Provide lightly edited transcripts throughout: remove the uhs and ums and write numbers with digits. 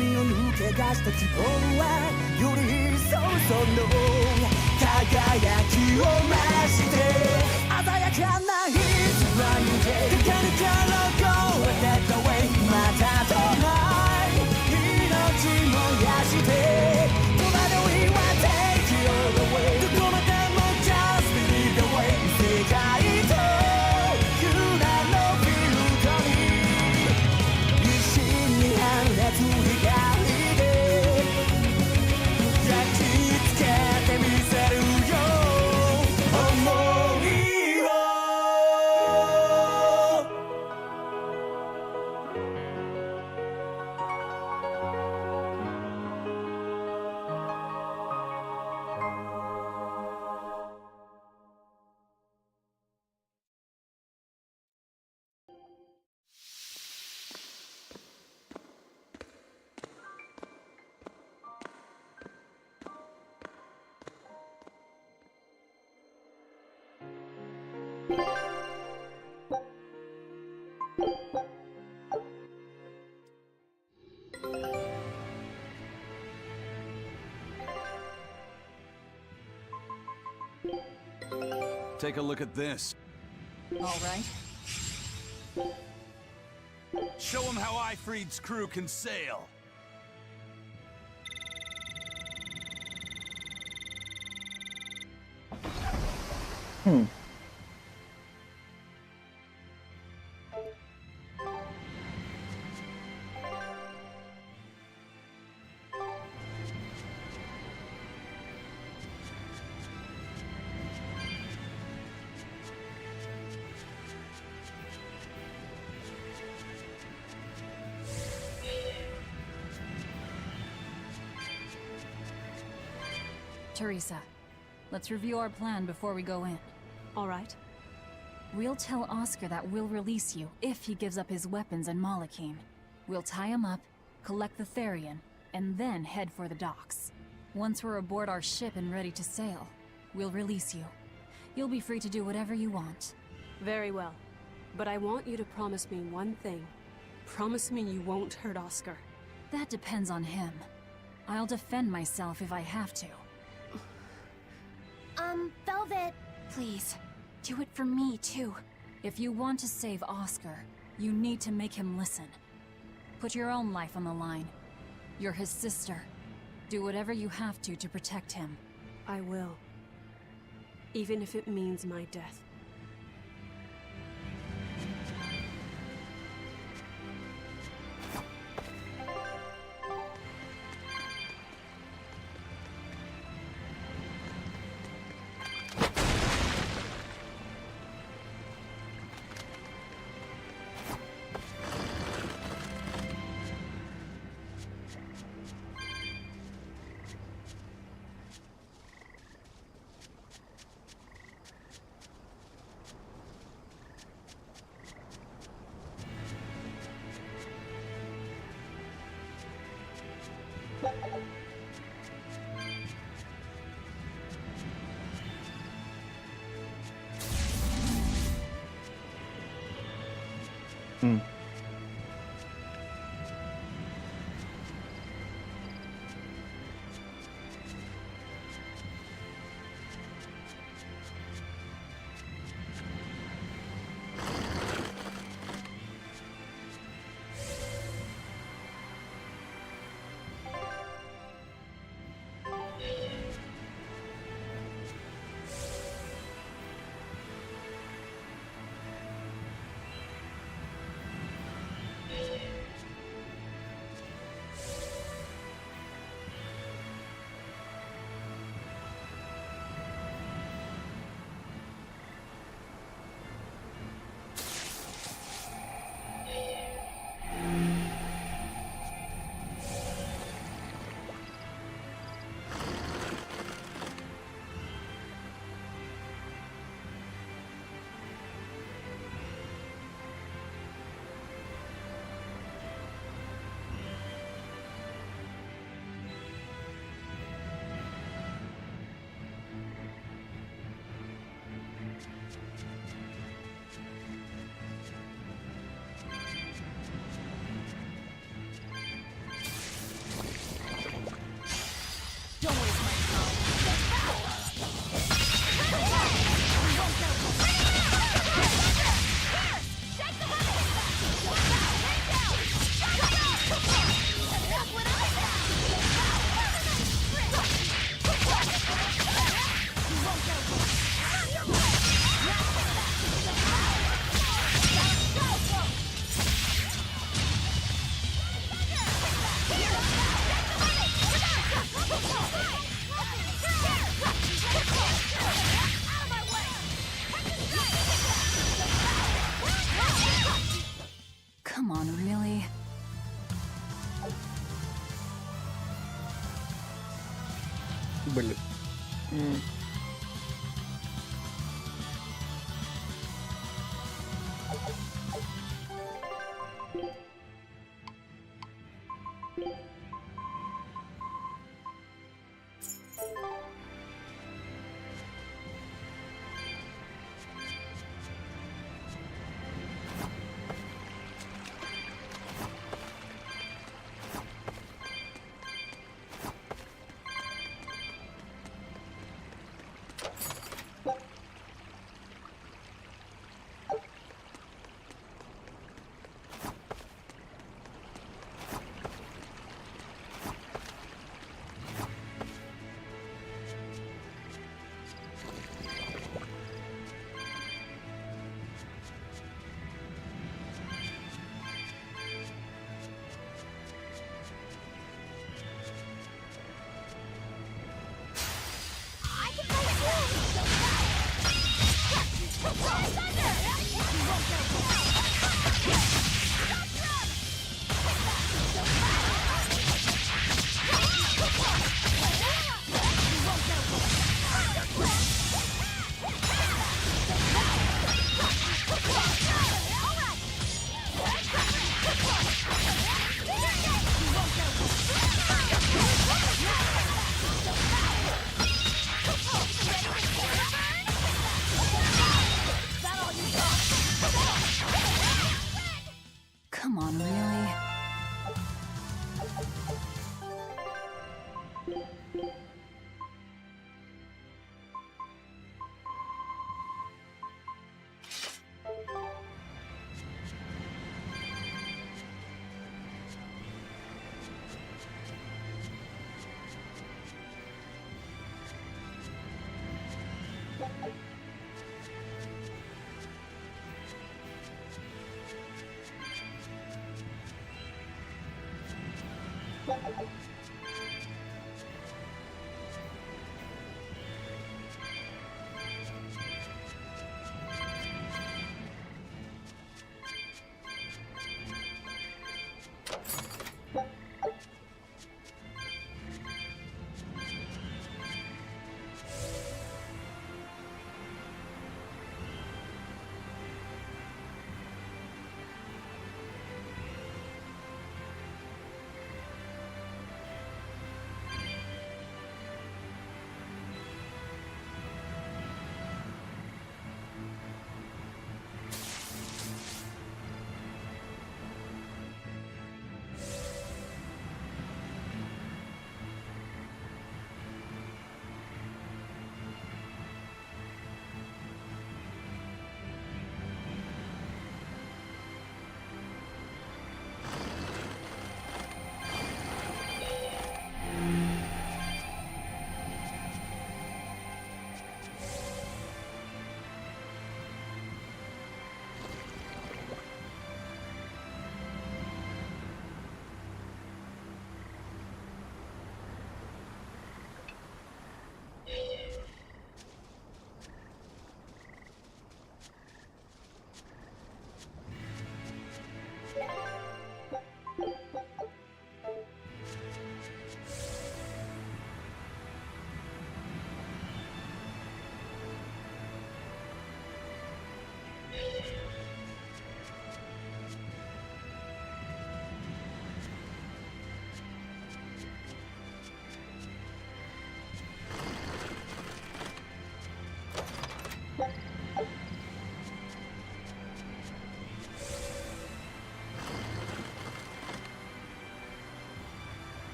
身を抜け出した希望はより一層その輝きを増して鮮やかなIt's Friday Technical go that the way またとない命燃やして戸惑いは take you away どこまでも just believe the way 世界と空のフィールドに一心に放つ光で焼き付けてみせるよ想いをTake a look at this. All right. Show him how Ifreed's crew can sail. Teresa, let's review our plan before we go in. All right. We'll tell Oscar that we'll release you if he gives up his weapons and Malachine. We'll tie him up, collect the Therian, and then head for the docks. Once we're aboard our ship and ready to sail, we'll release you. You'll be free to do whatever you want. Very well. But I want you to promise me one thing. Promise me you won't hurt Oscar. That depends on him. I'll defend myself if I have to. Velvet. Please, do it for me too. If you want to save Oscar, you need to make him listen. Put your own life on the line. You're his sister. Do whatever you have to protect him. I will. Even if it means my death. Come on, really? Блин. Come on, really?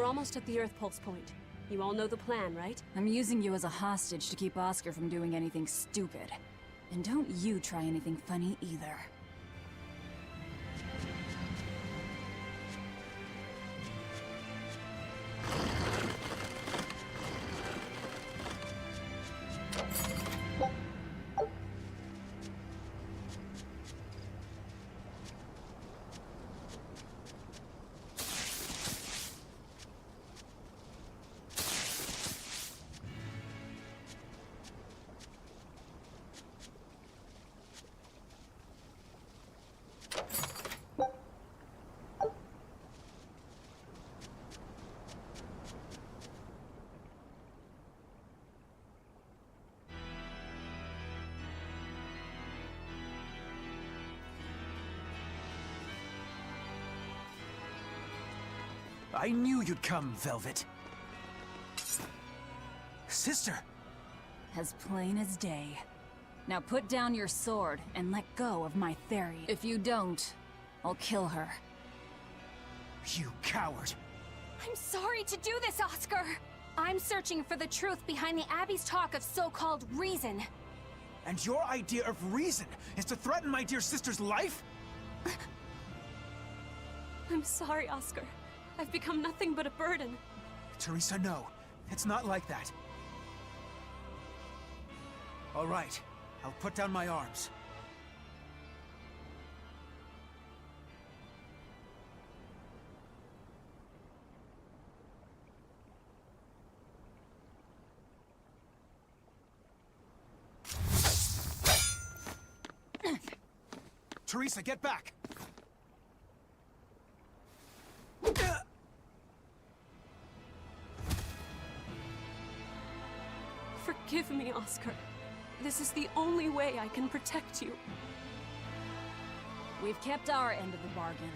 We're almost at the Earth Pulse point. You all know the plan, right? I'm using you as a hostage to keep Oscar from doing anything stupid. And don't you try anything funny either. I knew you'd come, Velvet. Sister! As plain as day. Now put down your sword and let go of my theory. If you don't, I'll kill her. You coward! I'm sorry to do this, Oscar. I'm searching for the truth behind the Abbey's talk of so-called reason. And your idea of reason is to threaten my dear sister's life? I'm sorry, Oscar. I've become nothing but a burden. Teresa, no. It's not like that. All right. I'll put down my arms. Teresa, get back! Forgive me, Oscar. This is the only way I can protect you. We've kept our end of the bargain.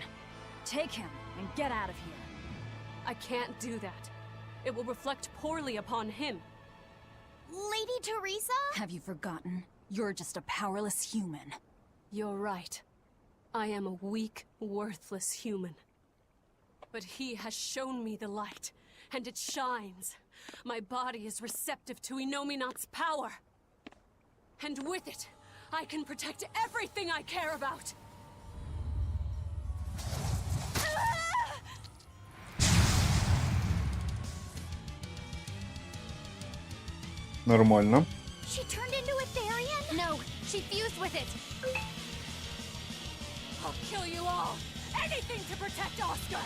Take him and get out of here. I can't do that. It will reflect poorly upon him. Lady Teresa? Have you forgotten? You're just a powerless human. You're right. I am a weak, worthless human. But he has shown me the light, and it shines. My body is receptive to Inominat's power. And with it, I can protect everything I care about. Нормально. She turned into a Therian? No, she fused with it. I'll kill you all. Anything to protect Oscar.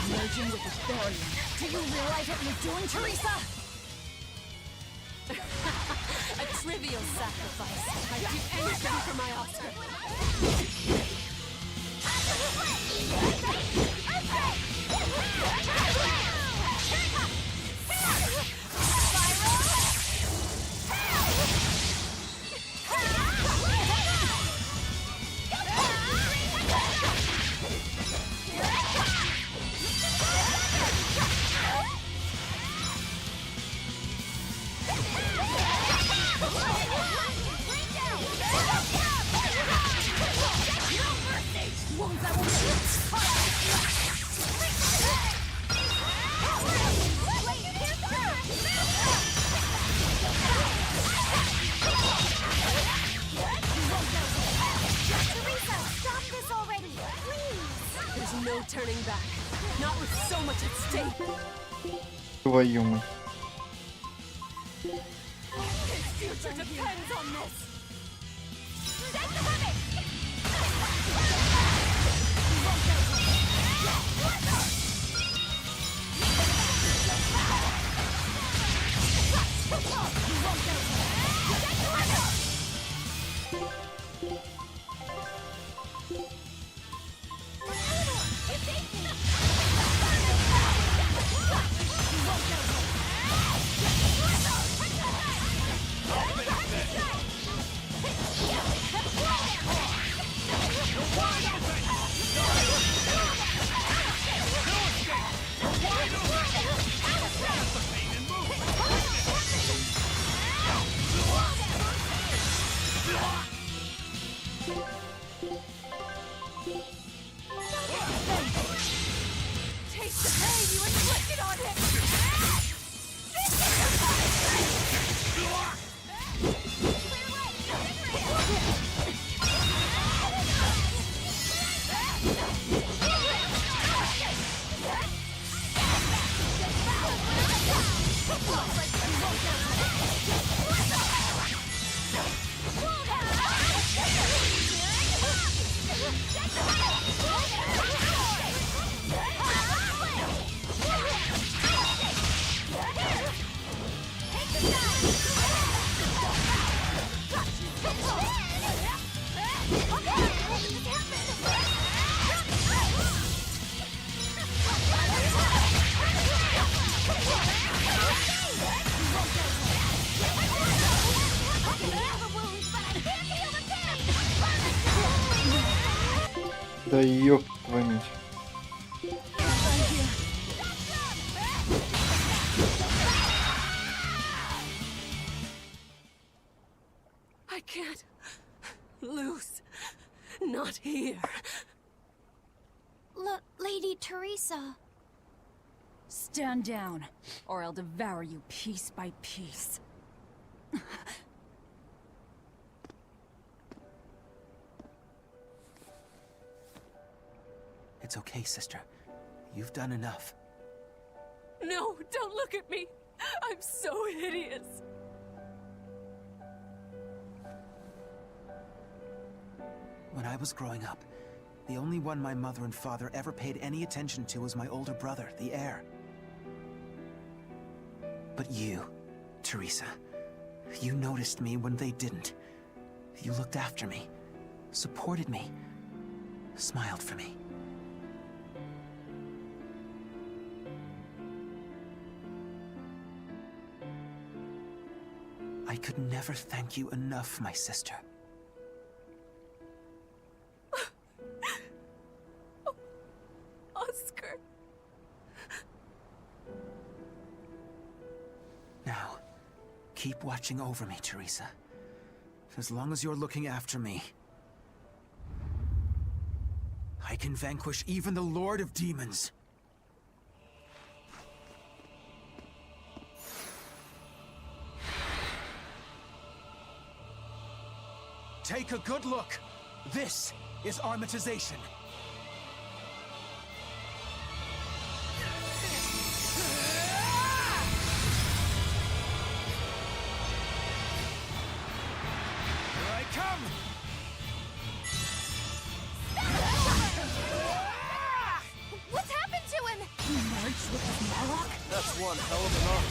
Merging with the Therian. Do you realize what you're doing, Teresa? A trivial sacrifice. I'd do anything for my Oscar. There's no turning back. Not with so much at stake. Твою мать. His future depends on this. Да ёб твою мать. I can't lose. Not here. Lady Teresa. Stand down, or I'll devour you piece by piece. It's okay, sister. You've done enough. No, don't look at me. I'm so hideous. When I was growing up, the only one my mother and father ever paid any attention to was my older brother, the heir. But you, Teresa, you noticed me when they didn't. You looked after me, supported me, smiled for me. I could never thank you enough, my sister. Oscar. Now, keep watching over me, Teresa. As long as you're looking after me, I can vanquish even the Lord of Demons. Take a good look. This is armatization. Here I come! What's happened to him? Merged with his Morlock? That's one hell of an arm.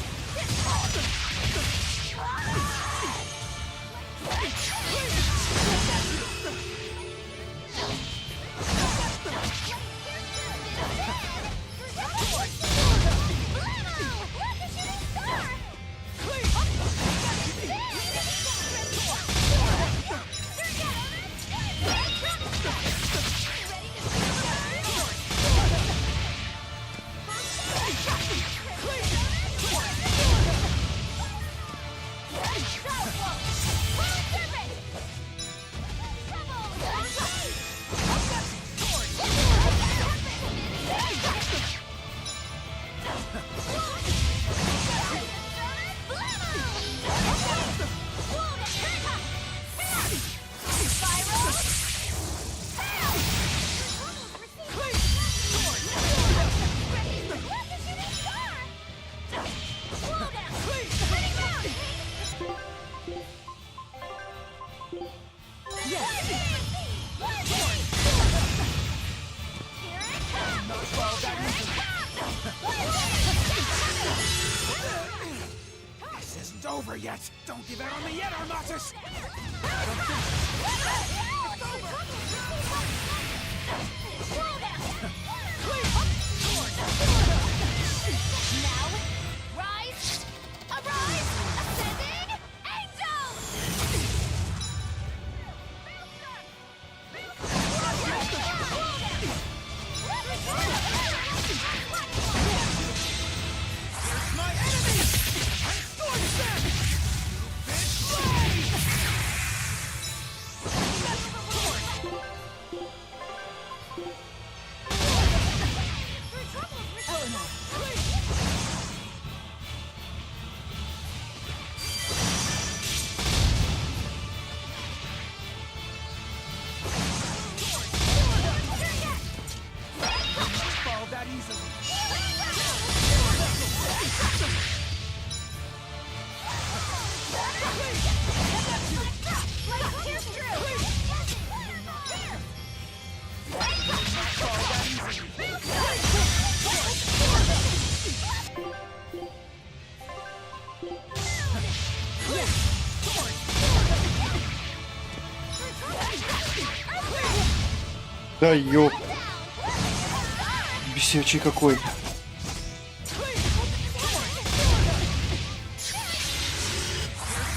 This isn't over yet. Don't give out on me yet, Armatus! Now, rise, arise, ascending, My enemy! I'm scorched them! Fall that easily. Да ёп. Бесячий какой.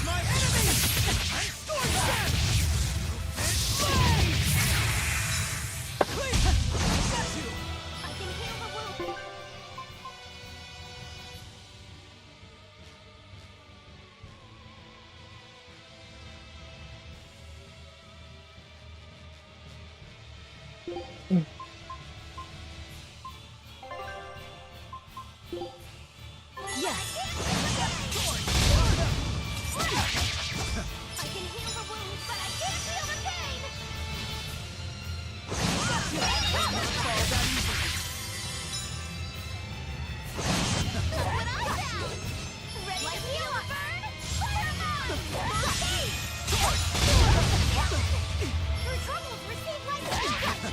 My enemy! I'm scorched them! I can heal the wounds, but I can't feel the pain! What I found! Ready to feel a burn? Fire mode! Your troubles receive light damage!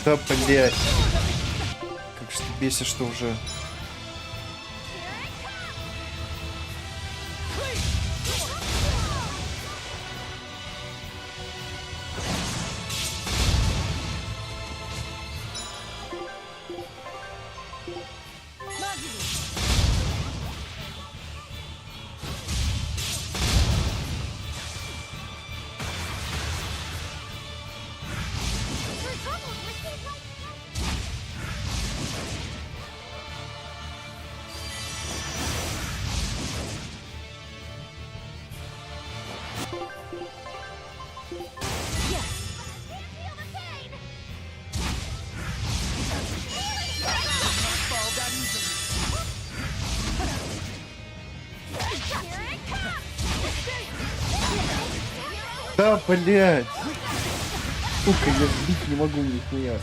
Да, блядь. Как же ты бесишь, что уже... Your troubles receive light feel the pain! Here it comes! Да, блядь. Сука, я сбить не могу нихуя.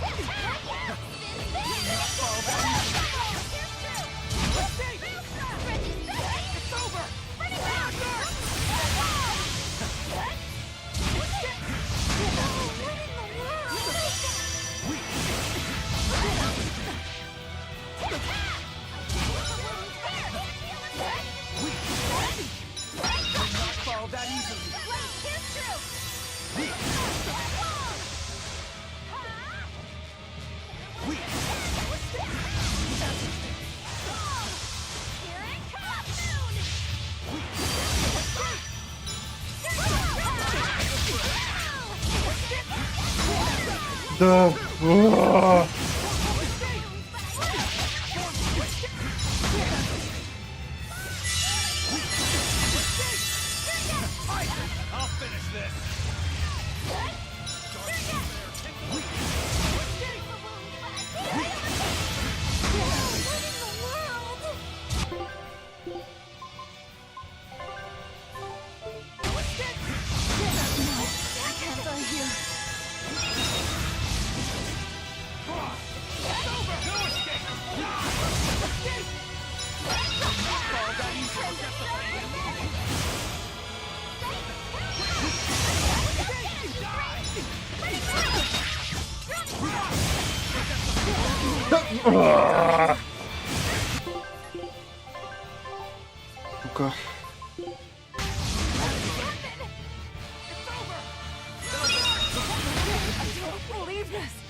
Да. А-а-а. I'll finish this. А-а-а. Сука.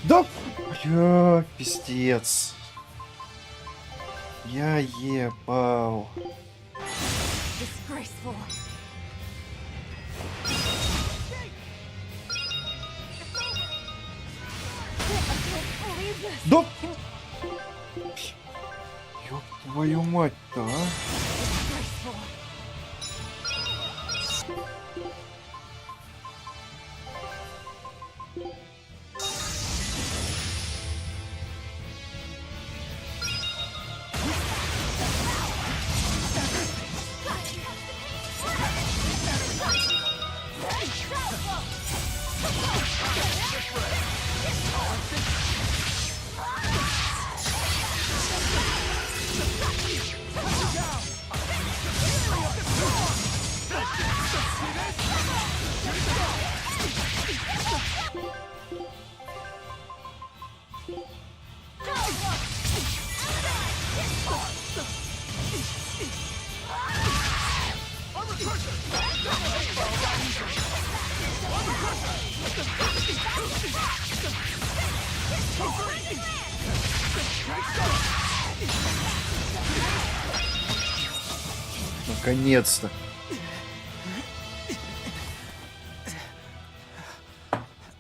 Да, бля, пиздец. Я ебал. Disgraceful. Да. Ёб твою мать-то, а? Наконец-то.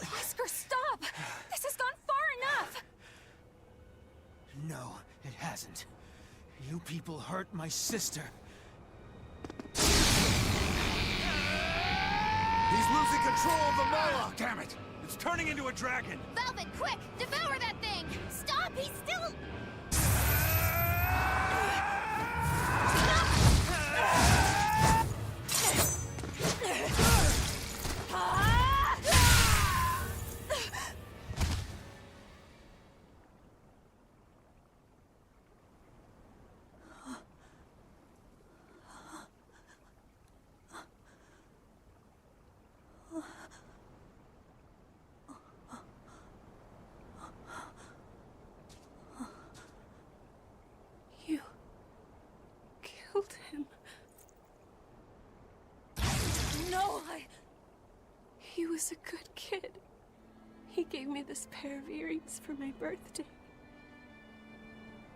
Oscar, stop! This has gone far enough! No, it hasn't. You people hurt my sister. losing control of the Moloch! Damn it! It's turning into a dragon! Velvet, quick! Devour that thing! Stop! He's still... You killed him. No, He was a good kid. He gave me this pair of earrings for my birthday.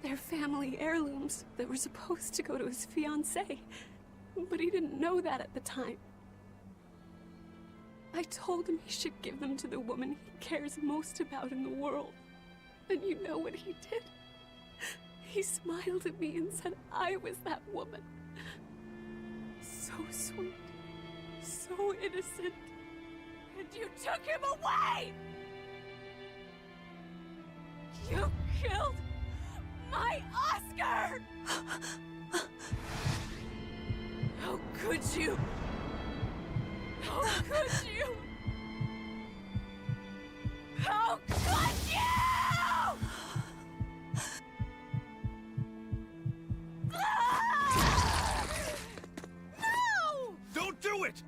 They're family heirlooms that were supposed to go to his fiancée, but he didn't know that at the time. I told him he should give them to the woman he cares most about in the world. And you know what he did? He smiled at me and said I was that woman. So sweet, so innocent, and you took him away! You killed my Oscar! How could you? How could you? How could you? No! Don't do it!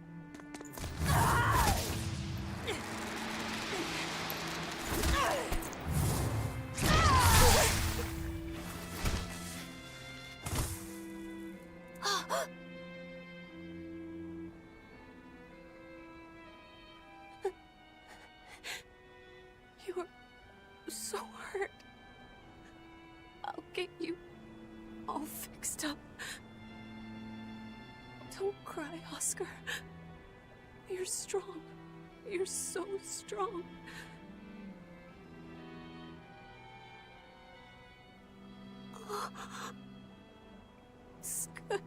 You are so hurt. I'll get you all fixed up. Don't cry, Oscar. You're strong. You're so strong. Oscar.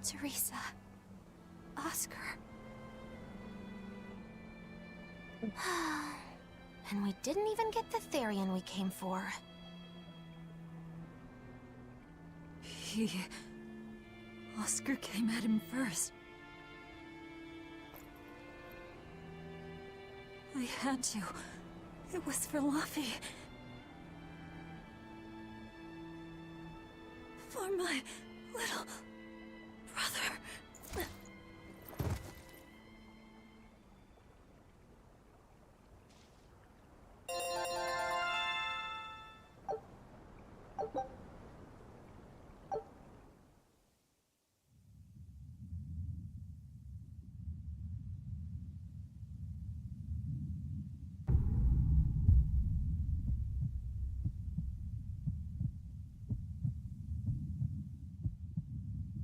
Teresa. Oscar. And we didn't even get the Therian we came for. Oscar came at him first. I had to. It was for Luffy. For my little brother.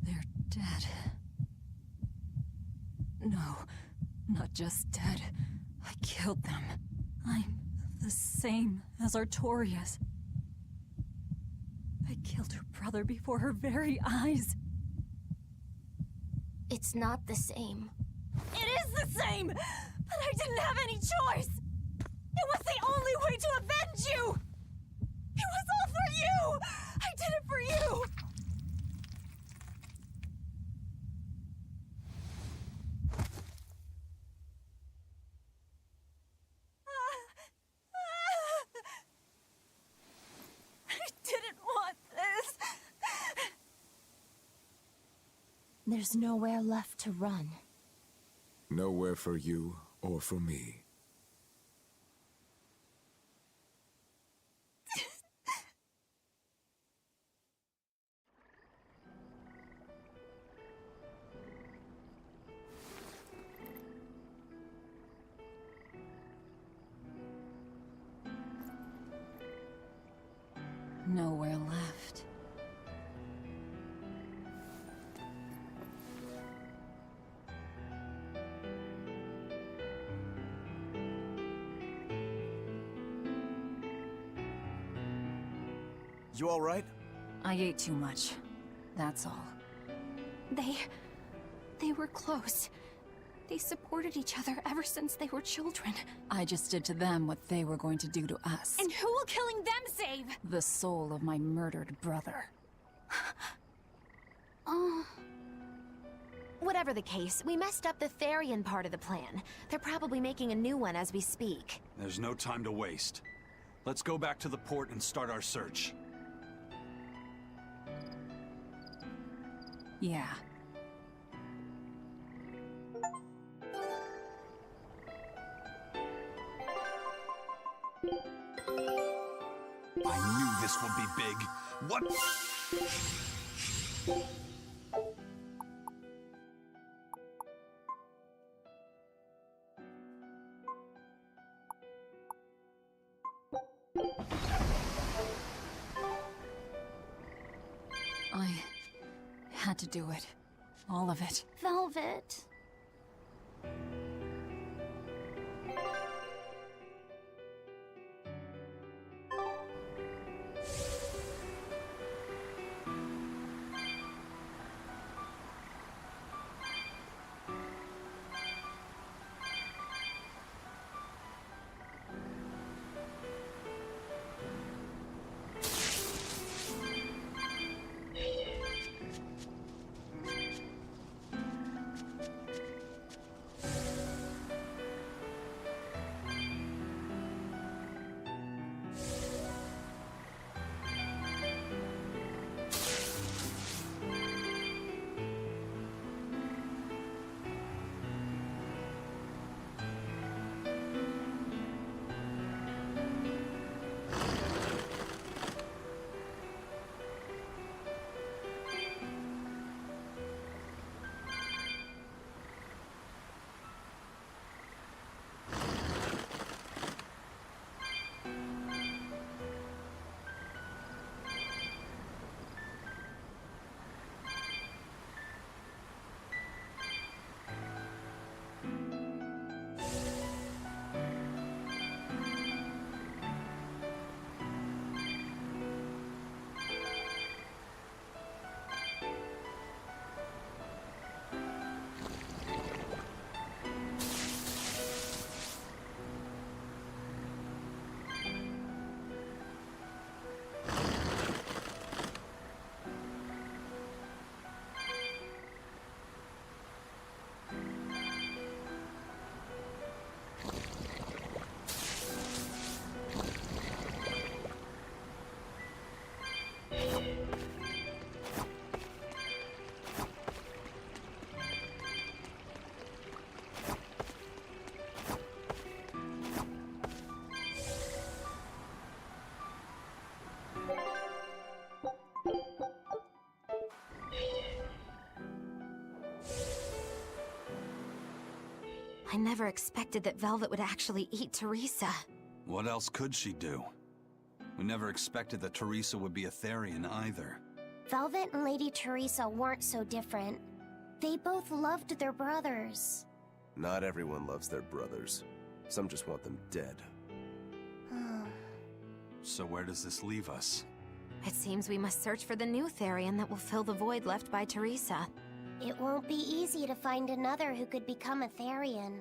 They're dead. No, not just dead. I killed them. I'm the same as Artorias. I killed her brother before her very eyes. It's not the same. It is the same! But I didn't have any choice! It was the only way to avenge you! It was all for you! I did it for you! I didn't want this! There's nowhere left to run. Nowhere for you or for me. Nowhere left. You alright? I ate too much. That's all. They were close. They supported each other ever since they were children. I just did to them what they were going to do to us. And who will killing them save? The soul of my murdered brother. Oh. Whatever the case, we messed up the Therian part of the plan. They're probably making a new one as we speak. There's no time to waste. Let's go back to the port and start our search. Yeah. I knew this would be big. What? I had to do it. All of it. Velvet. I never expected that Velvet would actually eat Teresa. What else could she do? We never expected that Teresa would be a Therian either. Velvet and Lady Teresa weren't so different. They both loved their brothers. Not everyone loves their brothers. Some just want them dead. So where does this leave us? It seems we must search for the new Therian that will fill the void left by Teresa. It won't be easy to find another who could become a Therian.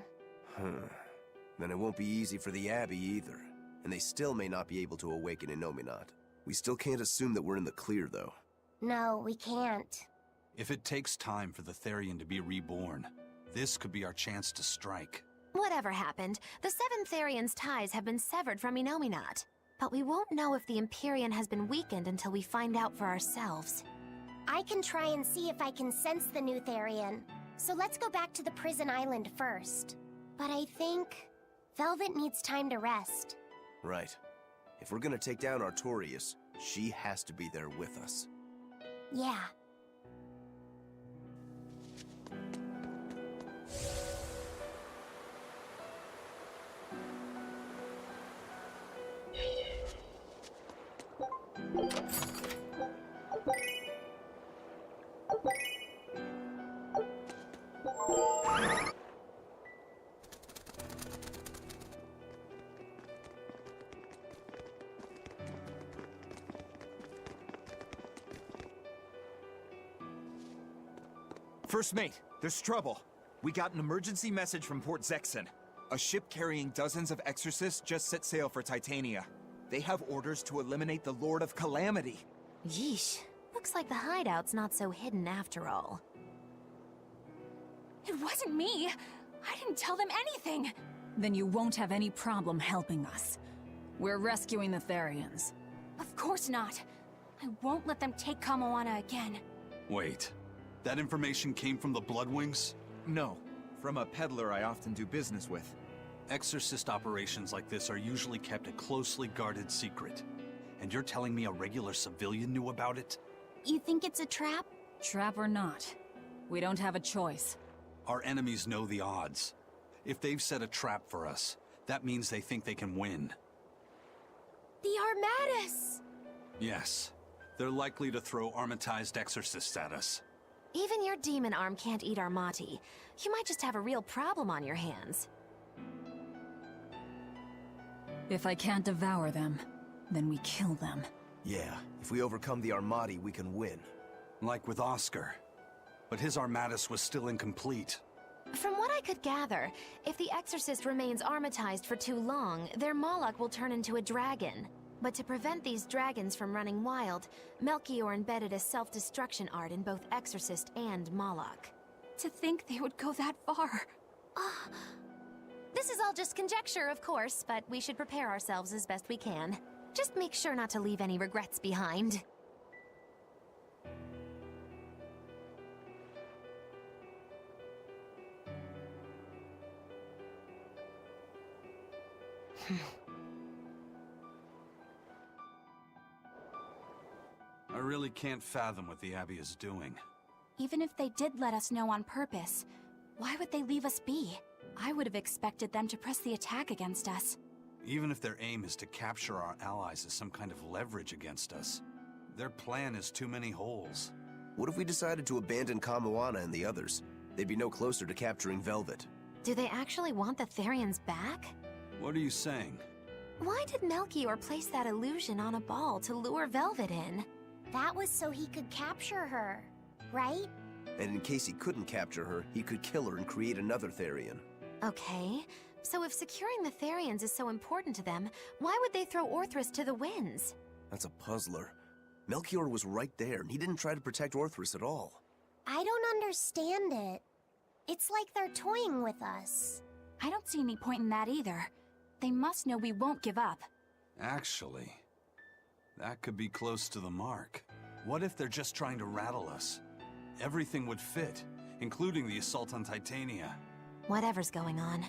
Then it won't be easy for the Abbey either. And they still may not be able to awaken Innominat. We still can't assume that we're in the clear, though. No, we can't. If it takes time for the Therian to be reborn, this could be our chance to strike. Whatever happened, the 7 Therian's ties have been severed from Innominat. But we won't know if the Empyrean has been weakened until we find out for ourselves. I can try and see if I can sense the new Therian. So let's go back to the prison island first. But I think Velvet needs time to rest. Right. If we're gonna take down Artorias, she has to be there with us. Yeah. First mate, there's trouble. We got an emergency message from Port Zexon. A ship carrying dozens of exorcists just set sail for Titania. They have orders to eliminate the Lord of Calamity. Yeesh. Looks like the hideout's not so hidden after all. It wasn't me. I didn't tell them anything. Then you won't have any problem helping us. We're rescuing the Therians. Of course not. I won't let them take Kamoana again. Wait. That information came from the Bloodwings? No, from a peddler I often do business with. Exorcist operations like this are usually kept a closely guarded secret. And you're telling me a regular civilian knew about it? You think it's a trap? Trap or not, we don't have a choice. Our enemies know the odds. If they've set a trap for us, that means they think they can win. The Armatus! Yes. They're likely to throw armatized exorcists at us. Even your demon arm can't eat Armati. You might just have a real problem on your hands. If I can't devour them, then we kill them. Yeah, if we overcome the Armati, we can win. Like with Oscar. But his Armatus was still incomplete. From what I could gather, if the Exorcist remains armatized for too long, their Moloch will turn into a dragon. But to prevent these dragons from running wild, Melchior embedded a self-destruction art in both Exorcist and Moloch. To think they would go that far. This is all just conjecture, of course, but we should prepare ourselves as best we can. Just make sure not to leave any regrets behind. I really can't fathom what the Abbey is doing. Even if they did let us know on purpose, why would they leave us be? I would have expected them to press the attack against us. Even if their aim is to capture our allies as some kind of leverage against us, their plan is too many holes. What if we decided to abandon Kamoana and the others? They'd be no closer to capturing Velvet. Do they actually want the Therians back? What are you saying? Why did Melchior place that illusion on a ball to lure Velvet in? That was so he could capture her, right? And in case he couldn't capture her, he could kill her and create another Therian. Okay, so if securing the Therians is so important to them, why would they throw Orthrus to the winds? That's a puzzler. Melchior was right there, and he didn't try to protect Orthrus at all. I don't understand it. It's like they're toying with us. I don't see any point in that either. They must know we won't give up. Actually, that could be close to the mark. What if they're just trying to rattle us? Everything would fit, including the assault on Titania. Whatever's going on,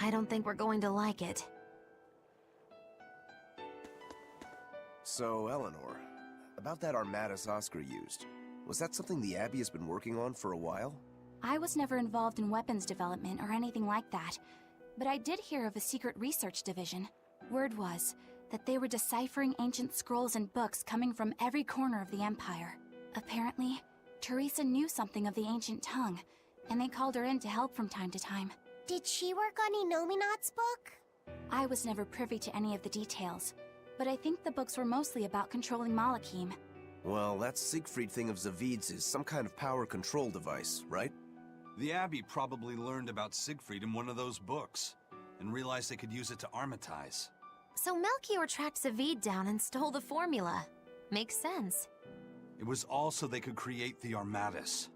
I don't think we're going to like it. So, Eleanor, about that Armatus Oscar used, was that something the Abbey has been working on for a while? I was never involved in weapons development or anything like that, but I did hear of a secret research division. Word was that they were deciphering ancient scrolls and books coming from every corner of the Empire. Apparently, Teresa knew something of the ancient tongue, and they called her in to help from time to time. Did she work on Inominat's book? I was never privy to any of the details, but I think the books were mostly about controlling Malachim. Well, that Siegfried thing of Zavid's is some kind of power control device, right? The Abbey probably learned about Siegfried in one of those books, and realized they could use it to armatize. So Melchior tracked Zavid down and stole the formula. Makes sense. It was all so they could create the Armatus.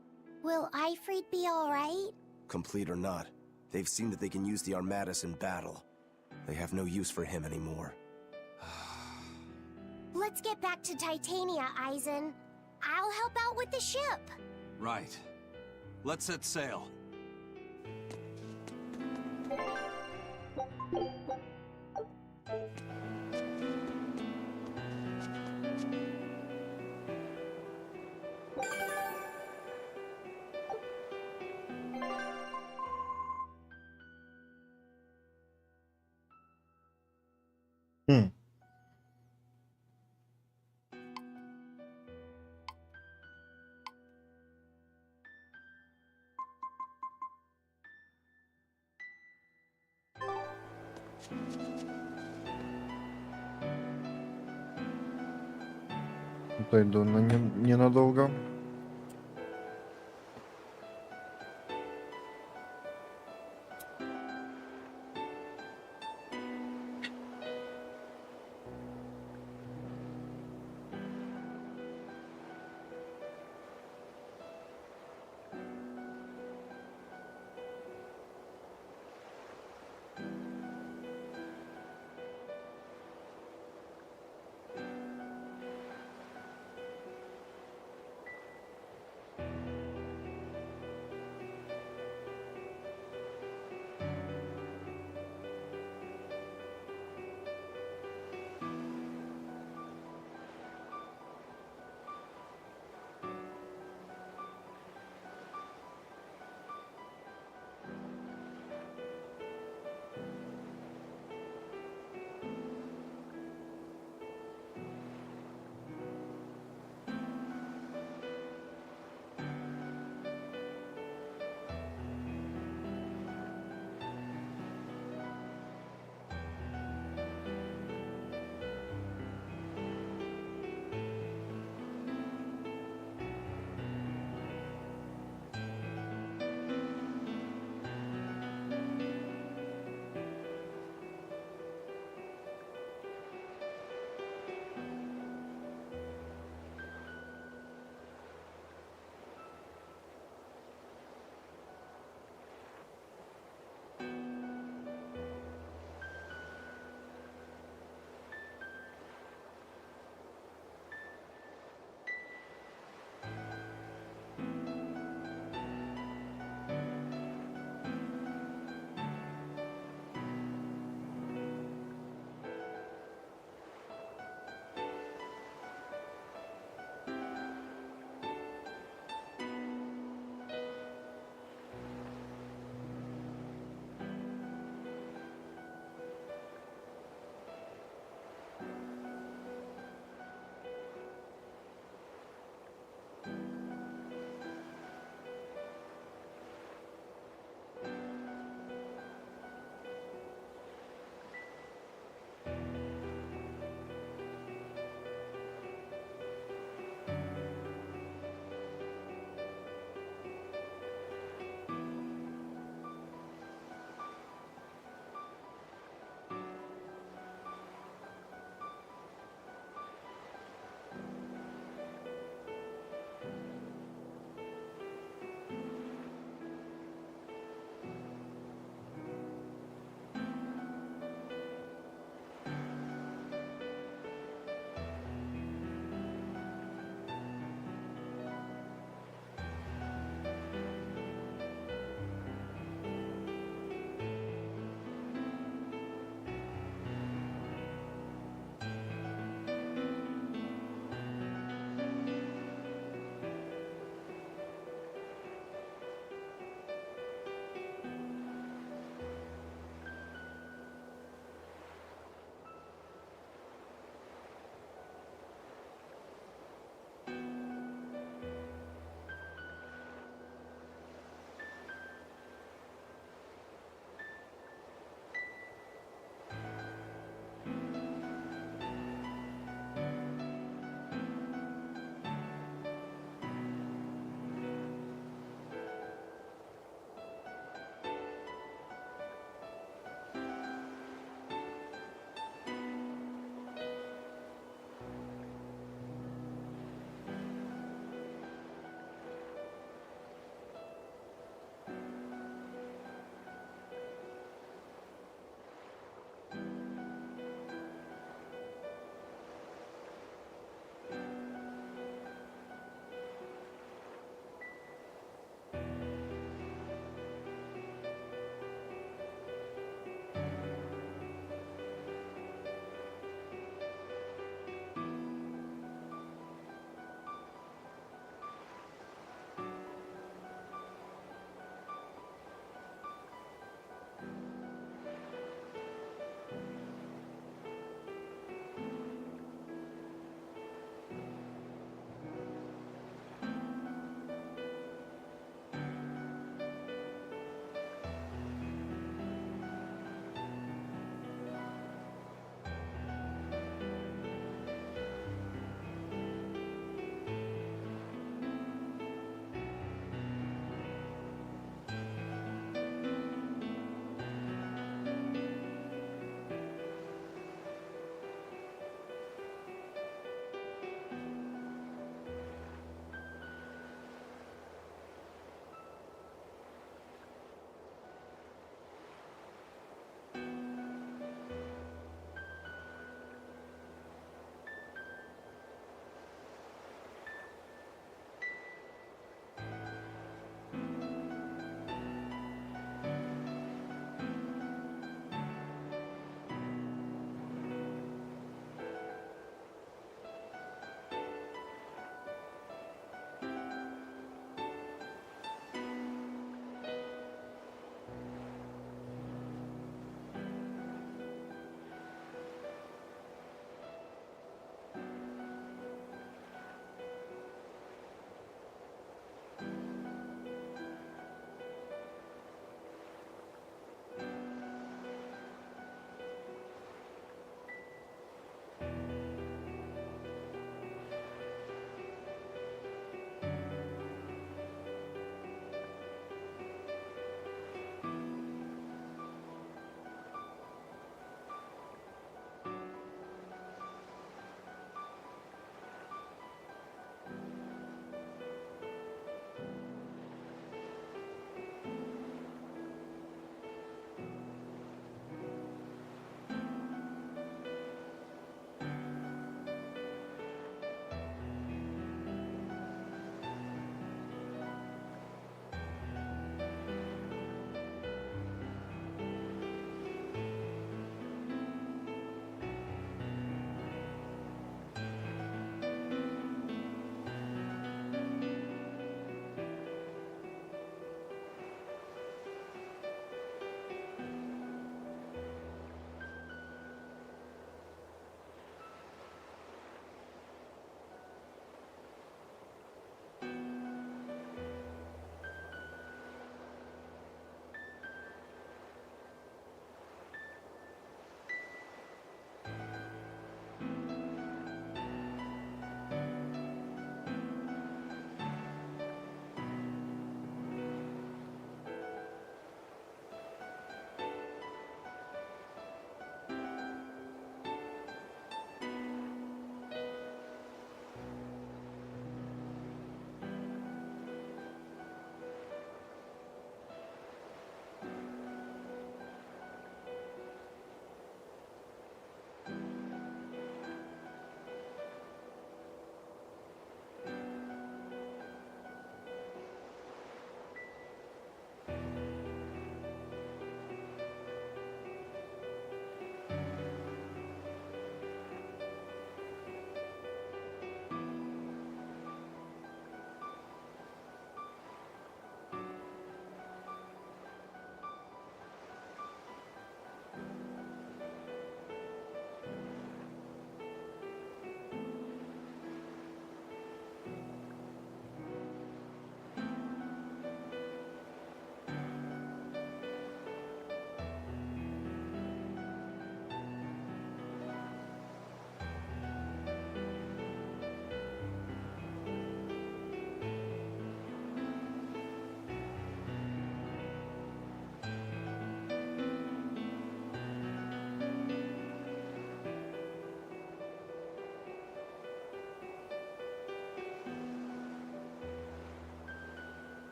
Will Ifrit be alright? Complete or not, they've seen that they can use the Armatus in battle. They have no use for him anymore. Let's get back to Titania, Eisen. I'll help out with the ship. Right. Let's set sail. Пойду ненадолго.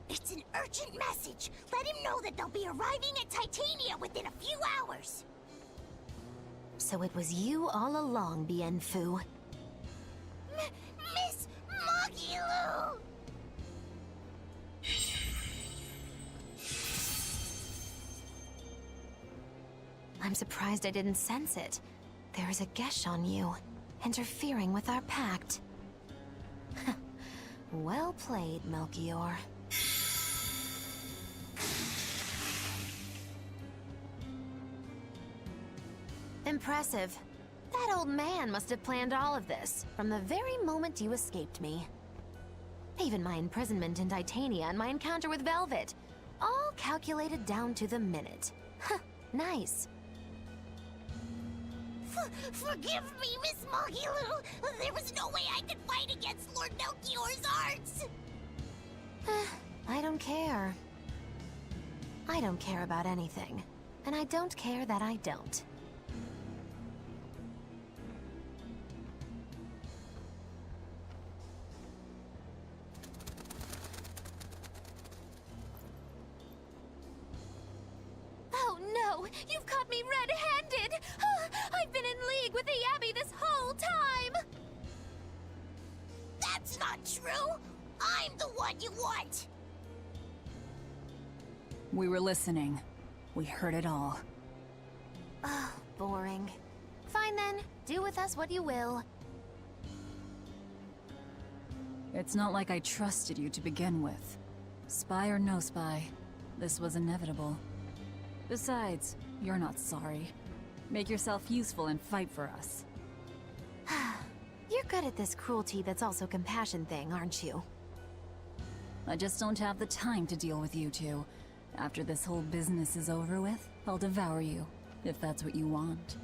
It's an urgent message. Let him know that they'll be arriving at Titania within a few hours. So it was you all along, Bien Phu. Miss Magilu! I'm surprised I didn't sense it. There is a gesh on you, interfering with our pact. Well played, Melchior. Impressive. That old man must have planned all of this, from the very moment you escaped me. Even my imprisonment in Titania and my encounter with Velvet. All calculated down to the minute. Nice. Forgive me, Miss Magilu. There was no way I could fight against Lord Melchior's arts. I don't care. I don't care about anything. And I don't care that I don't. Oh no! You've caught me red-handed! I've been in league with the Abbey this whole time! That's not true! I'm the one you want! We were listening. We heard it all. Ugh, boring. Fine then, do with us what you will. It's not like I trusted you to begin with. Spy or no spy, this was inevitable. Besides, you're not sorry. Make yourself useful and fight for us. You're good at this cruelty that's also compassion thing, aren't you? I just don't have the time to deal with you two. After this whole business is over with, I'll devour you, if that's what you want.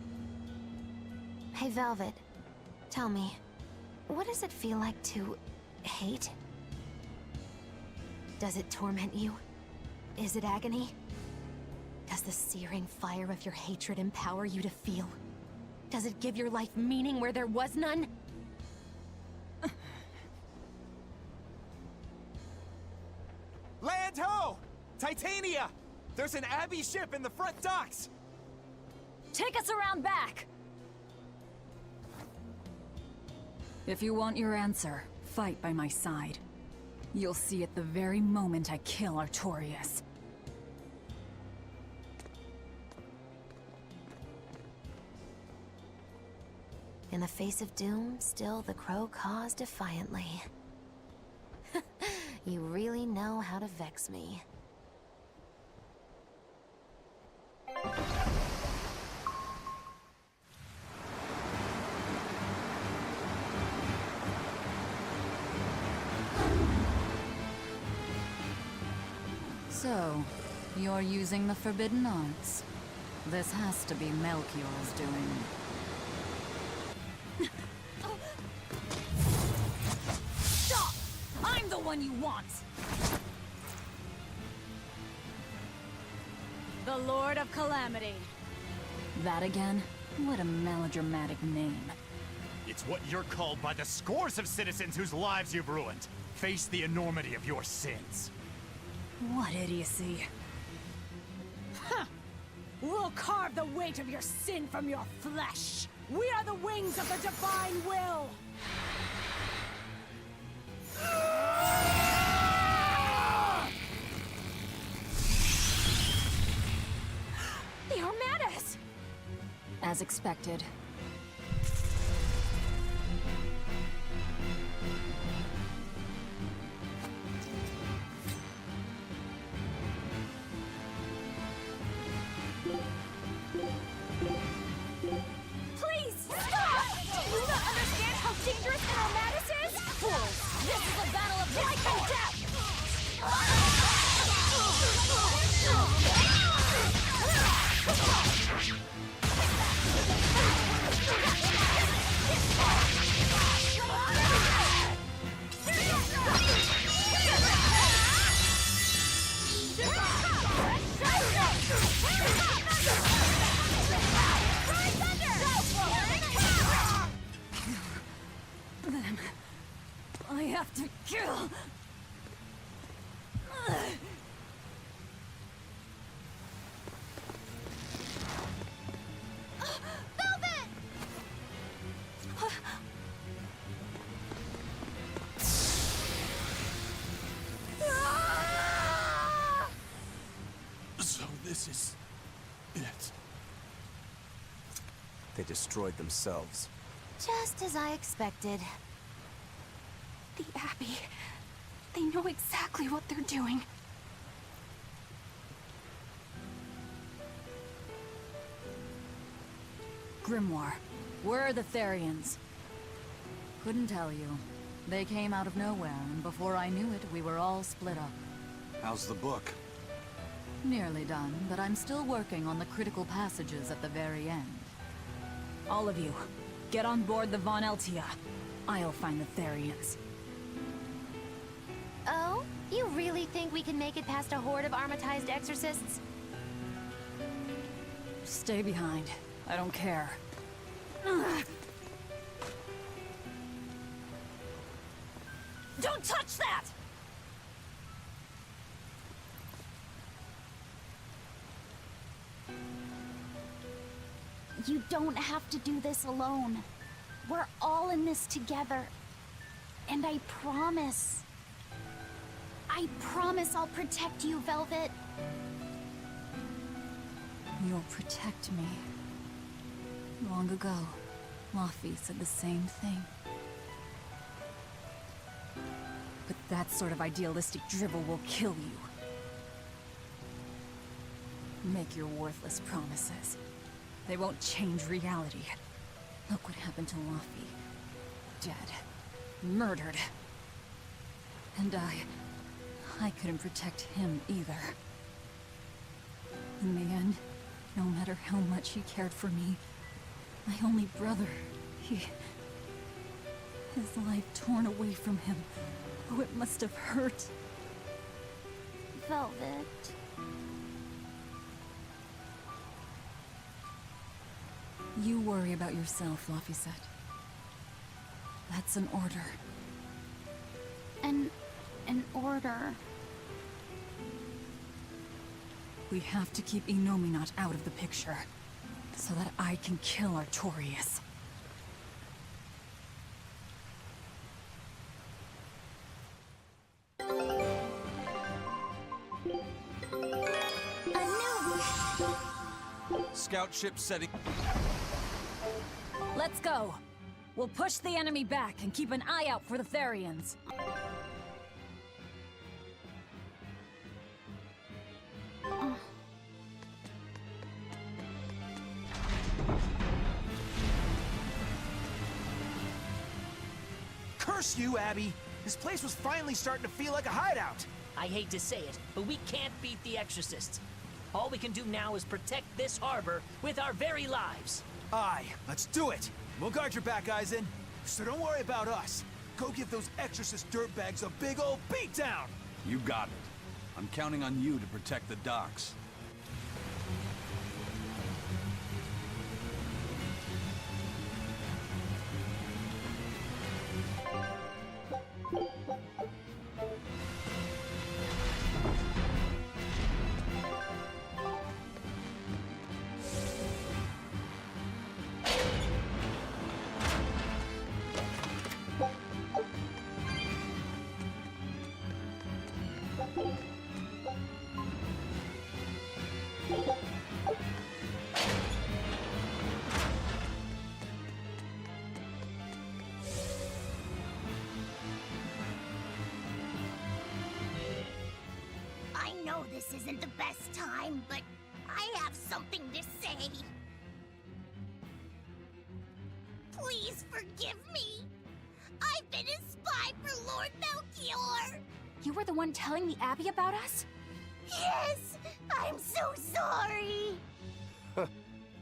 Hey, Velvet. Tell me, what does it feel like to hate? Does it torment you? Is it agony? Does the searing fire of your hatred empower you to feel? Does it give your life meaning where there was none? Land ho! Titania! There's an Abbey ship in the front docks! Take us around back! If you want your answer, fight by my side. You'll see it the very moment I kill Artorias. In the face of doom, still the crow caws defiantly. You really know how to vex me. So, you're using the forbidden arts. This has to be Melchior's doing. Stop! I'm the one you want! The Lord of Calamity. That again? What a melodramatic name. It's what you're called by the scores of citizens whose lives you've ruined. Face the enormity of your sins. What idiocy. Huh. We'll carve the weight of your sin from your flesh. We are the wings of the divine will. The Armadas! As expected. Please, stop! Do you not understand how dangerous an Armadas is? Fools! This is a battle of life and death! Them. I have to kill. Velvet! So this is it. They destroyed themselves. Just as I expected. The Abbey. They know exactly what they're doing. Grimoire, where are the Therians? Couldn't tell you. They came out of nowhere, and before I knew it, we were all split up. How's the book? Nearly done, but I'm still working on the critical passages at the very end. All of you, get on board the Von Eltia. I'll find the Therians. Oh? You really think we can make it past a horde of armatized exorcists? Stay behind. I don't care. Don't touch that! You don't have to do this alone. We're all in this together. And I promise I'll protect you, Velvet. You'll protect me. Long ago, Laffy said the same thing. But that sort of idealistic drivel will kill you. Make your worthless promises. They won't change reality. Look what happened to Laffy. Dead. Murdered. And I couldn't protect him either. In the end, no matter how much he cared for me, my only brother, his life torn away from him. Oh, it must have hurt. Velvet. You worry about yourself, Laffy said. That's an order. An order. We have to keep Innominat out of the picture, so that I can kill Artorias. Scout ship setting. Let's go! We'll push the enemy back and keep an eye out for the Therians. Curse you, Abby! This place was finally starting to feel like a hideout! I hate to say it, but we can't beat the Exorcists. All we can do now is protect this harbor with our very lives. Aye, let's do it! We'll guard your back, Eisen. So don't worry about us. Go give those Exorcist dirtbags a big old beatdown! You got it. I'm counting on you to protect the docks. I know this isn't the best time, but I have something to say. Please forgive me. I've been a spy for Lord Melchior. You were the one telling the Abbey about us? Yes, I'm so sorry.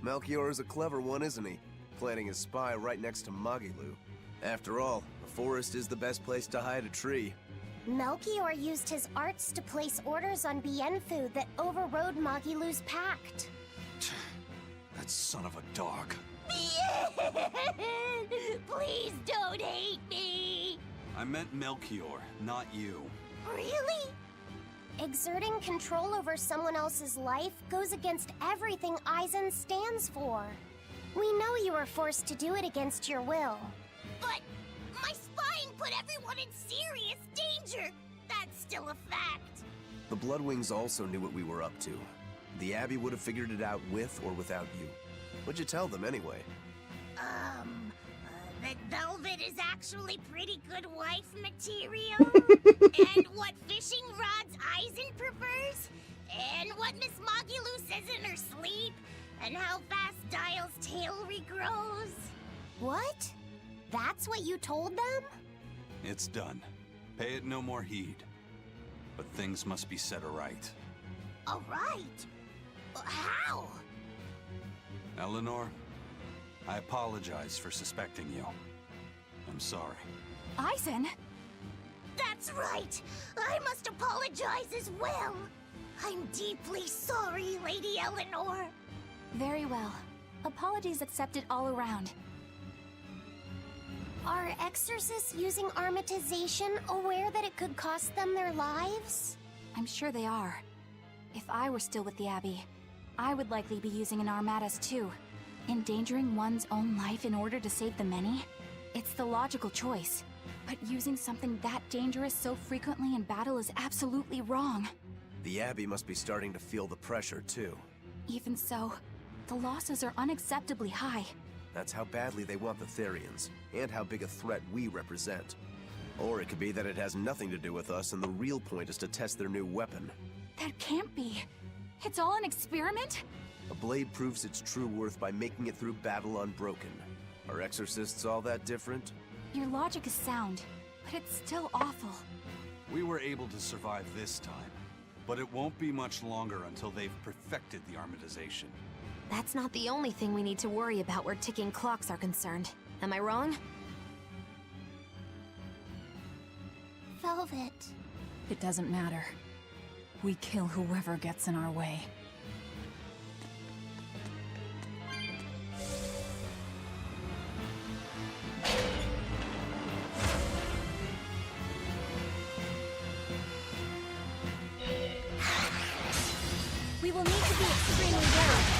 Melchior is a clever one, isn't he? Planting a spy right next to Magilu. After all, the forest is the best place to hide a tree. Melchior used his arts to place orders on Bienfu that overrode Magilu's pact. That son of a dog. Please don't hate me! I meant Melchior, not you. Really? Exerting control over someone else's life goes against everything Eisen stands for. We know you were forced to do it against your will. But my spying put everyone in serious danger. That's still a fact. The Bloodwings also knew what we were up to. The Abbey would have figured it out with or without you. What'd you tell them anyway? That Velvet is actually pretty good wife material. And what fishing rods Eisen prefers. And what Miss Magilu says in her sleep. And how fast Dial's tail regrows. What? That's what you told them? It's done. Pay it no more heed. But things must be set aright. Alright. How? Eleanor, I apologize for suspecting you. I'm sorry. Eisen? That's right! I must apologize as well! I'm deeply sorry, Lady Eleanor! Very well. Apologies accepted all around. Are exorcists using armatization aware that it could cost them their lives? I'm sure they are. If I were still with the Abbey, I would likely be using an armatus too. Endangering one's own life in order to save the many? It's the logical choice. But using something that dangerous so frequently in battle is absolutely wrong. The Abbey must be starting to feel the pressure too. Even so, the losses are unacceptably high. That's how badly they want the Therians, and how big a threat we represent. Or it could be that it has nothing to do with us and the real point is to test their new weapon. That can't be. It's all an experiment? A blade proves its true worth by making it through battle unbroken. Are exorcists all that different? Your logic is sound, but it's still awful. We were able to survive this time, but it won't be much longer until they've perfected the armatization. That's not the only thing we need to worry about where ticking clocks are concerned. Am I wrong? Velvet. It doesn't matter. We kill whoever gets in our way. We will need to be extremely wary.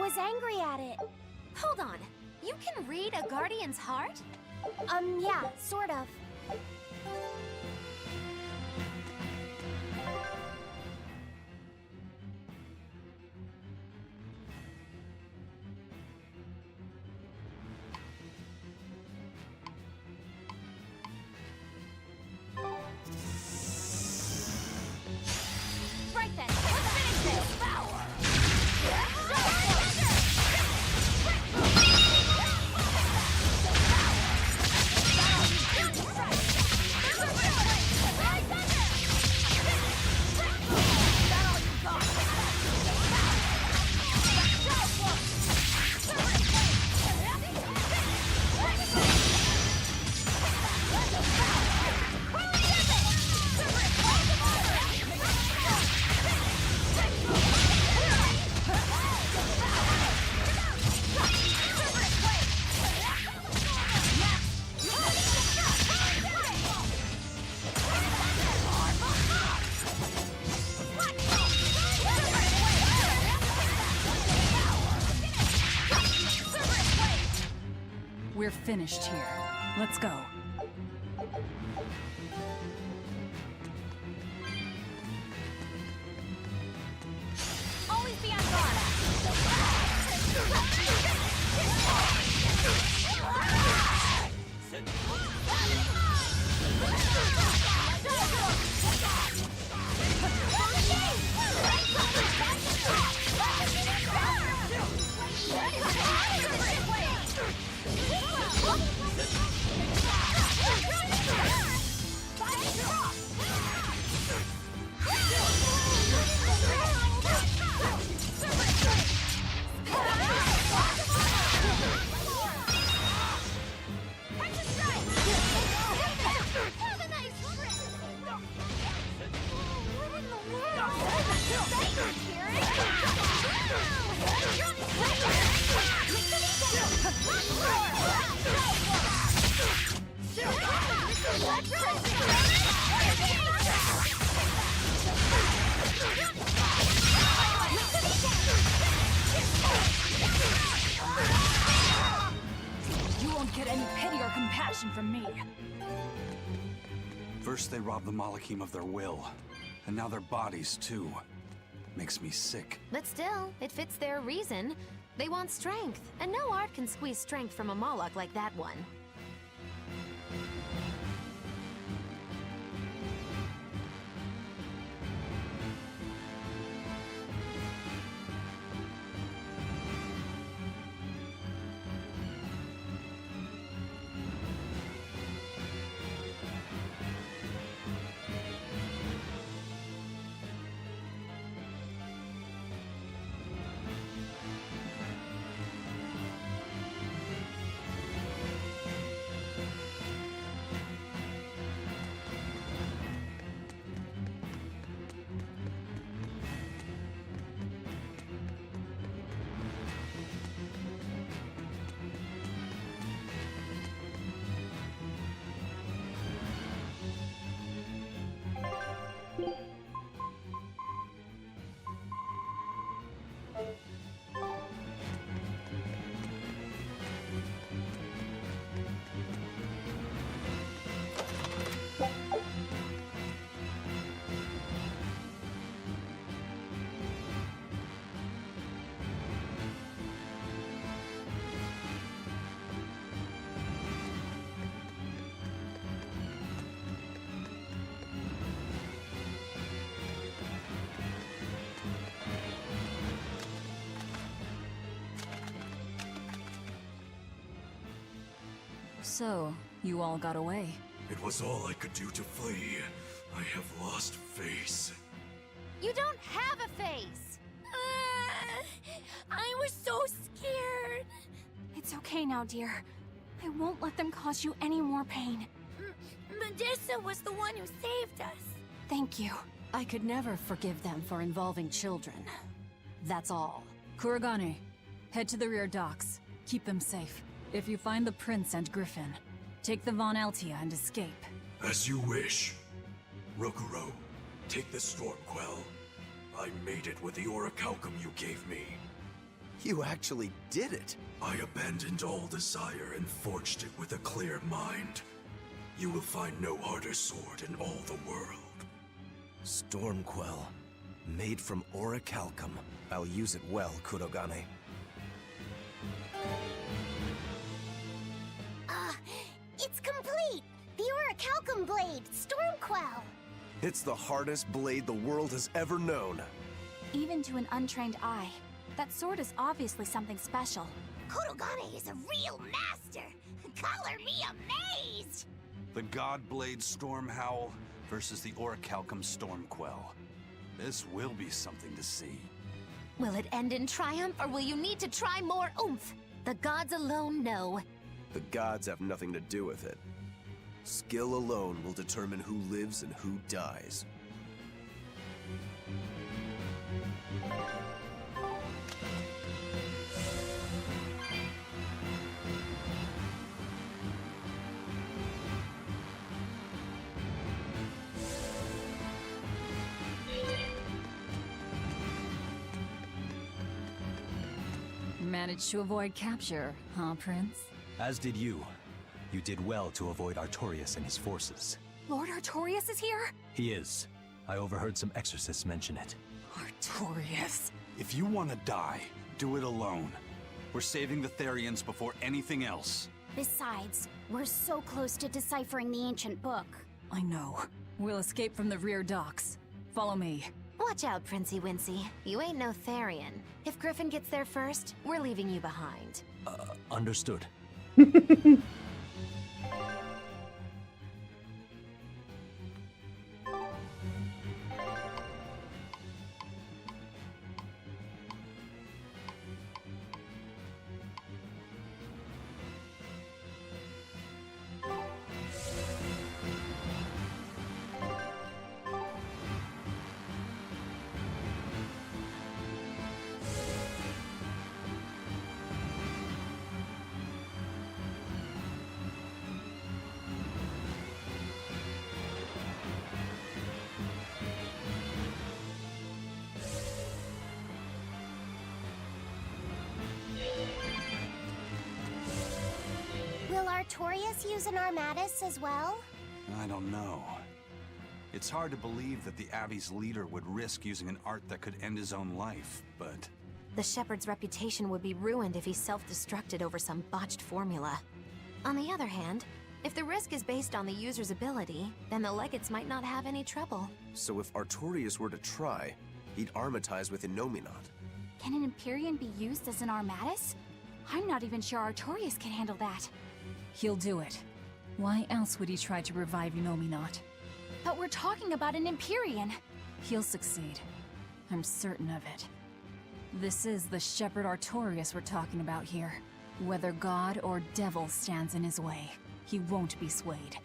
was angry at it. Hold on. You can read a Guardian's heart? Yeah, sort of. Right then, let's finish this! We're finished here. Let's go. Always be on guard! You won't get any pity or compassion from me. First they robbed the Malachim of their will, and now their bodies too. Makes me sick. But still, it fits their reason. They want strength, and no art can squeeze strength from a Moloch like that one. So, you all got away. It was all I could do to flee. I have lost face. You don't have a face! I was so scared. It's okay now, dear. I won't let them cause you any more pain. Medusa was the one who saved us. Thank you. I could never forgive them for involving children. That's all. Kuragane, head to the rear docks. Keep them safe. If you find the Prince and Griffin, take the Von Altia and escape. As you wish. Rokuro, take the Stormquell. I made it with the orichalcum you gave me. You actually did it. I abandoned all desire and forged it with a clear mind. You will find no harder sword in all the world. Stormquell. Made from orichalcum. I'll use it well, Kurogane. It's complete! The orichalcum blade, Stormquell! It's the hardest blade the world has ever known. Even to an untrained eye, that sword is obviously something special. Kurogane is a real master! Color me amazed! The God Blade Stormhowl versus the Orichalcum Stormquell. This will be something to see. Will it end in triumph, or will you need to try more oomph? The gods alone know. The gods have nothing to do with it. Skill alone will determine who lives and who dies. Managed to avoid capture, huh, Prince? As did you. You did well to avoid Artorias and his forces. Lord Artorias is here? He is. I overheard some exorcists mention it. Artorias. If you want to die, do it alone. We're saving the Therians before anything else. Besides, we're so close to deciphering the ancient book. I know. We'll escape from the rear docks. Follow me. Watch out, Princey Wincy. You ain't no Therian. If Griffin gets there first, we're leaving you behind. Understood. Will Artorias use an Armatus as well? I don't know. It's hard to believe that the Abbey's leader would risk using an art that could end his own life, but... The Shepherd's reputation would be ruined if he self-destructed over some botched formula. On the other hand, if the risk is based on the user's ability, then the Legates might not have any trouble. So if Artorias were to try, he'd armatize with Innominat. Can an Empyrean be used as an Armatus? I'm not even sure Artorias can handle that. He'll do it. Why else would he try to revive Innominat? But we're talking about an Empyrean. He'll succeed. I'm certain of it. This is the Shepherd Artorias we're talking about here. Whether God or devil stands in his way, he won't be swayed.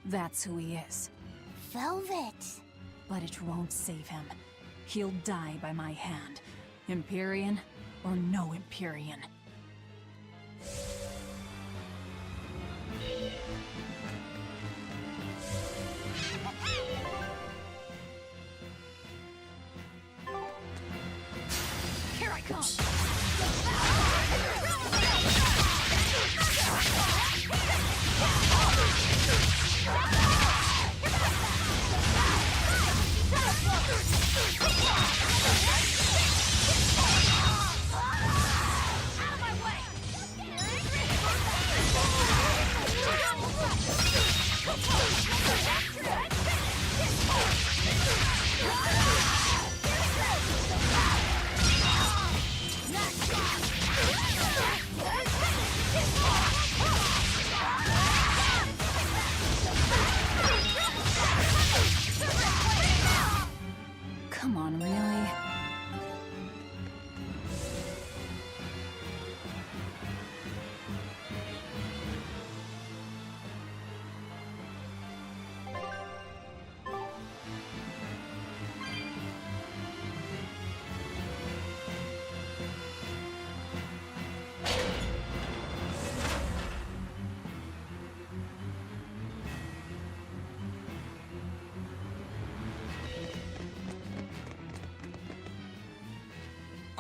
That's who he is. Velvet! But it won't save him. He'll die by my hand. Empyrean or no Empyrean. Here I come! Out of my way!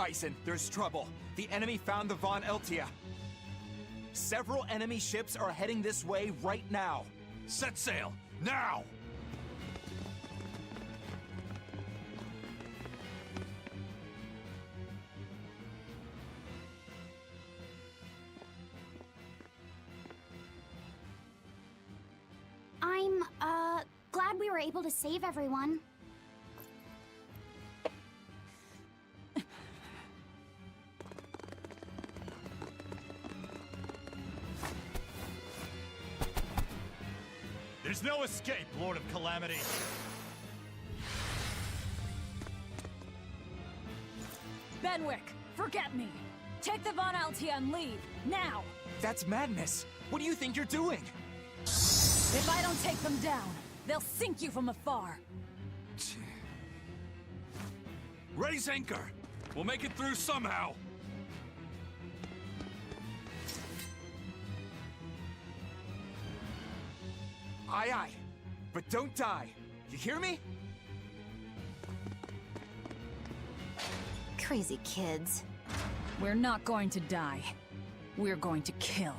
Eisen, there's trouble. The enemy found the Von Eltia. Several enemy ships are heading this way right now. Set sail, now! I'm, glad we were able to save everyone. There's no escape, Lord of Calamity. Benwick, forget me. Take the Von Altia and leave, now! That's madness. What do you think you're doing? If I don't take them down, they'll sink you from afar. Raise anchor! We'll make it through somehow! Aye, aye. But don't die. You hear me? Crazy kids. We're not going to die. We're going to kill.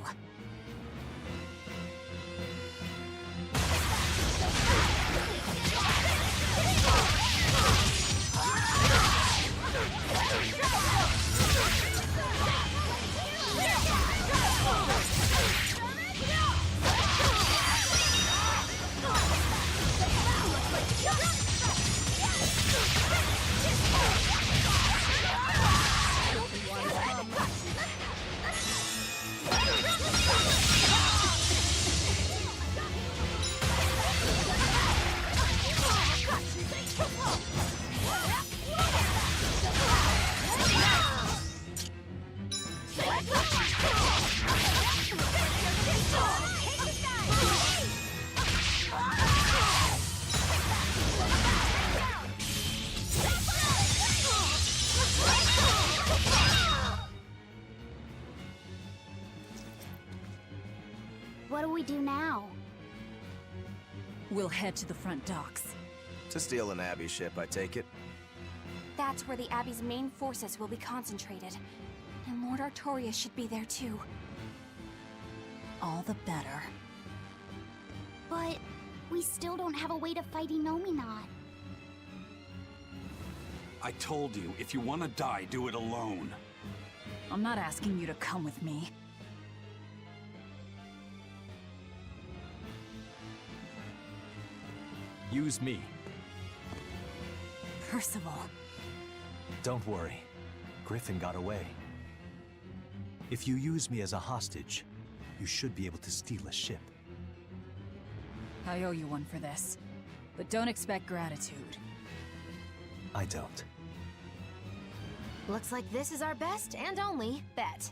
What do we do now? We'll head to the front docks. To steal an Abbey ship, I take it? That's where the Abbey's main forces will be concentrated. And Lord Artorias should be there too. All the better. But we still don't have a way to fight Inominat. I told you, if you want to die, do it alone. I'm not asking you to come with me. Use me. Percival. Don't worry. Griffin got away. If you use me as a hostage, you should be able to steal a ship. I owe you one for this. But don't expect gratitude. I don't. Looks like this is our best and only bet.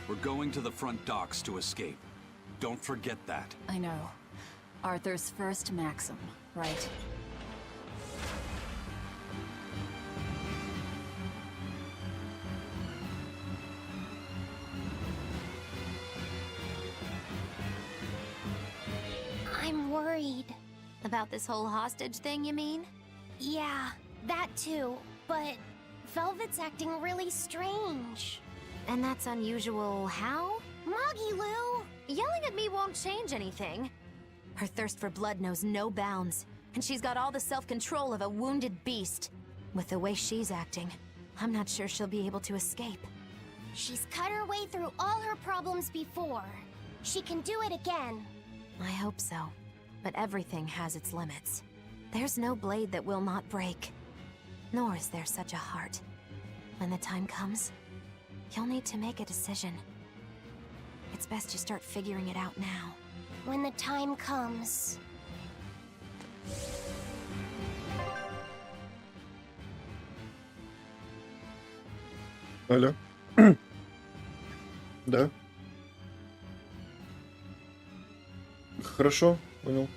We're going to the front docks to escape. Don't forget that. I know. Arthur's first maxim, right? I'm worried. About this whole hostage thing, you mean? Yeah, that too. But Velvet's acting really strange. And that's unusual how? Magilou! Yelling at me won't change anything. Her thirst for blood knows no bounds, and she's got all the self-control of a wounded beast. With the way she's acting, I'm not sure she'll be able to escape. She's cut her way through all her problems before. She can do it again. I hope so, but everything has its limits. There's no blade that will not break, nor is there such a heart. When the time comes, you'll need to make a decision. It's best you start figuring it out now. When the time comes. Алло. Да. Хорошо, понял.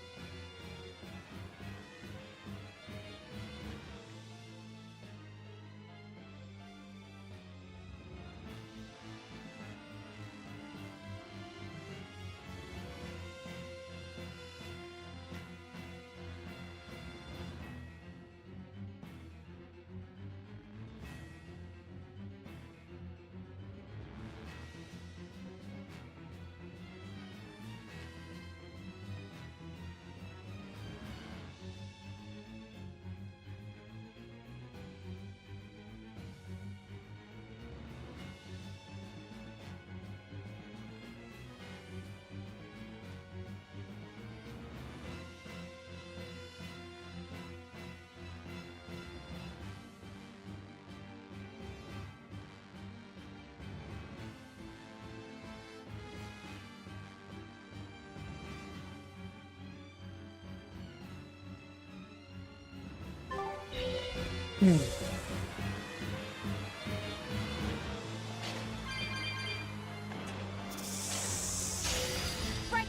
Right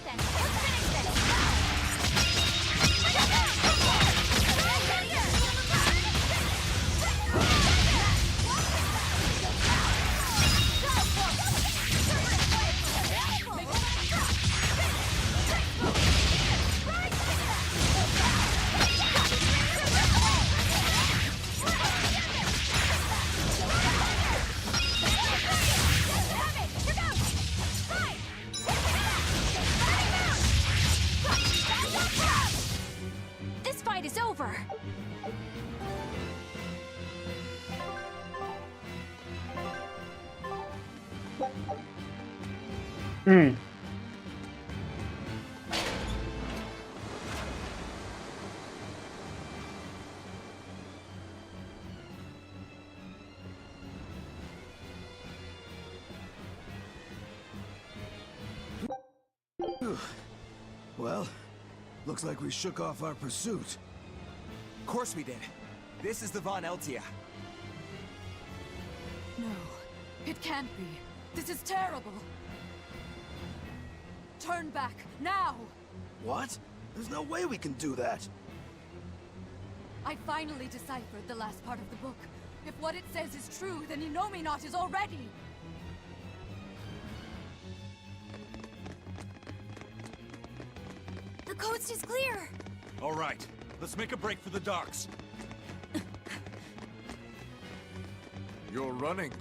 then, let's finish this! This fight is over. Well, looks like we shook off our pursuit. Of course we did. This is the Von Eltia. No, it can't be. This is terrible. Turn back, now! What? There's no way we can do that. I finally deciphered the last part of the book. If what it says is true, then Innominat is already... The coast is clear. All right, let's make a break for the docks. You're running.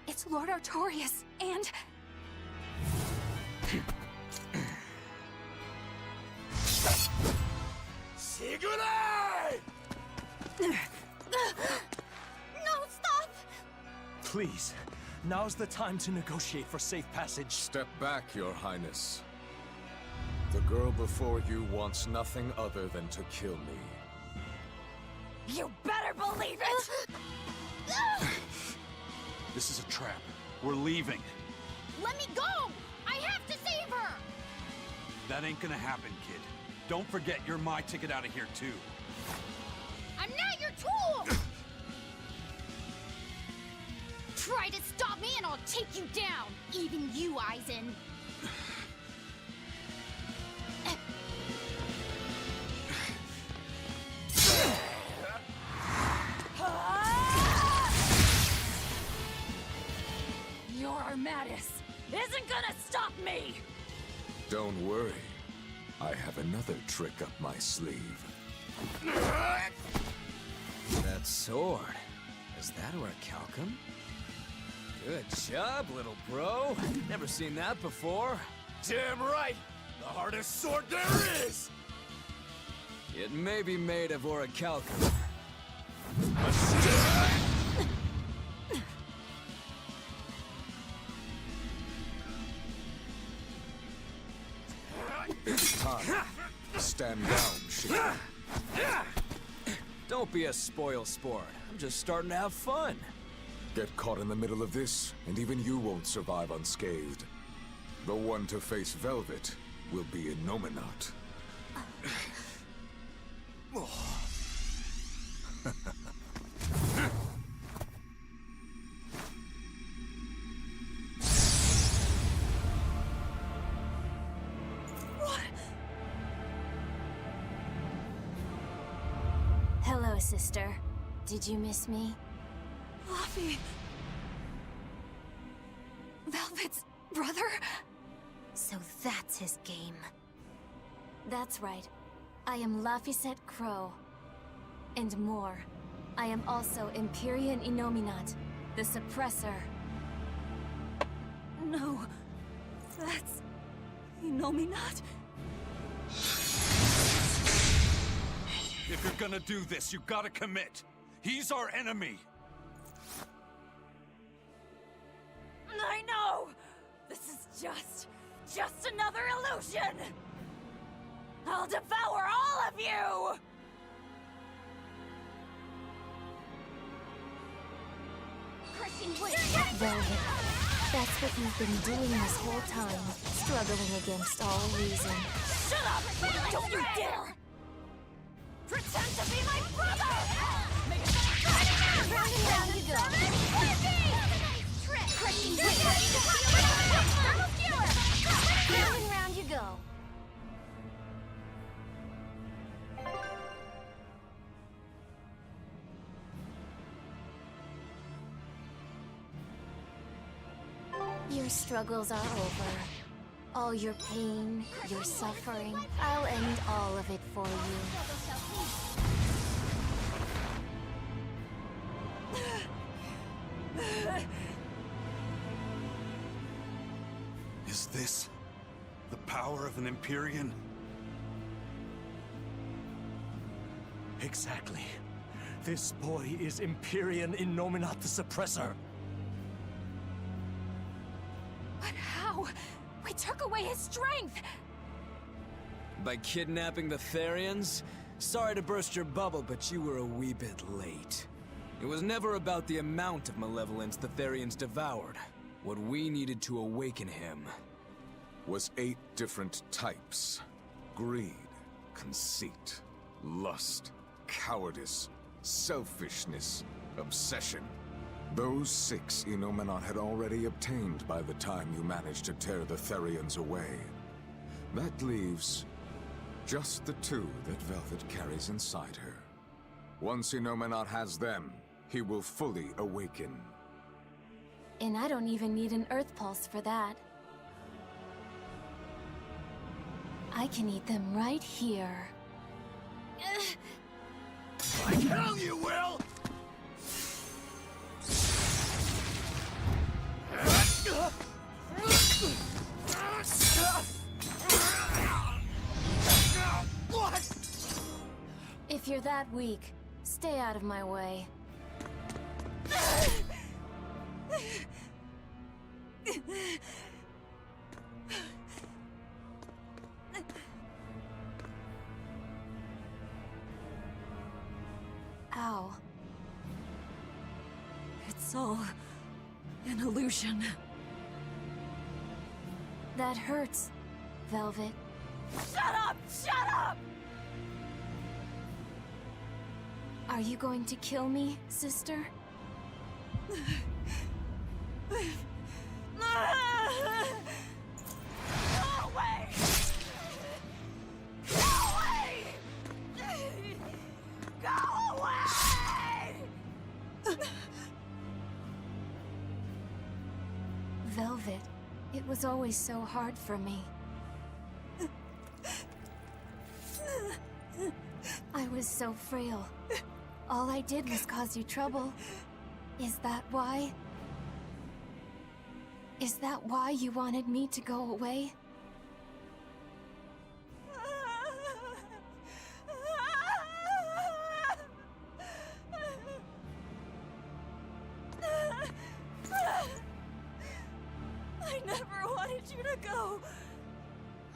It's Lord Artorias, and... Sigurd! No, stop! Please, now's the time to negotiate for safe passage. Step back, Your Highness. The girl before you wants nothing other than to kill me. You better believe it! This is a trap. We're leaving. Let me go! I have to save her! That ain't gonna happen, kid. Don't forget you're my ticket out of here, too. I'm not your tool! Try to stop me and I'll take you down! Even you, Eisen! Your Armatus isn't gonna stop me! Don't worry. I have another trick up my sleeve. That sword. Is that orichalcum? Good job, little bro. Never seen that before. Damn right! The hardest sword there is! It may be made of orichalcum. It's time. Stand down, Shika. Don't be a spoil sport. I'm just starting to have fun. Get caught in the middle of this, and even you won't survive unscathed. The one to face Velvet will be Innominat. Hello, sister. Did you miss me? Luffy! Velvet's brother? So that's his game. That's right. I am Laphicet Crow. And more. I am also Empyrean Innominat, the Suppressor. No, that's... Innominat? If you're gonna do this, you gotta commit. He's our enemy. I know! This is just another illusion! I'll devour all of you! Velvet, that's what you've been doing this whole time. struggling against all reason. Shut up! Don't you dare! Pretend to be my brother! Round and round you go. Round and round you go. Your struggles are over. All your pain, your suffering, I'll end all of it for you. Is this the power of an Empyrean? Exactly. This boy is Empyrean Innominat the Suppressor. But how? We took away his strength! By kidnapping the Therians? Sorry to burst your bubble, but you were a wee bit late. It was never about the amount of malevolence the Therians devoured. What we needed to awaken him was 8 different types. Greed, conceit, lust, cowardice, selfishness, obsession. Those 6 Innominat had already obtained by the time you managed to tear the Therians away. That leaves just the 2 that Velvet carries inside her. Once Innominat has them, he will fully awaken. And I don't even need an Earth Pulse for that. I can eat them right here. Like hell you will! What? If you're that weak, stay out of my way. Ow. It's all an illusion. That hurts, Velvet. Shut up! Shut up! Are you going to kill me, sister? Go away! Go away! Go away! Velvet, it was always so hard for me. I was so frail. All I did was cause you trouble. Is that why? Is that why you wanted me to go away? I never wanted you to go.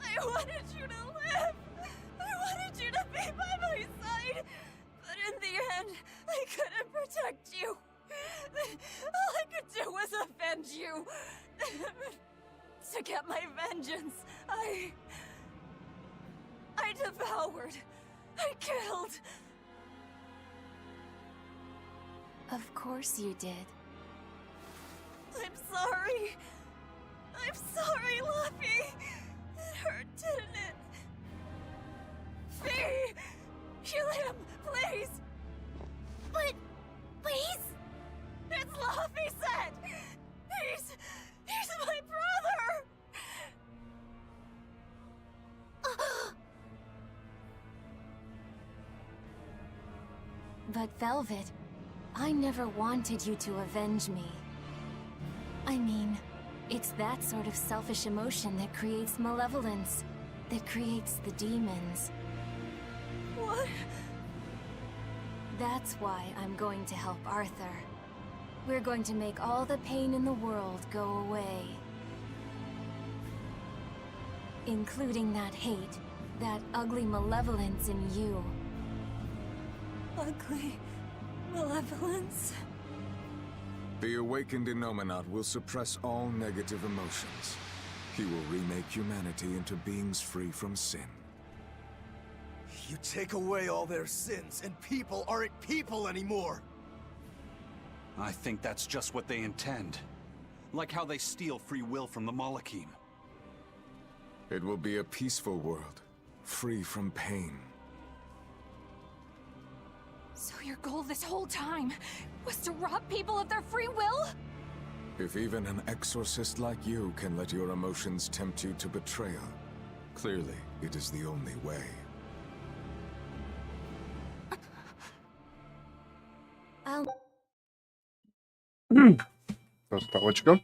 I wanted you to live. I wanted you to be by my side. But in the end, I couldn't protect you. All I could do was avenge you. To get my vengeance, I devoured. I killed. Of course you did. I'm sorry. I'm sorry, Luffy. It hurt, didn't it? Fee! Kill him, please! But... please? It's Luffy said! He's my brother! But Velvet, I never wanted you to avenge me. I mean, it's that sort of selfish emotion that creates malevolence, that creates the demons. What? That's why I'm going to help Arthur. We're going to make all the pain in the world go away. Including that hate, that ugly malevolence in you. Ugly malevolence? The awakened Innominat will suppress all negative emotions. He will remake humanity into beings free from sin. You take away all their sins, and people aren't people anymore! I think that's just what they intend. Like how they steal free will from the Malachim. It will be a peaceful world, free from pain. So your goal this whole time was to rob people of their free will? If even an exorcist like you can let your emotions tempt you to betrayal, clearly it is the only way. Строчка.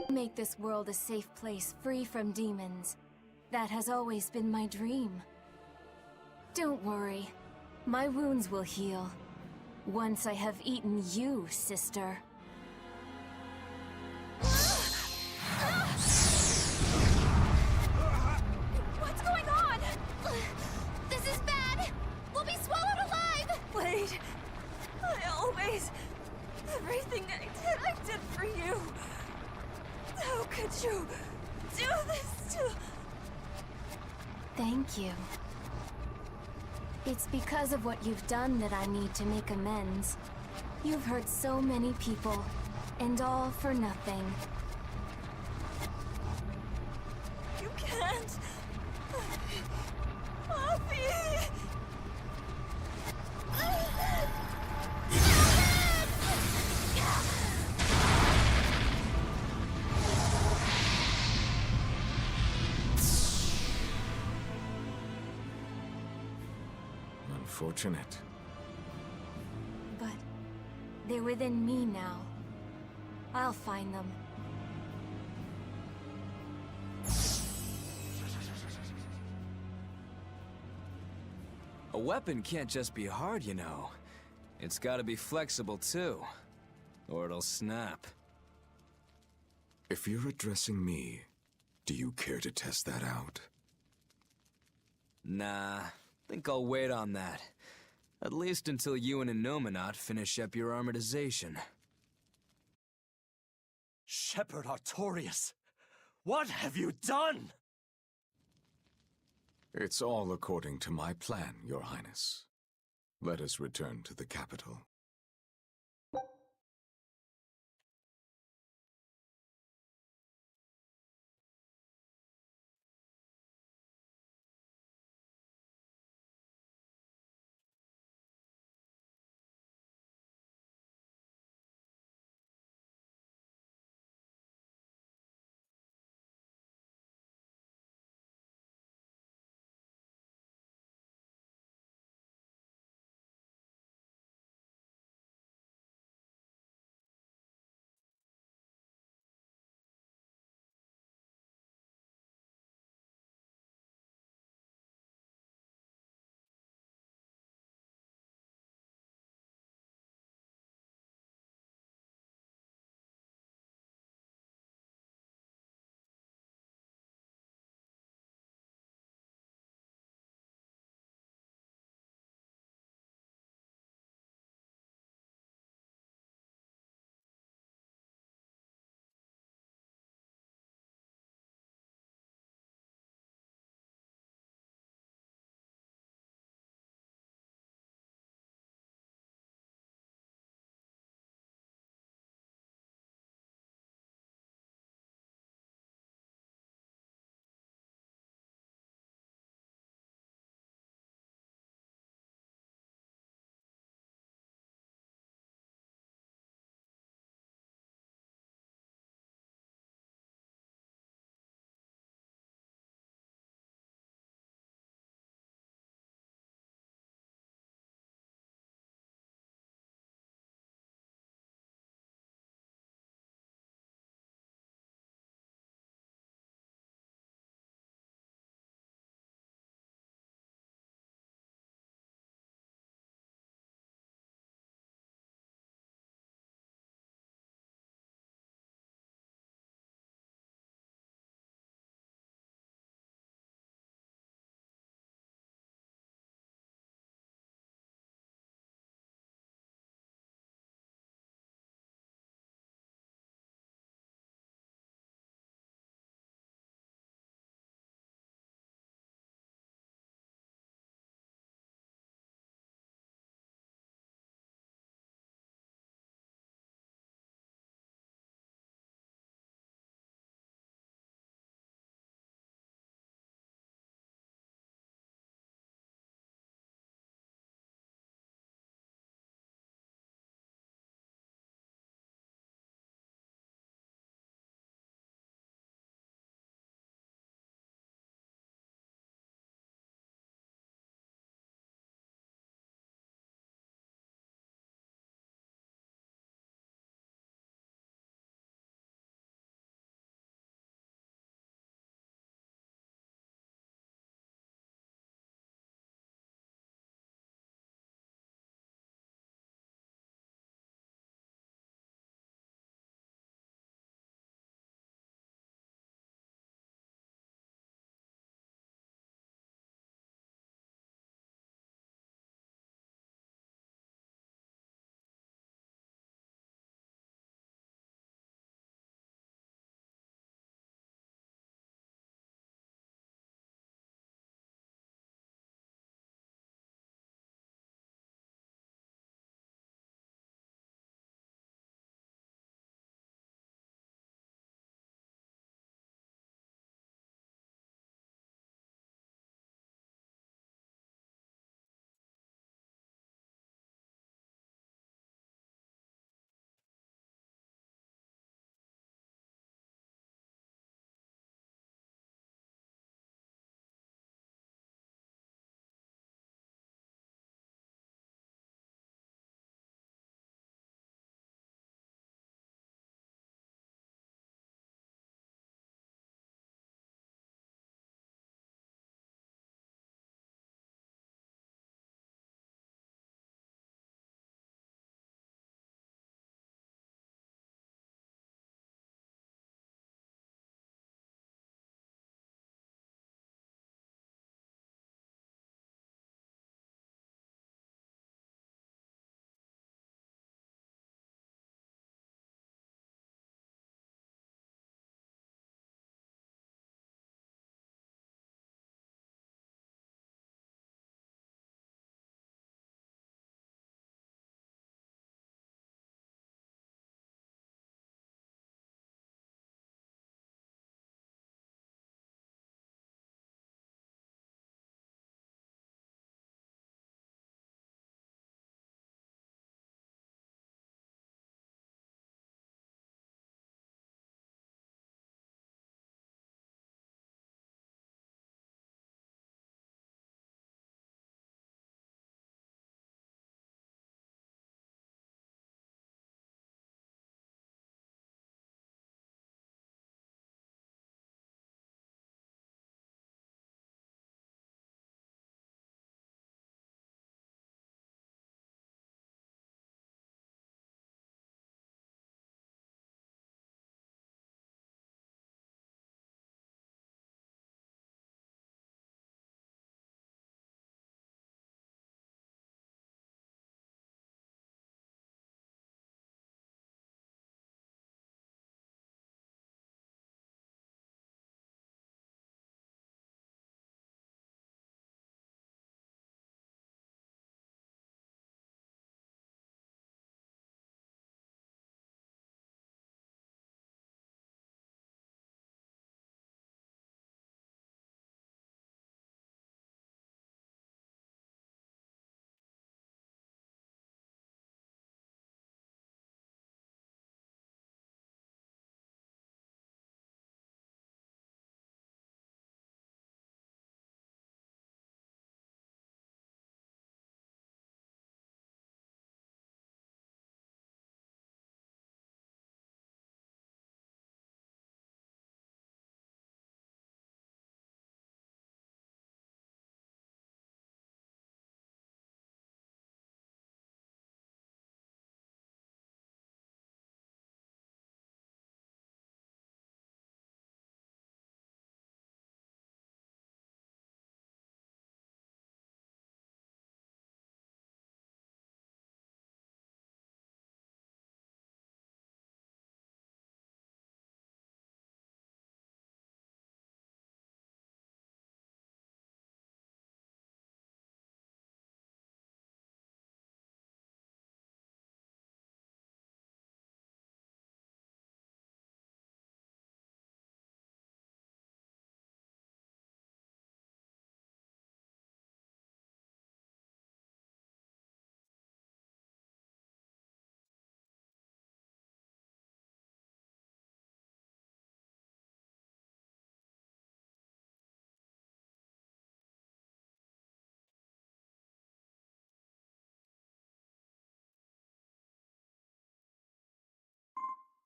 Make this world a safe place free from demons. That has always been my dream. Don't worry. My wounds will heal. Once I have eaten you, sister. What's going on? This is bad! We'll be swallowed alive! Wait. Everything I did for you. How could you do this to... Thank you. It's because of what you've done that I need to make amends. You've hurt so many people, and all for nothing. You can't. Poppy! Unfortunate. But they're within me now. I'll find them. A weapon can't just be hard, you know. It's gotta be flexible, too. Or it'll snap. If you're addressing me, do you care to test that out? Nah, think I'll wait on that. At least until you and Innominat finish up your armorization. Shepherd Artorias! What have you done? It's all according to my plan, Your Highness. Let us return to the capital.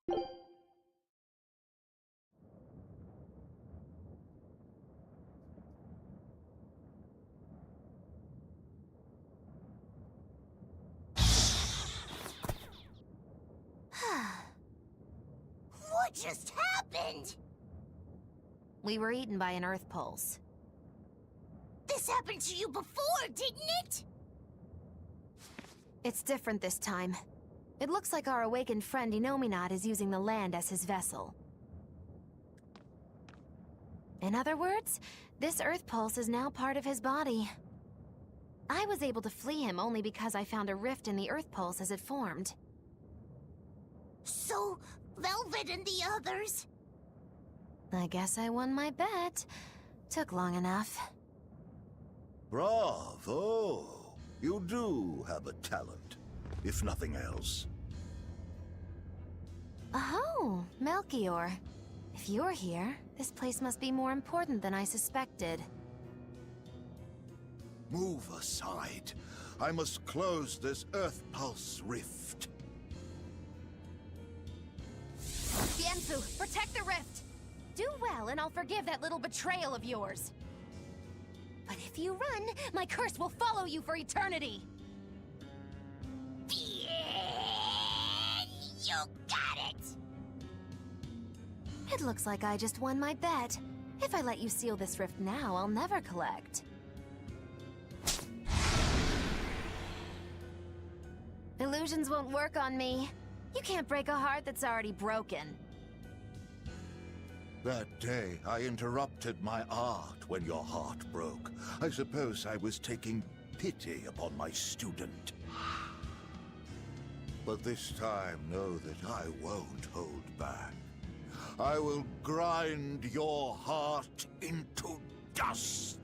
What just happened? We were eaten by an Earth pulse. This happened to you before, didn't it? It's different this time. It looks like our awakened friend Inominat is using the land as his vessel. In other words, this Earth pulse is now part of his body. I was able to flee him only because I found a rift in the Earth pulse as it formed. So, Velvet and the others? I guess I won my bet. Took long enough. Bravo! You do have a talent, if nothing else. Oh, Melchior. If you're here, this place must be more important than I suspected. Move aside. I must close this Earth Pulse rift. Bienfu, protect the rift! Do well, and I'll forgive that little betrayal of yours. But if you run, my curse will follow you for eternity! You got it! It looks like I just won my bet. If I let you seal this rift now, I'll never collect. Illusions won't work on me. You can't break a heart that's already broken. That day, I interrupted my art when your heart broke. I suppose I was taking pity upon my student. But this time, know that I won't hold back. I will grind your heart into dust!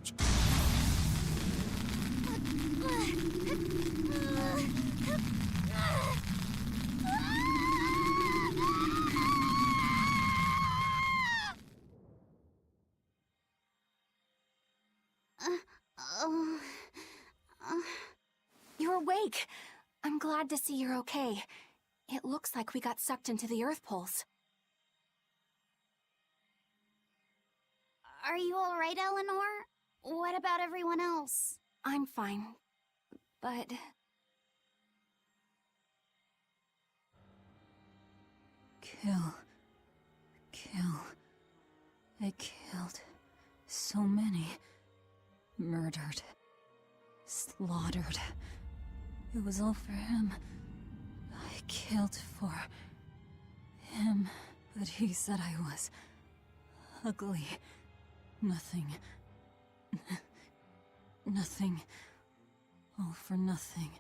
You're awake. I'm glad to see you're okay. It looks like we got sucked into the Earth Pulse. Are you alright, Eleanor? What about everyone else? I'm fine, but... Kill. I killed so many. Murdered. Slaughtered. It was all for him. I killed for him, but he said I was ugly. Nothing. All for nothing.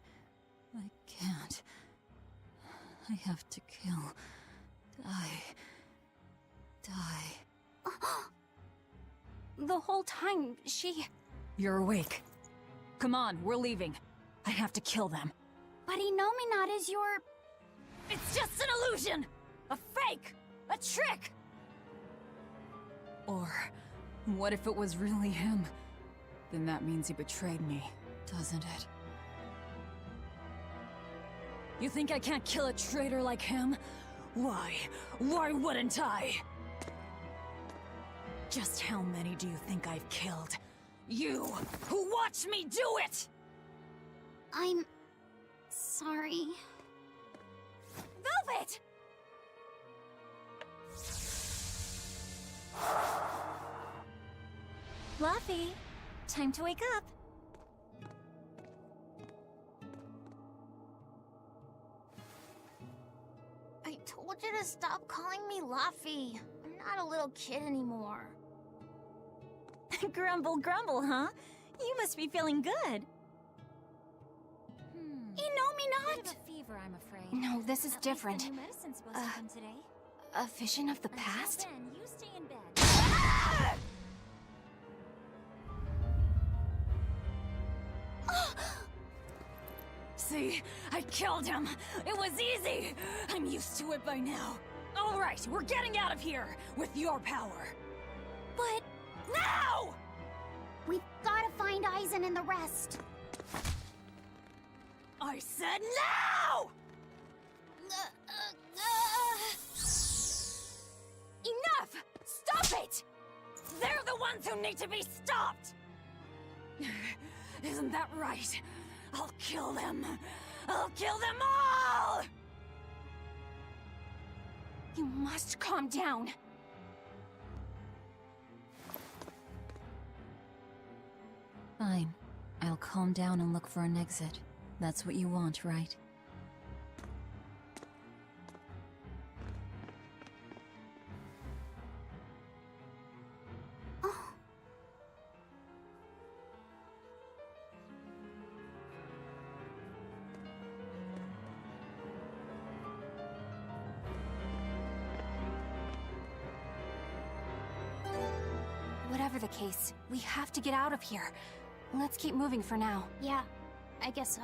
I can't. I have to kill. Die. The whole time, she... You're awake. Come on, we're leaving. I have to kill them. But Inominat is your... It's just an illusion! A fake! A trick! Or, what if it was really him? Then that means he betrayed me, doesn't it? You think I can't kill a traitor like him? Why? Why wouldn't I? Just how many do you think I've killed? You, who watched me do it! I'm... sorry. Velvet! Fluffy, time to wake up. I told you to stop calling me Luffy. I'm not a little kid anymore. Grumble, grumble, huh? You must be feeling good. Inominat! Bit of a fever, I'm afraid. No, this is different. New medicine's supposed to come today. A vision of the past? Then you stay in bed. See? I killed him! It was easy! I'm used to it by now. Alright, we're getting out of here! With your power! But... Now! We've gotta find Aizen and the rest. I said now! ones who need to be stopped! Isn't that right? I'll kill them! I'll kill them all! You must calm down. Fine. I'll calm down and look for an exit. That's what you want, right? Whatever the case, we have to get out of here. Let's keep moving for now. Yeah, I guess so.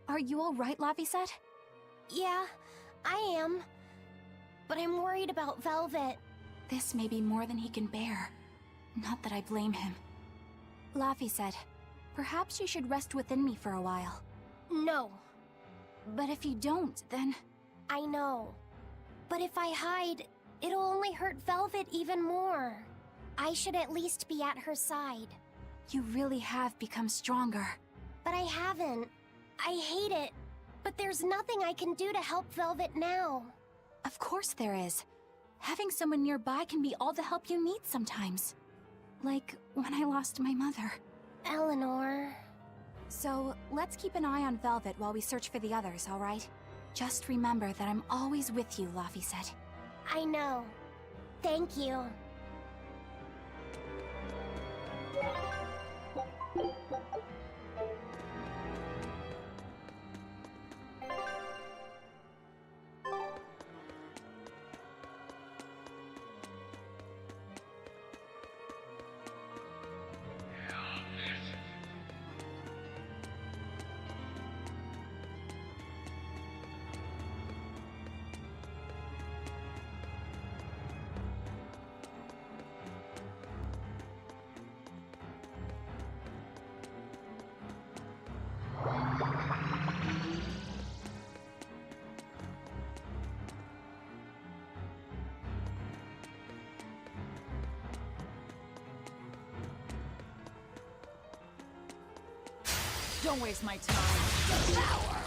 Are you all right, Laphicet? Yeah, I am. But I'm worried about Velvet. This may be more than he can bear. Not that I blame him. Laphicet, perhaps you should rest within me for a while. No. But if you don't, then... I know. But if I hide, it'll only hurt Velvet even more. I should at least be at her side. You really have become stronger. But I haven't. I hate it. But there's nothing I can do to help Velvet now. Of course there is. Having someone nearby can be all the help you need sometimes. Like when I lost my mother. Eleanor... So, let's keep an eye on Velvet while we search for the others, alright? Just remember that I'm always with you, Laphicet. I know. Thank you. Don't waste my time. Power!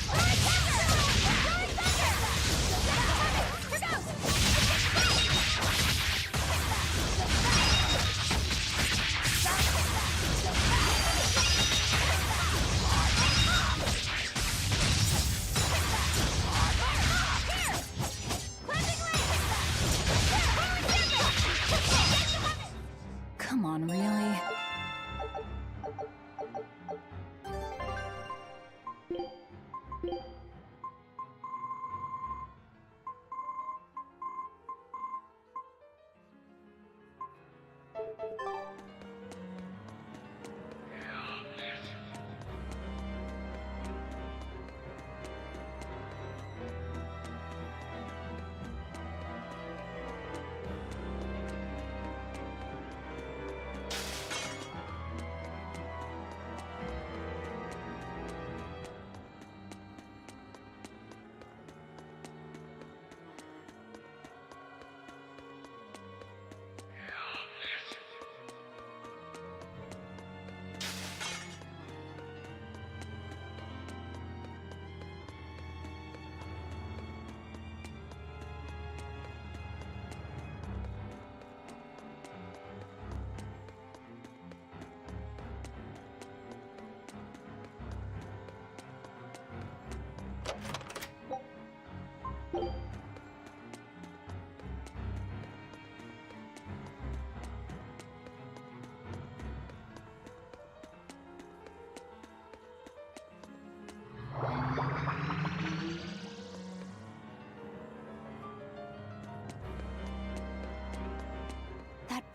Right!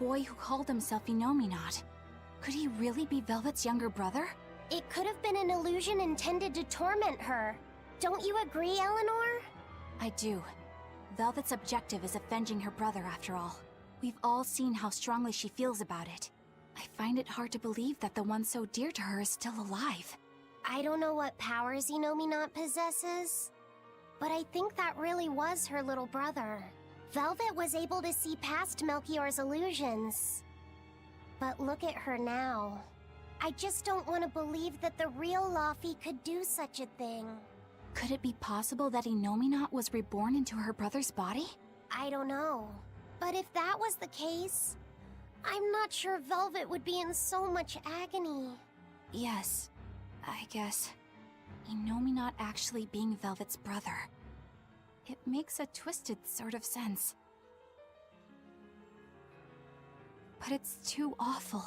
boy who called himself Inominat. Could he really be Velvet's younger brother? It could have been an illusion intended to torment her. Don't you agree, Eleanor? I do. Velvet's objective is avenging her brother, after all. We've all seen how strongly she feels about it. I find it hard to believe that the one so dear to her is still alive. I don't know what powers Inominat possesses, but I think that really was her little brother. Velvet was able to see past Melchior's illusions. But look at her now. I just don't want to believe that the real Laufey could do such a thing. Could it be possible that Inominat was reborn into her brother's body? I don't know. But if that was the case, I'm not sure Velvet would be in so much agony. Yes, I guess. Inominat actually being Velvet's brother. It makes a twisted sort of sense. But it's too awful.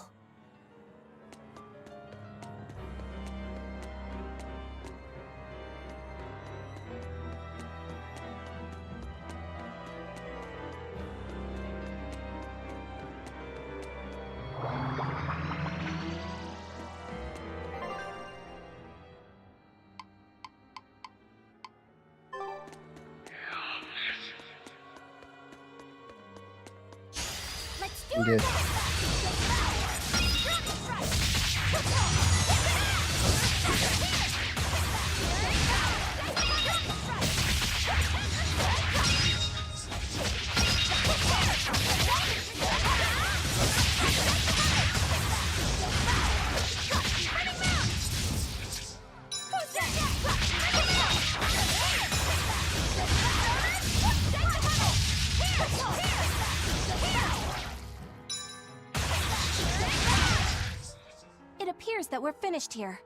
It appears that we're finished here.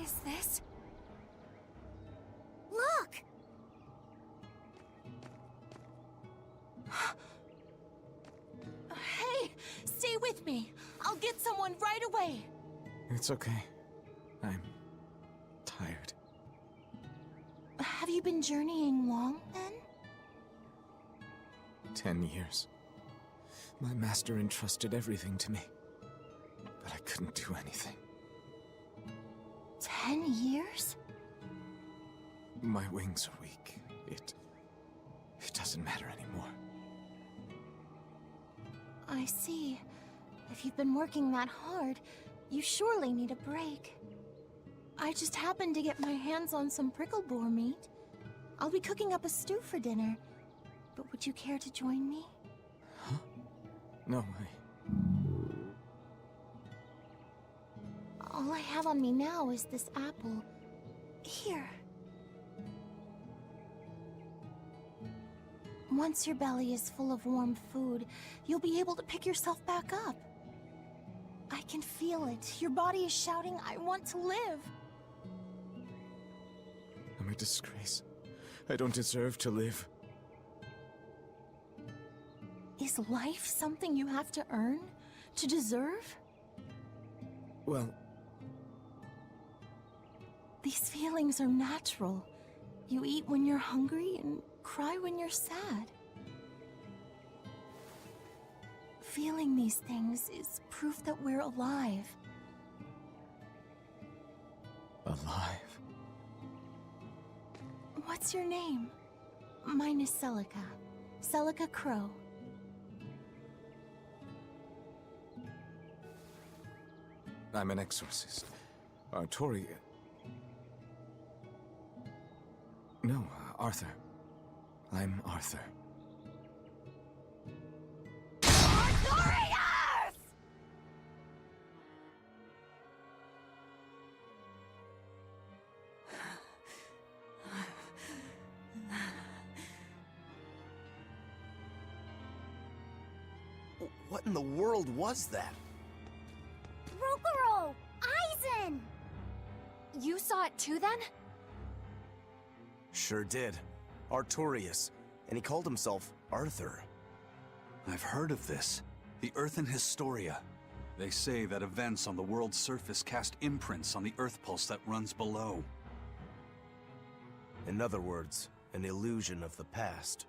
Is this? Look! Hey, stay with me. I'll get someone right away. It's okay. I'm tired. Have you been journeying long, then? 10 years. My master entrusted everything to me, but I couldn't do anything. 10 years? My wings are weak. It doesn't matter anymore. I see. If you've been working that hard, you surely need a break. I just happened to get my hands on some prickle boar meat. I'll be cooking up a stew for dinner, but would you care to join me? Huh? No, All I have on me now is this apple. Here. Once your belly is full of warm food, you'll be able to pick yourself back up. I can feel it. Your body is shouting, I want to live. I'm a disgrace. I don't deserve to live. Is life something you have to earn? To deserve? Well, these feelings are natural. You eat when you're hungry and cry when you're sad. Feeling these things is proof that we're alive. Alive? What's your name? Mine is Celica. Celica Crow. I'm an exorcist. Tori... No, Arthur. I'm Arthur. Arthurius! What in the world was that? Rokuro! Aizen! You saw it too, then? Sure did. Artorius. And he called himself Arthur. I've heard of this. The Earthen Historia. They say that events on the world's surface cast imprints on the Earth pulse that runs below. In other words, an illusion of the past.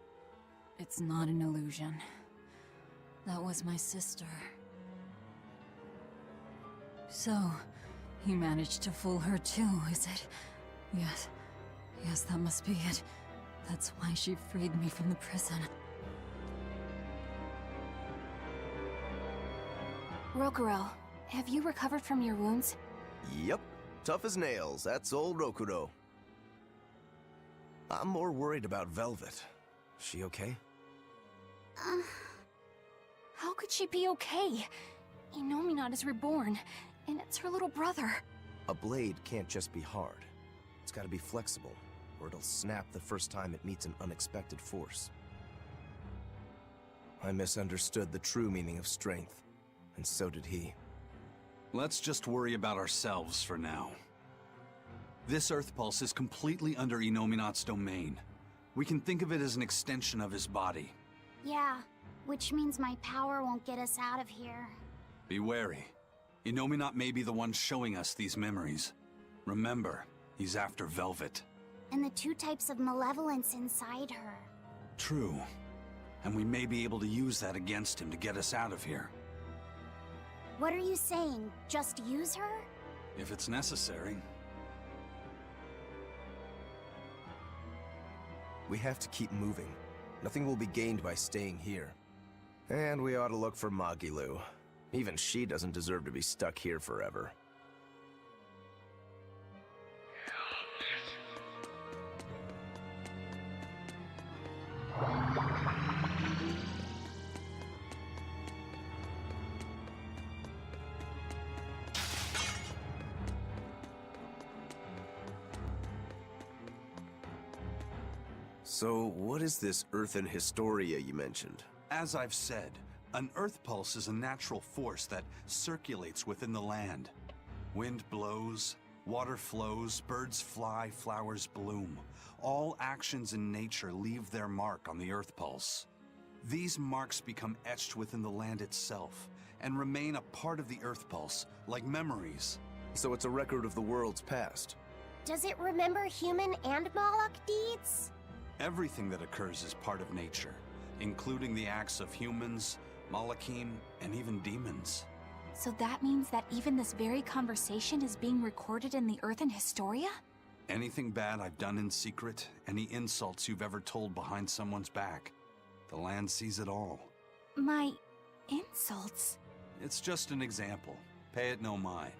It's not an illusion. That was my sister. So, he managed to fool her too, is it? Yes. Yes, that must be it. That's why she freed me from the prison. Rokuro, have you recovered from your wounds? Yep. Tough as nails. That's old Rokuro. I'm more worried about Velvet. She okay? How could she be okay? Inominat is reborn, and it's her little brother. A blade can't just be hard. It's gotta be flexible, or it'll snap the first time it meets an unexpected force. I misunderstood the true meaning of strength, and so did he. Let's just worry about ourselves for now. This Earth Pulse is completely under Inominat's domain. We can think of it as an extension of his body. Yeah, which means my power won't get us out of here. Be wary. Inominat may be the one showing us these memories. Remember, he's after Velvet. And the two types of malevolence inside her. True. And we may be able to use that against him to get us out of here. What are you saying? Just use her? If it's necessary. We have to keep moving. Nothing will be gained by staying here. And we ought to look for Magilu. Even she doesn't deserve to be stuck here forever. So, what is this Earthen Historia you mentioned? As I've said, an Earth Pulse is a natural force that circulates within the land. Wind blows, water flows, birds fly, flowers bloom. All actions in nature leave their mark on the Earth Pulse. These marks become etched within the land itself, and remain a part of the Earth Pulse, like memories. So it's a record of the world's past. Does it remember human and Moloch deeds? Everything that occurs is part of nature, including the acts of humans, Malachim, and even demons. So that means that even this very conversation is being recorded in the Earthen Historia? Anything bad I've done in secret, any insults you've ever told behind someone's back, the land sees it all. My insults? It's just an example. Pay it no mind.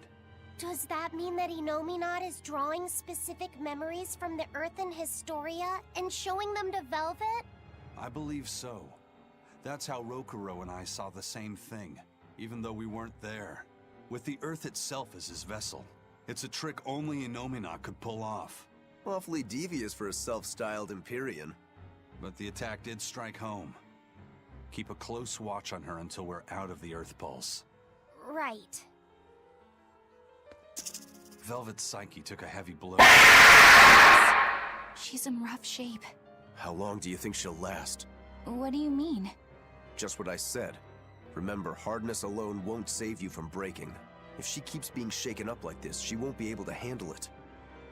Does that mean that Inominat is drawing specific memories from the Earthen Historia and showing them to Velvet? I believe so. That's how Rokuro and I saw the same thing, even though we weren't there. With the Earth itself as his vessel. It's a trick only Inominat could pull off. Awfully devious for a self-styled Empyrean. But the attack did strike home. Keep a close watch on her until we're out of the Earth Pulse. Right. Velvet's psyche took a heavy blow. She's in rough shape. How long do you think she'll last? What do you mean? Just what I said. Remember, hardness alone won't save you from breaking. If she keeps being shaken up like this, she won't be able to handle it.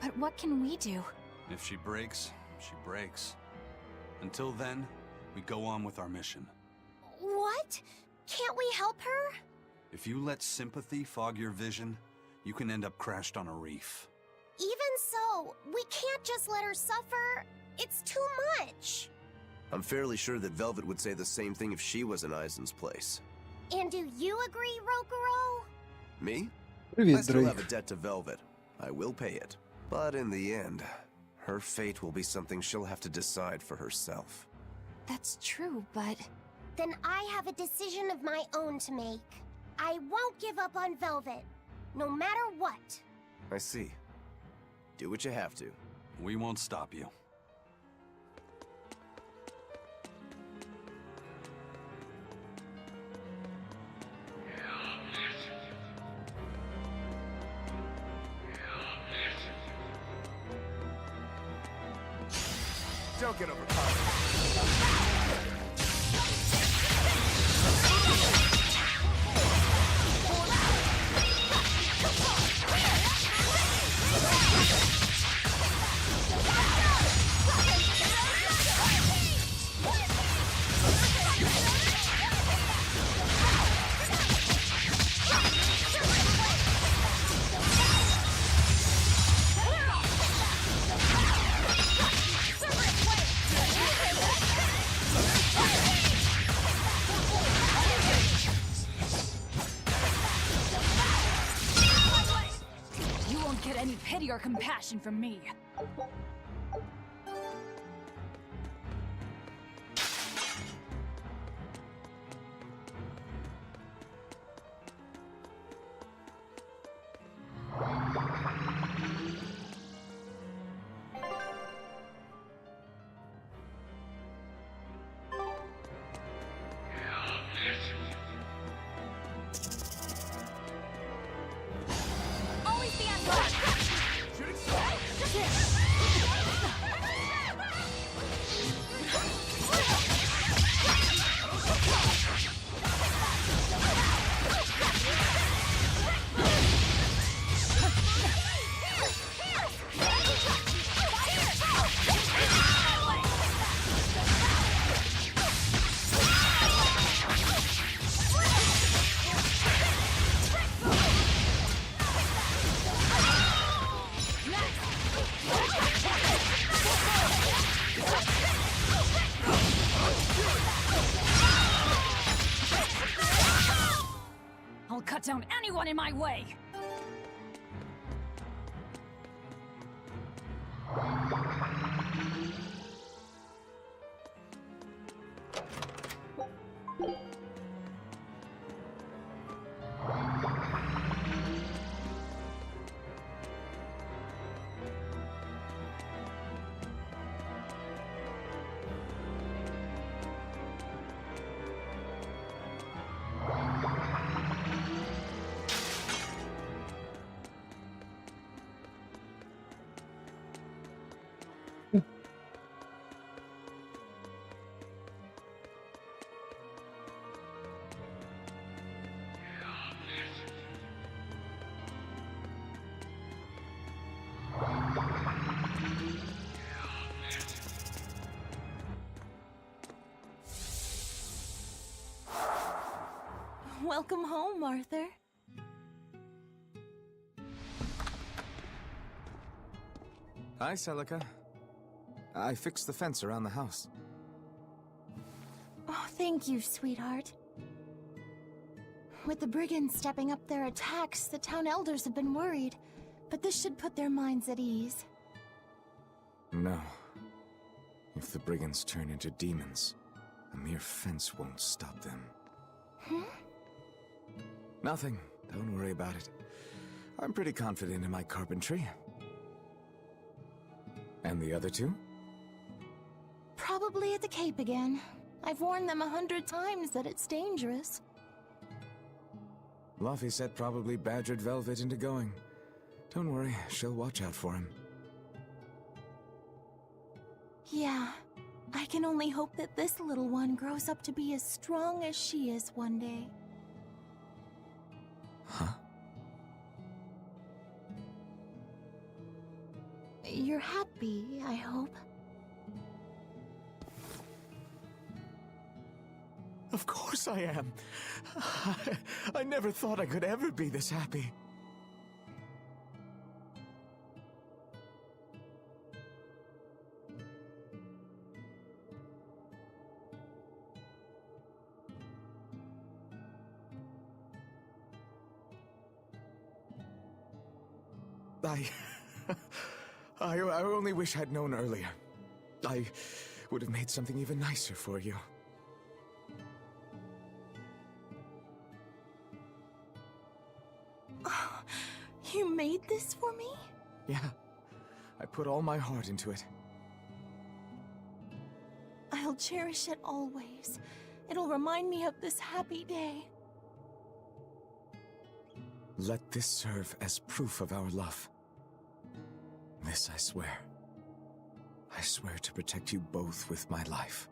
But what can we do? If she breaks, she breaks. Until then, we go on with our mission. What? Can't we help her? If you let sympathy fog your vision, you can end up crashed on a reef. Even so, we can't just let her suffer. It's too much. I'm fairly sure that Velvet would say the same thing if she was in Aizen's place. And do you agree, Rokuro? Me? Привет, I still Дрейк. have a debt to Velvet. I will pay it. But in the end, Her fate will be something she'll have to decide for herself. That's true, but... Then I have a decision of my own to make. I won't give up on Velvet, no matter what. I see. Do what you have to. We won't stop you. Don't get overpowered. You won't get any pity or compassion from me. Always be on guard. I'll cut down anyone in my way! Welcome home, Arthur. Hi, Celica. I fixed the fence around the house. Oh, thank you, sweetheart. With the brigands stepping up their attacks, the town elders have been worried. But this should put their minds at ease. No. If the brigands turn into demons, a mere fence won't stop them. Hmm? Nothing. Don't worry about it. I'm pretty confident in my carpentry. And the other two? Probably at the Cape again. I've warned them 100 times that it's dangerous. Luffy said probably badgered Velvet into going. Don't worry, she'll watch out for him. Yeah. I can only hope that this little one grows up to be as strong as she is one day. Huh? You're happy, I hope. Of course I am. I never thought I could ever be this happy. I only wish I'd known earlier. I would have made something even nicer for you. You made this for me? Yeah, I put all my heart into it. I'll cherish it always. It'll remind me of this happy day. Let this serve as proof of our love. This I swear. I swear to protect you both with my life.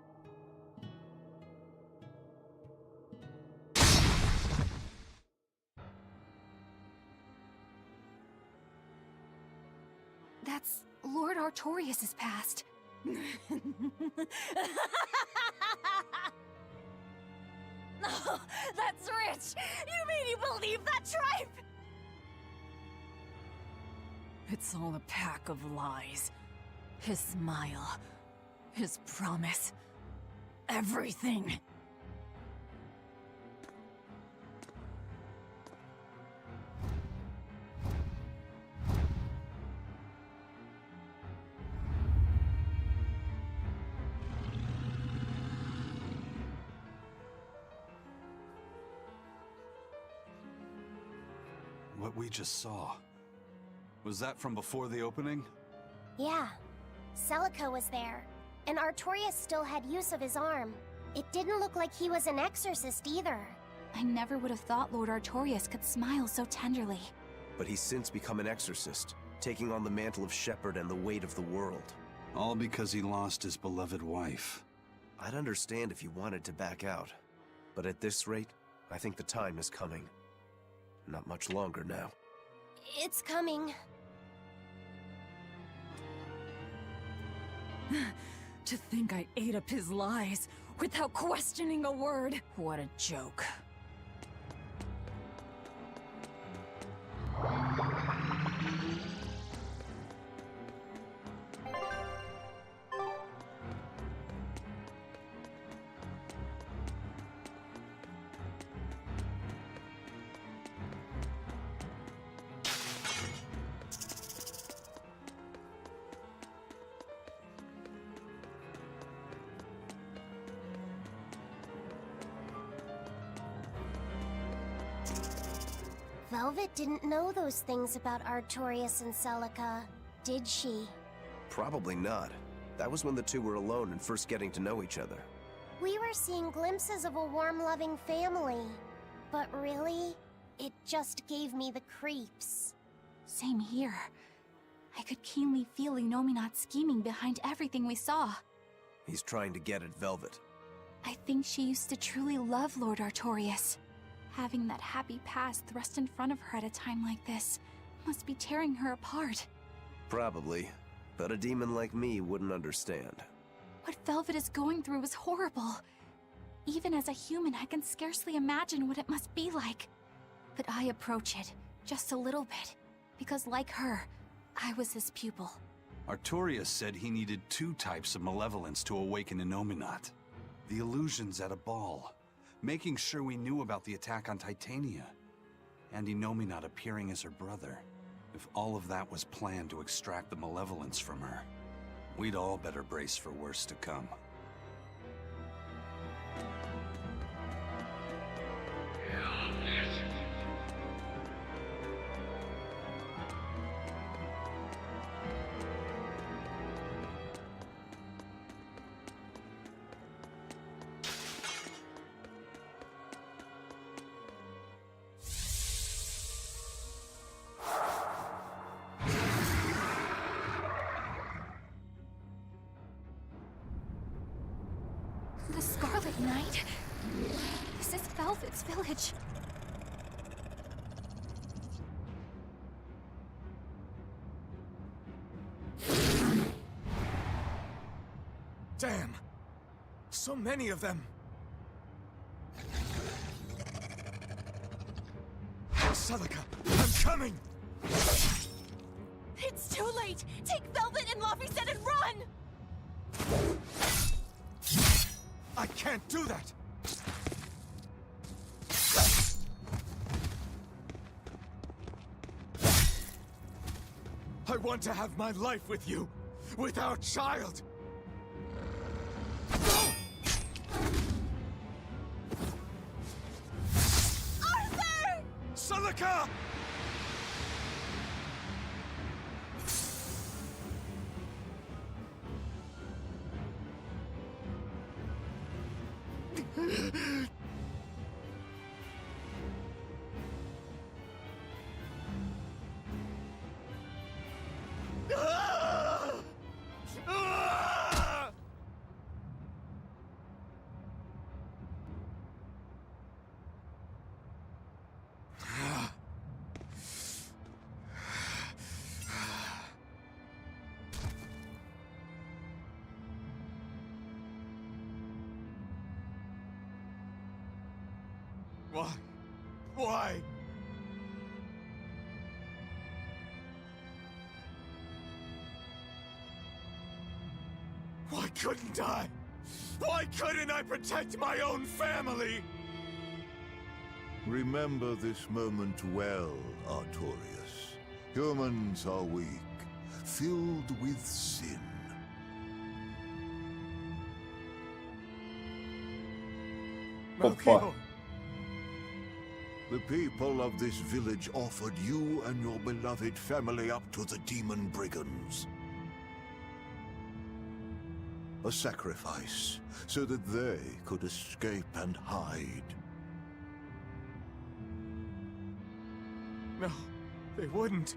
That's Lord Artorias' past. Oh, that's rich! You mean you believe that tripe? It's all a pack of lies. His smile, his promise, everything. What we just saw, was that from before the opening? Yeah. Celica was there, and Artorias still had use of his arm. It didn't look like he was an exorcist either. I never would have thought Lord Artorias could smile so tenderly. But he's since become an exorcist, taking on the mantle of shepherd and the weight of the world. All because he lost his beloved wife. I'd understand if you wanted to back out. But at this rate, I think the time is coming. Not much longer now. It's coming. To think I ate up his lies without questioning a word. What a joke. Velvet didn't know those things about Artorias and Celica, did she? Probably not. That was when the two were alone and first getting to know each other. We were seeing glimpses of a warm, loving family. But really, it just gave me the creeps. Same here. I could keenly feel Inominat scheming behind everything we saw. He's trying to get at Velvet. I think she used to truly love Lord Artorias. Having that happy past thrust in front of her at a time like this must be tearing her apart. Probably. But a demon like me wouldn't understand. What Velvet is going through is horrible. Even as a human, I can scarcely imagine what it must be like. But I approach it, just a little bit, because like her, I was his pupil. Artorias said he needed 2 types of malevolence to awaken Inominat. The illusions at a ball, making sure we knew about the attack on Titania, and Inominat appearing as her brother. If all of that was planned to extract the malevolence from her, we'd all better brace for worse to come. The Scarlet Knight? This is Velvet's village. Damn! So many of them! Celica, I'm coming! It's too late! Take Velvet and Laphicet and run! I can't do that! I want to have my life with you, with our child. Arthur! Celica! Why? Why? Why couldn't I? Why couldn't I protect my own family? Remember this moment well, Artorias. Humans are weak, filled with sin. Opa. The people of this village offered you and your beloved family up to the demon brigands. A sacrifice, so that they could escape and hide. No, they wouldn't.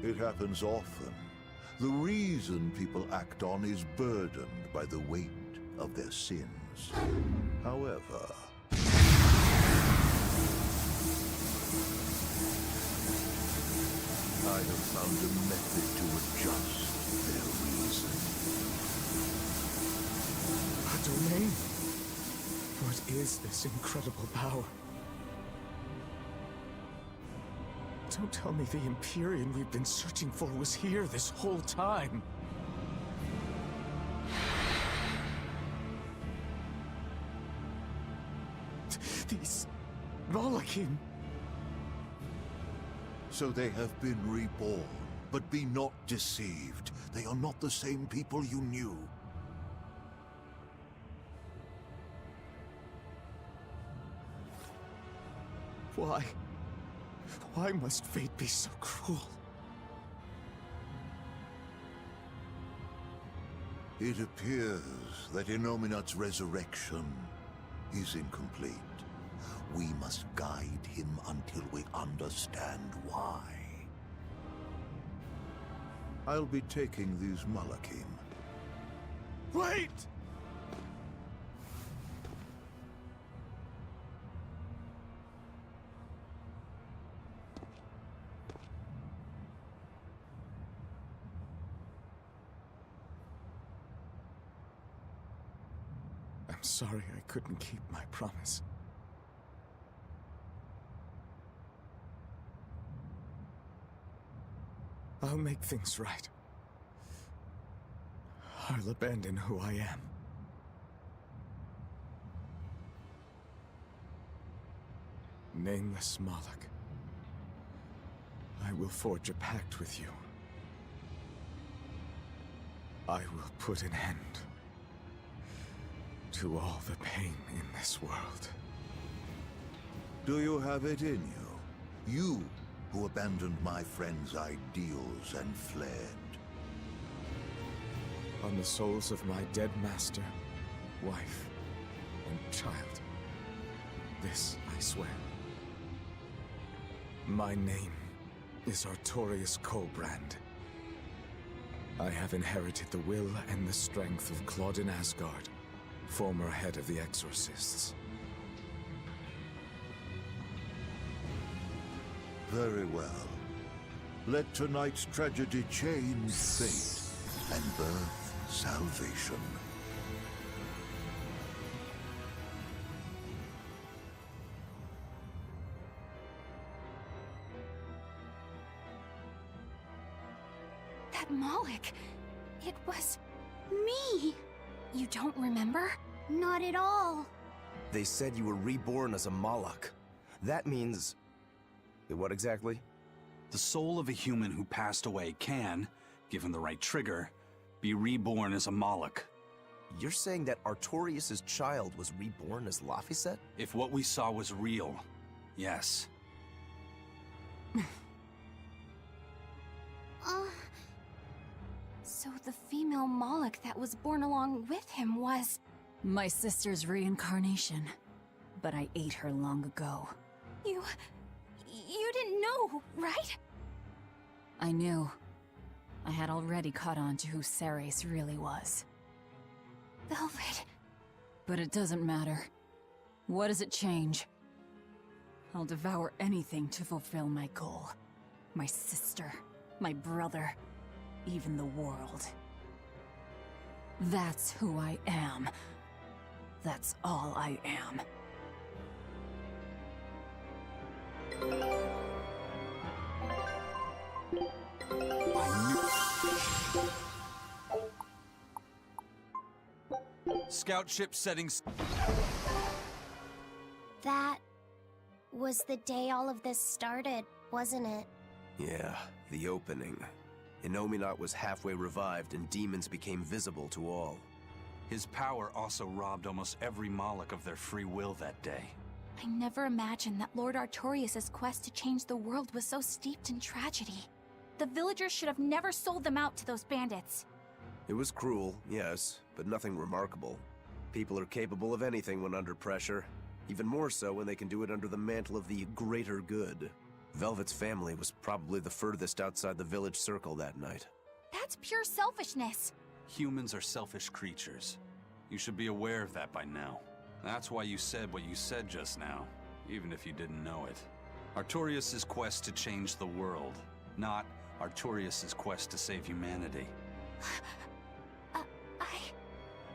It happens often. The reason people act on is burdened by the weight of their sins. However, I have found a method to adjust their reason. A domain? What is this incredible power? Don't tell me the Empyrean we've been searching for was here this whole time. These Malachim. So they have been reborn, but be not deceived. They are not the same people you knew. Why? Why must fate be so cruel? It appears that Inominat's resurrection is incomplete. We must guide him until we understand why. I'll be taking these Malachim. Wait! I'm sorry I couldn't keep my promise. I'll make things right. I'll abandon who I am. Nameless Moloch, I will forge a pact with you. I will put an end to all the pain in this world. Do you have it in you? You who abandoned my friend's ideals and fled. On the souls of my dead master, wife, and child. This I swear. My name is Artorias Colbrand. I have inherited the will and the strength of Claudin Asgard, former head of the Exorcists. Very well. Let tonight's tragedy change fate and birth salvation. That Moloch, it was me. You don't remember? Not at all. They said you were reborn as a Moloch. That means... what exactly? The soul of a human who passed away can, given the right trigger, be reborn as a Moloch. You're saying that Artorias' child was reborn as Laphicet? If what we saw was real, yes. So the female Moloch that was born along with him was... My sister's reincarnation. But I ate her long ago. You didn't know, right? I knew. I had already caught on to who Ceres really was. Velvet. But it doesn't matter. What does it change? I'll devour anything to fulfill my goal. My sister, my brother, even the world. That's who I am. That's all I am. Scout ship settings. That was the day all of this started, wasn't it? Yeah, the opening. Innominat was halfway revived and demons became visible to all. His power also robbed almost every Moloch of their free will that day. I never imagined that Lord Artorias' quest to change the world was so steeped in tragedy. The villagers should have never sold them out to those bandits. It was cruel, yes, but nothing remarkable. People are capable of anything when under pressure. Even more so when they can do it under the mantle of the greater good. Velvet's family was probably the furthest outside the village circle that night. That's pure selfishness. Humans are selfish creatures. You should be aware of that by now. That's why you said what you said just now, even if you didn't know it. Artorias' quest to change the world, not Artorias' quest to save humanity.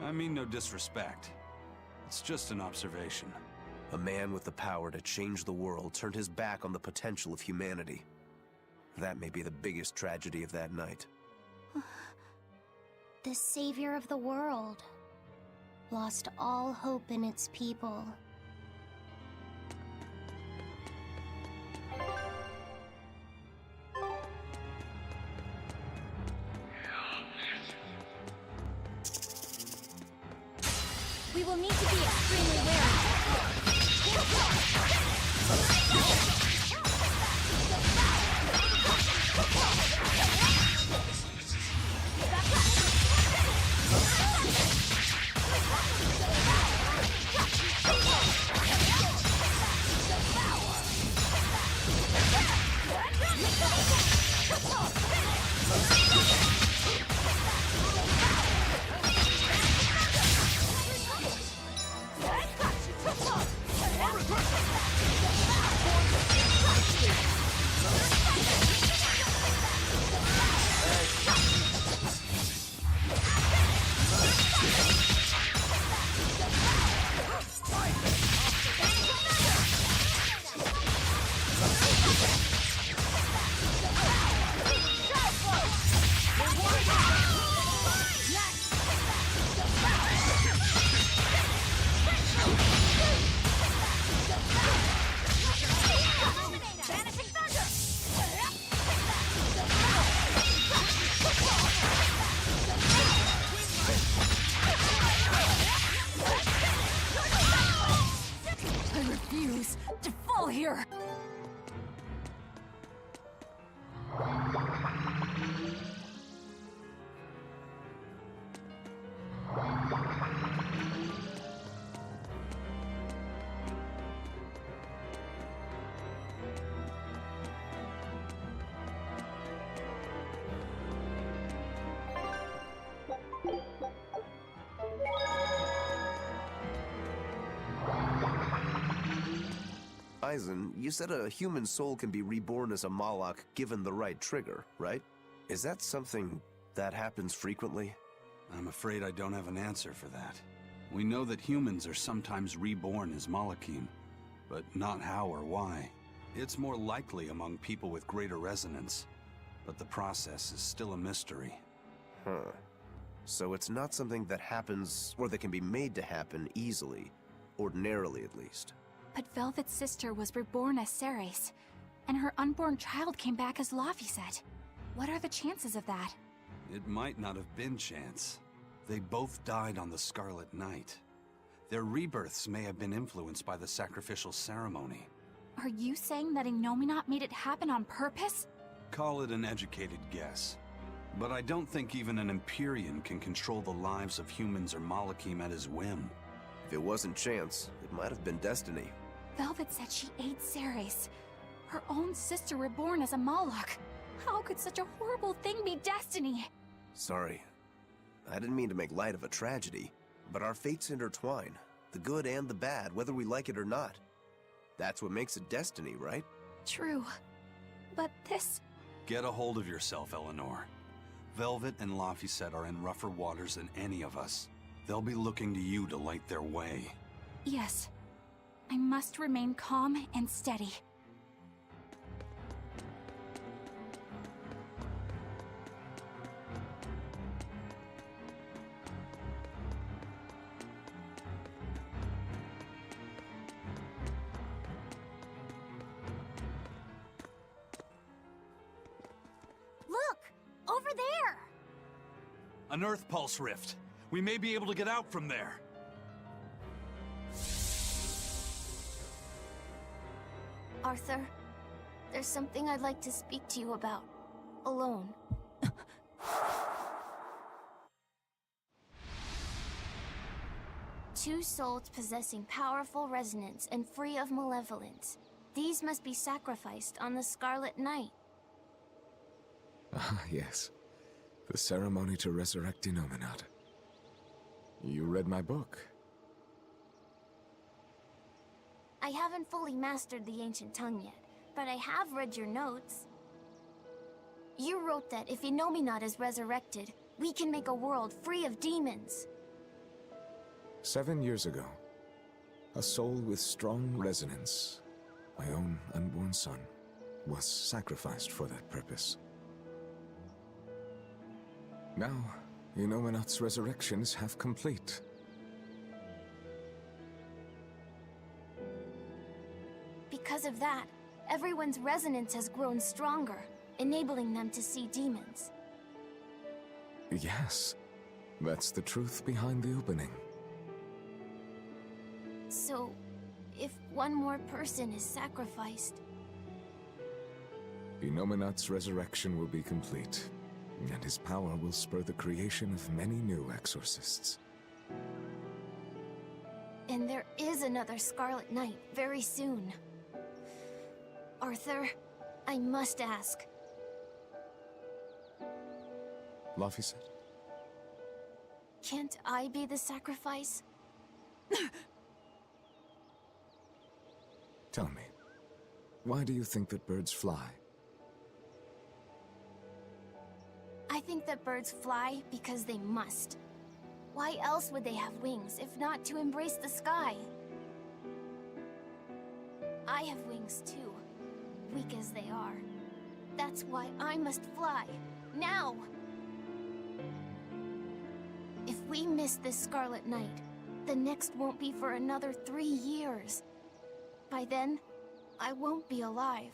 I mean no disrespect. It's just an observation. A man with the power to change the world turned his back on the potential of humanity. That may be the biggest tragedy of that night. The savior of the world lost all hope in its people. We will need to be extremely wary. I refuse to fall here! Eisen, you said a human soul can be reborn as a Moloch given the right trigger, right? Is that something that happens frequently? I'm afraid I don't have an answer for that. We know that humans are sometimes reborn as Molochim, but not how or why. It's more likely among people with greater resonance, but the process is still a mystery. Huh. So it's not something that happens, or that can be made to happen easily, ordinarily at least. But Velvet's sister was reborn as Ceres. And her unborn child came back as Laphicet. What are the chances of that? It might not have been chance. They both died on the Scarlet Night. Their rebirths may have been influenced by the sacrificial ceremony. Are you saying that Innominat made it happen on purpose? Call it an educated guess. But I don't think even an Empyrean can control the lives of humans or Malachim at his whim. If it wasn't chance, it might have been destiny. Velvet said she ate Ceres. Her own sister reborn as a Malach. How could such a horrible thing be destiny? Sorry. I didn't mean to make light of a tragedy, but our fates intertwine. The good and the bad, whether we like it or not. That's what makes it destiny, right? True. But this... Get a hold of yourself, Eleanor. Velvet and Laphicet are in rougher waters than any of us. They'll be looking to you to light their way. Yes. I must remain calm and steady. Over there! An Earth Pulse rift. We may be able to get out from there. Arthur, there's something I'd like to speak to you about. Alone. Two souls possessing powerful resonance and free of malevolence. These must be sacrificed on the Scarlet Night. Ah, yes. The ceremony to resurrect Innominat. You read my book. I haven't fully mastered the ancient tongue yet, but I have read your notes. You wrote that if Innominat is resurrected, we can make a world free of demons. 7 years ago, a soul with strong resonance, my own unborn son, was sacrificed for that purpose. Now, Innominat's resurrection is half complete. Because of that, everyone's resonance has grown stronger, enabling them to see demons. Yes, that's the truth behind the opening. So, if one more person is sacrificed... Innominat's resurrection will be complete, and his power will spur the creation of many new exorcists. And there is another Scarlet Night very soon. Arthur, I must ask. Laphicet? Can't I be the sacrifice? Tell me, why do you think that birds fly? I think that birds fly because they must. Why else would they have wings if not to embrace the sky? I have wings too, weak as they are. That's why I must fly, now! If we miss this Scarlet Night, the next won't be for another 3 years. By then, I won't be alive.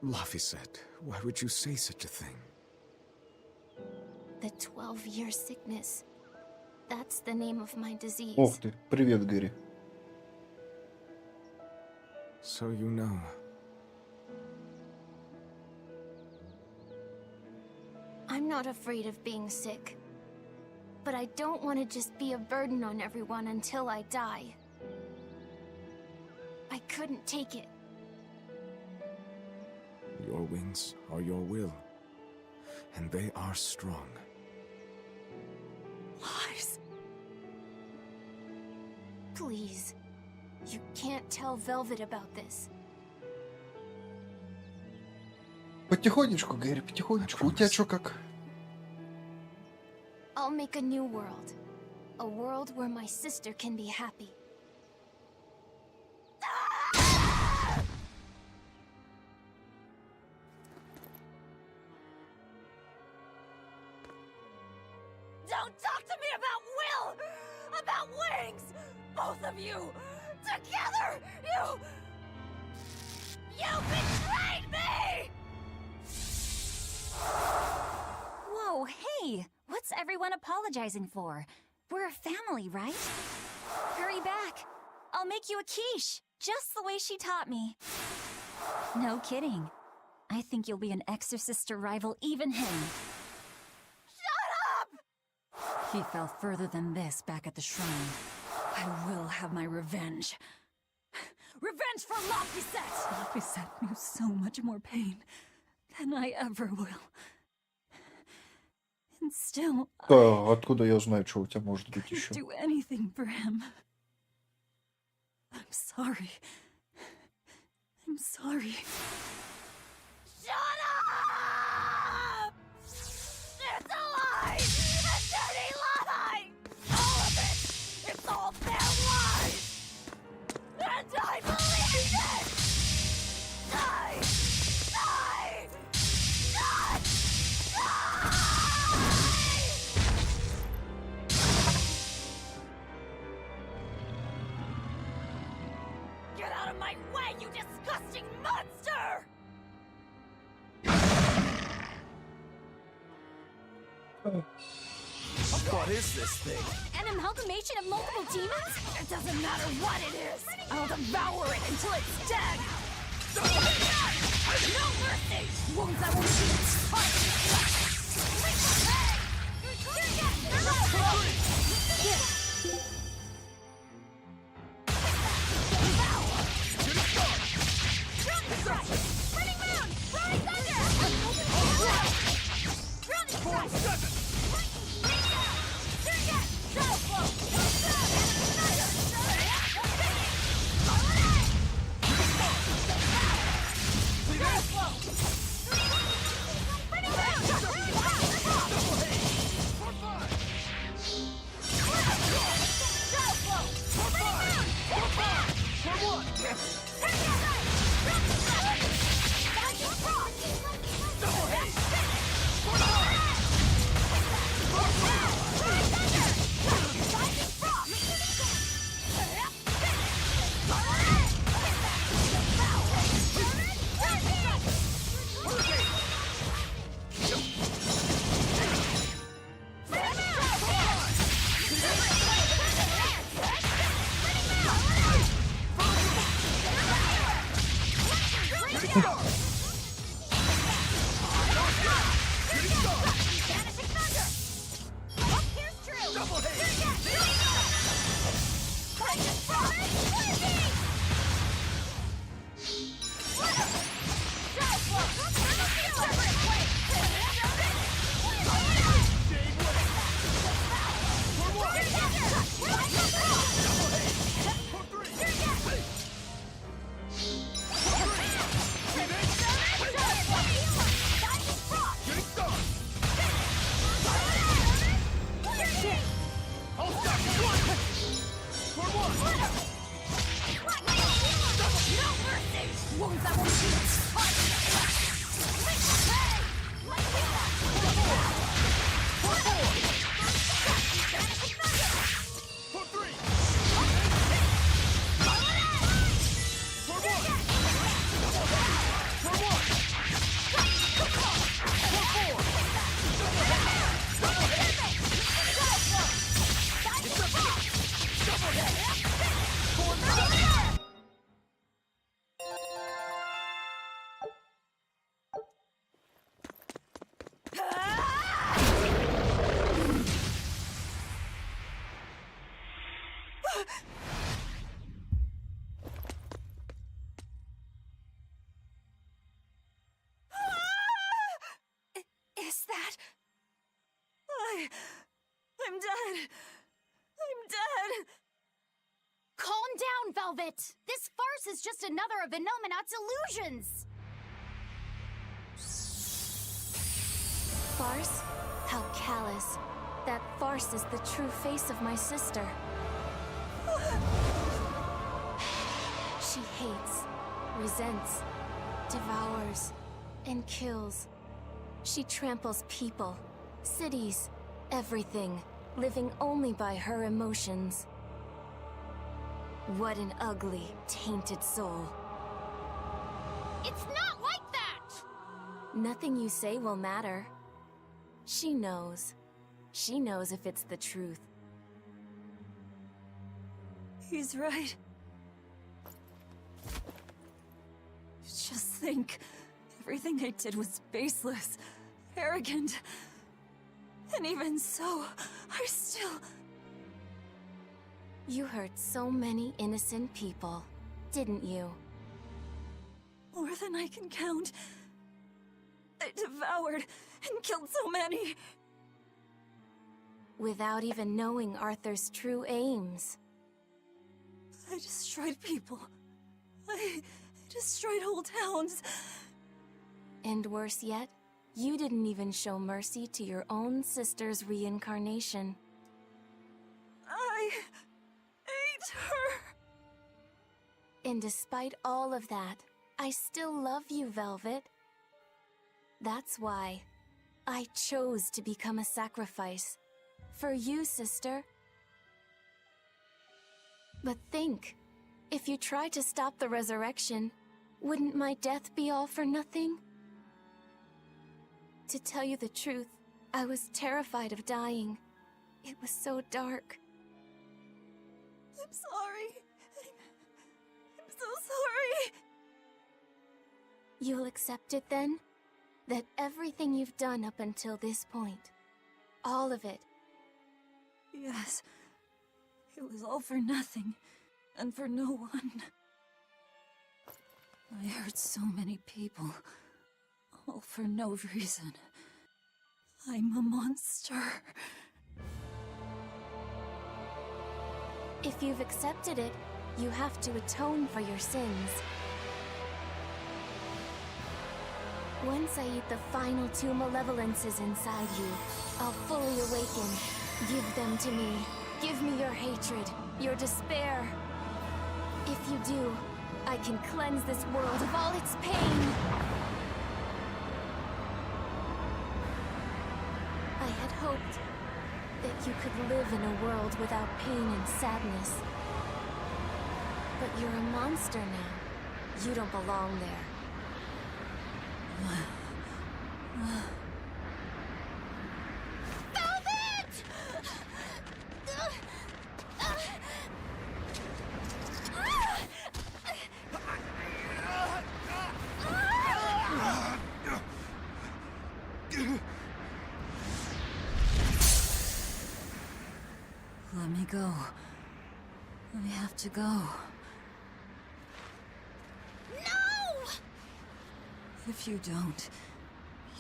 Laphicet, why would you say such a thing? The 12-year sickness. That's the name of my disease. Ох ты, привет, Гэри. So you know. I'm not afraid of being sick. But I don't want to just be a burden on everyone until I die. I couldn't take it. Your wings are your will, and they are strong. Lars. Please. You can't tell Velvet about this. Потихонечку, Гэри, потихонечку. У тебя что как? I'll make a new world. A world where my sister can be happy. Don't talk to me about will! About wings! Both of you! Together! You... You betrayed me! Whoa, hey! What's everyone apologizing for? We're a family, right? Hurry back. I'll make you a quiche, just the way she taught me. No kidding. I think you'll be an exorcist to rival even him. Shut up! He fell further than this back at the shrine. I will have my revenge. Revenge for Laphicet! Laphicet knew so much more pain than I ever will. And still, Да, откуда я знаю, что у тебя может быть I'd еще? do anything for him. I'm sorry. I'm sorry. Shut up! It's a lie! A dirty lie! All of it! It's all their lies! And I believe it! Die! Die! Die! Get out of my way, you disgusting monster! What is this thing? An amalgamation of multiple demons? It doesn't matter what it is! I'll devour it until it's dead! No mercy! Wounds I won't heal! I'm dead. I'm dead. Calm down, Velvet. This farce is just another of Illuminat's illusions. Farce? How callous. That farce is the true face of my sister. She hates, resents, devours, and kills. She tramples people, cities, everything, living only by her emotions. What an ugly, tainted soul. It's not like that! Nothing you say will matter. She knows. She knows if it's the truth. He's right. Just think. Everything I did was baseless, arrogant. And even so, I still... You hurt so many innocent people, didn't you? More than I can count. I devoured and killed so many. Without even knowing Arthur's true aims. I destroyed people. I destroyed whole towns. And worse yet, you didn't even show mercy to your own sister's reincarnation. I ate her. And despite all of that, I still love you, Velvet. That's why I chose to become a sacrifice. For you, sister. But think, if you try to stop the resurrection, wouldn't my death be all for nothing? To tell you the truth, I was terrified of dying. It was so dark. I'm sorry. I'm so sorry. You'll accept it then? That everything you've done up until this point, all of it. Yes. It was all for nothing, and for no one. I hurt so many people, all for no reason. I'm a monster. If you've accepted it, you have to atone for your sins. Once I eat the final 2 malevolences inside you, I'll fully awaken. Give them to me. Give me your hatred, your despair. If you do, I can cleanse this world of all its pain. I had hoped that you could live in a world without pain and sadness. But you're a monster now. You don't belong there. Velvet! Let me go. I have to go. No! If you don't,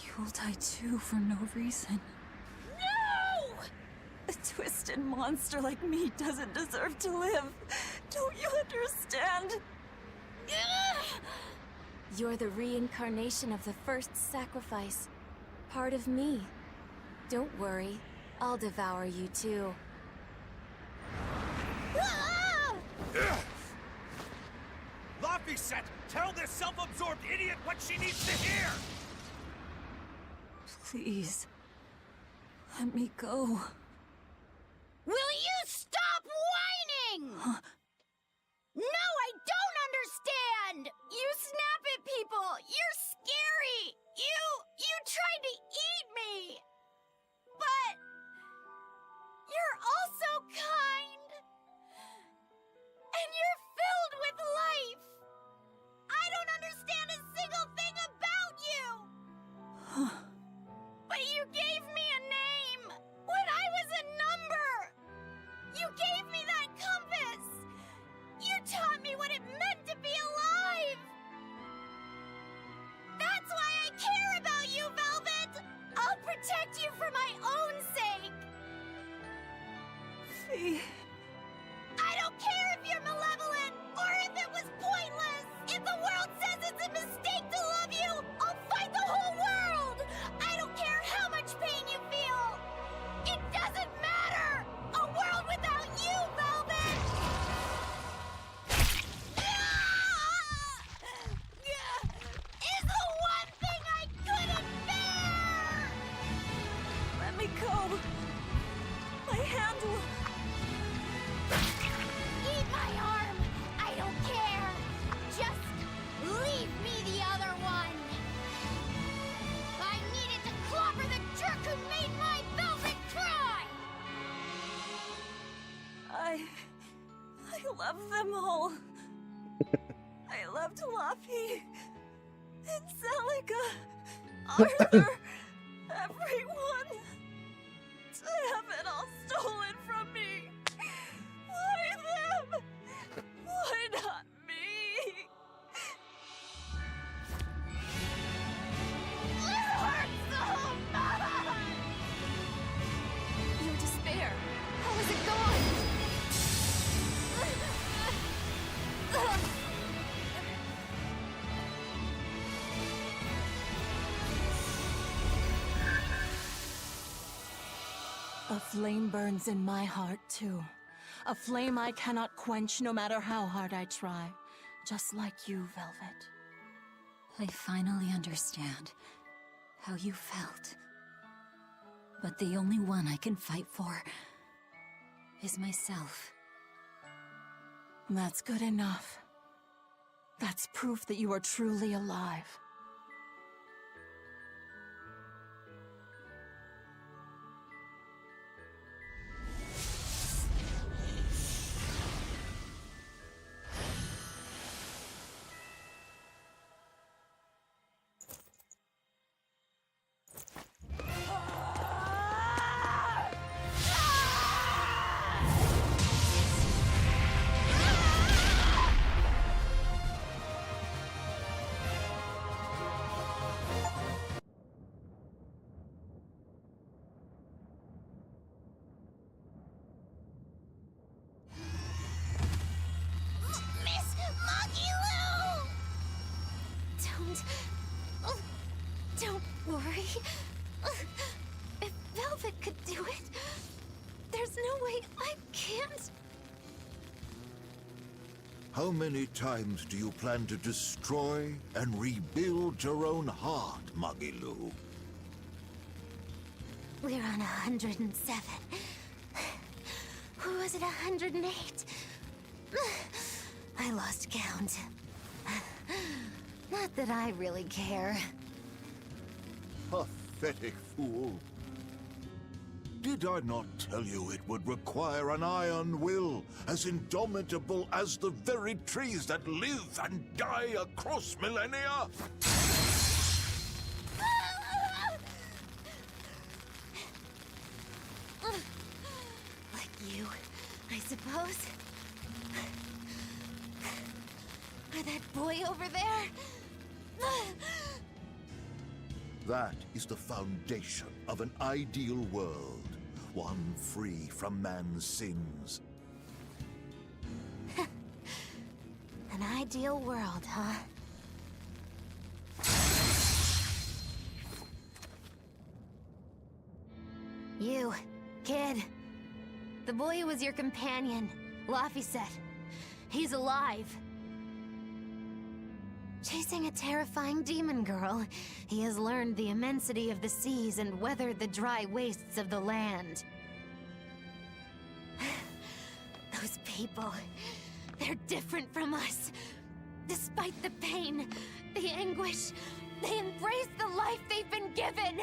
you'll die too for no reason. No! A twisted monster like me doesn't deserve to live. Don't you understand? You're the reincarnation of the first sacrifice. Part of me. Don't worry, I'll devour you too. Laphicet, tell this self-absorbed idiot what she needs to hear! Please, let me go. Will you stop whining? Huh? No, I don't understand! You snap at people! You're scary! You tried to eat me! But... you're also kind! And you're filled with life! I don't understand a single thing about you! But you gave me a name! When I was a number! You gave me that compass! love them all. I loved Laffy and Celica, Arthur, everyone. To have it all stolen from me. Why them? Why not me? It hurts so much! Your despair. How is it gone? A flame burns in my heart, too. A flame I cannot quench no matter how hard I try. Just like you, Velvet. I finally understand how you felt. But the only one I can fight for is myself. That's good enough. That's proof that you are truly alive. Miss Moggy Don't worry. If Velvet could do it, there's no way I can't. How many times do you plan to destroy and rebuild your own heart, Magilou? We're on 107. Who was it, 108? I lost count. Not that I really care. Pathetic fool. Did I not tell you it would require an iron will, as indomitable as the very trees that live and die across millennia? Like you, I suppose. Or that boy over there. That is the foundation of an ideal world, one free from man's sins. An ideal world, huh? You, kid. The boy who was your companion, Laffy said. He's alive. Chasing a terrifying demon girl, he has learned the immensity of the seas and weathered the dry wastes of the land. Those people, they're different from us. Despite the pain, the anguish, they embrace the life they've been given.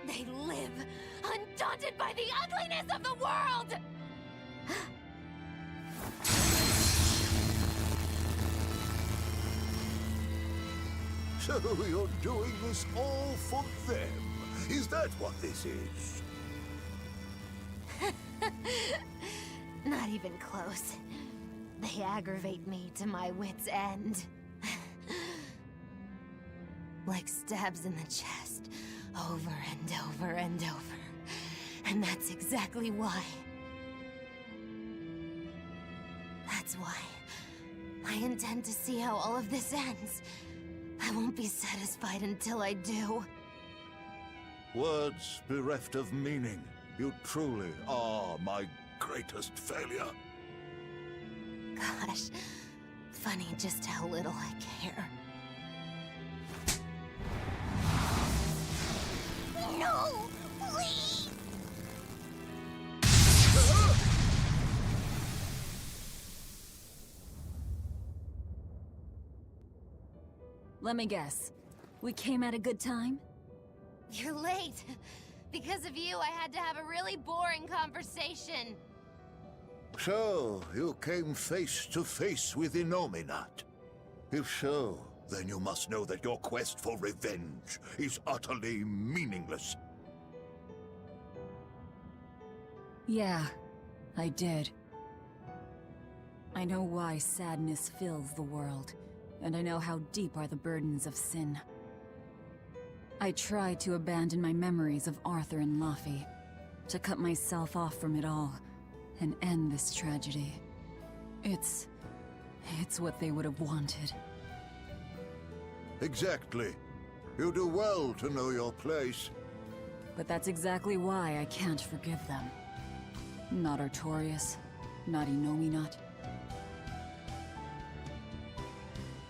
They live, undaunted by the ugliness of the world! So you're doing this all for them? Is that what this is? Not even close. They aggravate me to my wit's end. Like stabs in the chest, over and over and over. And that's exactly why. That's why I intend to see how all of this ends. I won't be satisfied until I do. Words bereft of meaning. You truly are my greatest failure. Gosh, funny just how little I care. No! Please! Let me guess. We came at a good time? You're late. Because of you, I had to have a really boring conversation. So, you came face to face with Innominat. If so, then you must know that your quest for revenge is utterly meaningless. Yeah, I did. I know why sadness fills the world, and I know how deep are the burdens of sin. I tried to abandon my memories of Arthur and Laffy, to cut myself off from it all, and end this tragedy. It's what they would have wanted. Exactly. You do well to know your place. But that's exactly why I can't forgive them. Not Artorias, not Innominat.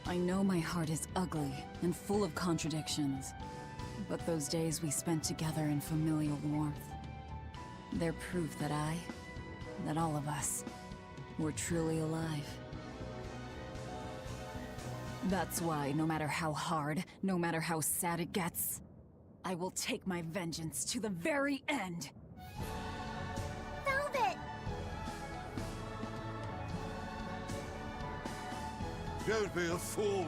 I know my heart is ugly and full of contradictions, but those days we spent together in familial warmth, they're proof that that all of us, were truly alive. That's why, no matter how hard, no matter how sad it gets, I will take my vengeance to the very end! Velvet! Don't be a fool.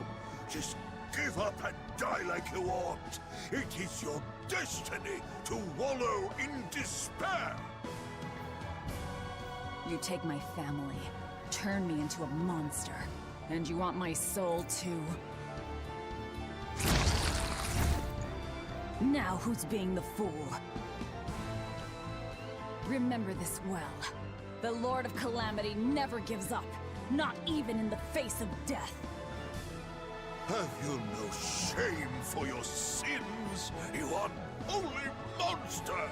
Just give up and die like you ought. It is your destiny to wallow in despair. You take my family, turn me into a monster, and you want my soul too. Now who's being the fool? Remember this well. The Lord of Calamity never gives up, not even in the face of death. Have you no shame for your sins, you unholy monster?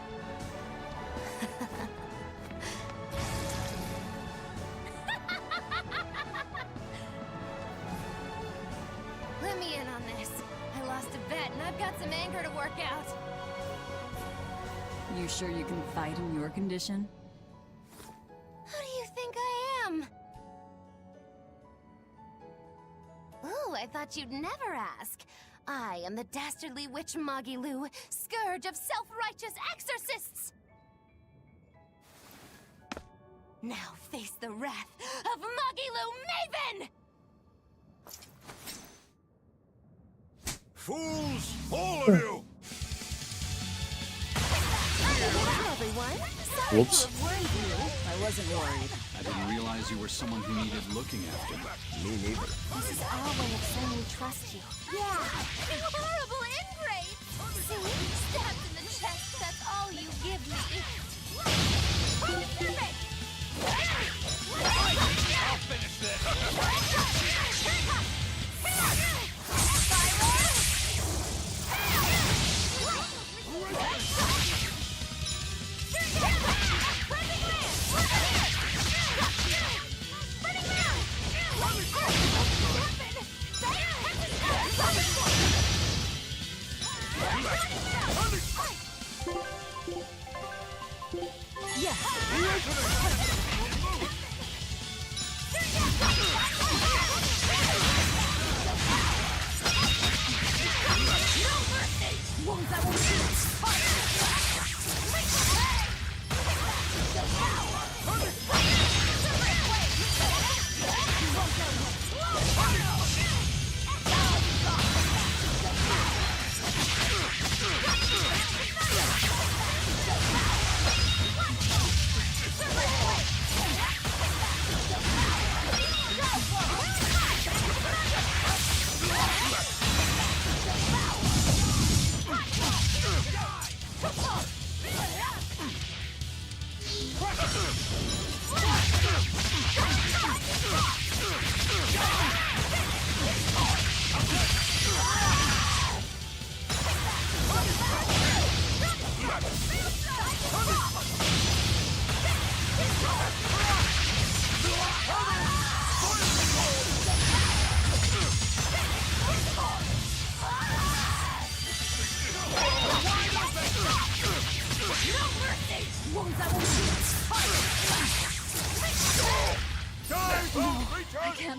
Let me in on this. I lost a bet, and I've got some anger to work out. You sure you can fight in your condition? Who do you think I am? Ooh, I thought you'd never ask. I am the dastardly witch Magilu, scourge of self-righteous exorcists! Now face the wrath of Magilu Maven! Fools, all of you! Hello, everyone. Sorry Whoops. to have worried you. I wasn't worried. I didn't realize you were someone who needed looking after. Me neither. This is our way of saying we trust you. Yeah, you horrible ingrate! See? Stabbed in the chest, that's all you give me. Perfect! I'll finish this!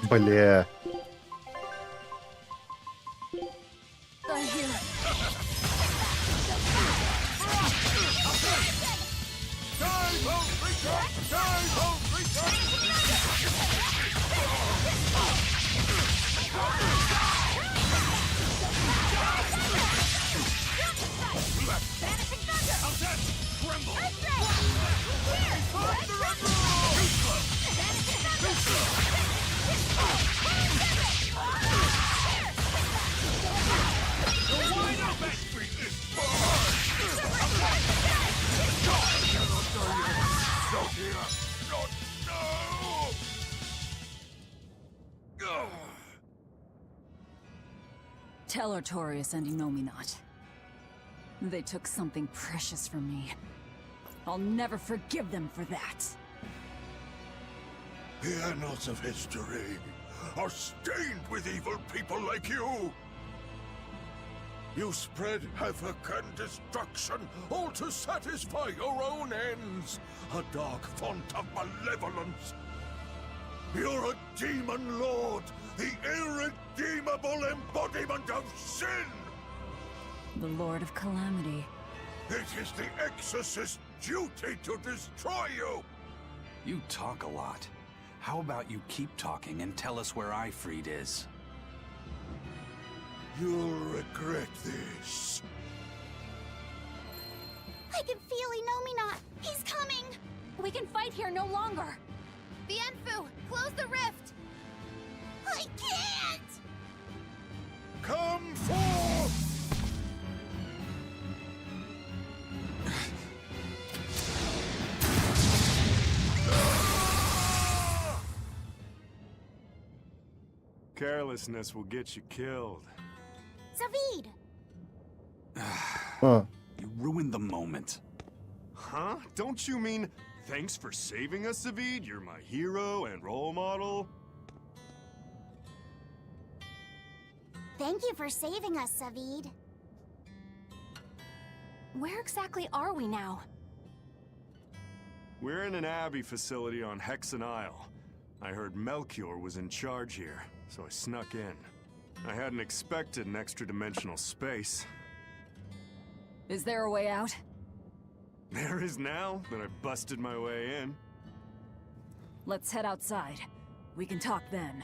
Бля. Tell Artorius and Inominet. They took something precious from me. I'll never forgive them for that. The annals of history are stained with evil people like you. You spread havoc and destruction, all to satisfy your own ends. A dark font of malevolence. You're a demon lord, the irredeemable embodiment of sin! The Lord of Calamity. It is the Exorcist's duty to destroy you! You talk a lot. How about you keep talking and tell us where Ifrid is? You'll regret this. I can feel Inominet. He's coming. We can fight here no longer. Bienfu, close the rift! I can't! Come forth! Carelessness will get you killed. Zavid! You ruined the moment. Huh? Don't you mean, thanks for saving us, Zavid? You're my hero and role model? Thank you for saving us, Zavid. Where exactly are we now? We're in an Abbey facility on Hexen Isle. I heard Melchior was in charge here, so I snuck in. I hadn't expected an extra-dimensional space. Is there a way out? There is now that I busted my way in. Let's head outside. We can talk then.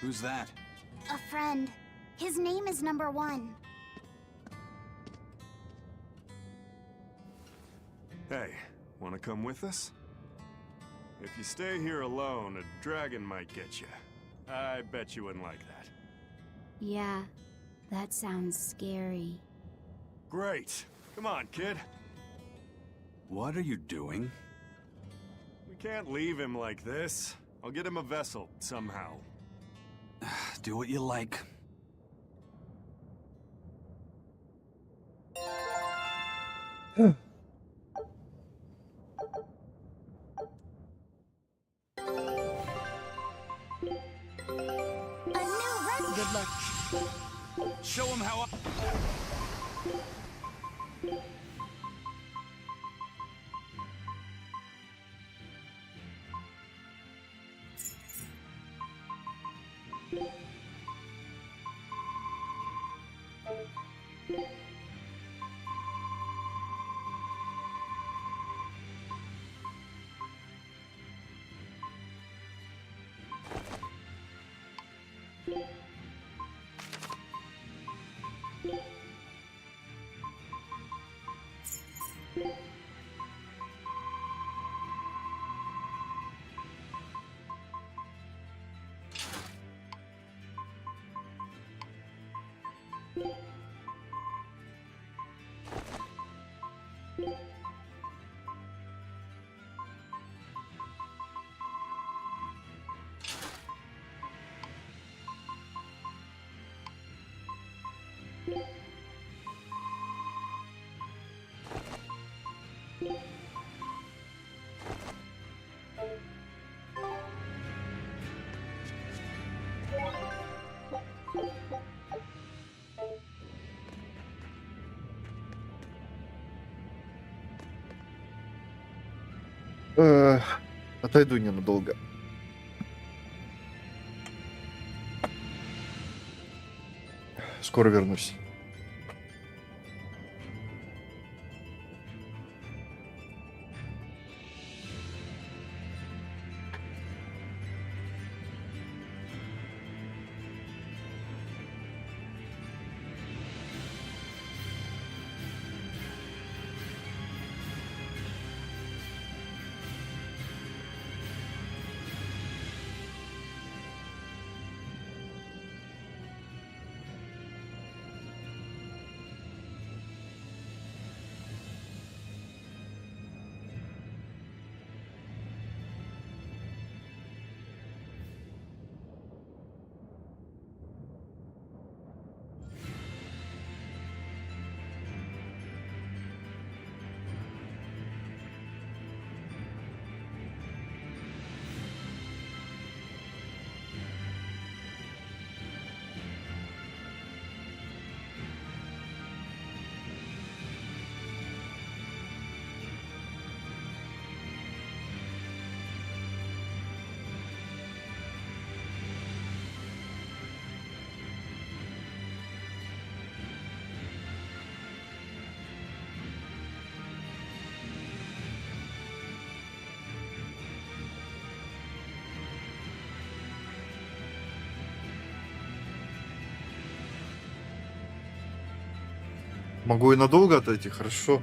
Who's that? A friend. His name is Number 1. Hey, wanna come with us? If you stay here alone, a dragon might get you. I bet you wouldn't like that. Yeah, that sounds scary. Great. Come on, kid. What are you doing? We can't leave him like this. I'll get him a vessel, somehow. Do what you like. Good luck. Show him how Отойду ненадолго. Скоро вернусь. Могу и надолго отойти, хорошо.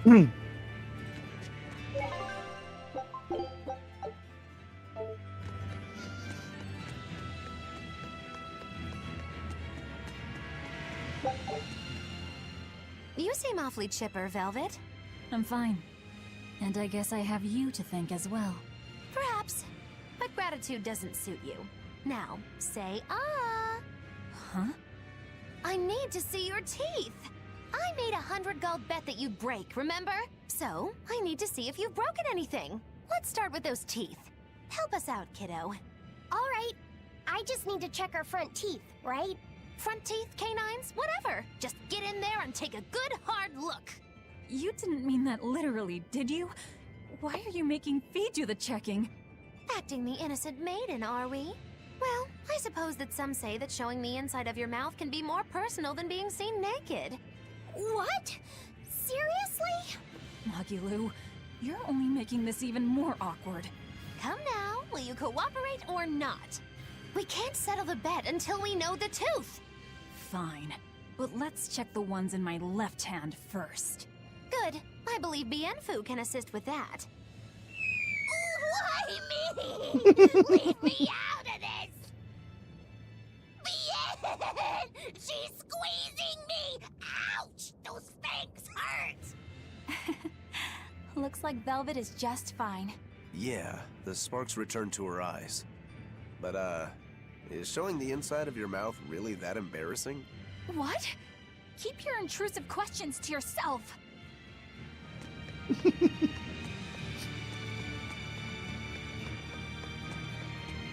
You seem awfully chipper, Velvet. I'm fine. And I guess I have you to thank as well. Perhaps. But gratitude doesn't suit you. Now, say ah. Huh? I need to see your teeth. I made 100 gold bet that you'd break, remember? So, I need to see if you've broken anything. Let's start with those teeth. Help us out, kiddo. All right. I just need to check our front teeth, right? Front teeth, canines, whatever. Just get in there and take a good hard look. You didn't mean that literally, did you? Why are you making Fee do the checking? Acting the innocent maiden, are we? Well, I suppose that some say that showing the inside of your mouth can be more personal than being seen naked. What? Seriously? Magilu, you're only making this even more awkward. Come now, will you cooperate or not? We can't settle the bet until we know the tooth. Fine, but let's check the ones in my left hand first. Good. I believe Bienfu can assist with that. Why me? Leave me out of this! Bien! She's squeezing me! Ouch! Those fangs hurt! Looks like Velvet is just fine. Yeah, the sparks returned to her eyes. But, is showing the inside of your mouth really that embarrassing? What? Keep your intrusive questions to yourself.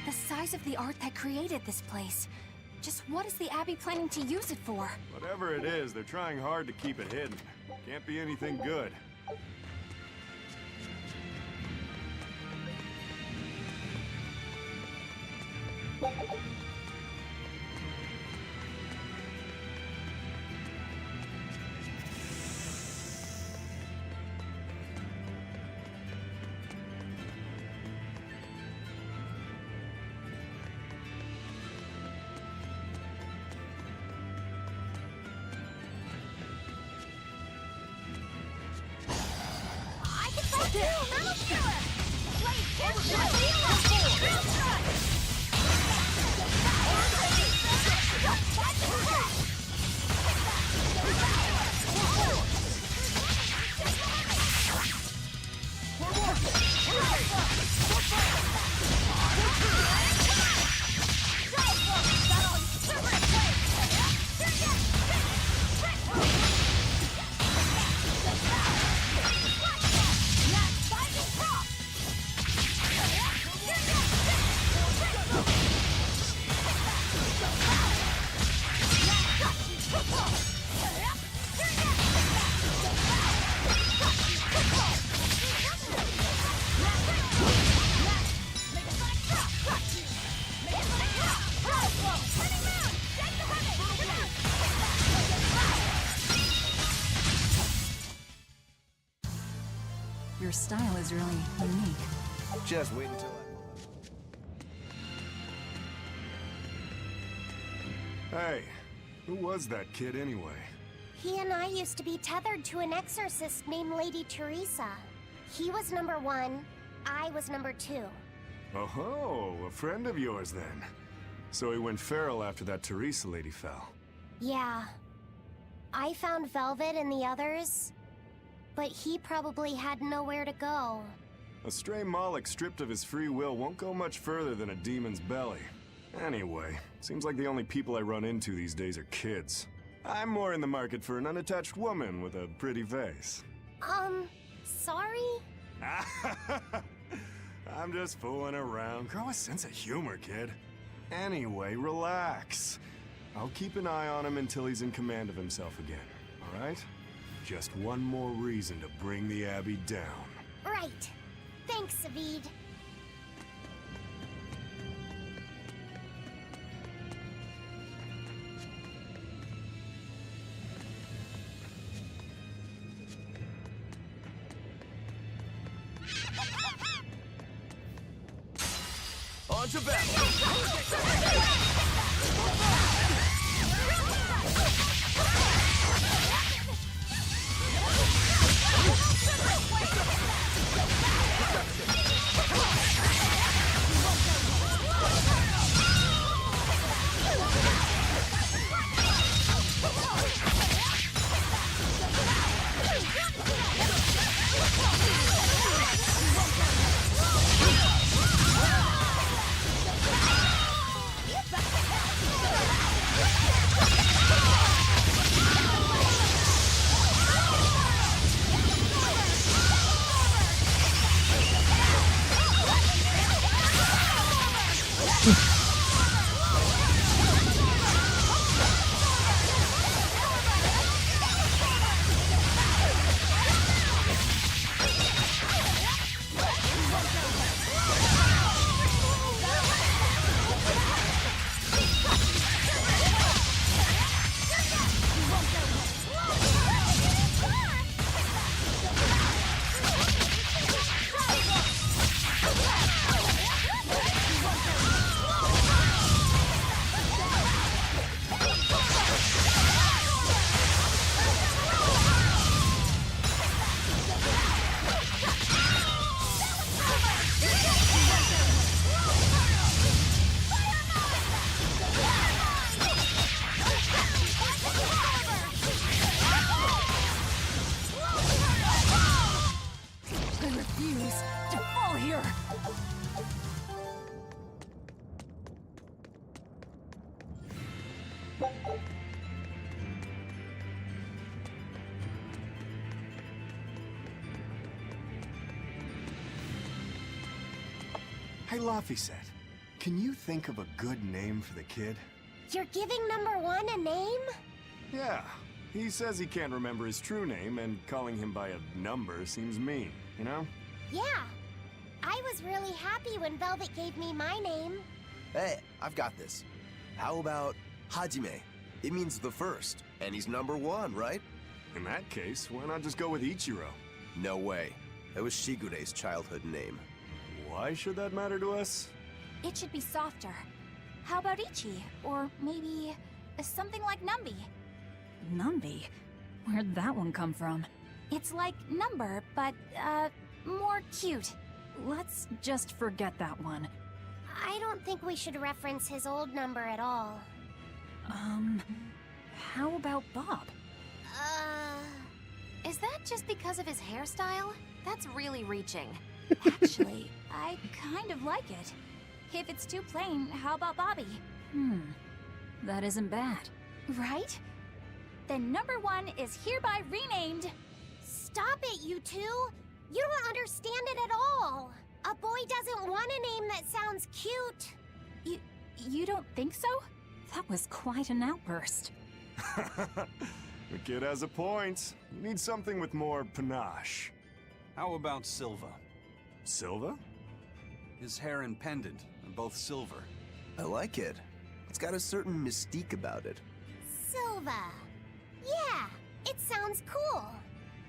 The size of the art that created this place. Just what is the Abbey planning to use it for? Whatever it is, they're trying hard to keep it hidden. Can't be anything good. Your style is really unique. Just wait until Hey, who was that kid anyway? He and I used to be tethered to an exorcist named Lady Teresa. He was number 1, I was number 2. Oh, a friend of yours then. So he went feral after that Teresa lady fell. Yeah. I found Velvet and the others, but he probably had nowhere to go. A stray Moloch stripped of his free will won't go much further than a demon's belly. Anyway, seems like the only people I run into these days are kids. I'm more in the market for an unattached woman with a pretty face. Sorry? I'm just fooling around. Grow a sense of humor, kid. Anyway, relax. I'll keep an eye on him until he's in command of himself again, all right? Just one more reason to bring the Abbey down. Right. Thanks, Savid. on to battle! I refuse to fall here! Hey, Laphicet, can you think of a good name for the kid? You're giving number 1 a name? Yeah. He says he can't remember his true name, and calling him by a number seems mean, you know? Yeah. I was really happy when Velvet gave me my name. Hey, I've got this. How about Hajime? It means the first, and he's number 1, right? In that case, why not just go with Ichiro? No way. That was Shigure's childhood name. Why should that matter to us? It should be softer. How about Ichi? Or maybe something like Numby? Numby? Where'd that one come from? It's like Number, but, more cute. Let's just forget that one. I don't think we should reference his old number at all. How about Bob? Is that just because of his hairstyle? That's really reaching. Actually, I kind of like it. If it's too plain, how about Bobby? That isn't bad. Right? Then number 1 is hereby renamed. Stop it, you two! You don't understand it at all! A boy doesn't want a name that sounds cute! You don't think so? That was quite an outburst. The kid has a point. You need something with more panache. How about Silva? Silva? His hair and pendant are both silver. I like it. It's got a certain mystique about it. Silva. Yeah, it sounds cool.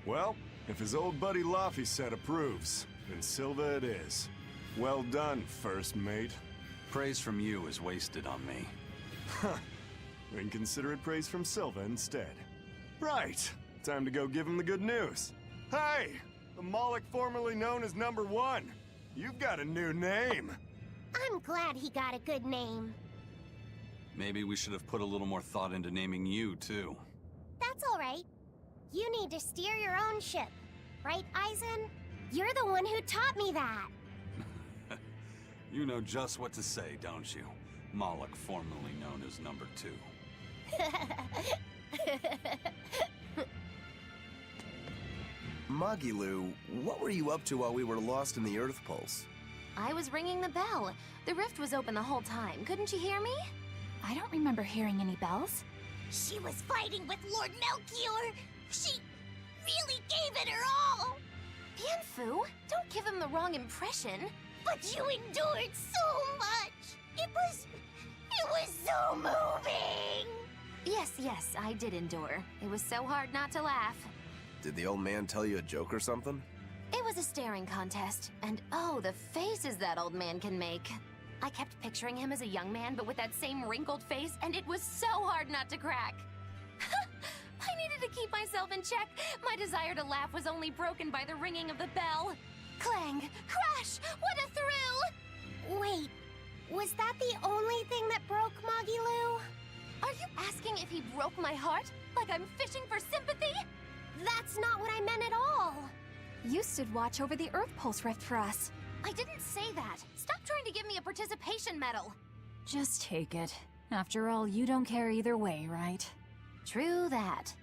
Well, if his old buddy Laphicet approves, then Silva it is. Well done, first mate. Praise from you is wasted on me. Then consider it praise from Silva instead. Right, time to go give him the good news. Hey, the Moloch formerly known as Number 1. You've got a new name. I'm glad he got a good name. Maybe we should have put a little more thought into naming you, too. That's all right. You need to steer your own ship. Right, Aizen? You're the one who taught me that. You know just what to say, don't you? Moloch, formerly known as Number 2. Magilu, what were you up to while we were lost in the Earth Pulse? I was ringing the bell. The rift was open the whole time. Couldn't you hear me? I don't remember hearing any bells. She was fighting with Lord Melchior. She really gave it her all. Bienfu, don't give him the wrong impression. But you endured so much. It was so moving. Yes, I did endure. It was so hard not to laugh. Did the old man tell you a joke or something? It was a staring contest, and oh, the faces that old man can make. I kept picturing him as a young man, but with that same wrinkled face, and it was so hard not to crack. I needed to keep myself in check. My desire to laugh was only broken by the ringing of the bell. Clang! Crash! What a thrill! Wait, was that the only thing that broke Magilu? Are you asking if he broke my heart? Like I'm fishing for sympathy? That's not what I meant at all. You stood watch over the Earth Pulse rift for us. I didn't say that. Stop trying to give me a participation medal. Just take it. After all, you don't care either way, right? True that.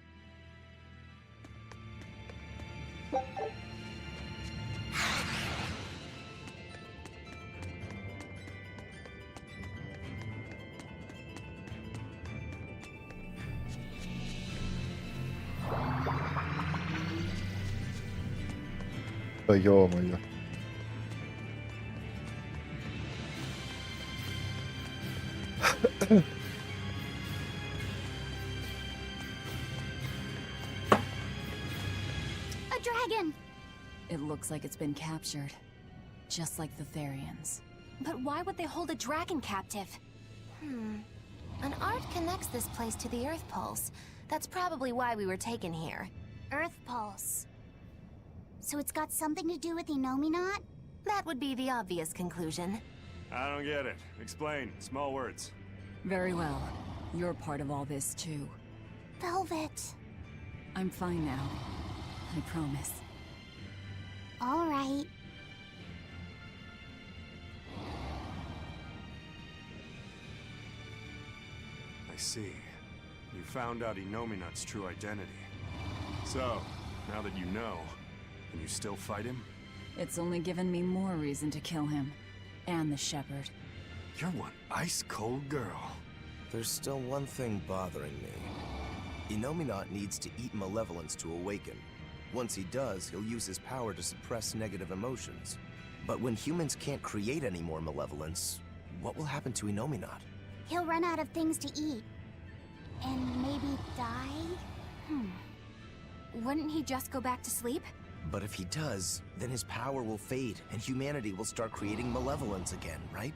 Да ё-моё. A dragon! It looks like it's been captured. Just like the Therians. But why would they hold a dragon captive? An art connects this place to the Earth Pulse. That's probably why we were taken here. Earth Pulse. So it's got something to do with Enominat? That would be the obvious conclusion. I don't get it. Explain. Small words. Very well. You're part of all this, too. Velvet. I'm fine now. I promise. All right. I see. You found out Enominat's true identity. So, now that you know, can you still fight him? It's only given me more reason to kill him. And the Shepherd. You're one ice-cold girl. There's still one thing bothering me. Enominat needs to eat malevolence to awaken. Once he does, he'll use his power to suppress negative emotions. But when humans can't create any more malevolence, what will happen to Enominat? He'll run out of things to eat. And maybe die? Wouldn't he just go back to sleep? But if he does, then his power will fade, and humanity will start creating malevolence again, right?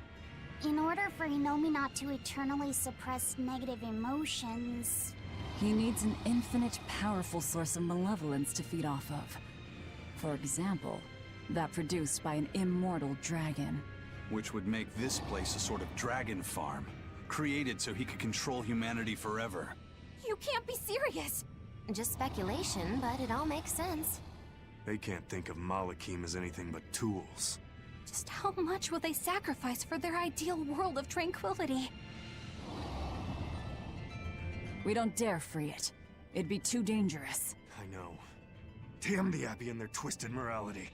In order for Enominat to eternally suppress negative emotions... He needs an infinite, powerful source of malevolence to feed off of. For example, that produced by an immortal dragon. Which would make this place a sort of dragon farm. Created so he could control humanity forever. You can't be serious! Just speculation, but it all makes sense. They can't think of Malakim as anything but tools. Just how much will they sacrifice for their ideal world of tranquility? We don't dare free it. It'd be too dangerous. I know. Damn the Abbey and their twisted morality.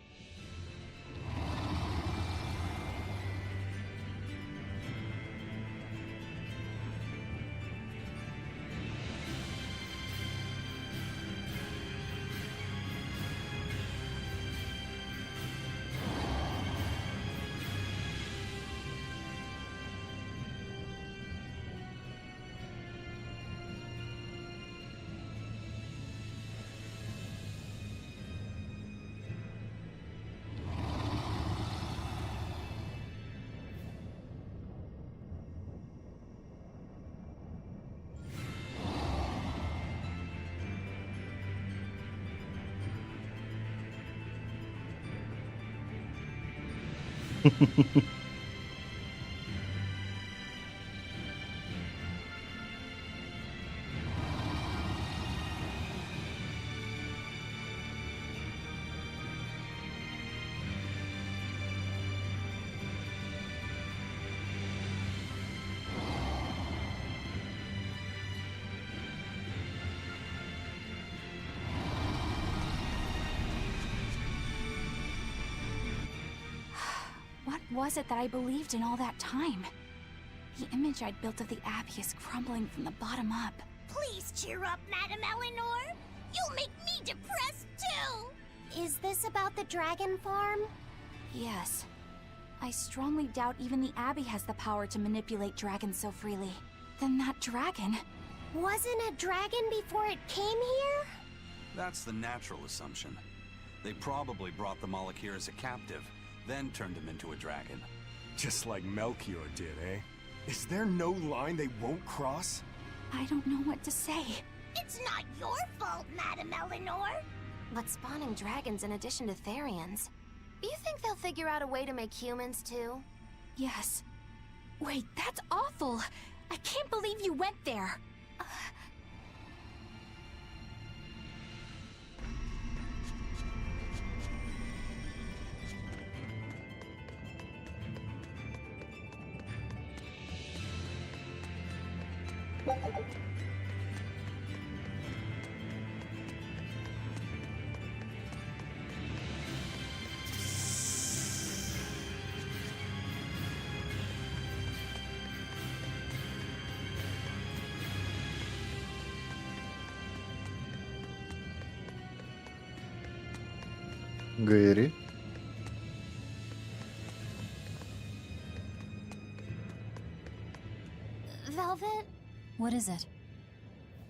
What was it that I believed in all that time? The image I'd built of the Abbey is crumbling from the bottom up. Please cheer up, Madame Eleanor. You'll make me depressed, too. Is this about the dragon farm? Yes. I strongly doubt even the Abbey has the power to manipulate dragons so freely. Then that dragon... Wasn't a dragon before it came here? That's the natural assumption. They probably brought the Moloch here as a captive, then turned him into a dragon. Just like Melchior did, eh? Is there no line they won't cross? I don't know what to say. It's not your fault, Madame Eleanor. But spawning dragons in addition to Therians. You think they'll figure out a way to make humans too? Yes. Wait, that's awful! I can't believe you went there! Гэри. Velvet, What is it?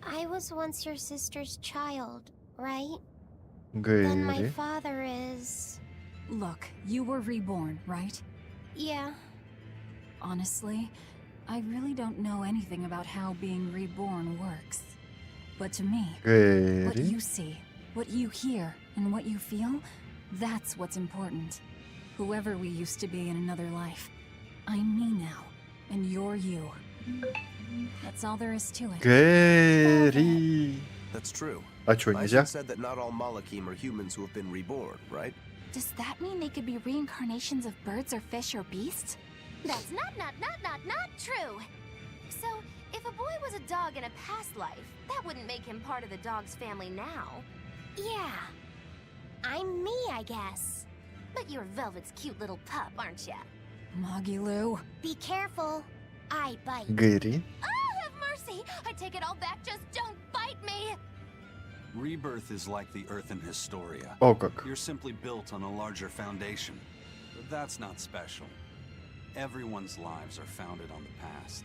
I was once your sister's child, right? Then my Гэри. father is... Look, you were reborn, right? Yeah. Honestly, I really don't know anything about how being reborn works. But to me, what Гэри. you see, what you hear, and what you feel, that's what's important. Whoever we used to be in another life, I'm me now, and you're you. That's all there is to it. Гэри. That's true. А чё, Bison нельзя? said that not all Malakim are humans who have been reborn, right? Does that mean they could be reincarnations of birds or fish or beasts? That's not true. So, if a boy was a dog in a past life, that wouldn't make him part of the dog's family now. Yeah. I'm me, I guess. But you're Velvet's cute little pup, aren't ya? Magilu. Be careful. I bite. Гэри. Oh, have mercy! I take it all back, just don't bite me! Rebirth is like the Earth in Historia. О как. You're simply built on a larger foundation. But that's not special. Everyone's lives are founded on the past.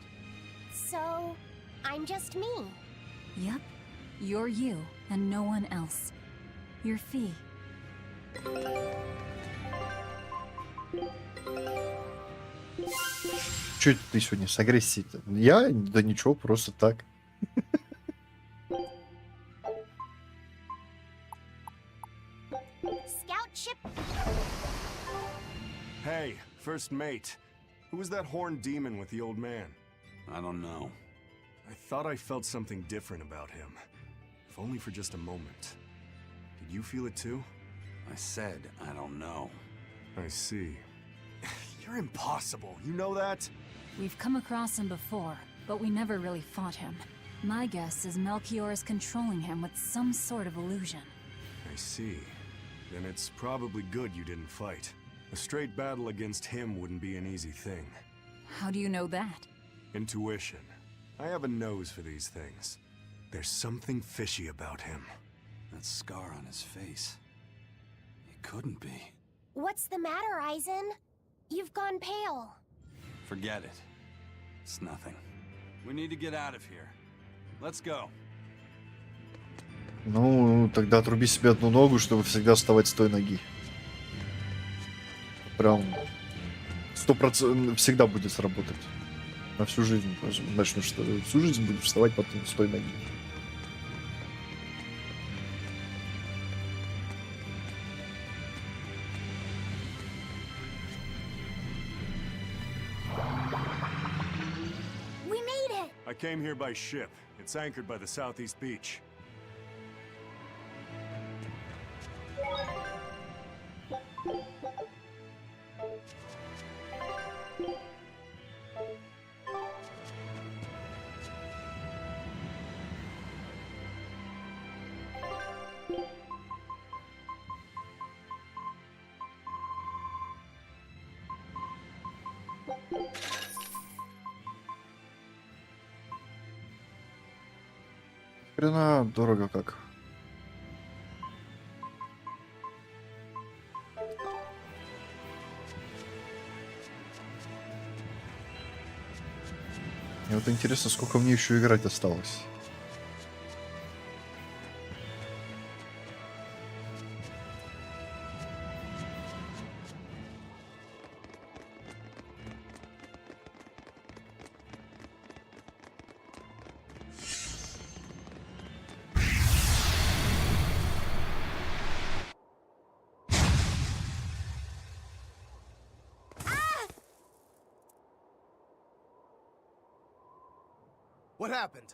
So, I'm just me. Yep. You're you, and no one else. You're Fee. Чё это ты сегодня с агрессией-то? Я? Да ничего, просто так. Scout ship. Hey, first mate. Who was that horned demon with the old man? I don't know. I thought I felt something different about him. If only for just a moment. Did you feel it too? I said I don't know. I see. You're impossible, you know that? We've come across him before, but we never really fought him. My guess is Melchior is controlling him with some sort of illusion. I see. Then it's probably good you didn't fight. A straight battle against him wouldn't be an easy thing. How do you know that? Intuition. I have a nose for these things. There's something fishy about him. That scar on his face. It couldn't be. What's the matter, Eisen? You've gone pale. Forget it. It's nothing. We need to get out of here. Let's go. Ну, тогда отруби себе одну ногу, чтобы всегда вставать с той ноги. Прям 100% всегда будет сработать. На всю жизнь. Начнешь всю жизнь будешь вставать потом с той ноги. We made it! I came here by ship. It's anchored by the southeast beach. Хрена дорого как. Мне вот интересно, сколько мне еще играть осталось. What happened?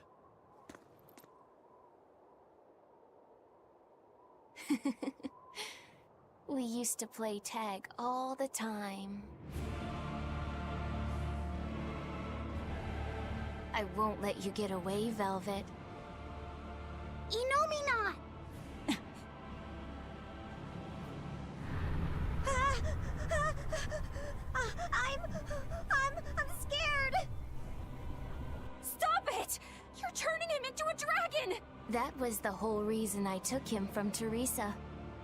We used to play tag all the time. I won't let you get away, Velvet. Inomina! I'm scared! Stop it! You're turning him into a dragon! That was the whole reason I took him from Teresa.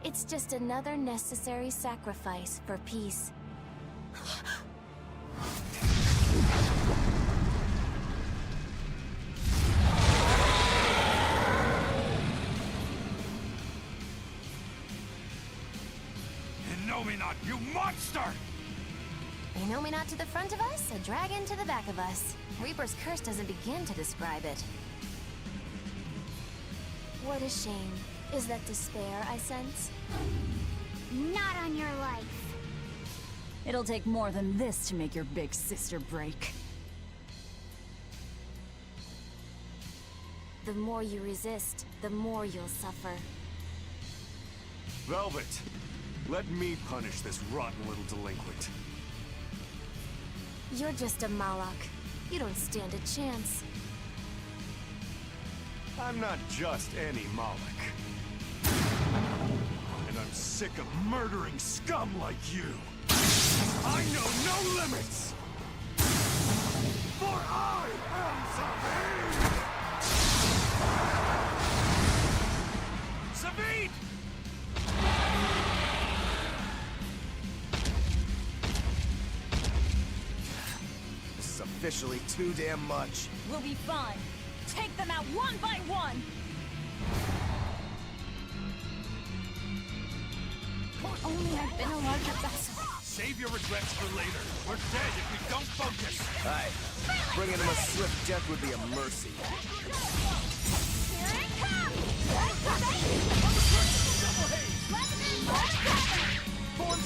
It's just another necessary sacrifice for peace. You monster! Not to the front of us, a dragon to the back of us. Reaper's curse doesn't begin to describe it. What a shame. Is that despair I sense? Not on your life. It'll take more than this to make your big sister break. The more you resist, the more you'll suffer. Velvet, let me punish this rotten little delinquent. You're just a Malak. You don't stand a chance. I'm not just any Malak. And I'm sick of murdering scum like you. I know no limits! For I am Savid! Savid! This is officially too damn much. We'll be fine. Take them out one by one! If only I'd been a larger vessel. Save your regrets for later. We're dead if we don't focus. Aye. Bringing him a swift death would be a mercy. Here it comes! Form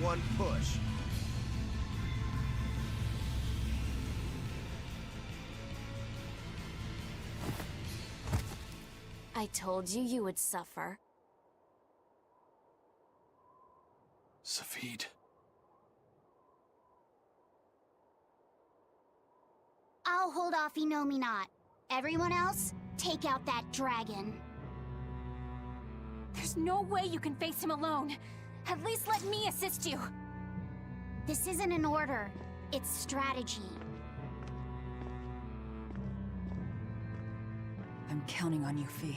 1 push. I told you you would suffer. Savid. I'll hold off Not. Everyone else, take out that dragon. There's no way you can face him alone. At least let me assist you. This isn't an order. It's strategy. I'm counting on you, Fee.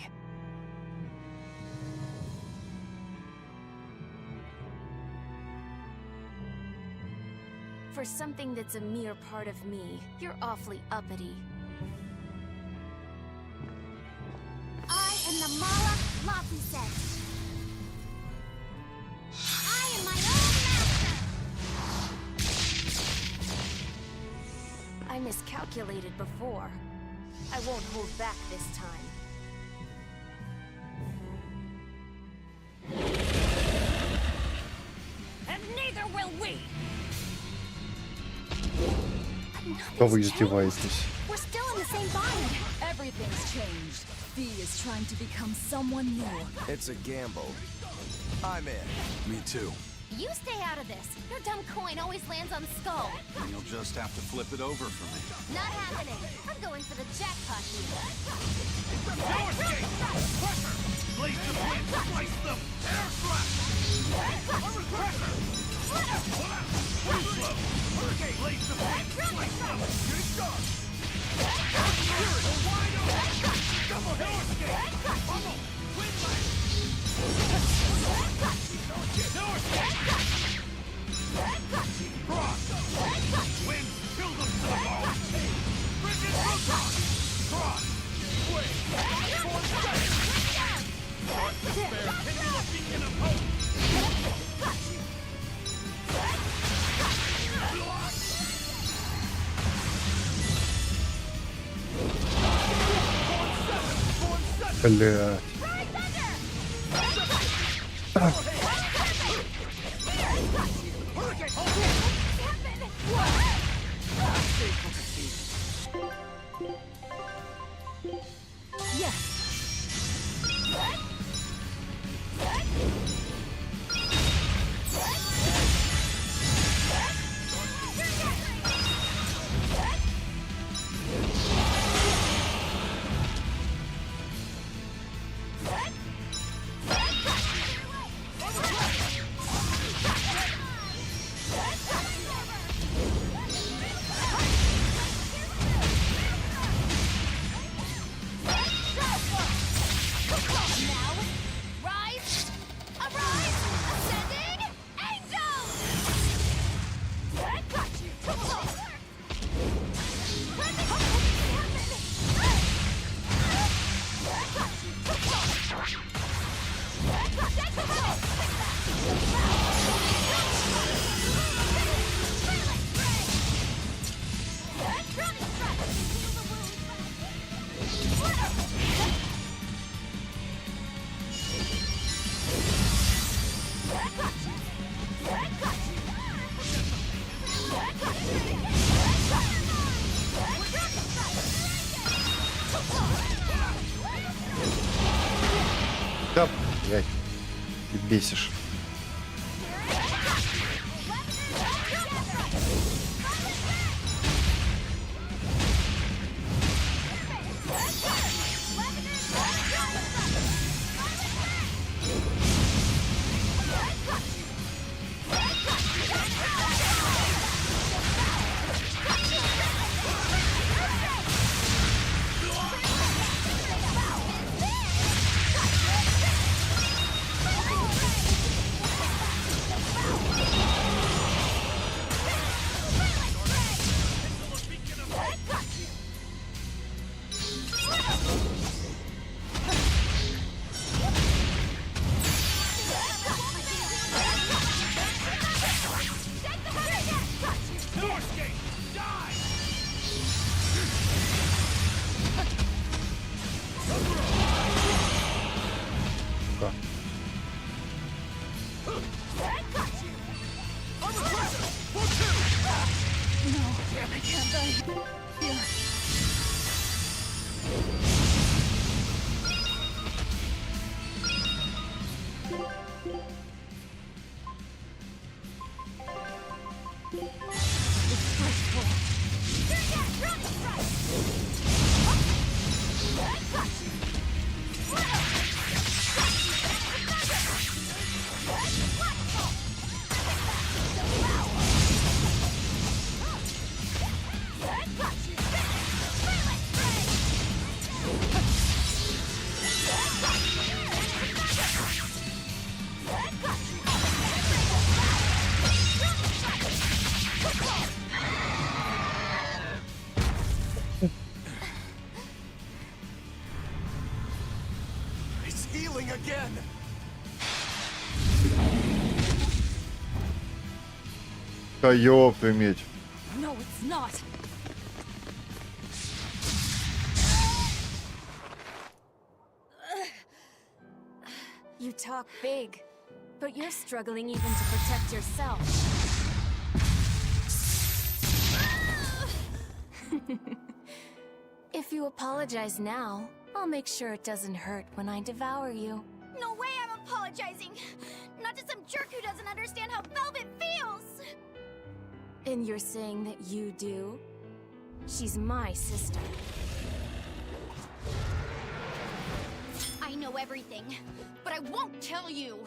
For something that's a mere part of me, you're awfully uppity. I am the Malak Lapiset. I am my own master! I miscalculated before. I won't hold back this time. And neither will we! Что вы издеваетесь? We're still in the same bind. Everything's changed. Fee is trying to become someone new. It's a gamble. I'm in. Me too. You stay out of this. Your dumb coin always lands on Skull. And you'll just have to flip it over for me. Not happening. I'm going for the jackpot here. Blaze the wind, slice them! Air slash! Pressure! Wind blow! Hurricane! Blaze the wind, slice them! Getting dark! Spirit, wide open! Double hit! Pummel! Wind blast! Cross! Wind, fill them to the bone! Frigid proton! Cross! Swing! Form seven! Despair, kindle a beacon of hope! Блядь. Да, блядь. Ты бесишь. Да ёб твою медь. No, it's not. You talk big, but you're struggling even to protect yourself. If you apologize now, I'll make sure it doesn't hurt when I devour you. No way I'm apologizing! Not to some jerk who doesn't understand how Velvet feels! And you're saying that you do? She's my sister. I know everything, but I won't tell you!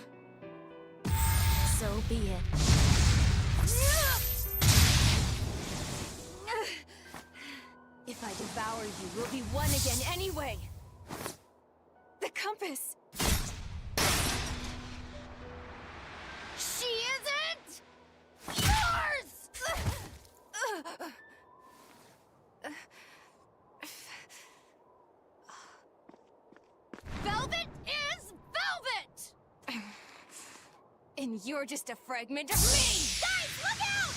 So be it. If I devour you, we'll be one again anyway! The compass! She isn't yours! Velvet is Velvet! And you're just a fragment of me! Guys, look out!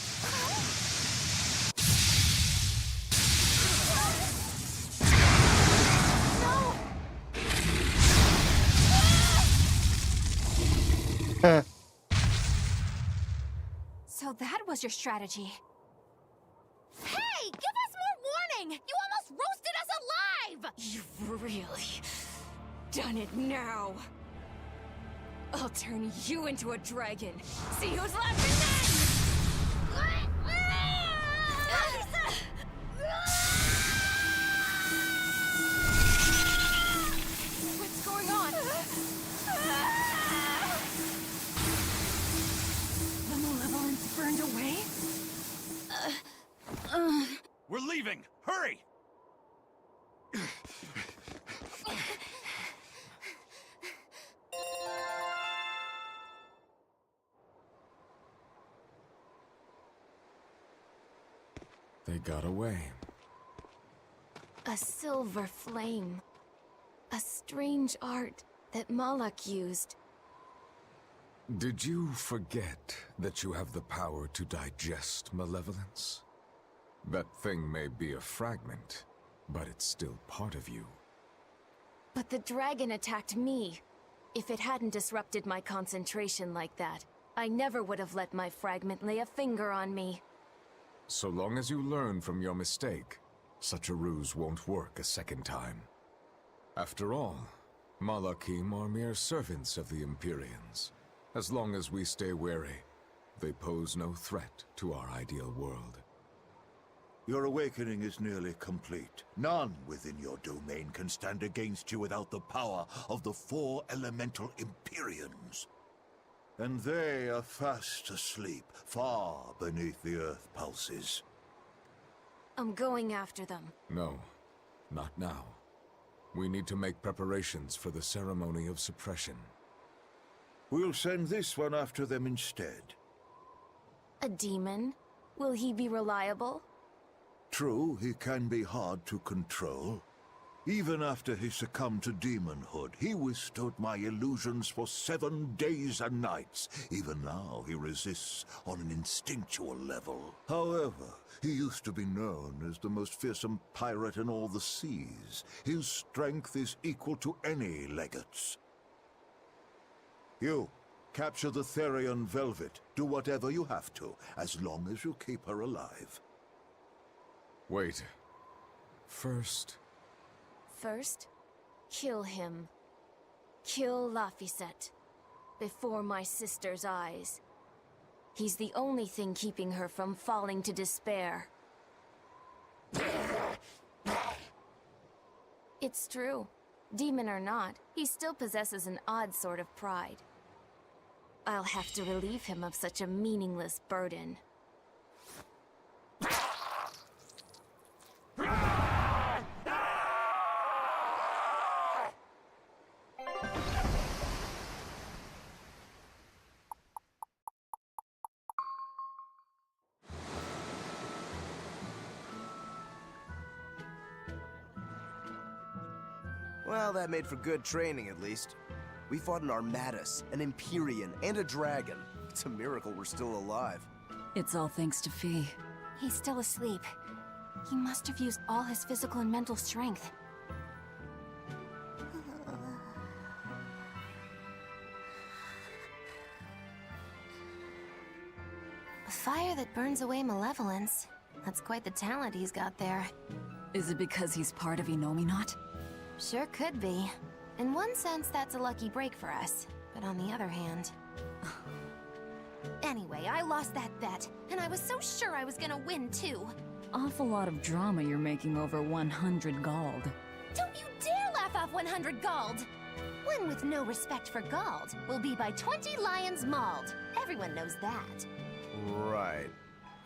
No! So that was your strategy. Hey, give us more warning! You almost roasted us alive! You've really done it now. I'll turn you into a dragon. See who's left in then! What's going on? The malevolence burned away? We're leaving! Hurry! They got away. A silver flame. A strange art that Malak used. Did you forget that you have the power to digest malevolence? That thing may be a fragment, but it's still part of you. But the dragon attacked me. If it hadn't disrupted my concentration like that, I never would have let my fragment lay a finger on me. So long as you learn from your mistake, such a ruse won't work a second time. After all, Malakim are mere servants of the Empyreans. As long as we stay wary, they pose no threat to our ideal world. Your awakening is nearly complete. None within your domain can stand against you without the power of the 4 elemental Empyreans. And they are fast asleep, far beneath the earth pulses. I'm going after them. No, not now. We need to make preparations for the ceremony of suppression. We'll send this one after them instead. A demon? Will he be reliable? True, he can be hard to control. Even after he succumbed to demonhood, he withstood my illusions for 7 days and nights. Even now, he resists on an instinctual level. However, he used to be known as the most fearsome pirate in all the seas. His strength is equal to any legate's. You, capture the Therian Velvet. Do whatever you have to, as long as you keep her alive. Wait. First, kill him. Kill Laphicet. Before my sister's eyes. He's the only thing keeping her from falling to despair. It's true. Demon or not, he still possesses an odd sort of pride. I'll have to relieve him of such a meaningless burden. Well, that made for good training, at least. We fought an Armatus, an Empyrean, and a dragon. It's a miracle we're still alive. It's all thanks to Fee. He's still asleep. He must have used all his physical and mental strength. A fire that burns away malevolence. That's quite the talent he's got there. Is it because he's part of Innominat? Sure could be. In one sense, that's a lucky break for us. But on the other hand... Anyway, I lost that bet, and I was so sure I was gonna win, too. Awful lot of drama you're making over 100 gold. Don't you dare laugh off 100 gold! One with no respect for gold will be by 20 lions mauled. Everyone knows that. Right.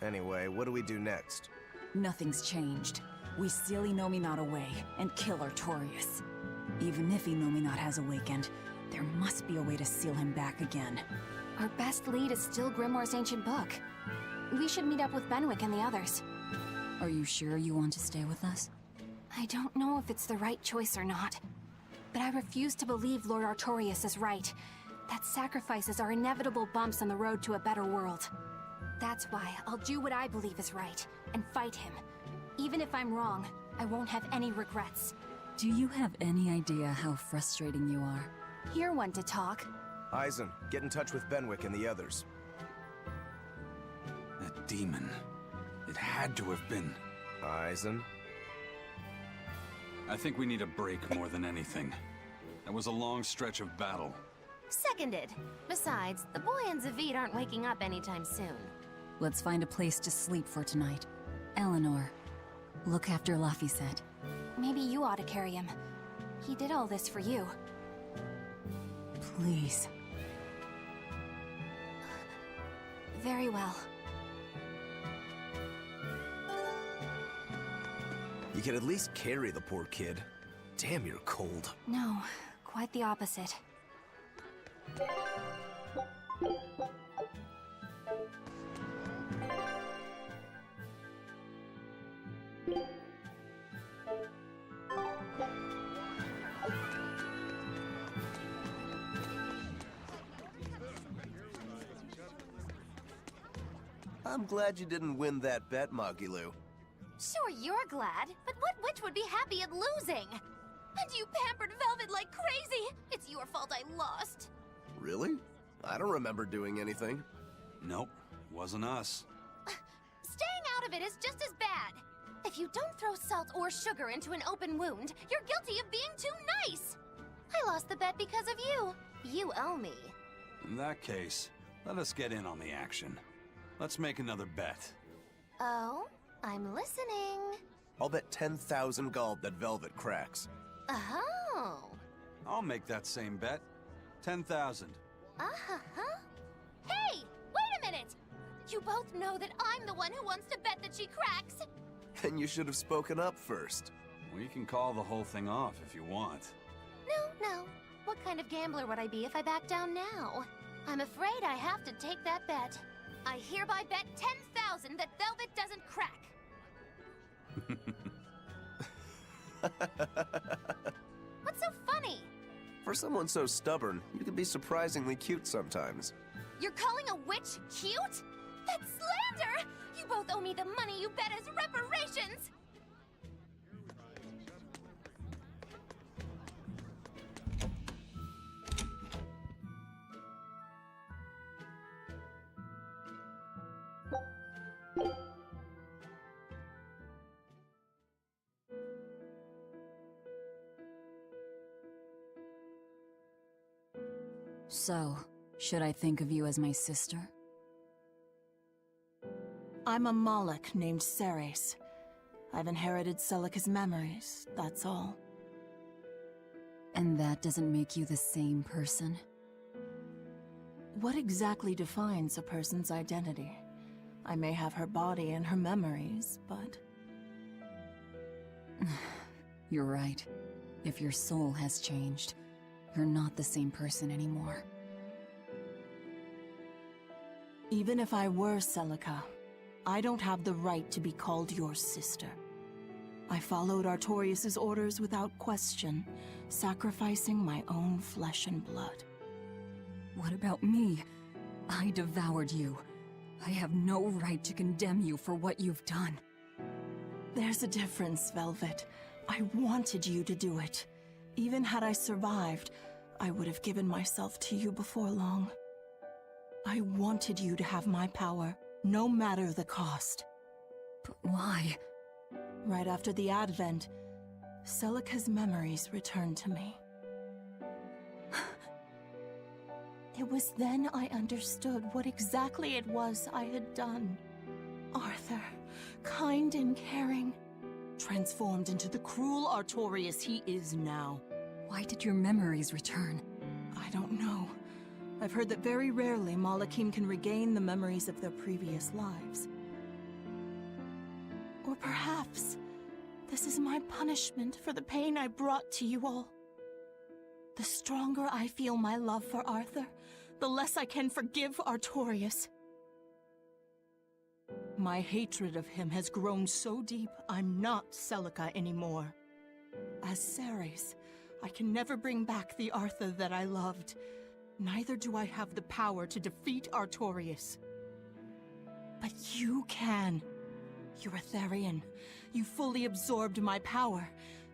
Anyway, what do we do next? Nothing's changed. We seal Innominat away and kill Artorius. Even if Innominat has awakened, there must be a way to seal him back again. Our best lead is still Grimoire's ancient book. We should meet up with Benwick and the others. Are you sure you want to stay with us? I don't know if it's the right choice or not. But I refuse to believe Lord Artorius is right. That sacrifices are inevitable bumps on the road to a better world. That's why I'll do what I believe is right, and fight him. Even if I'm wrong, I won't have any regrets. Do you have any idea how frustrating you are? You're one to talk. Eisen, get in touch with Benwick and the others. That demon. It had to have been. Eisen? I think we need a break more than anything. That was a long stretch of battle. Seconded. Besides, the boy and Zavid aren't waking up anytime soon. Let's find a place to sleep for tonight. Eleanor, look after Laphicet. Maybe you ought to carry him. He did all this for you. Please. Very well. You can at least carry the poor kid. Damn, you're cold. No, quite the opposite. I'm glad you didn't win that bet, Magilu. Sure, you're glad, but what witch would be happy at losing? And you pampered Velvet like crazy! It's your fault I lost. Really? I don't remember doing anything. Nope, wasn't us. Staying out of it is just as bad. If you don't throw salt or sugar into an open wound, you're guilty of being too nice. I lost the bet because of you. You owe me. In that case, let us get in on the action. Let's make another bet. Oh? I'm listening. I'll bet 10,000 gold that Velvet cracks. Oh. I'll make that same bet. 10,000. Uh-huh. Hey! Wait a minute! You both know that I'm the one who wants to bet that she cracks. Then you should have spoken up first. We can call the whole thing off if you want. No. What kind of gambler would I be if I back down now? I'm afraid I have to take that bet. I hereby bet 10,000 that Velvet doesn't crack. What's so funny? For someone so stubborn, you can be surprisingly cute sometimes. You're calling a witch cute? That's slander! You both owe me the money you bet as reparations! So, should I think of you as my sister? I'm a Moloch named Ceres. I've inherited Celica's memories, that's all. And that doesn't make you the same person? What exactly defines a person's identity? I may have her body and her memories, but... You're right. If your soul has changed, you're not the same person anymore. Even if I were Celica, I don't have the right to be called your sister. I followed Artorius' orders without question, sacrificing my own flesh and blood. What about me? I devoured you. I have no right to condemn you for what you've done. There's a difference, Velvet. I wanted you to do it. Even had I survived, I would have given myself to you before long. I wanted you to have my power, no matter the cost. But why? Right after the Advent, Celica's memories returned to me. It was then I understood what exactly it was I had done. Arthur, kind and caring, transformed into the cruel Artorius he is now. Why did your memories return? I don't know. I've heard that very rarely Malachim can regain the memories of their previous lives. Or perhaps this is my punishment for the pain I brought to you all. The stronger I feel my love for Arthur, the less I can forgive Artorius. My hatred of him has grown so deep, I'm not Celica anymore. As Ceres, I can never bring back the Arthur that I loved. Neither do I have the power to defeat Artorius. But you can. You're a Therian. You fully absorbed my power.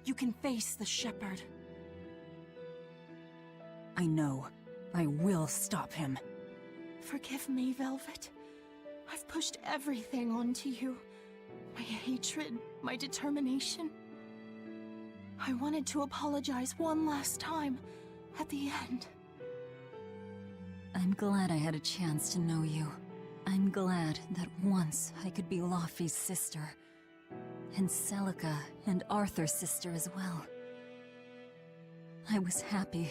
You can face the Shepherd. I know, I will stop him. Forgive me, Velvet. I've pushed everything onto you. My hatred, my determination. I wanted to apologize one last time, at the end. I'm glad I had a chance to know you. I'm glad that once I could be Laufey's sister. And Celica and Arthur's sister as well. I was happy.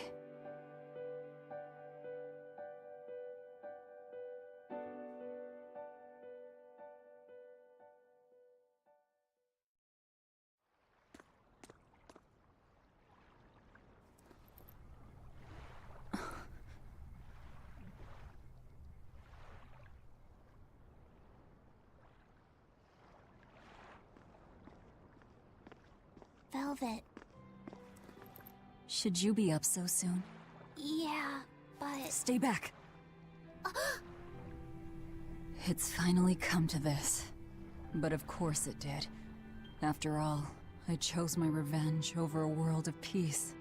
Velvet. Should you be up so soon? Yeah, but... Stay back! It's finally come to this. But of course it did. After all, I chose my revenge over a world of peace.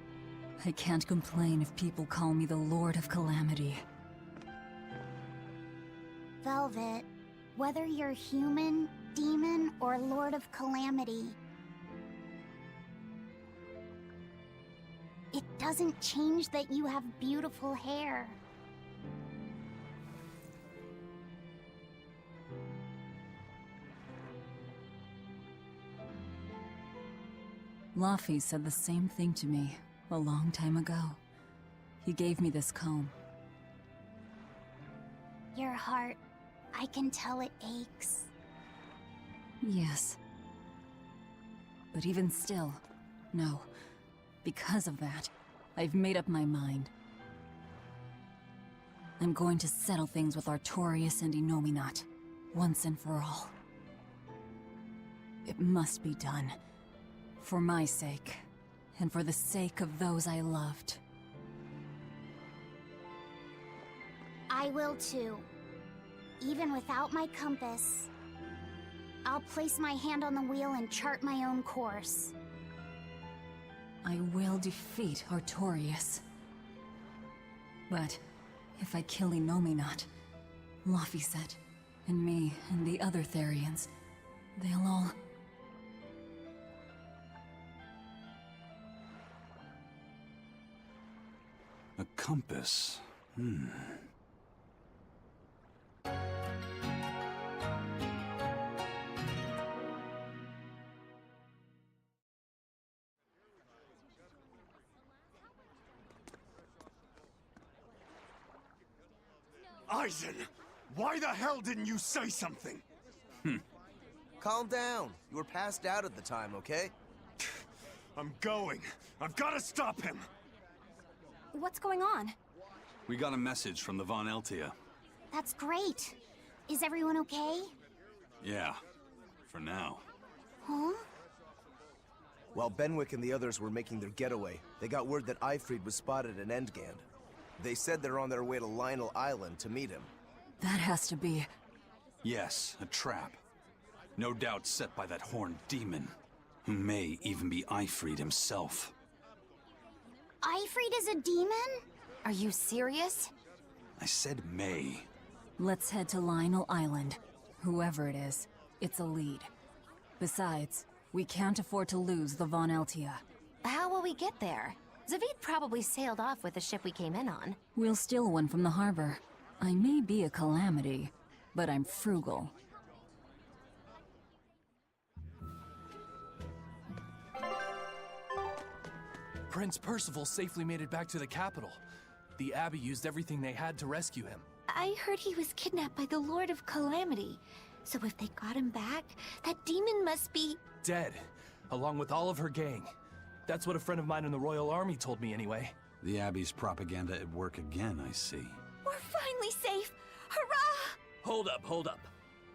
I can't complain if people call me the Lord of Calamity. Velvet, whether you're human, demon, or Lord of Calamity, it doesn't change that you have beautiful hair. Laufey said the same thing to me a long time ago. He gave me this comb. Your heart, I can tell it aches. Yes. But even still, no. Because of that, I've made up my mind. I'm going to settle things with Artorius and Innominat, once and for all. It must be done. For my sake, and for the sake of those I loved. I will too. Even without my compass, I'll place my hand on the wheel and chart my own course. I will defeat Artorius. But if I kill Innominat, Laufey said, and me and the other Therians, they'll all... A compass. Eisen! Why the hell didn't you say something? Calm down. You were passed out at the time, okay? I'm going. I've got to stop him! What's going on? We got a message from the Von Eltia. That's great. Is everyone okay? Yeah, for now. Huh? While Benwick and the others were making their getaway, they got word that Eifried was spotted at Endgand. They said they're on their way to Lionel Island to meet him. That has to be... Yes, a trap. No doubt set by that horned demon, who may even be Eifried himself. Eifried is a demon? Are you serious? I said may. Let's head to Lionel Island. Whoever it is, it's a lead. Besides, we can't afford to lose the Von Eltia. How will we get there? Zavid probably sailed off with the ship we came in on. We'll steal one from the harbor. I may be a calamity, but I'm frugal. Prince Percival safely made it back to the capital. The Abbey used everything they had to rescue him. I heard he was kidnapped by the Lord of Calamity. So if they got him back, that demon must be... Dead, along with all of her gang. That's what a friend of mine in the Royal Army told me anyway. The Abbey's propaganda at work again, I see. We're finally safe! Hurrah! Hold up.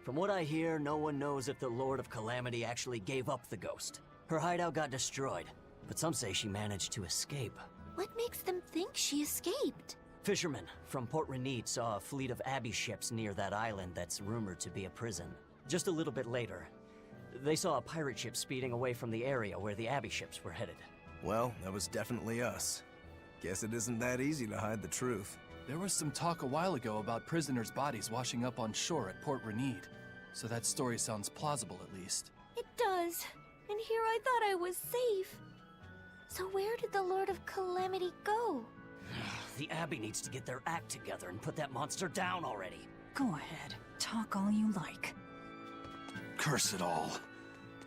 From what I hear, no one knows if the Lord of Calamity actually gave up the ghost. Her hideout got destroyed, but some say she managed to escape. What makes them think she escaped? Fishermen from Port Renid saw a fleet of Abbey ships near that island that's rumored to be a prison. Just a little bit later, they saw a pirate ship speeding away from the area where the Abbey ships were headed. Well, that was definitely us. Guess it isn't that easy to hide the truth. There was some talk a while ago about prisoners' bodies washing up on shore at Port Renede, so that story sounds plausible at least. It does. And here I thought I was safe. So where did the Lord of Calamity go? The Abbey needs to get their act together and put that monster down already. Go ahead. Talk all you like. Curse it all.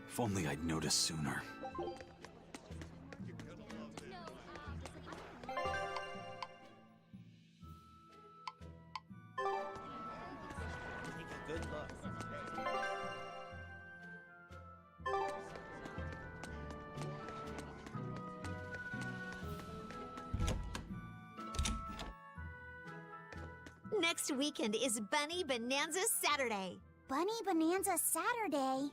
If only I'd noticed sooner. Good luck. Next weekend is Bunny Bonanza Saturday. Bunny Bonanza Saturday?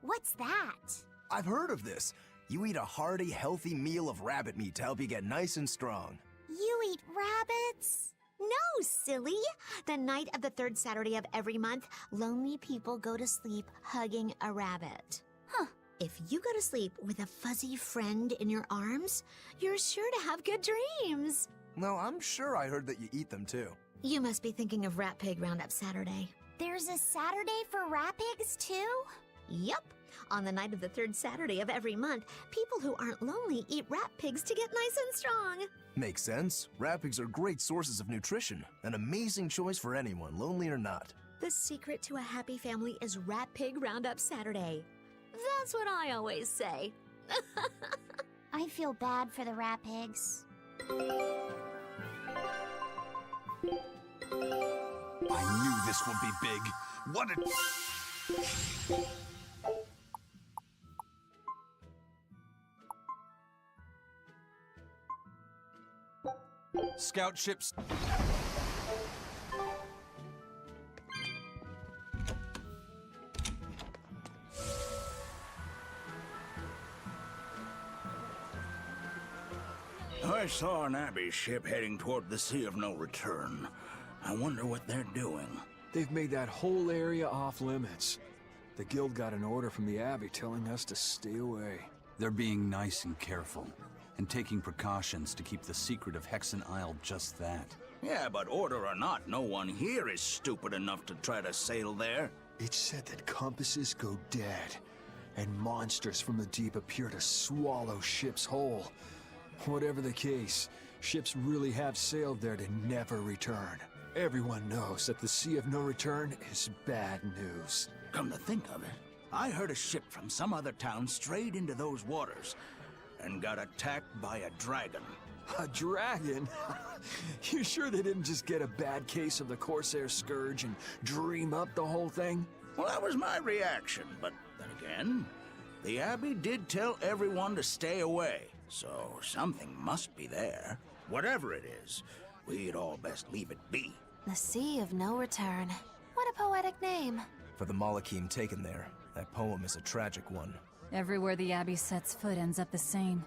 What's that? I've heard of this. You eat a hearty, healthy meal of rabbit meat to help you get nice and strong. You eat rabbits? No, silly. The night of the third Saturday of every month, lonely people go to sleep hugging a rabbit. Huh. If you go to sleep with a fuzzy friend in your arms, you're sure to have good dreams. No, I'm sure I heard that you eat them too. You must be thinking of Rat Pig Roundup Saturday. There's a Saturday for rat pigs too? Yup. On the night of the third Saturday of every month, people who aren't lonely eat rat pigs to get nice and strong. Makes sense. Rat pigs are great sources of nutrition. An amazing choice for anyone, lonely or not. The secret to a happy family is Rat Pig Roundup Saturday. That's what I always say. I feel bad for the rat pigs. I knew this would be big. What a... Scout ships... I saw an Abbey ship heading toward the Sea of No Return. I wonder what they're doing. They've made that whole area off limits. The Guild got an order from the Abbey telling us to stay away. They're being nice and careful, and taking precautions to keep the secret of Hexen Isle just that. Yeah, but order or not, no one here is stupid enough to try to sail there. It's said that compasses go dead, and monsters from the deep appear to swallow ships whole. Whatever the case, ships really have sailed there to never return. Everyone knows that the Sea of No Return is bad news. Come to think of it, I heard a ship from some other town strayed into those waters and got attacked by a dragon. A dragon? You sure they didn't just get a bad case of the Corsair Scourge and dream up the whole thing? Well, that was my reaction, but then again, the Abbey did tell everyone to stay away, so something must be there. Whatever it is, we'd all best leave it be. The Sea of No Return. What a poetic name. For the Malachim taken there, that poem is a tragic one. Everywhere the Abbey sets foot ends up the same.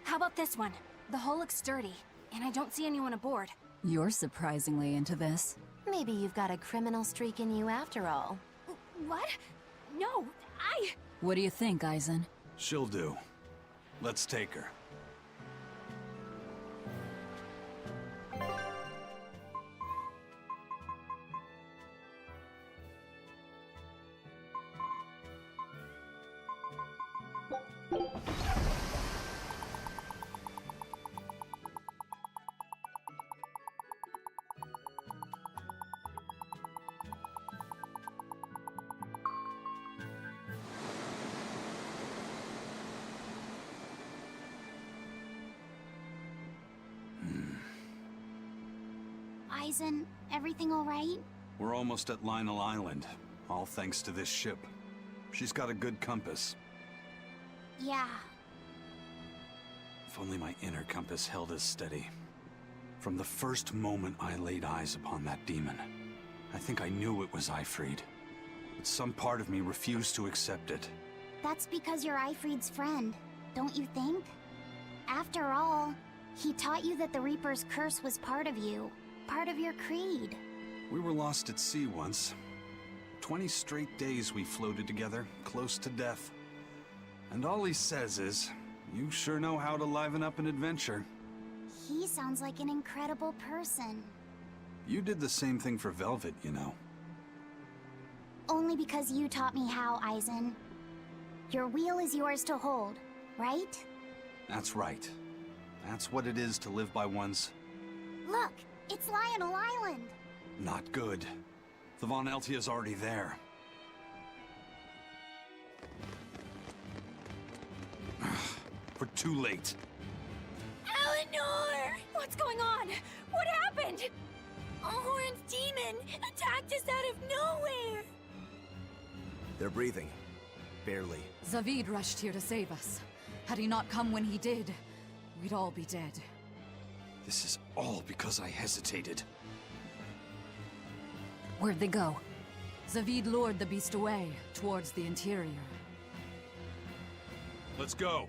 How about this one? The hull looks sturdy, and I don't see anyone aboard. You're surprisingly into this. Maybe you've got a criminal streak in you after all. What? No, What do you think, Eisen? She'll do. Let's take her. Eisen, everything all right? We're almost at Lionel Island, all thanks to this ship. She's got a good compass. Yeah. If only my inner compass held as steady. From the first moment I laid eyes upon that demon, I think I knew it was Ifrid. But some part of me refused to accept it. That's because you're Ifrid's friend, don't you think? After all, He taught you that the Reaper's curse was part of you, part of your creed. We were lost at sea once. 20 straight days we floated together, close to death. And all he says is, you sure know how to liven up an adventure. He sounds like an incredible person. You did the same thing for Velvet, you know. Only because you taught me how, Eisen. Your wheel is yours to hold, right? That's right. That's what it is to live by one's... Look, it's Lionel Island. Not good. The Von Eltia's already there. We're too late. Eleanor! What's going on? What happened? A horned demon attacked us out of nowhere! They're breathing. Barely. Zavid rushed here to save us. Had he not come when he did, we'd all be dead. This is all because I hesitated. Where'd they go? Zavid lured the beast away, towards the interior. Let's go.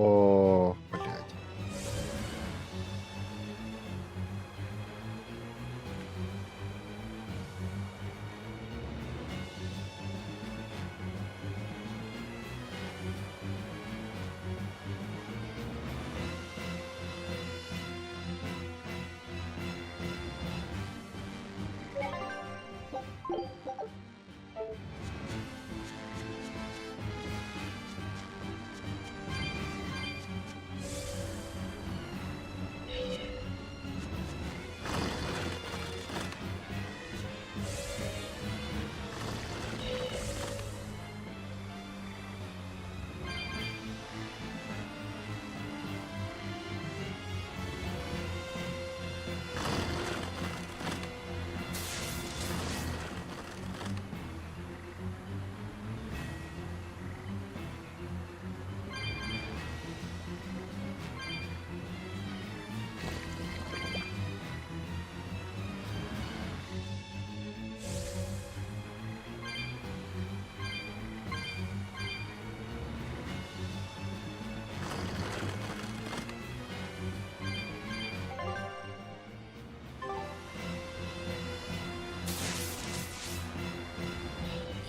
О, блядь.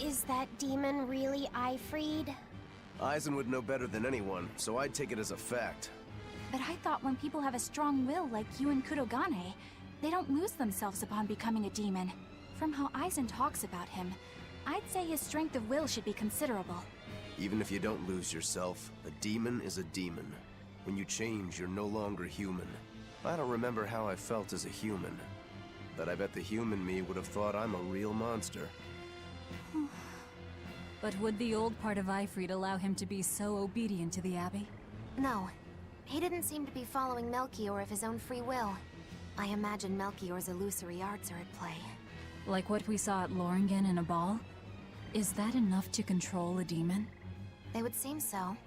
Is that demon really Ifried? Eisen would know better than anyone, so I'd take it as a fact. But I thought when people have a strong will like you and Kurogane, they don't lose themselves upon becoming a demon. From how Eisen talks about him, I'd say his strength of will should be considerable. Even if you don't lose yourself, a demon is a demon. When you change, you're no longer human. I don't remember how I felt as a human, but I bet the human me would have thought I'm a real monster. But would the old part of Ifried allow him to be so obedient to the Abbey? No. He didn't seem to be following Melchior of his own free will. I imagine Melchior's illusory arts are at play. Like what we saw at Loringen in a ball? Is that enough to control a demon? They would seem so.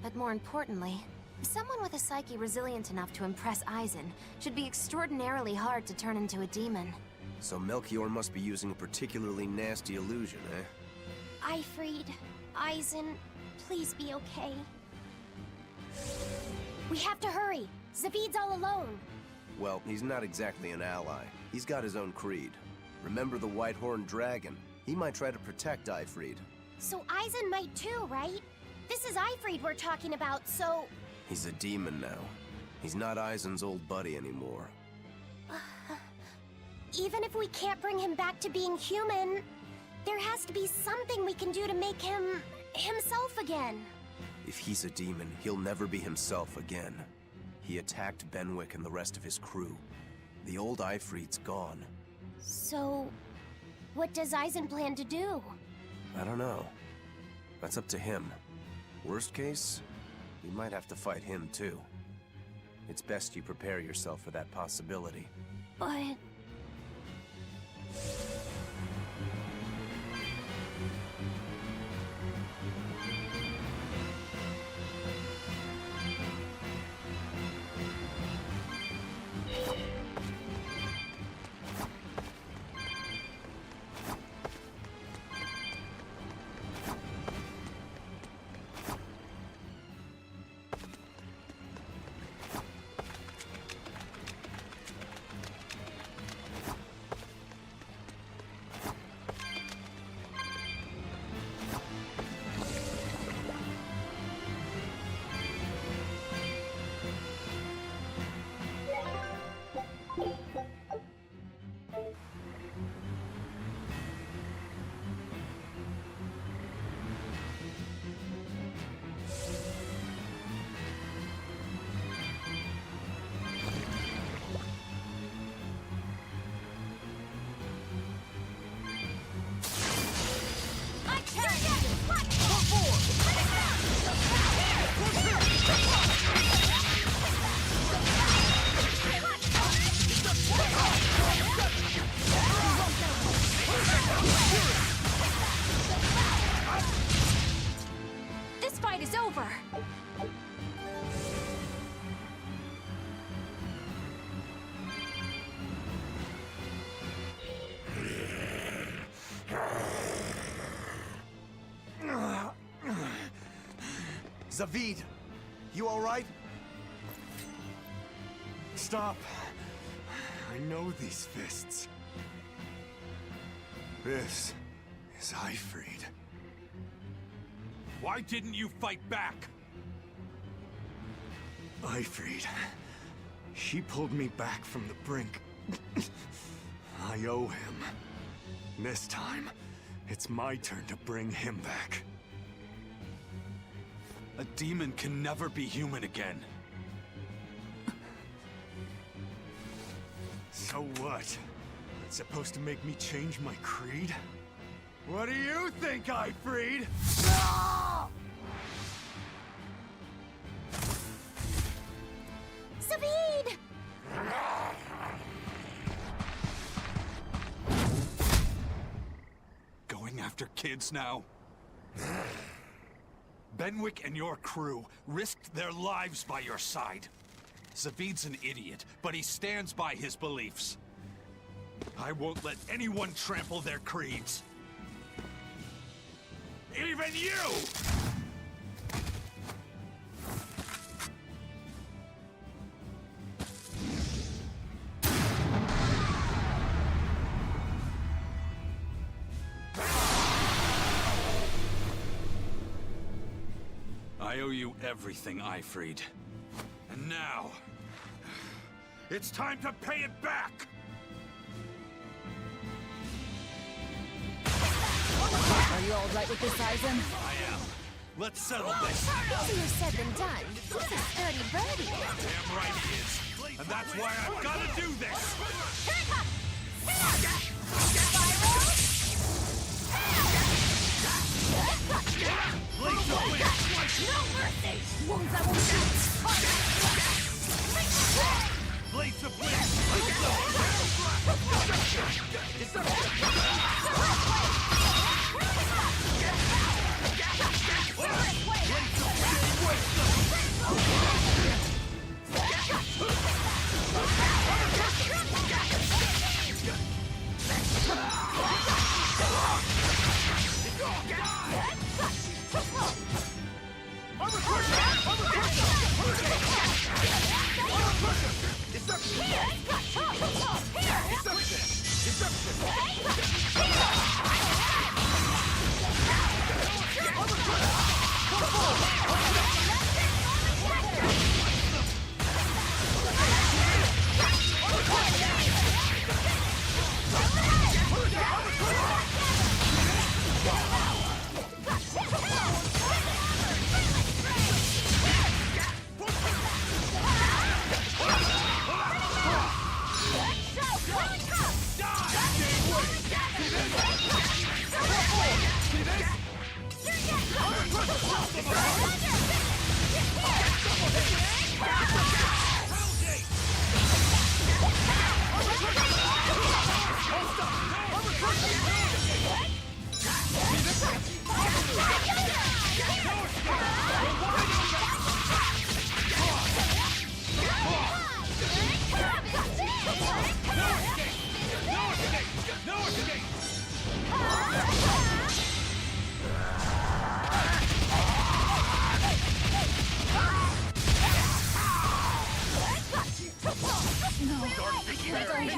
But more importantly, someone with a psyche resilient enough to impress Eisen should be extraordinarily hard to turn into a demon. So Melchior must be using a particularly nasty illusion, eh? Ifried, Eisen, please be okay. We have to hurry. Zavid's all alone. Well, he's not exactly an ally. He's got his own creed. Remember the White-Horned Dragon? He might try to protect Ifried. So Eisen might too, right? This is Ifried we're talking about, so... He's a demon now. He's not Eisen's old buddy anymore. Even if we can't bring him back to being human, there has to be something we can do to make him... himself again. If he's a demon, he'll never be himself again. He attacked Benwick and the rest of his crew. The old Ifried's gone. So... what does Eisen plan to do? I don't know. That's up to him. Worst case, we might have to fight him too. It's best you prepare yourself for that possibility. But... fight is over. Zavid, you alright? Stop. I know these fists. This is Ifrid. Why didn't you fight back? Ifrid. She pulled me back from the brink. I owe him. This time, it's my turn to bring him back. A demon can never be human again. So what? It's supposed to make me change my creed? What do you think, Ifrid? Zavid! Going after kids now? Benwick and your crew risked their lives by your side. Zavid's an idiot, but he stands by his beliefs. I won't let anyone trample their creeds. Even you! I owe you everything, Ifrid. And now, it's time to pay it back! Are you all right with this, Eisen? I am. Let's settle this. Easier said than done. He's a sturdy birdie. Damn right he is. And that's why I've got to do this! No mercy! Wounds that will Blades of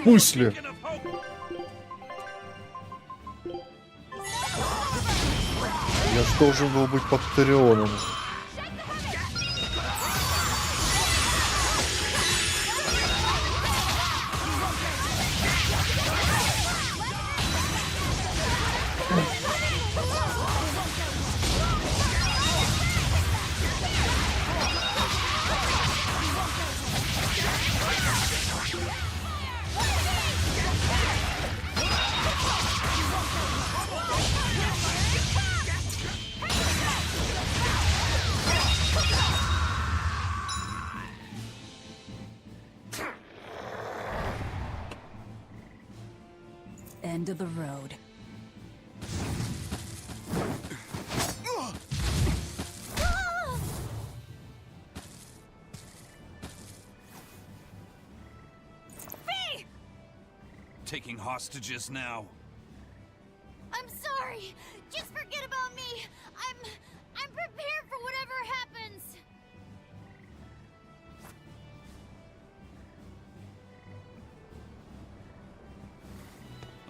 В смысле? Я же должен был быть Пактерионом. End of the road. taking hostages now. I'm sorry. Just forget about me. I'm prepared for whatever happens.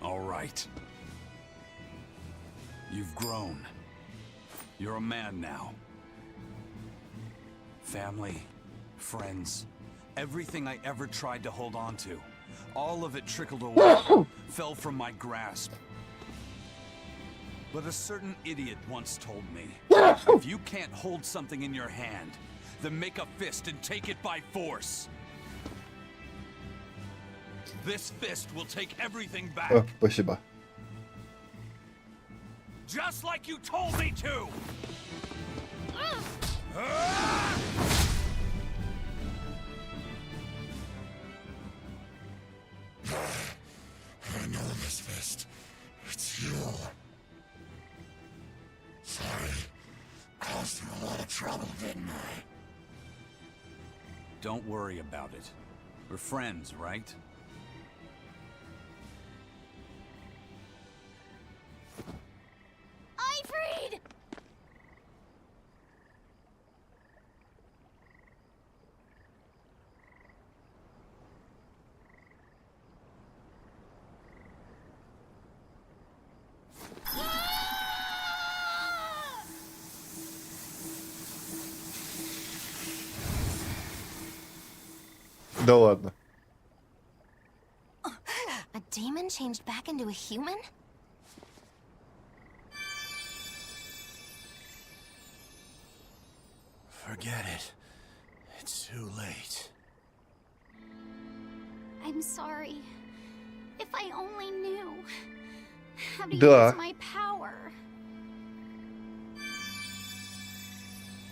All right. You've grown. You're a man now. Family, friends, everything I ever tried to hold on to, all of it trickled away, fell from my grasp. But a certain idiot once told me, if you can't hold something in your hand, then make a fist and take it by force. This fist will take everything back. Спасибо. Just like you told me to! I know this fist. It's you. Sorry. Caused you a lot of trouble, didn't I? Don't worry about it. We're friends, right? Ifrid! Да ладно. A demon changed back into a human? Forget it. It's too late. I'm sorry. If I only knew how to Да. use my power.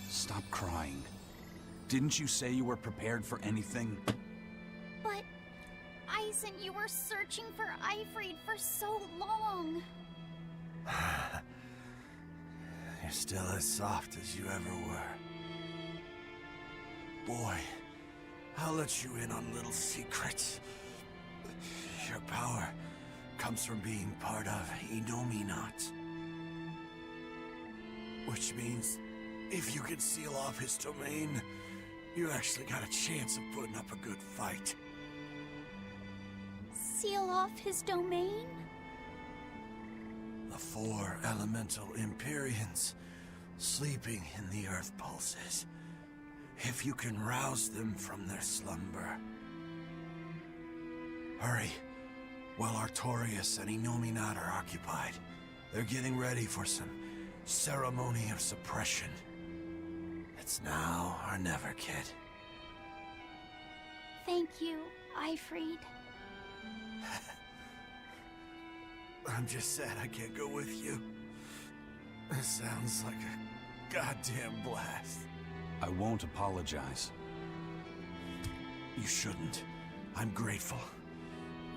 Stop crying. Didn't you say you were prepared for anything? But Eisen, you were searching for Ifrid for so long. You're still as soft as you ever were. Boy, I'll let you in on little secrets. Your power comes from being part of Indominat. Which means, if you can seal off his domain, you actually got a chance of putting up a good fight. Seal off his domain? The 4 elemental Empyreans sleeping in the Earth pulses. If you can rouse them from their slumber. Hurry, while Artorias and Indominat are occupied. They're getting ready for some ceremony of suppression. It's now or never, kid. Thank you, Ifrid. I'm just sad I can't go with you. This sounds like a goddamn blast. I won't apologize. You shouldn't. I'm grateful.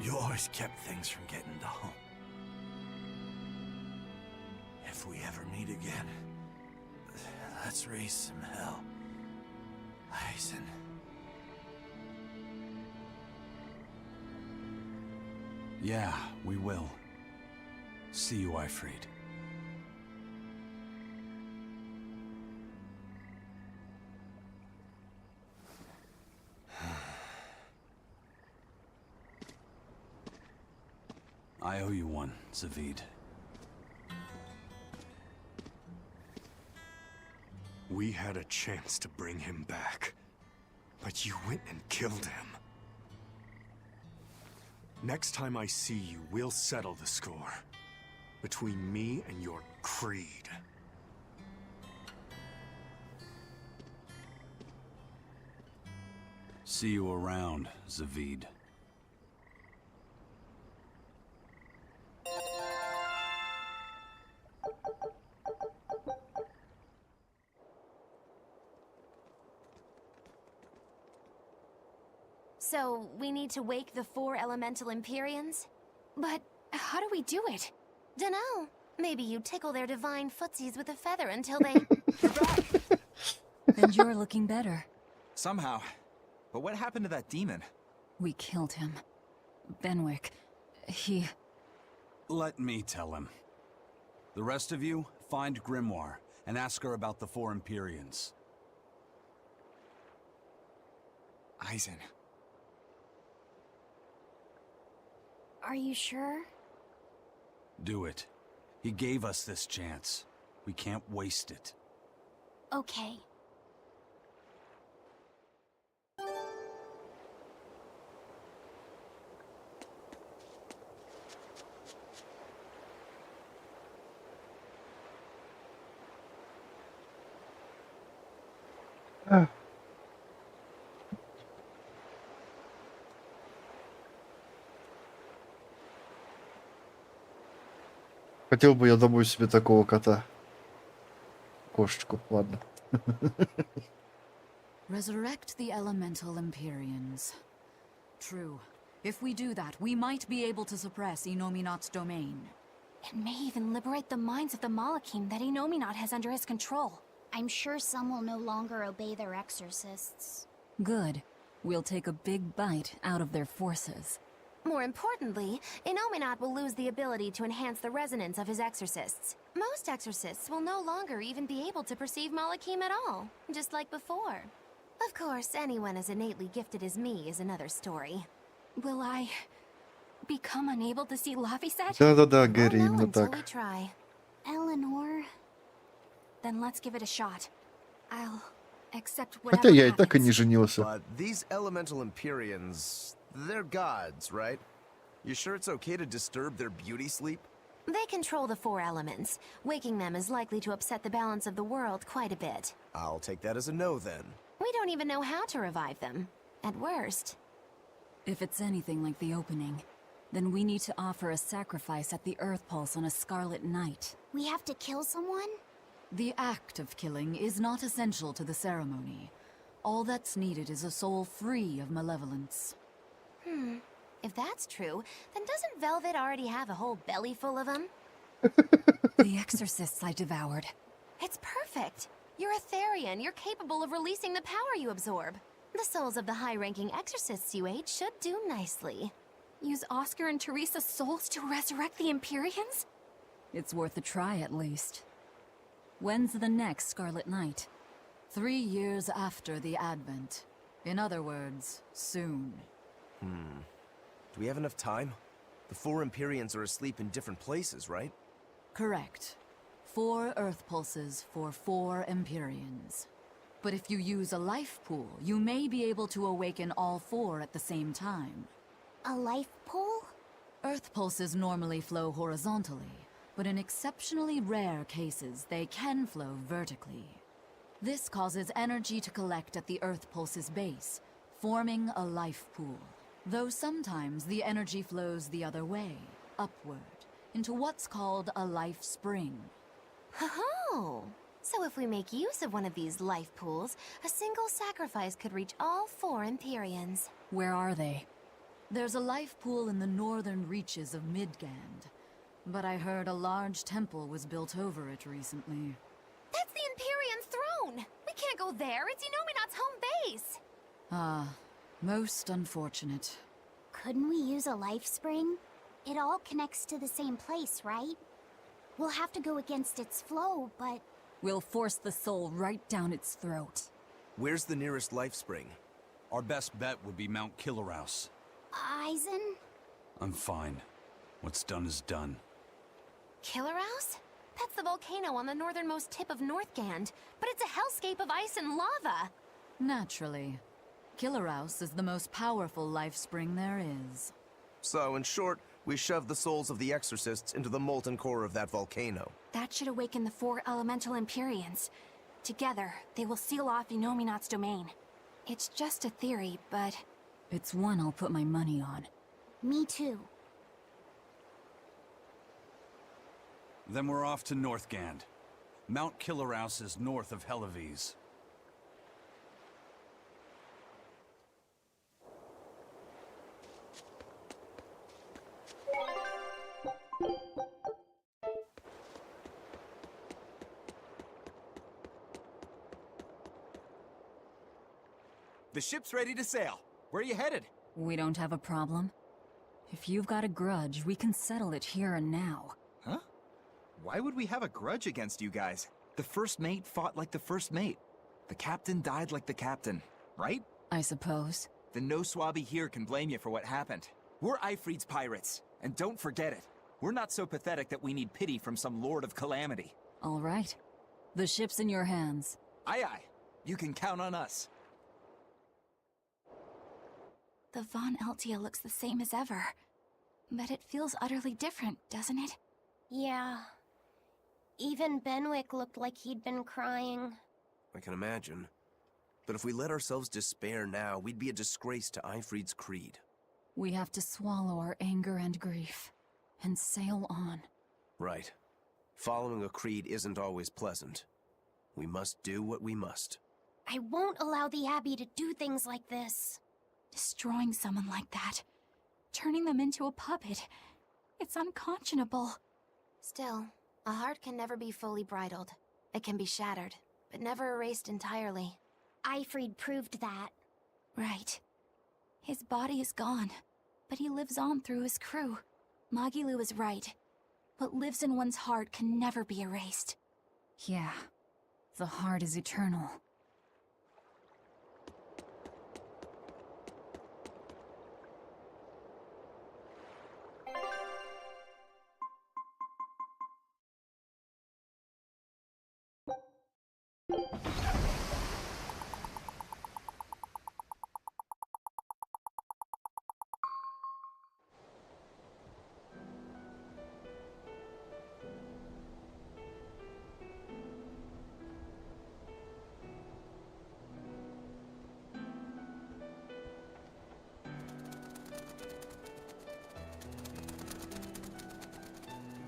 You always kept things from getting to home. If we ever meet again, let's raise some hell. Eisen. Yeah, we will. See you, Ifrid. I owe you one, Zavid. We had a chance to bring him back, but you went and killed him. Next time I see you, we'll settle the score. Between me and your creed. See you around, Zavid. So, we need to wake the 4 elemental Empyreans? But how do we do it? Dunno. Maybe you tickle their divine footsies with a feather until they... And you're looking better. Somehow. But what happened to that demon? We killed him. Benwick. He... Let me tell him. The rest of you, find Grimoire and ask her about the 4 Empyreans. Eisen. Are you sure? Do it. He gave us this chance. We can't waste it. Okay. Хотел бы я домой себе такого кота. Кошечку, ладно. Resurrect the elemental Empyreans. True. If we do that, we might be able to suppress Inominat's domain. It may even liberate the minds of the Malakim that Inominat has under his control. I'm sure some will no longer obey their exorcists. Good. We'll take a big bite out of their forces. More importantly, Inominat will lose the ability to enhance the resonance of his exorcists. Most exorcists will no longer even be able to perceive Malakim at all, just like before. Of course, anyone as innately gifted as me is another story. Will I... become unable to see Laphicet? Да-да-да, Гэри, именно Until так. we try. Eleanor... Then let's give it a shot. I'll accept Хотя whatever я и так и не happens. женился. But these elemental Empyreans, they're gods, right? You sure it's okay to disturb their beauty sleep? They control the 4 elements. Waking them is likely to upset the balance of the world quite a bit. I'll take that as a no then. We don't even know how to revive them. At worst. If it's anything like the opening, then we need to offer a sacrifice at the Earth Pulse on a Scarlet Night. We have to kill someone? The act of killing is not essential to the ceremony. All that's needed is a soul free of malevolence. If that's true, then doesn't Velvet already have a whole belly full of them? The exorcists I devoured. It's perfect. You're a Therian. You're capable of releasing the power you absorb. The souls of the high-ranking exorcists you ate should do nicely. Use Oscar and Teresa's souls to resurrect the Empyreans? It's worth a try at least. When's the next Scarlet Night? 3 years after the Advent. In other words, soon. Do we have enough time? The 4 Empyreans are asleep in different places, right? Correct. 4 Earth Pulses for 4 Empyreans. But if you use a life pool, you may be able to awaken all 4 at the same time. A life pool? Earth Pulses normally flow horizontally, but in exceptionally rare cases, they can flow vertically. This causes energy to collect at the Earth Pulse's base, forming a life pool. Though sometimes the energy flows the other way, upward, into what's called a life spring. Oh! So if we make use of one of these life pools, a single sacrifice could reach all 4 Empyreans. Where are they? There's a life pool in the northern reaches of Midgand, but I heard a large temple was built over it recently. That's the Empyrean throne! We can't go there, it's Inominat's home base! Ah, most unfortunate. Couldn't we use a life spring? It all connects to the same place, right? We'll have to go against its flow, but... We'll force the soul right down its throat. Where's the nearest life spring? Our best bet would be Mount Killerhouse. Eisen? I'm fine. What's done is done. Killerhouse? That's the volcano on the northernmost tip of Northgand, but it's a hellscape of ice and lava! Naturally. Killerhouse is the most powerful life spring there is. So, in short, we shove the souls of the exorcists into the molten core of that volcano. That should awaken the 4 elemental Empyreans. Together, they will seal off Inominat's domain. It's just a theory, but... It's one I'll put my money on. Me too. Then we're off to Northgand. Mount Killerhouse is north of Helavis. The ship's ready to sail. Where are you headed? We don't have a problem. If you've got a grudge, we can settle it here and now. Huh? Why would we have a grudge against you guys? The first mate fought like the first mate. The captain died like the captain, right? I suppose. Then no swabby here can blame you for what happened. We're Ifrid's pirates, and don't forget it. We're not so pathetic that we need pity from some Lord of Calamity. All right. The ship's in your hands. Aye aye. You can count on us. The Von Eltia looks the same as ever. But it feels utterly different, doesn't it? Yeah. Even Benwick looked like he'd been crying. I can imagine. But if we let ourselves despair now, we'd be a disgrace to Ifrid's creed. We have to swallow our anger and grief, and sail on. Right. Following a creed isn't always pleasant. We must do what we must. I won't allow the Abbey to do things like this. Destroying someone like that. Turning them into a puppet. It's unconscionable. Still, a heart can never be fully bridled. It can be shattered, but never erased entirely. Ifrid proved that. Right. His body is gone, but he lives on through his crew. Magilu is right. What lives in one's heart can never be erased. Yeah. The heart is eternal.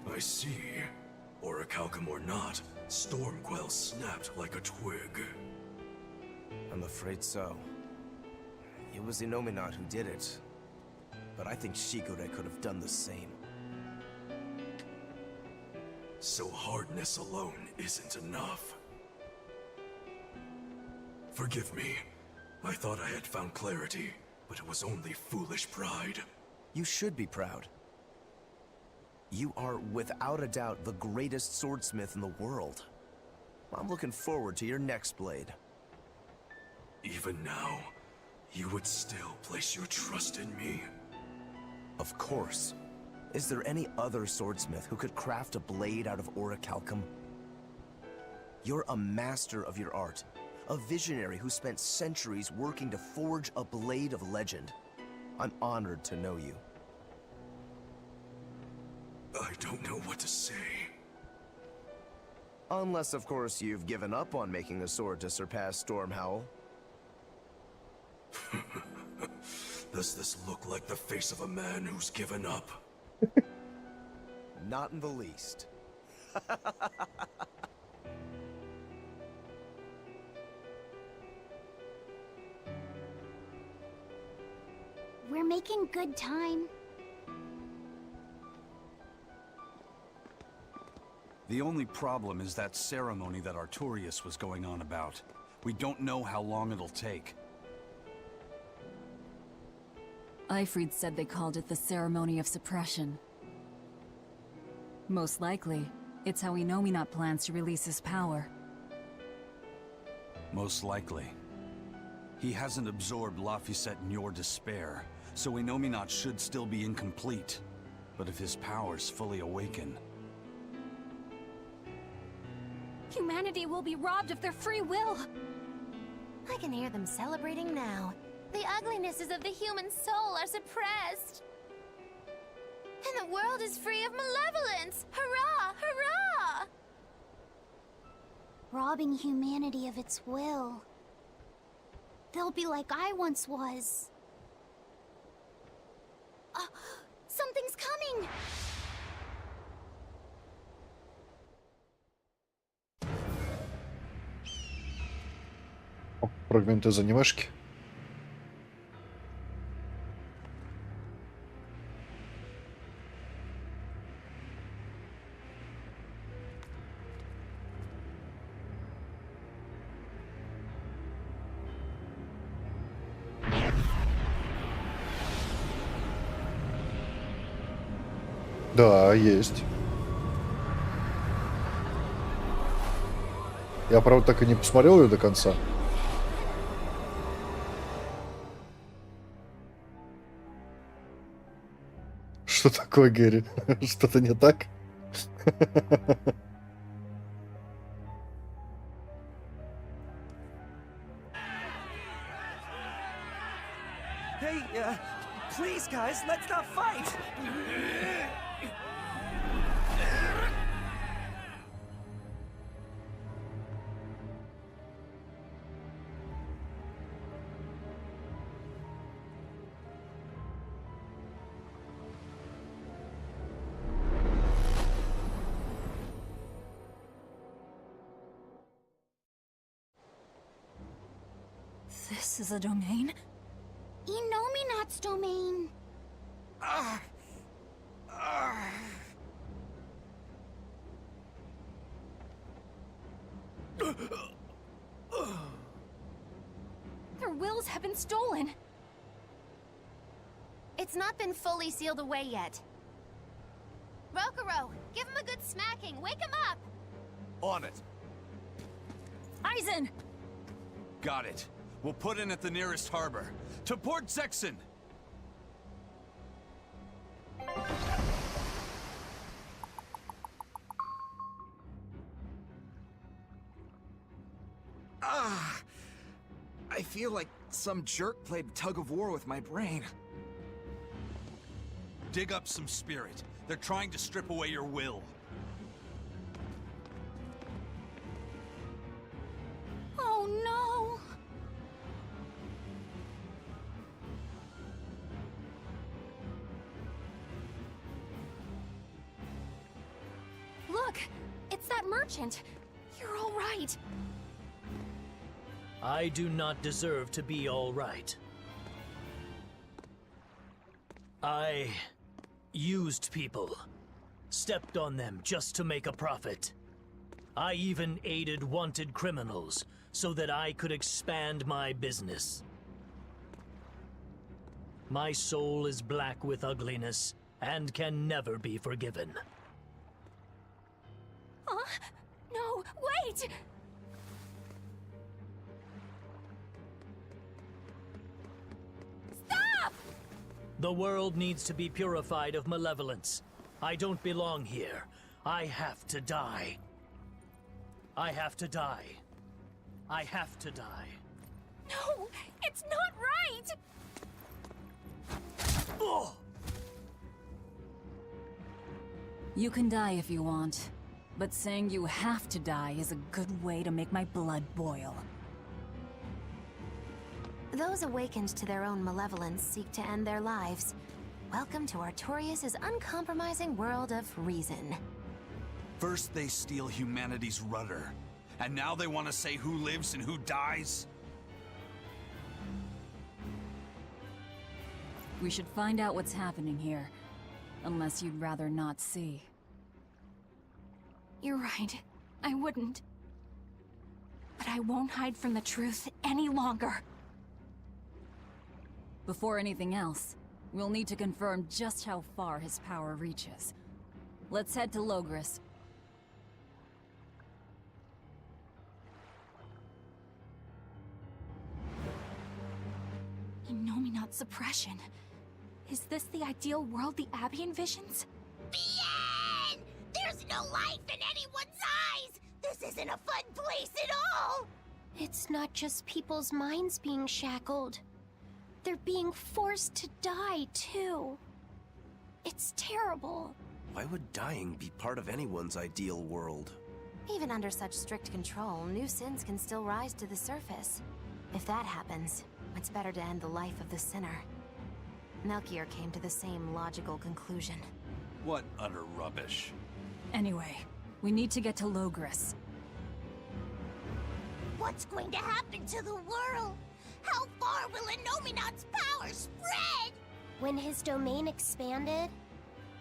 I see. Orichalcum or not, Stormquell snapped like a twig. I'm afraid so. It was Inominat who did it. But I think Shigure could have done the same. So hardness alone isn't enough. Forgive me. I thought I had found clarity, but it was only foolish pride. You should be proud. You are, without a doubt, the greatest swordsmith in the world. I'm looking forward to your next blade. Even now, you would still place your trust in me? Of course. Is there any other swordsmith who could craft a blade out of orichalcum? You're a master of your art, a visionary who spent centuries working to forge a blade of legend. I'm honored to know you. I don't know what to say. Unless, of course, you've given up on making a sword to surpass Stormhowl. Does this look like the face of a man who's given up? Not in the least. We're making good time. The only problem is that ceremony that Artorius was going on about. We don't know how long it'll take. Ifrid said they called it the Ceremony of Suppression. Most likely, it's how Inominat plans to release his power. Most likely. He hasn't absorbed Laphicet in your despair, so Inominat should still be incomplete. But if his powers fully awaken... Humanity will be robbed of their free will! I can hear them celebrating now. The uglinesses of the human soul are suppressed. And the world is free of malevolence! Hurrah! Hurrah! Robbing humanity of its will. They'll be like I once was. Something's coming! Фрагменты из анимешки. Да, есть. Я, правда, так и не посмотрел ее до конца. Что такое, Гэри? Что-то не так? Hey, please, guys, let's not fight! This is a domain? Inominat's domain. Their wills have been stolen. It's not been fully sealed away yet. Rokuro, give him a good smacking. Wake him up. On it. Aizen! Got it. We'll put in at the nearest harbor. To Port Zexon! I feel like some jerk played tug of war with my brain. Dig up some spirit. They're trying to strip away your will. Oh no! Look, it's that merchant. You're all right. I do not deserve to be all right. I used people, stepped on them just to make a profit. I even aided wanted criminals so that I could expand my business. My soul is black with ugliness and can never be forgiven. Huh? No, wait! Stop! The world needs to be purified of malevolence. I don't belong here. I have to die. I have to die. I have to die. No, it's not right! Oh! You can die if you want, but saying you have to die is a good way to make my blood boil. Those awakened to their own malevolence seek to end their lives. Welcome to Artorias' uncompromising world of reason. First they steal humanity's rudder, and now they want to say who lives and who dies? We should find out what's happening here, unless you'd rather not see. You're right. I wouldn't. But I won't hide from the truth any longer. Before anything else, we'll need to confirm just how far his power reaches. Let's head to Logris. Inominat suppression. Is this the ideal world the Abbey envisions? Bien! There's no life in anyone's eyes! This isn't a fun place at all! It's not just people's minds being shackled. They're being forced to die, too. It's terrible. Why would dying be part of anyone's ideal world? Even under such strict control, new sins can still rise to the surface. If that happens, it's better to end the life of the sinner. Melchior came to the same logical conclusion. What utter rubbish. Anyway, we need to get to Logris. What's going to happen to the world? How far will Inominat's power spread? When his domain expanded,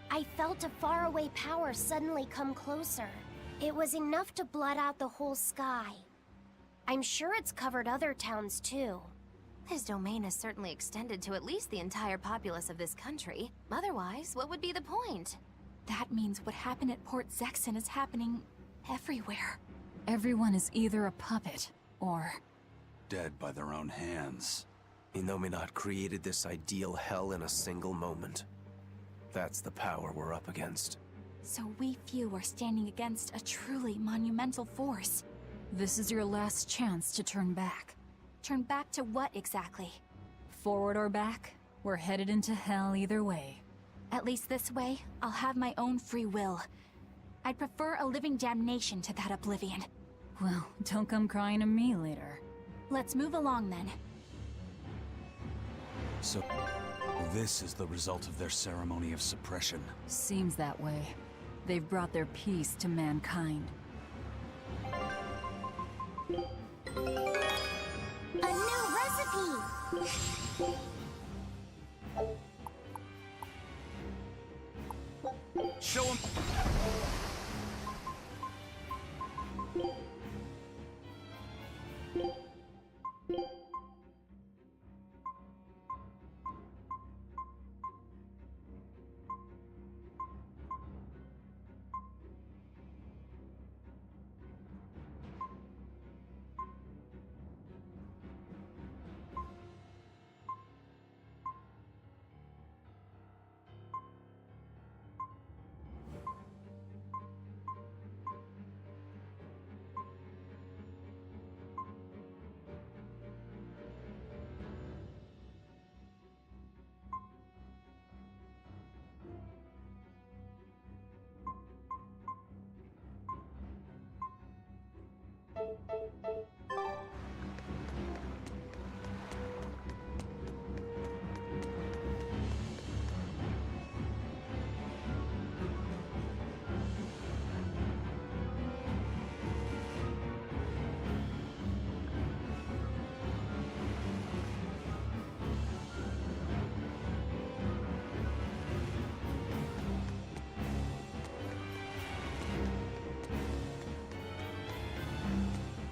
I felt a faraway power suddenly come closer. It was enough to blot out the whole sky. I'm sure it's covered other towns too. His domain has certainly extended to at least the entire populace of this country. Otherwise, what would be the point? That means what happened at Port Zexon is happening everywhere. Everyone is either a puppet, or... dead by their own hands. Innominat created this ideal hell in a single moment. That's the power we're up against. So we few are standing against a truly monumental force. This is your last chance to turn back. Turn back to what exactly? Forward or back, we're headed into hell either way. At least this way, I'll have my own free will. I'd prefer a living damnation to that oblivion. Well, don't come crying to me later. Let's move along then. So, this is the result of their ceremony of suppression. Seems that way. They've brought their peace to mankind. A new recipe! Show him.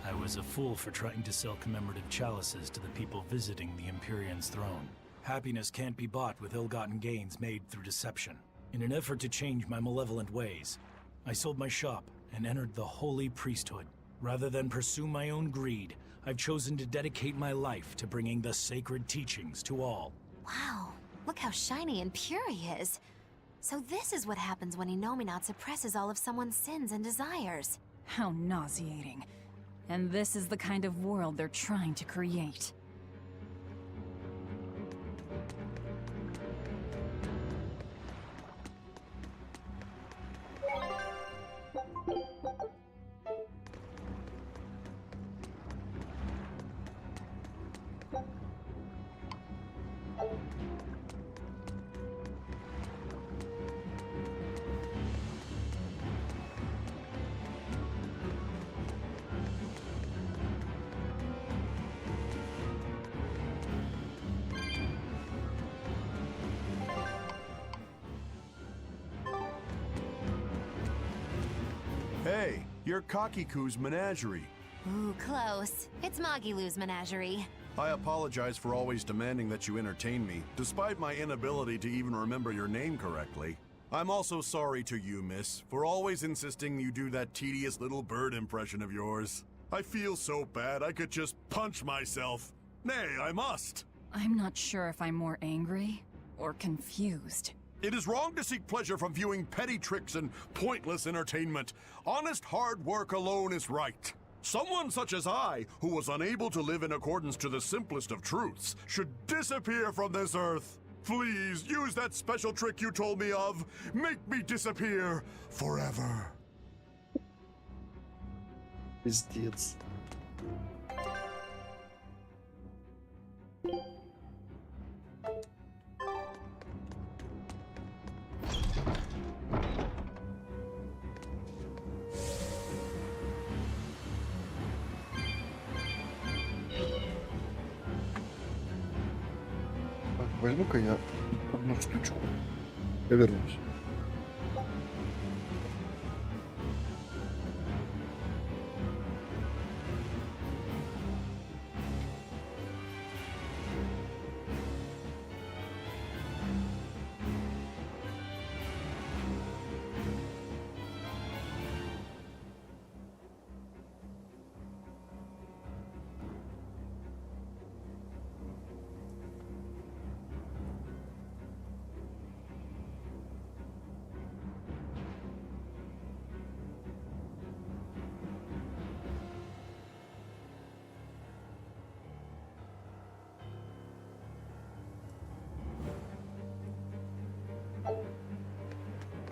I was a fool for trying to sell commemorative chalices to the people visiting the Empyrean's throne. Happiness can't be bought with ill-gotten gains made through deception. In an effort to change my malevolent ways, I sold my shop and entered the holy priesthood. Rather than pursue my own greed, I've chosen to dedicate my life to bringing the sacred teachings to all. Wow, look how shiny and pure he is. So this is what happens when Innominat suppresses all of someone's sins and desires. How nauseating. And this is the kind of world they're trying to create. Hey, you're Kakiku's menagerie. Ooh, close. It's Magilu's menagerie. I apologize for always demanding that you entertain me, despite my inability to even remember your name correctly. I'm also sorry to you, miss, for always insisting you do that tedious little bird impression of yours. I feel so bad I could just punch myself. Nay, I must. I'm not sure if I'm more angry or confused. It is wrong to seek pleasure from viewing petty tricks and pointless entertainment. Honest hard work alone is right. Someone such as I, who was unable to live in accordance to the simplest of truths, should disappear from this earth. Please, use that special trick you told me of. Make me disappear forever. Пиздец. Возьму-ка я одну штучку. Я вернусь.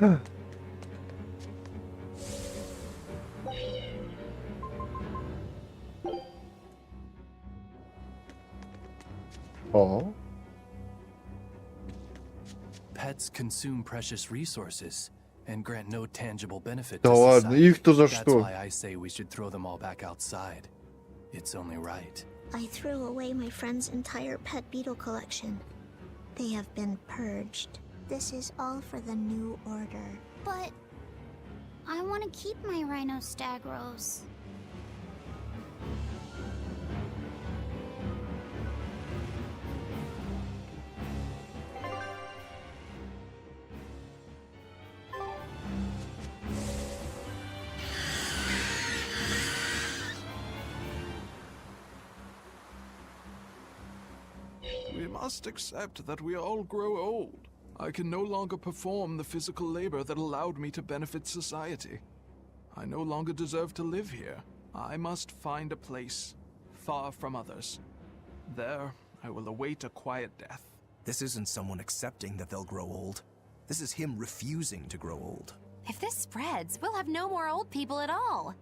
О. Pets consume precious resources and grant no tangible benefit Да to ладно, society. их-то за That's что? why I say we should throw them all back outside. It's only right. I threw away my friend's entire pet beetle collection. They have been purged. This is all for the new order. But I want to keep my rhino-stagros. We must accept that we all grow old. I can no longer perform the physical labor that allowed me to benefit society. I no longer deserve to live here. I must find a place, far from others. There, I will await a quiet death. This isn't someone accepting that they'll grow old. This is him refusing to grow old. If this spreads, we'll have no more old people at all.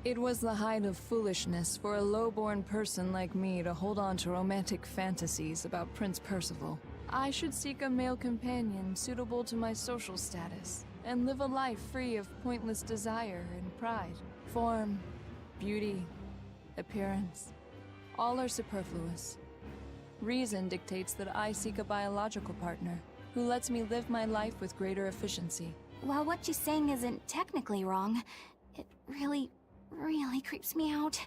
It was the height of foolishness for a low-born person like me to hold on to romantic fantasies about Prince Percival. I should seek a male companion suitable to my social status, and live a life free of pointless desire and pride. Form, beauty, appearance, all are superfluous. Reason dictates that I seek a biological partner, who lets me live my life with greater efficiency. While what you're saying isn't technically wrong, it really creeps me out.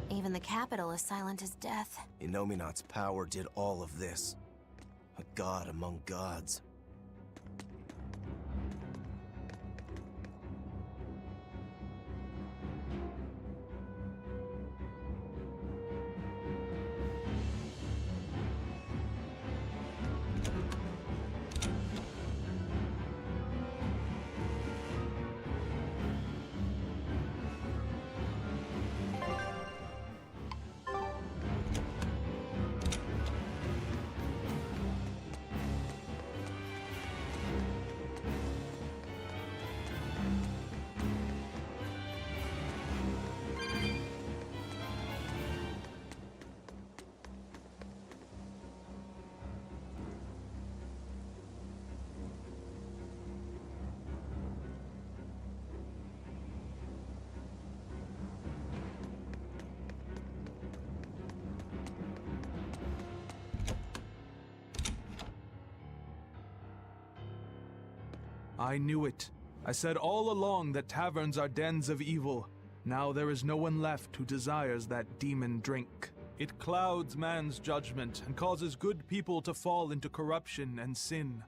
Even the capital is silent as death. Inominat's power did all of this. A god among gods. I knew it. I said all along that taverns are dens of evil. Now there is no one left who desires that demon drink. It clouds man's judgment and causes good people to fall into corruption and sin.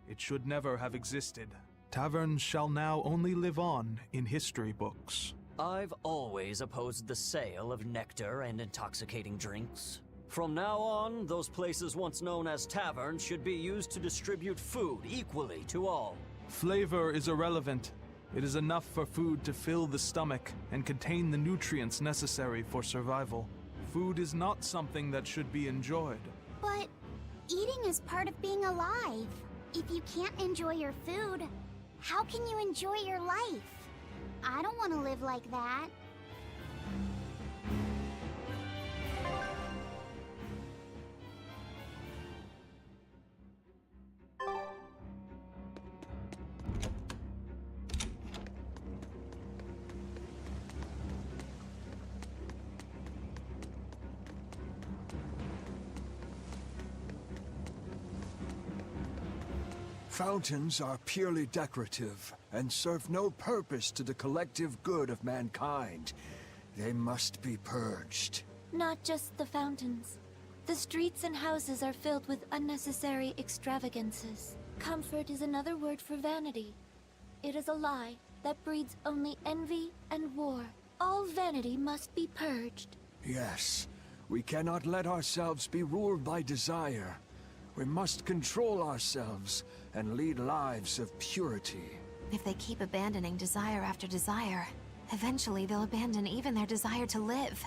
It should never have existed. Taverns shall now only live on in history books. I've always opposed the sale of nectar and intoxicating drinks. From now on, those places once known as taverns should be used to distribute food equally to all. Flavor is irrelevant. It is enough for food to fill the stomach and contain the nutrients necessary for survival. Food is not something that should be enjoyed. But eating is part of being alive. If you can't enjoy your food, how can you enjoy your life? I don't want to live like that. fountains are purely decorative and serve no purpose to the collective good of mankind. They must be purged. Not just the fountains. The streets and houses are filled with unnecessary extravagances. Comfort is another word for vanity. It is a lie that breeds only envy and war. All vanity must be purged. Yes, we cannot let ourselves be ruled by desire. We must control ourselves and lead lives of purity. If they keep abandoning desire after desire, eventually they'll abandon even their desire to live.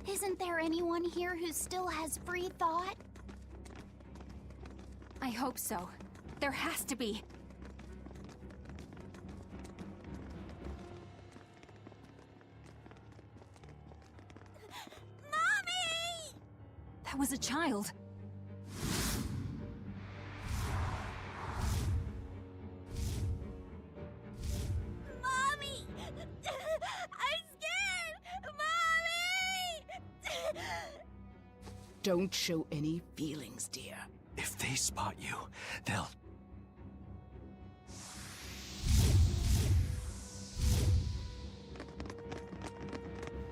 Isn't there anyone here who still has free thought? I hope so. There has to be. Mommy! That was a child. Mommy! I'm scared! Mommy! Don't show any feelings, dear. If they spot you, they'll...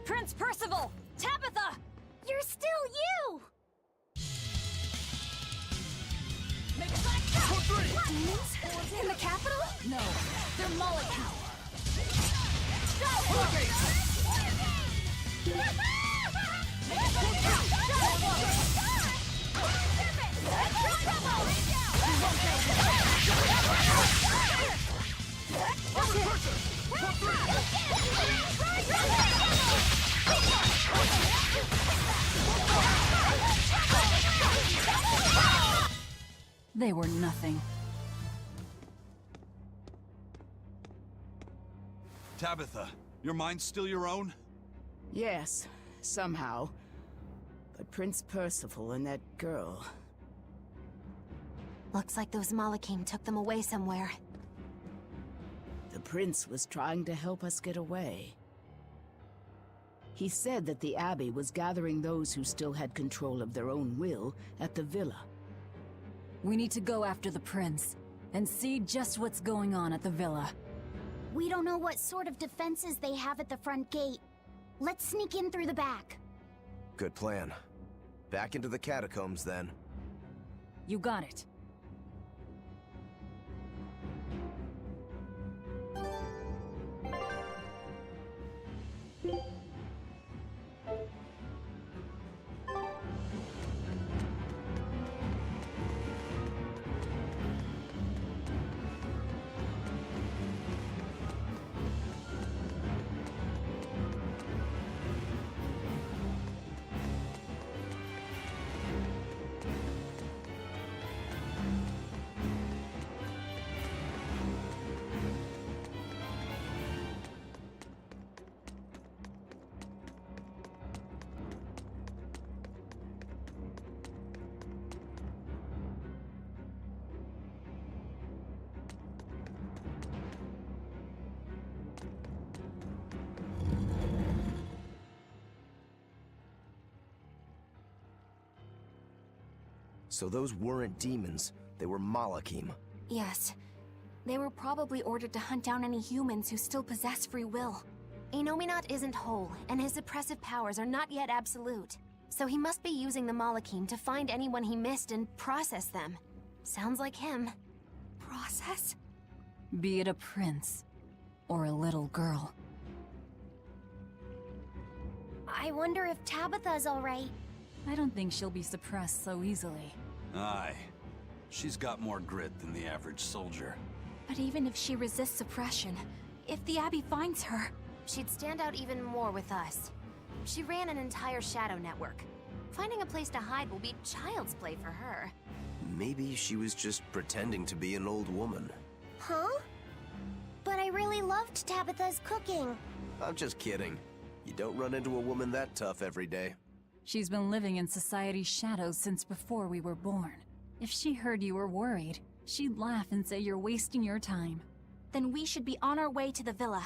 Prince Percival! Tabitha! You're still you! Demons? In the capital? No, they're Molotov. They were nothing. Tabitha, your mind's still your own? Yes, somehow. But Prince Percival and that girl... Looks like those Malakim took them away somewhere. The prince was trying to help us get away. He said that the Abbey was gathering those who still had control of their own will at the villa. We need to go after the prince and see just what's going on at the villa. We don't know what sort of defenses they have at the front gate. Let's sneak in through the back. Good plan. Back into the catacombs, then. You got it. So those weren't demons, they were Malakim. Yes. They were probably ordered to hunt down any humans who still possess free will. Inominat isn't whole, and his suppressive powers are not yet absolute. So he must be using the Malakim to find anyone he missed and process them. Sounds like him. Process? Be it a prince or a little girl. I wonder if Tabitha's alright. I don't think she'll be suppressed so easily. Aye. She's got more grit than the average soldier. But even if she resists suppression, if the Abbey finds her, she'd stand out even more with us. She ran an entire shadow network. Finding a place to hide will be child's play for her. Maybe she was just pretending to be an old woman. Huh? But I really loved Tabitha's cooking. I'm just kidding. You don't run into a woman that tough every day. She's been living in society's shadows since before we were born. If she heard you were worried, she'd laugh and say you're wasting your time. Then we should be on our way to the villa.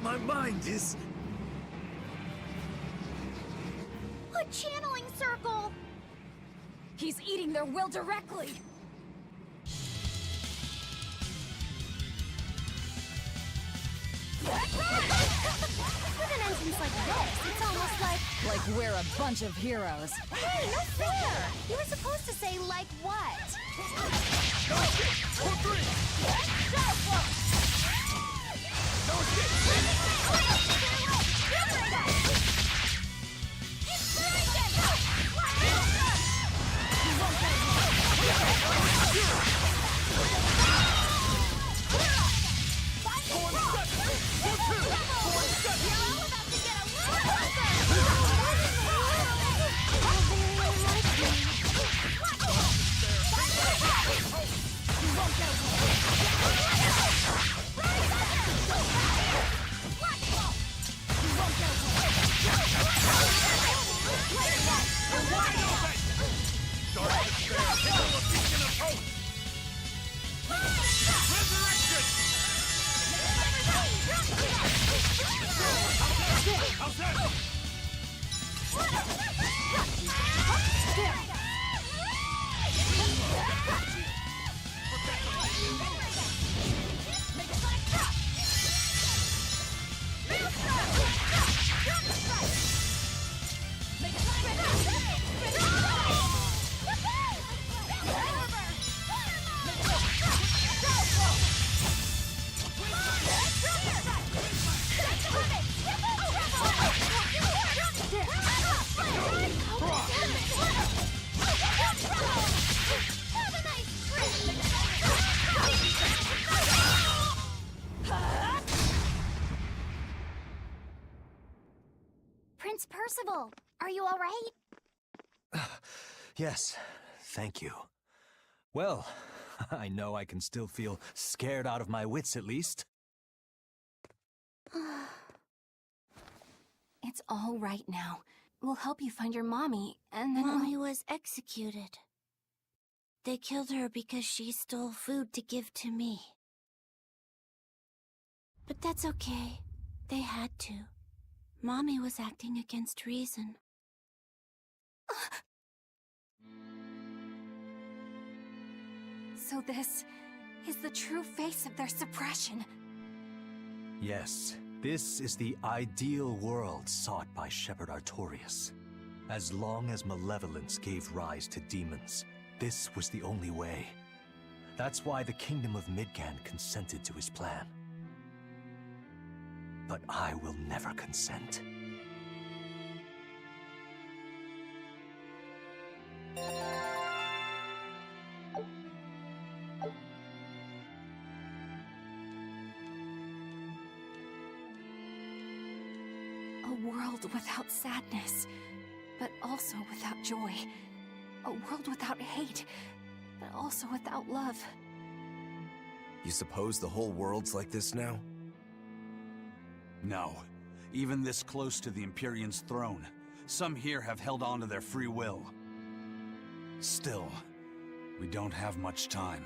My mind is... A channeling circle! He's eating their will directly! With an entrance like this, it's almost like... Like we're a bunch of heroes. Hey, no fair! You were supposed to say, like what? Prince Percival, are you all right? Yes, thank you. Well, I know I can still feel scared out of my wits at least. It's all right now. We'll help you find your mommy, and then Mommy was executed. They killed her because she stole food to give to me. But that's okay. They had to. Mommy was acting against reason. So this is the true face of their suppression. Yes, this is the ideal world sought by Shepherd Artorias. As long as malevolence gave rise to demons, this was the only way. That's why the Kingdom of Midgand consented to his plan. But I will never consent. A world without sadness, but also without joy. A world without hate, but also without love. You suppose the whole world's like this now? No. Even this close to the Empyrean's throne, some here have held on to their free will. Still, we don't have much time.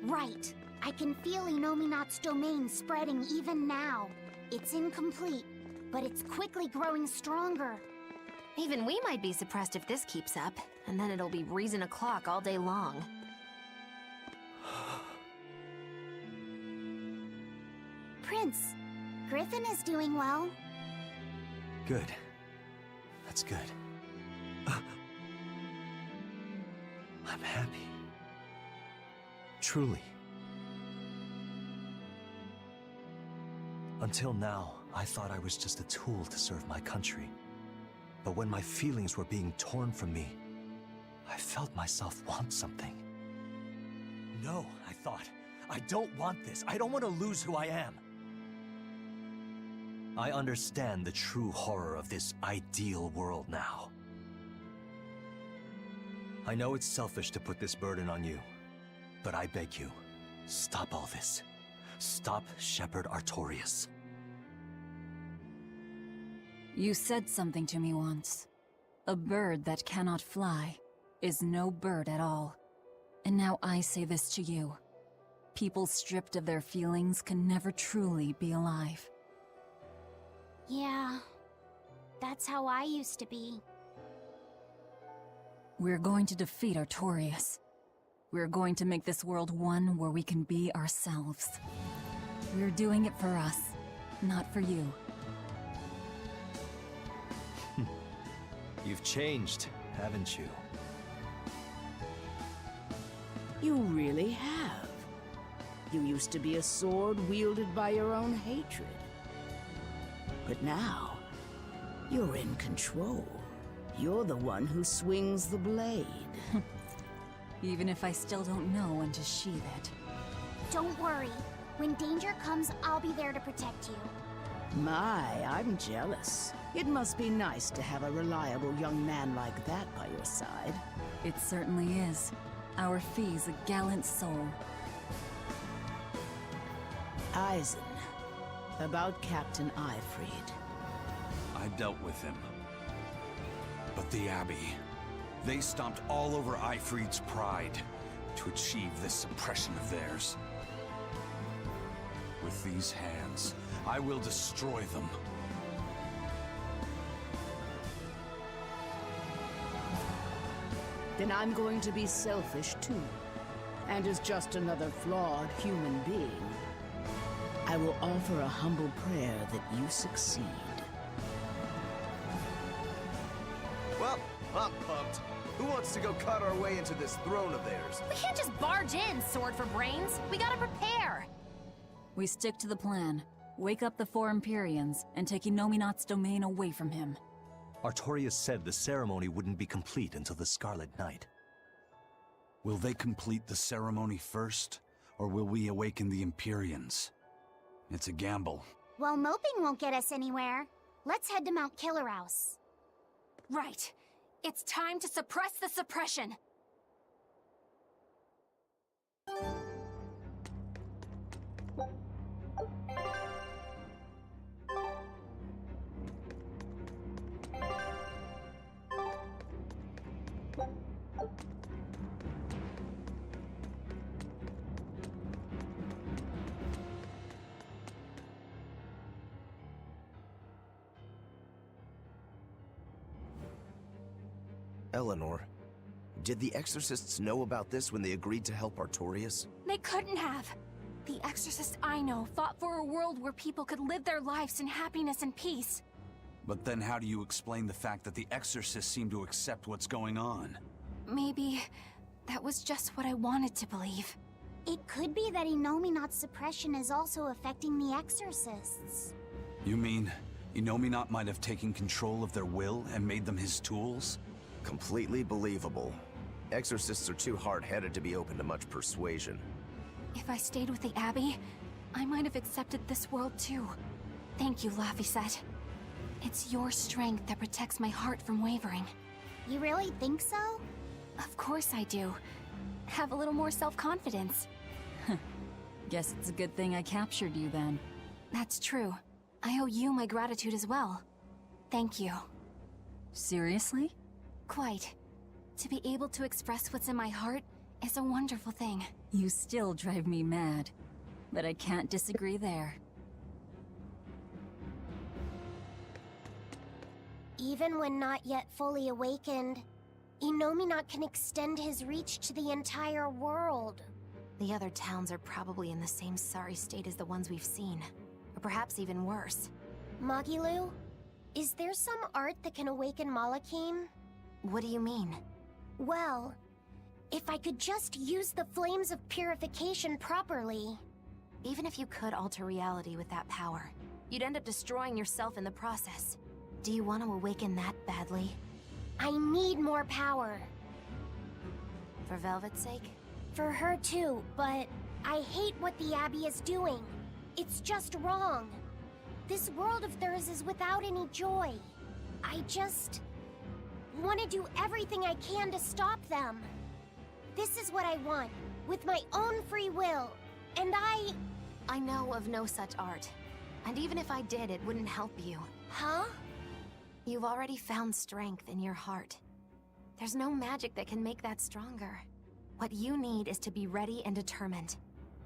Right. I can feel Inominat's domain spreading even now. It's incomplete, but it's quickly growing stronger. Even we might be suppressed if this keeps up, and then it'll be reason o'clock all day long. Prince, Griffin is doing well. Good. That's good. I'm happy. Truly. Until now, I thought I was just a tool to serve my country. But when my feelings were being torn from me, I felt myself want something. No, I thought. I don't want this. I don't want to lose who I am. I understand the true horror of this ideal world now. I know it's selfish to put this burden on you, but I beg you, stop all this. Stop Shepherd Artorias. You said something to me once. A bird that cannot fly is no bird at all. And now I say this to you. People stripped of their feelings can never truly be alive. Yeah, that's how I used to be. We're going to defeat Artorias. We're going to make this world one where we can be ourselves. We're doing it for us, not for you. You've changed, haven't you? You really have. You used to be a sword wielded by your own hatred. But now, you're in control. You're the one who swings the blade. Even if I still don't know when to sheathe it. Don't worry. When danger comes, I'll be there to protect you. My, I'm jealous. It must be nice to have a reliable young man like that by your side. It certainly is. Our Fee's a gallant soul. Eisen, about Captain Ifrid. I dealt with him. But the Abbey, they stomped all over Ifrid's pride to achieve this suppression of theirs. With these hands, I will destroy them. Then I'm going to be selfish too. And as just another flawed human being, I will offer a humble prayer that you succeed. Well, I'm pumped. Who wants to go cut our way into this throne of theirs? We can't just barge in, sword for brains. We gotta prepare. We stick to the plan. Wake up the four Empyreans and take Inominat's domain away from him. Artorias said the ceremony wouldn't be complete until the Scarlet Night. Will they complete the ceremony first, or will we awaken the Empyreans? It's a gamble. Well, moping won't get us anywhere. Let's head to Mount Killerhouse. Right. It's time to suppress the suppression. Eleanor, did the Exorcists know about this when they agreed to help Artorias? They couldn't have. The exorcist I know fought for a world where people could live their lives in happiness and peace. But then how do you explain the fact that the Exorcists seem to accept what's going on? Maybe that was just what I wanted to believe. It could be that Innominat's suppression is also affecting the exorcists. You mean Innominat might have taken control of their will and made them his tools? Completely believable. Exorcists are too hard-headed to be open to much persuasion. If I stayed with the Abbey, I might have accepted this world too. Thank you, Laphicet. It's your strength that protects my heart from wavering. You really think so? Of course I do. Have a little more self-confidence. Guess it's a good thing I captured you then. That's true. I owe you my gratitude as well. Thank you. Seriously? Quite. To be able to express what's in my heart is a wonderful thing. You still drive me mad, but I can't disagree there. Even when not yet fully awakened, Innominat can extend his reach to the entire world. The other towns are probably in the same sorry state as the ones we've seen. Or perhaps even worse. Magilu, is there some art that can awaken Malakim? What do you mean? Well, if I could just use the flames of purification properly. Even if you could alter reality with that power, you'd end up destroying yourself in the process. Do you want to awaken that badly? I need more power. For Velvet's sake? For her too, but I hate what the Abbey is doing. It's just wrong. This world of theirs is without any joy. I just want to do everything I can to stop them. This is what I want, with my own free will, and I know of no such art. And even if I did, it wouldn't help you. Huh? You've already found strength in your heart. There's no magic that can make that stronger. What you need is to be ready and determined.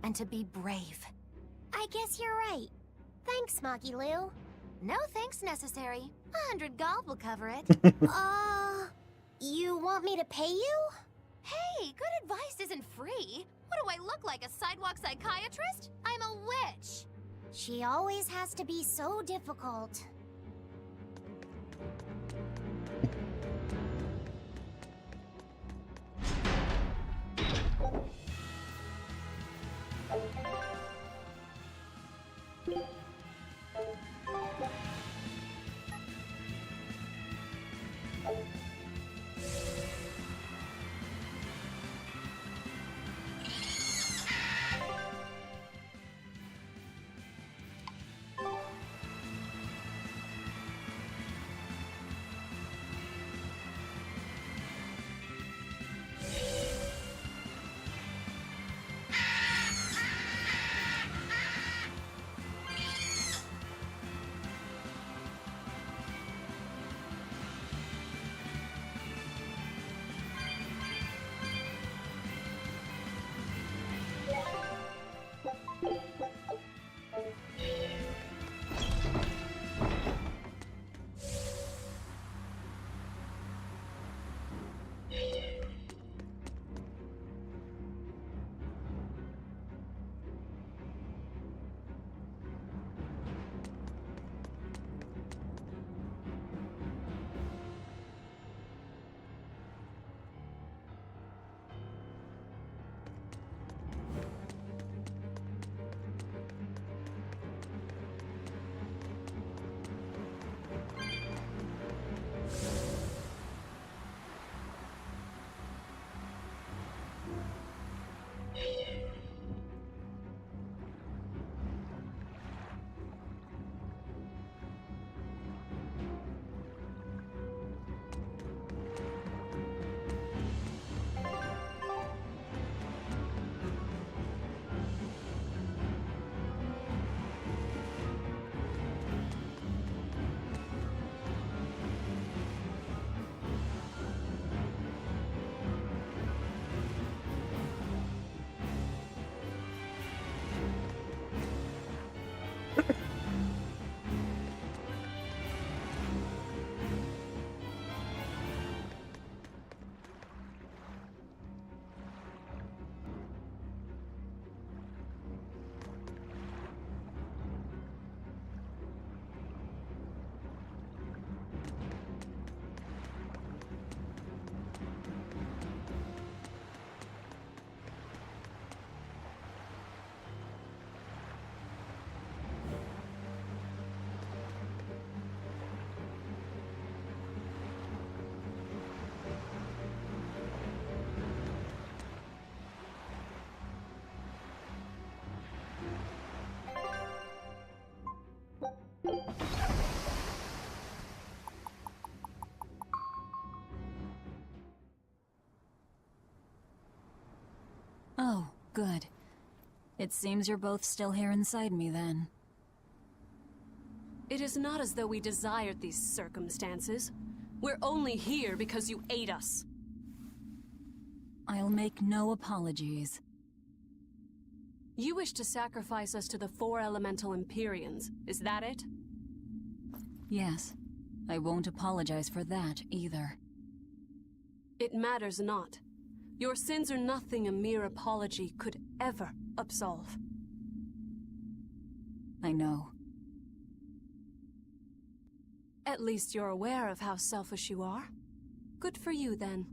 And to be brave. I guess you're right. Thanks, Magilu. No thanks necessary. 100 gold will cover it. You want me to pay you? Hey, good advice isn't free. What do I look like, a sidewalk psychiatrist? I'm a witch. She always has to be so difficult. Good. It seems you're both still here inside me, then. It is not as though we desired these circumstances. We're only here because you ate us. I'll make no apologies. You wish to sacrifice us to the 4 elemental Empyreans, is that it? Yes. I won't apologize for that, either. It matters not. Your sins are nothing a mere apology could ever absolve. I know. At least you're aware of how selfish you are. Good for you, then.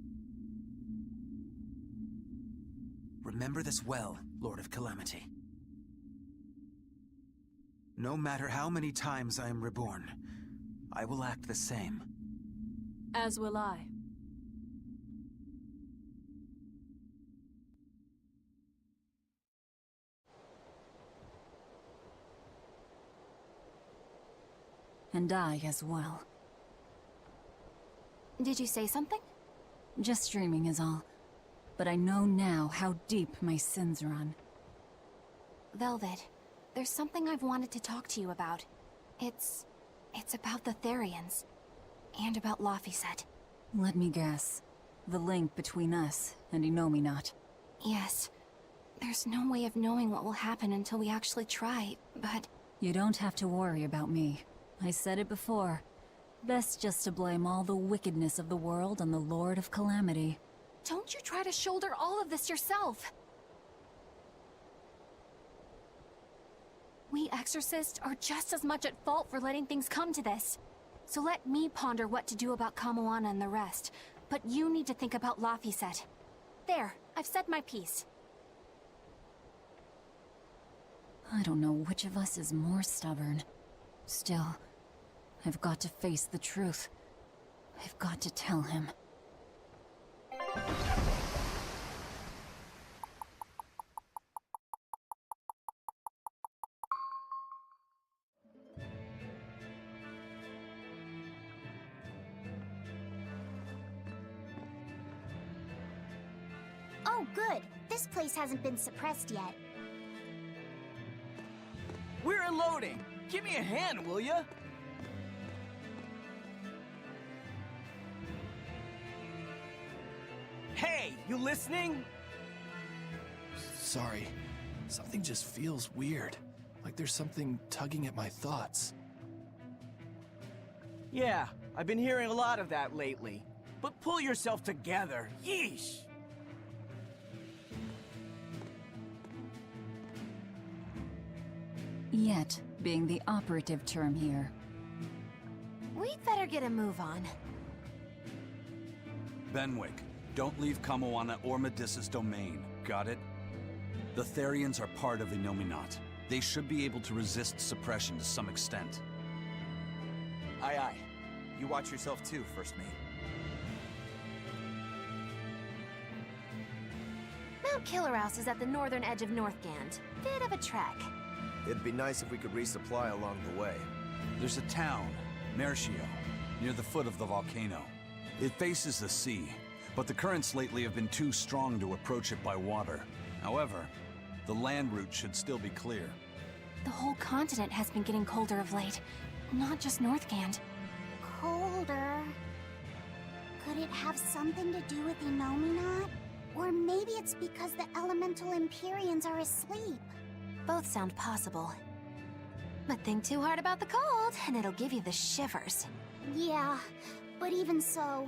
Remember this well, Lord of Calamity. No matter how many times I am reborn, I will act the same. As will I. And I as well. Did you say something? Just dreaming is all. But I know now how deep my sins run. Velvet, there's something I've wanted to talk to you about. It's about the Therians. And about Laphicet. Let me guess. The link between us and Innominat. Yes. There's no way of knowing what will happen until we actually try, but... You don't have to worry about me. I said it before. Best just to blame all the wickedness of the world on the Lord of Calamity. Don't you try to shoulder all of this yourself! We exorcists are just as much at fault for letting things come to this. So let me ponder what to do about Kamoana and the rest. But you need to think about Laphicet. There, I've said my piece. I don't know which of us is more stubborn. Still, I've got to face the truth. I've got to tell him. Oh, good. This place hasn't been suppressed yet. We're unloading! Give me a hand, will ya? Hey, you listening? Sorry. Something just feels weird. Like there's something tugging at my thoughts. Yeah, I've been hearing a lot of that lately. But pull yourself together. Yeesh! Yet being the operative term here. We'd better get a move on. Benwick, don't leave Kamoana or Medissa's domain. Got it? The Therians are part of Innominat. They should be able to resist suppression to some extent. Aye aye. You watch yourself too, First Mate. Mount Killerhouse is at the northern edge of Northgand. Bit of a trek. It'd be nice if we could resupply along the way. There's a town, Mercio, near the foot of the volcano. It faces the sea, but the currents lately have been too strong to approach it by water. However, the land route should still be clear. The whole continent has been getting colder of late. Not just Northgand. Colder? Could it have something to do with Innominat? Or maybe it's because the elemental Empyreans are asleep. Both sound possible. But think too hard about the cold, and it'll give you the shivers. Yeah, but even so...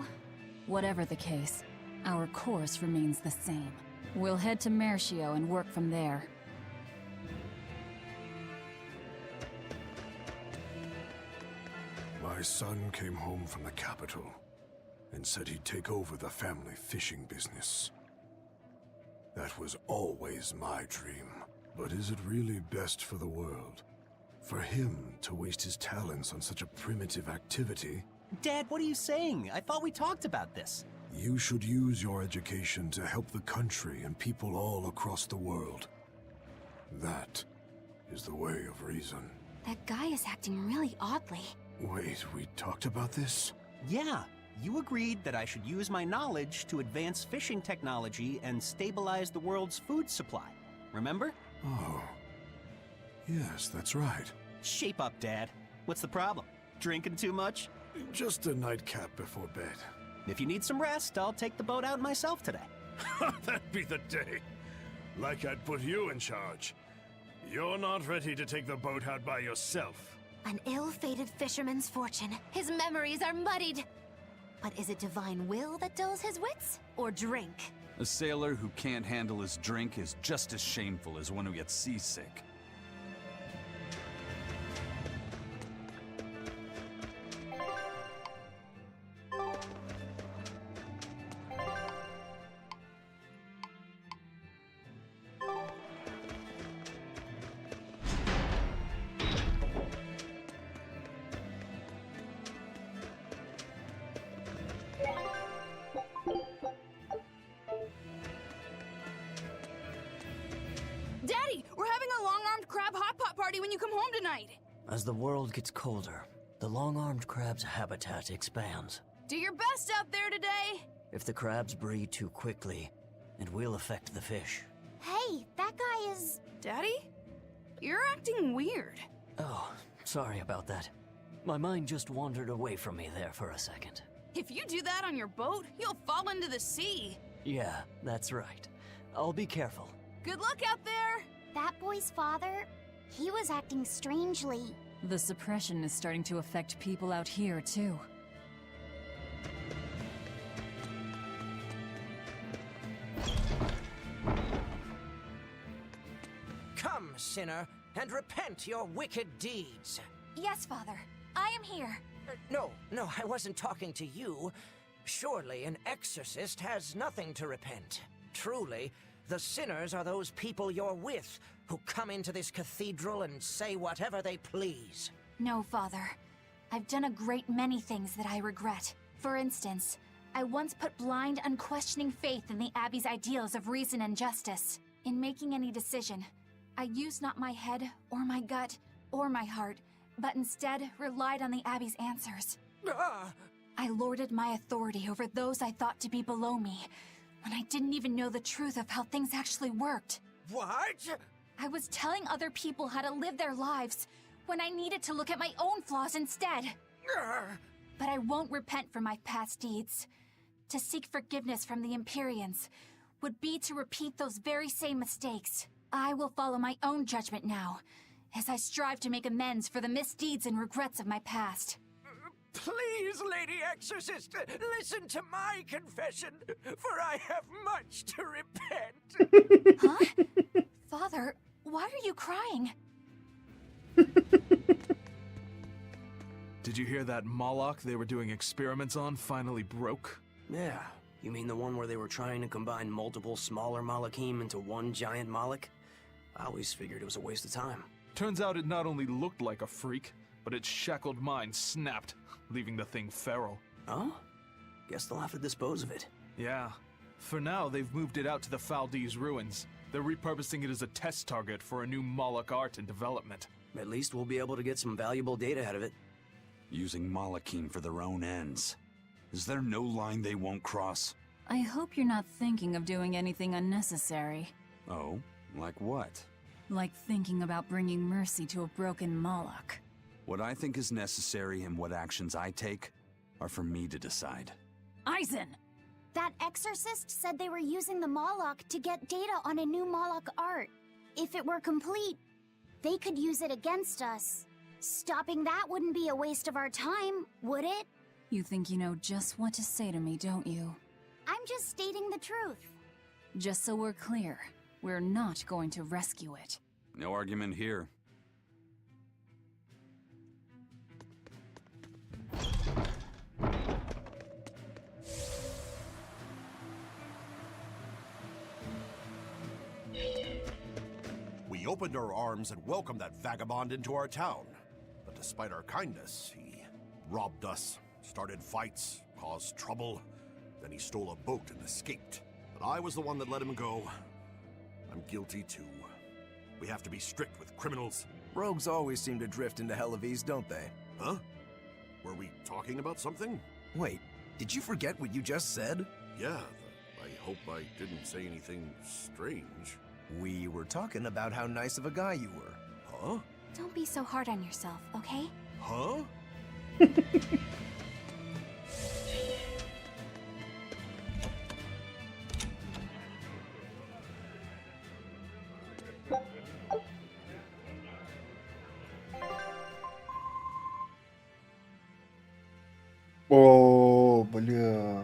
Whatever the case, our course remains the same. We'll head to Mercio and work from there. My son came home from the capital and said he'd take over the family fishing business. That was always my dream. But is it really best for the world? For him to waste his talents on such a primitive activity? Dad, what are you saying? I thought we talked about this. You should use your education to help the country and people all across the world. That is the way of reason. That guy is acting really oddly. Wait, we talked about this? Yeah, you agreed that I should use my knowledge to advance fishing technology and stabilize the world's food supply. remember? Oh. Yes, that's right. Shape up, Dad. What's the problem? Drinking too much? Just a nightcap before bed. If you need some rest, I'll take the boat out myself today. That'd be the day. Like I'd put you in charge. You're not ready to take the boat out by yourself. An ill-fated fisherman's fortune. His memories are muddied. But is it divine will that dulls his wits? Or drink? A sailor who can't handle his drink is just as shameful as one who gets seasick. Daddy, we're having a long-armed crab hot pot party when you come home tonight. As the world gets colder, the long-armed crab's habitat expands. Do your best out there today. If the crabs breed too quickly, it will affect the fish. Hey, that guy is... Daddy? You're acting weird. Oh, sorry about that. My mind just wandered away from me there for a second. If you do that on your boat, you'll fall into the sea. Yeah, that's right. I'll be careful. Good luck out there! That boy's father, he was acting strangely. The suppression is starting to affect people out here, too. Come, sinner, and repent your wicked deeds. Yes, Father. I am here. No, I wasn't talking to you. Surely an exorcist has nothing to repent. Truly, the sinners are those people you're with, who come into this cathedral and say whatever they please. No, Father. I've done a great many things that I regret. For instance, I once put blind, unquestioning faith in the Abbey's ideals of reason and justice. In making any decision, I used not my head, or my gut, or my heart, but instead relied on the Abbey's answers. I lorded my authority over those I thought to be below me, when I didn't even know the truth of how things actually worked. What? I was telling other people how to live their lives, when I needed to look at my own flaws instead. But I won't repent for my past deeds. To seek forgiveness from the Empyreans would be to repeat those very same mistakes. I will follow my own judgment now, as I strive to make amends for the misdeeds and regrets of my past. Please, Lady Exorcist, listen to my confession, for I have much to repent. Huh? Father, why are you crying? Did you hear that Moloch they were doing experiments on finally broke? Yeah. You mean the one where they were trying to combine multiple smaller Malachim into one giant Moloch? I always figured it was a waste of time. Turns out it not only looked like a freak, but its shackled mind snapped, leaving the thing feral. Oh? Guess they'll have to dispose of it. Yeah. For now, they've moved it out to the Faldee's ruins. They're repurposing it as a test target for a new Moloch art and development. At least we'll be able to get some valuable data out of it. Using Malachim for their own ends. Is there no line they won't cross? I hope you're not thinking of doing anything unnecessary. Oh? Like what? Like thinking about bringing mercy to a broken Moloch. What I think is necessary and what actions I take are for me to decide. Eisen! That exorcist said they were using the Moloch to get data on a new Moloch art. If it were complete, they could use it against us. Stopping that wouldn't be a waste of our time, would it? You think you know just what to say to me, don't you? I'm just stating the truth. Just so we're clear, we're not going to rescue it. No argument here. We opened our arms and welcomed that vagabond into our town. But despite our kindness, he robbed us, started fights, caused trouble. Then he stole a boat and escaped. But I was the one that let him go. I'm guilty too. We have to be strict with criminals. Rogues always seem to drift into hell of ease, don't they? Huh? Were we talking about something? Wait, did you forget what you just said? Yeah, I hope I didn't say anything strange. We were talking about how nice of a guy you were. Huh? Don't be so hard on yourself, okay? Huh? О, бля.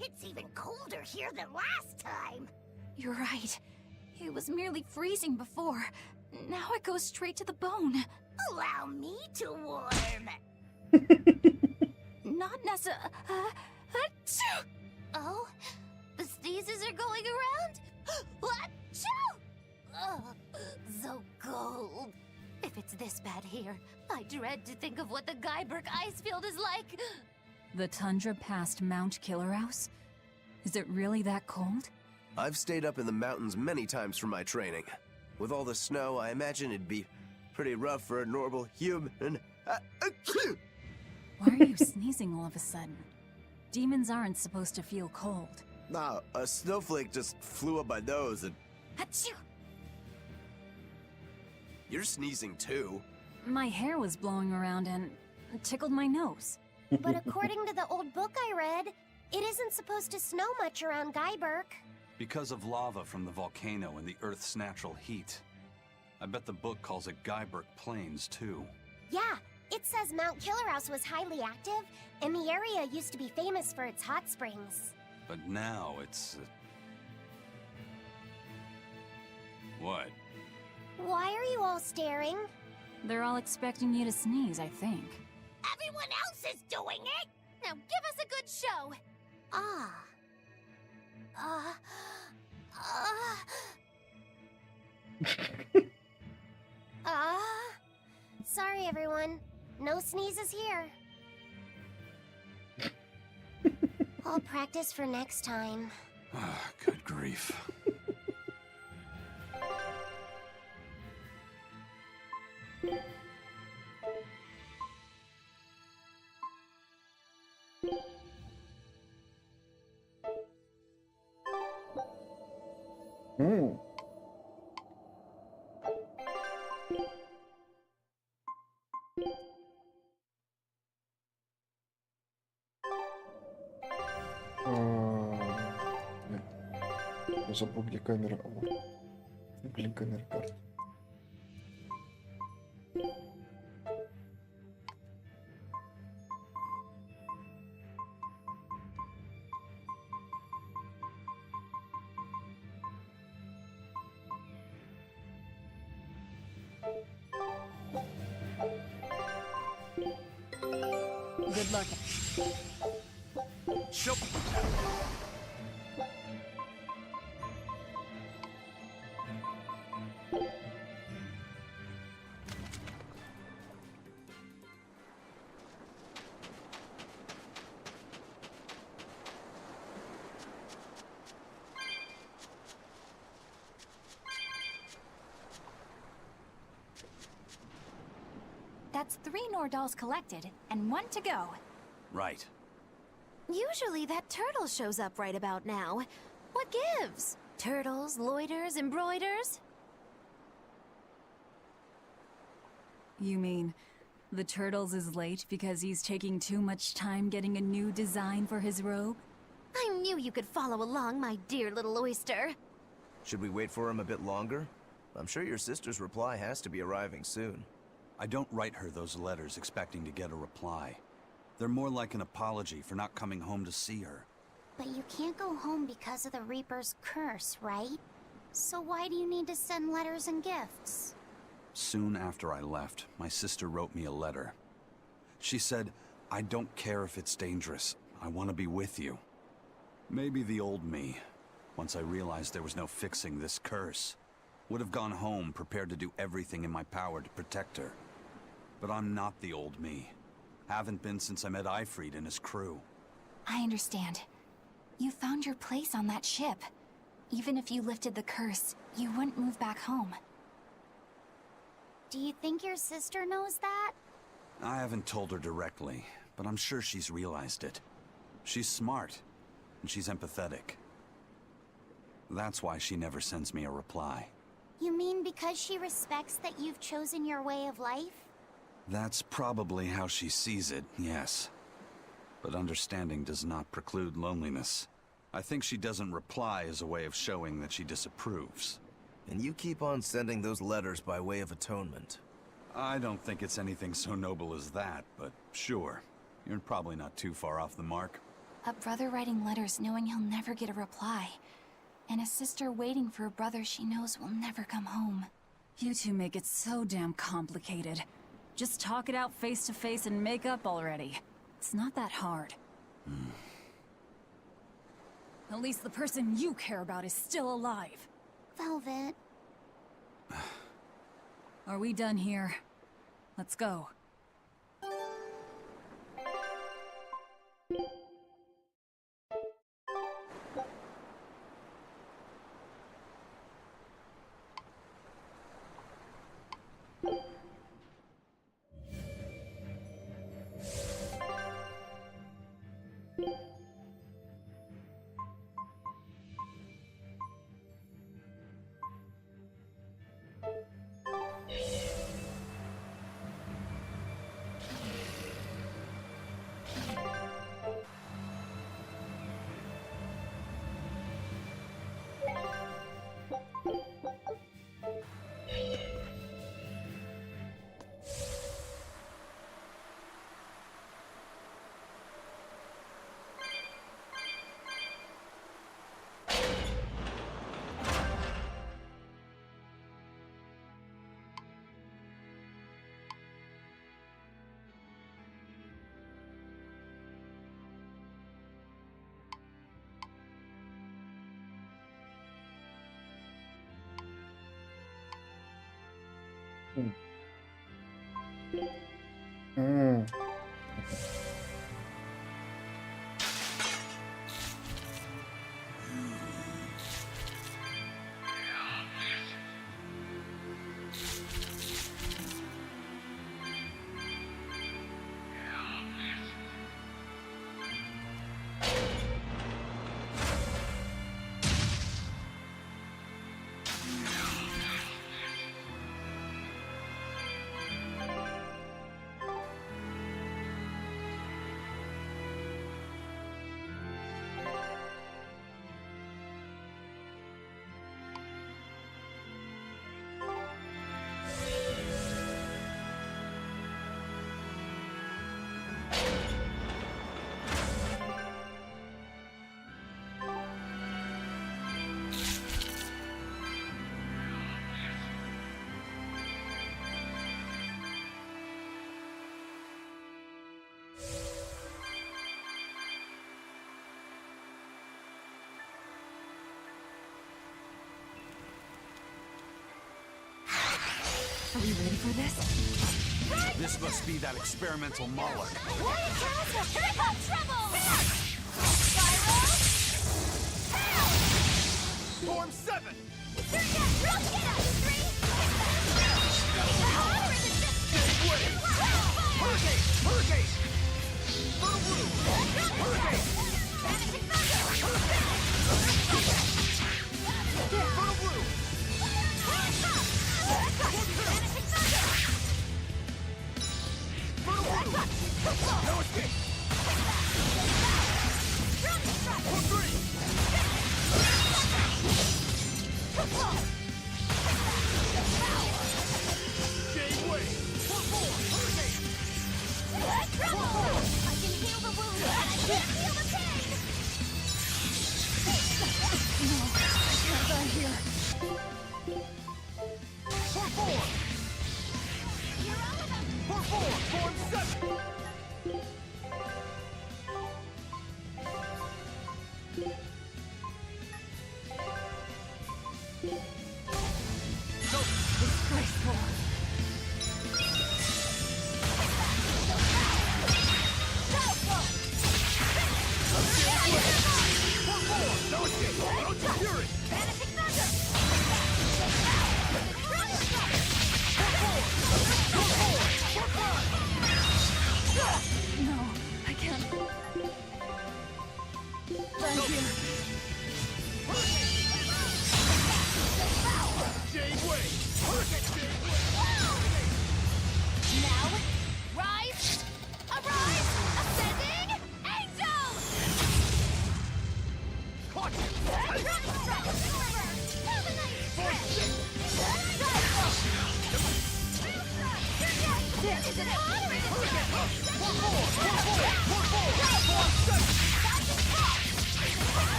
It's even colder here than last time. You're right. It was merely freezing before. Now it goes straight to the bone. Allow me to warm. Not necessarily. Oh, the sneezes are going around? Achoo! Oh, so cold. If it's this bad here, I dread to think of what the Guyberg ice field is like. The tundra past Mount Killerhouse? Is it really that cold? I've stayed up in the mountains many times for my training. With all the snow, I imagine it'd be pretty rough for a normal human. Why are you sneezing all of a sudden? Demons aren't supposed to feel cold. Nah, a snowflake just flew up my nose and... Achoo! You're sneezing too. My hair was blowing around and tickled my nose. But according to the old book I read, it isn't supposed to snow much around Guyberg. Because of lava from the volcano and the Earth's natural heat. I bet the book calls it Guyberg Plains, too. Yeah, it says Mount Killerhouse was highly active, and the area used to be famous for its hot springs. But now it's... What? Why are you all staring? They're all expecting you to sneeze, I think. Everyone else is doing it! Now give us a good show! Sorry everyone. No sneezes here. I'll practice for next time. Good grief. Я забыл, где камера. Блин, камера карты. Good luck. That's 3 Nordals collected, and 1 to go. Right. Usually that turtle shows up right about now. What gives? Turtles, loiters, embroiders? You mean, the Turtles is late because he's taking too much time getting a new design for his robe? I knew you could follow along, my dear little oyster. Should we wait for him a bit longer? I'm sure your sister's reply has to be arriving soon. I don't write her those letters expecting to get a reply. They're more like an apology for not coming home to see her. But you can't go home because of the Reaper's curse, right? So why do you need to send letters and gifts? Soon after I left, my sister wrote me a letter. She said, "I don't care if it's dangerous. I want to be with you." Maybe the old me, once I realized there was no fixing this curse, would have gone home prepared to do everything in my power to protect her. But I'm not the old me. Haven't been since I met Ifrid and his crew. I understand. You found your place on that ship. Even if you lifted the curse, you wouldn't move back home. Do you think your sister knows that? I haven't told her directly, but I'm sure she's realized it. She's smart, and she's empathetic. That's why she never sends me a reply. You mean because she respects that you've chosen your way of life? That's probably how she sees it, yes. But understanding does not preclude loneliness. I think she doesn't reply as a way of showing that she disapproves. And you keep on sending those letters by way of atonement. I don't think it's anything so noble as that, but sure. You're probably not too far off the mark. A brother writing letters knowing he'll never get a reply. And a sister waiting for a brother she knows will never come home. You two make it so damn complicated. Just talk it out face to face and make up already. It's not that hard. At least the person you care about is still alive. Velvet. Are we done here? Let's go. Are we ready for this? This must be that experimental Moloch. Warrior Castle! Here comes trouble! Storm 7! Berseria! Real get us! 3! Hurricane! Hurricane! Funnel blue! Hurricane! Funnel blue! No escape! Hook 3! Gateway!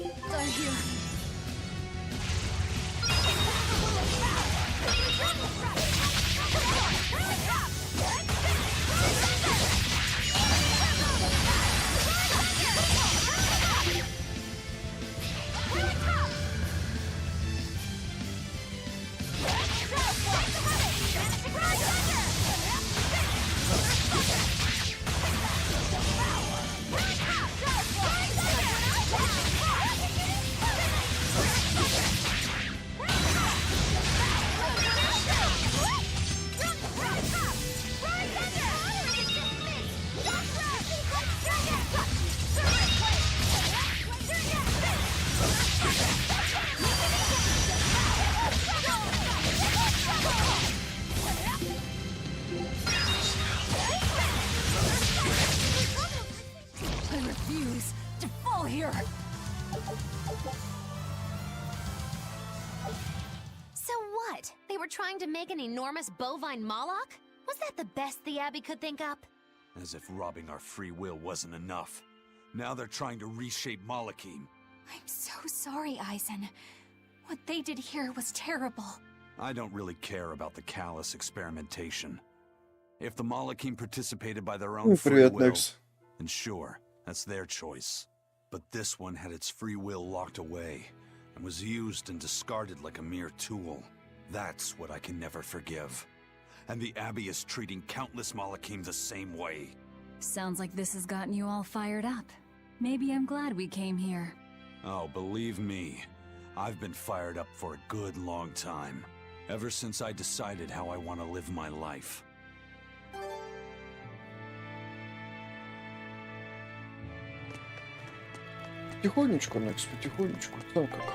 Die here. I refuse to fall here. So what? They were trying to make an enormous bovine Moloch? Was that the best the Abbey could think up? As if robbing our free will wasn't enough. Now they're trying to reshape Malachim. I'm so sorry, Eisen. What they did here was terrible. I don't really care about the callous experimentation. If the Malachim participated by their own free Привет, will, Некс. then sure, that's their choice. But this one had its free will locked away, and was used and discarded like a mere tool. That's what I can never forgive. And the Abbey is treating countless Malachim the same way. Sounds like this has gotten you all fired up. Maybe I'm glad we came here. Oh, believe me, I've been fired up for a good long time. Ever since I decided how I want to live my life. Потихонечку, Некс, потихонечку. Там как.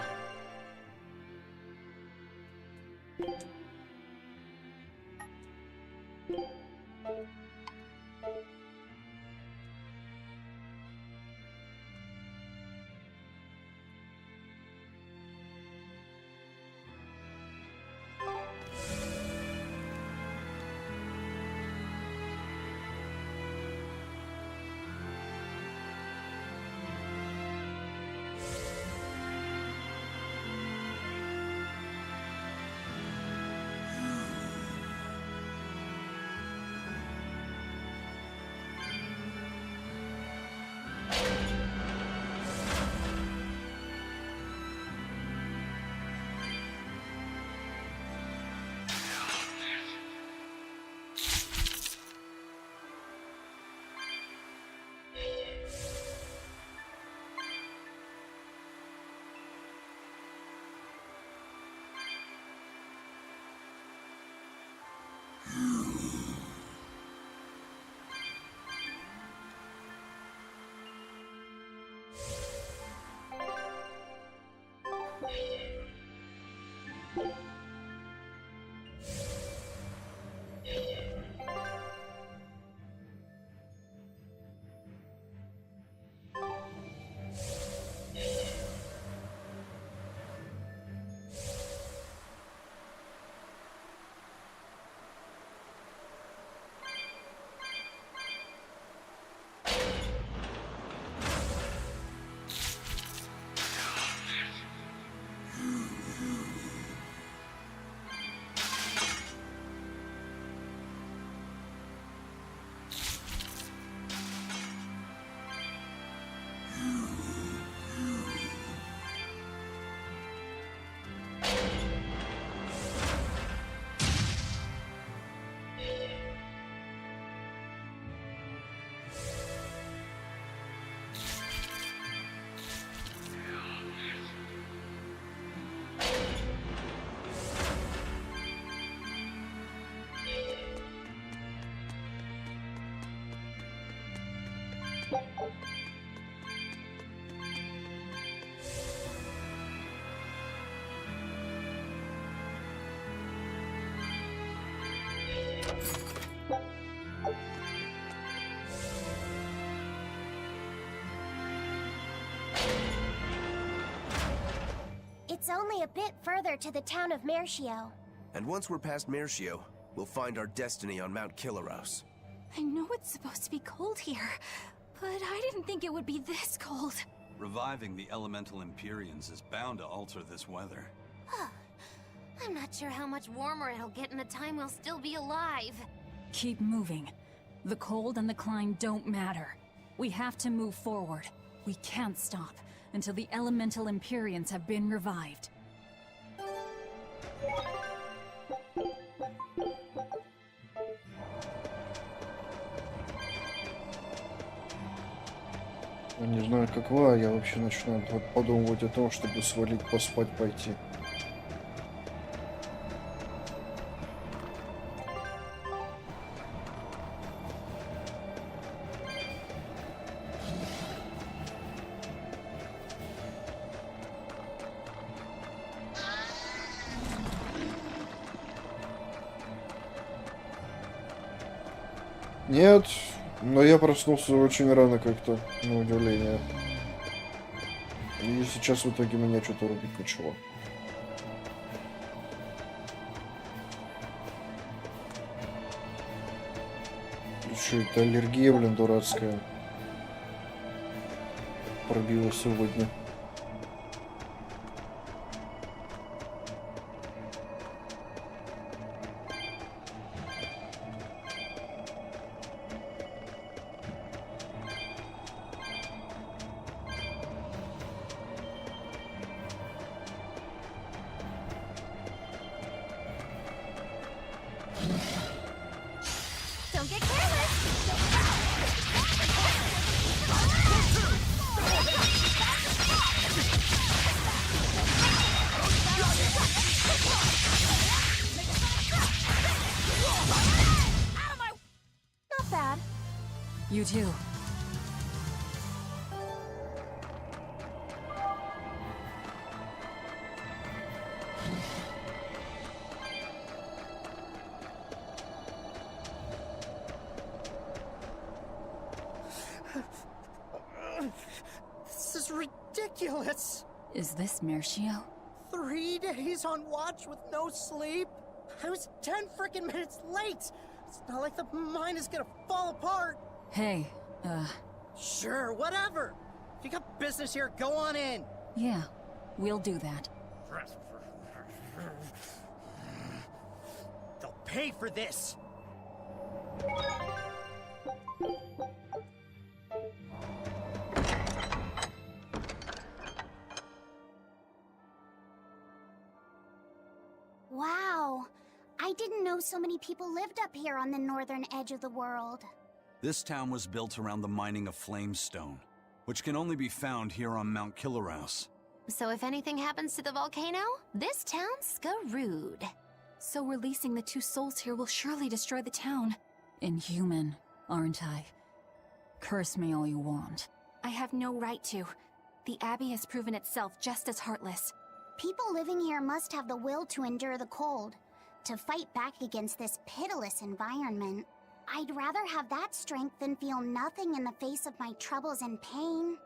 It's only a bit further to the town of Mercio. And once we're past Mercio, we'll find our destiny on Mount Killaros. I know it's supposed to be cold here, but I didn't think it would be this cold. Reviving the elemental Empyreans is bound to alter this weather. I'm not sure how much warmer it'll get in the time we'll still be alive. Keep moving. The cold and the climb don't matter. We have to move forward. We can't stop until the elemental Empyreans have been revived. Не знаю, как вы, а я вообще начинаю подумывать о том, чтобы свалить, поспать, пойти. Нет, но я проснулся очень рано как-то, на удивление. И сейчас в итоге меня что-то рубить начало. Что это аллергия, блин, дурацкая. Пробила сегодня. Don't get careless! Not bad. You too. This is ridiculous. Is this Mercio? 3 days on watch with no sleep? I was 10 freaking minutes late. It's not like the mine is gonna fall apart. Hey, Sure, whatever. If you got business here, go on in. yeah, we'll do that. They'll pay for this. Wow. I didn't know so many people lived up here on the northern edge of the world. This town was built around the mining of flamestone, which can only be found here on Mount Killerhouse. So if anything happens to the volcano, this town's screwed. So releasing the two souls here will surely destroy the town. Inhuman, aren't I? Curse me all you want. I have no right to. The Abbey has proven itself just as heartless. People living here must have the will to endure the cold, to fight back against this pitiless environment. I'd rather have that strength than feel nothing in the face of my troubles and pain.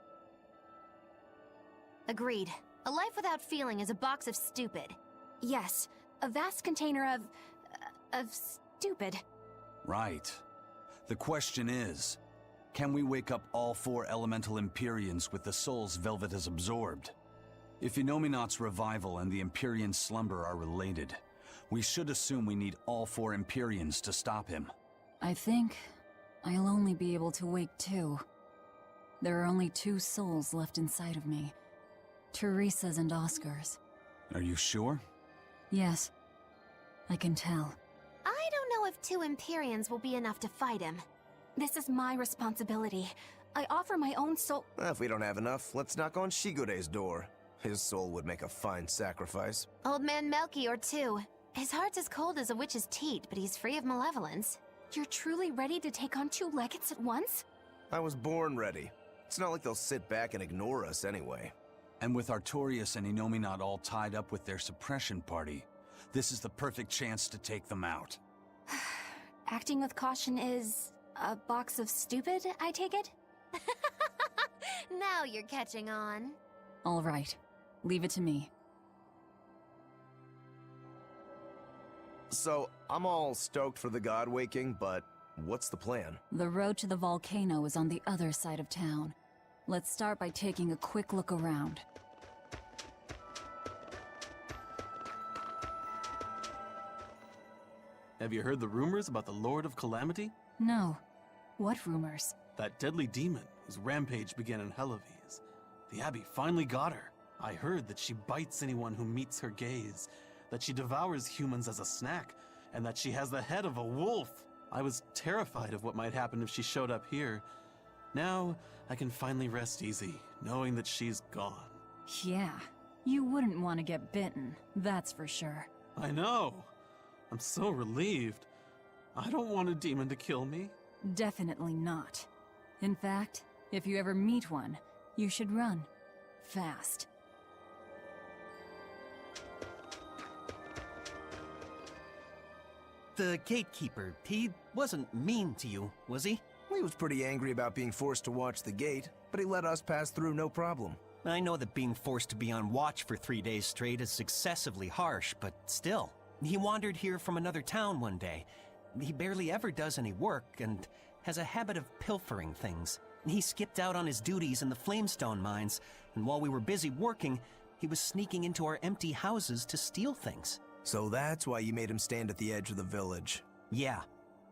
Agreed. A life without feeling is a box of stupid. Yes, a vast container of stupid. Right. The question is, can we wake up all 4 elemental Empyreans with the souls Velvet has absorbed? If Inominat's revival and the Empyrean slumber are related, we should assume we need all 4 Empyreans to stop him. I think I'll only be able to wake 2. There are only 2 souls left inside of me. Teresa's and Oscar's. Are you sure? Yes. I can tell. I don't know if 2 Empyreans will be enough to fight him. This is my responsibility. I offer my own soul— If we don't have enough, let's knock on Shigore's door. His soul would make a fine sacrifice. Old man Melchior, too. His heart's as cold as a witch's teat, but he's free of malevolence. You're truly ready to take on 2 legates at once? I was born ready. It's not like they'll sit back and ignore us anyway. And with Artorias and Inominat all tied up with their suppression party, this is the perfect chance to take them out. Acting with caution is a box of stupid, I take it? Now you're catching on. All right. Leave it to me. So, I'm all stoked for the god waking, but what's the plan? The road to the volcano is on the other side of town. Let's start by taking a quick look around. Have you heard the rumors about the Lord of Calamity? No. What rumors? That deadly demon whose rampage began in Helaves. The Abbey finally got her. I heard that she bites anyone who meets her gaze, that she devours humans as a snack, and that she has the head of a wolf. I was terrified of what might happen if she showed up here. Now, I can finally rest easy, knowing that she's gone. Yeah, you wouldn't want to get bitten, that's for sure. I know. I'm so relieved. I don't want a demon to kill me. Definitely not. In fact, if you ever meet one, you should run. Fast. The gatekeeper, he wasn't mean to you, was he? He was pretty angry about being forced to watch the gate, but he let us pass through no problem. I know that being forced to be on watch for 3 days straight is excessively harsh, but still. He wandered here from another town one day. He barely ever does any work, and has a habit of pilfering things. He skipped out on his duties in the Flamestone mines, and while we were busy working, he was sneaking into our empty houses to steal things. So that's why you made him stand at the edge of the village. Yeah.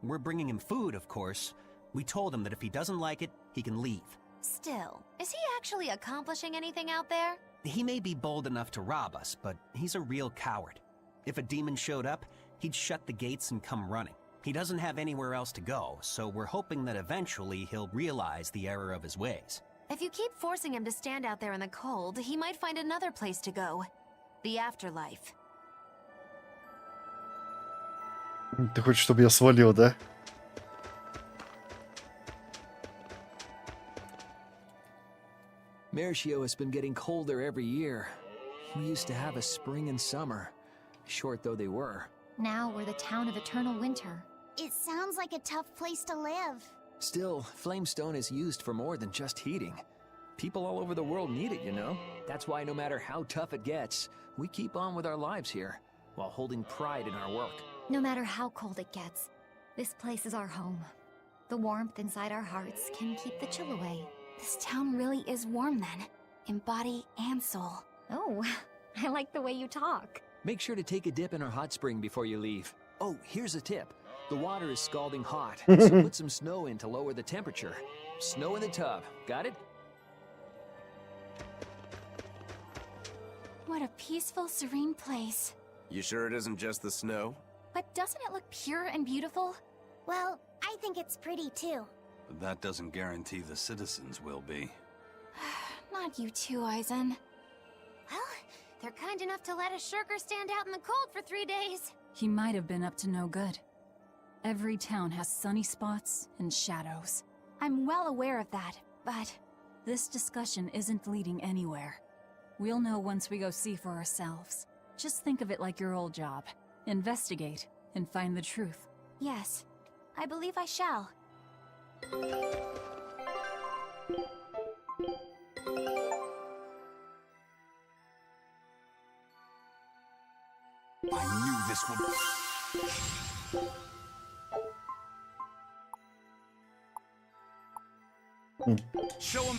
We're bringing him food, of course. We told him that if he doesn't like it, he can leave. Still, is he actually accomplishing anything out there? He may be bold enough to rob us, but he's a real coward. If a demon showed up, he'd shut the gates and come running. He doesn't have anywhere else to go, so we're hoping that eventually he'll realize the error of his ways. If you keep forcing him to stand out there in the cold, he might find another place to go. The afterlife. Ты хочешь, чтобы я свалил, да? Mercio has been getting colder every year. We used to have a spring and summer, short though they were. Now we're the town of eternal winter. It sounds like a tough place to live. Still, Flamestone is used for more than just heating. People all over the world need it, you know? That's why no matter how tough it gets, we keep on with our lives here, while holding pride in our work. No matter how cold it gets, this place is our home. The warmth inside our hearts can keep the chill away. This town really is warm then, in body and soul. Oh, I like the way you talk. Make sure to take a dip in our hot spring before you leave. Oh, here's a tip. The water is scalding hot, so put some snow in to lower the temperature. Snow in the tub, got it? What a peaceful, serene place. You sure it isn't just the snow? But doesn't it look pure and beautiful? Well, I think it's pretty too. But that doesn't guarantee the citizens will be. Not you too, Eisen. Well, they're kind enough to let a shirker stand out in the cold for 3 days. He might have been up to no good. Every town has sunny spots and shadows. I'm well aware of that, but... This discussion isn't leading anywhere. We'll know once we go see for ourselves. Just think of it like your old job. Investigate and find the truth. Yes, I believe I shall. I knew this would... Show him...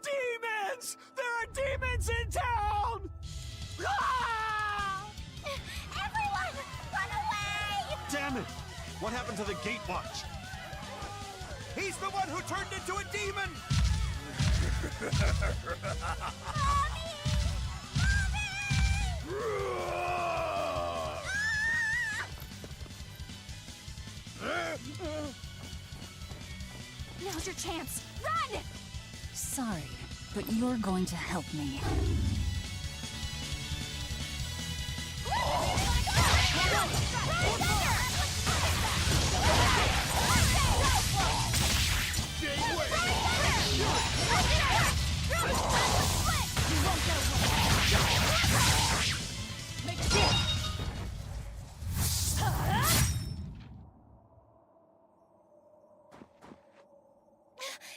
Demons! There are demons in town! Ah! Everyone, run away! Damn it! What happened to the gate watch? He's the one who turned into a demon! Now's your chance. Run! Sorry, but you're going to help me.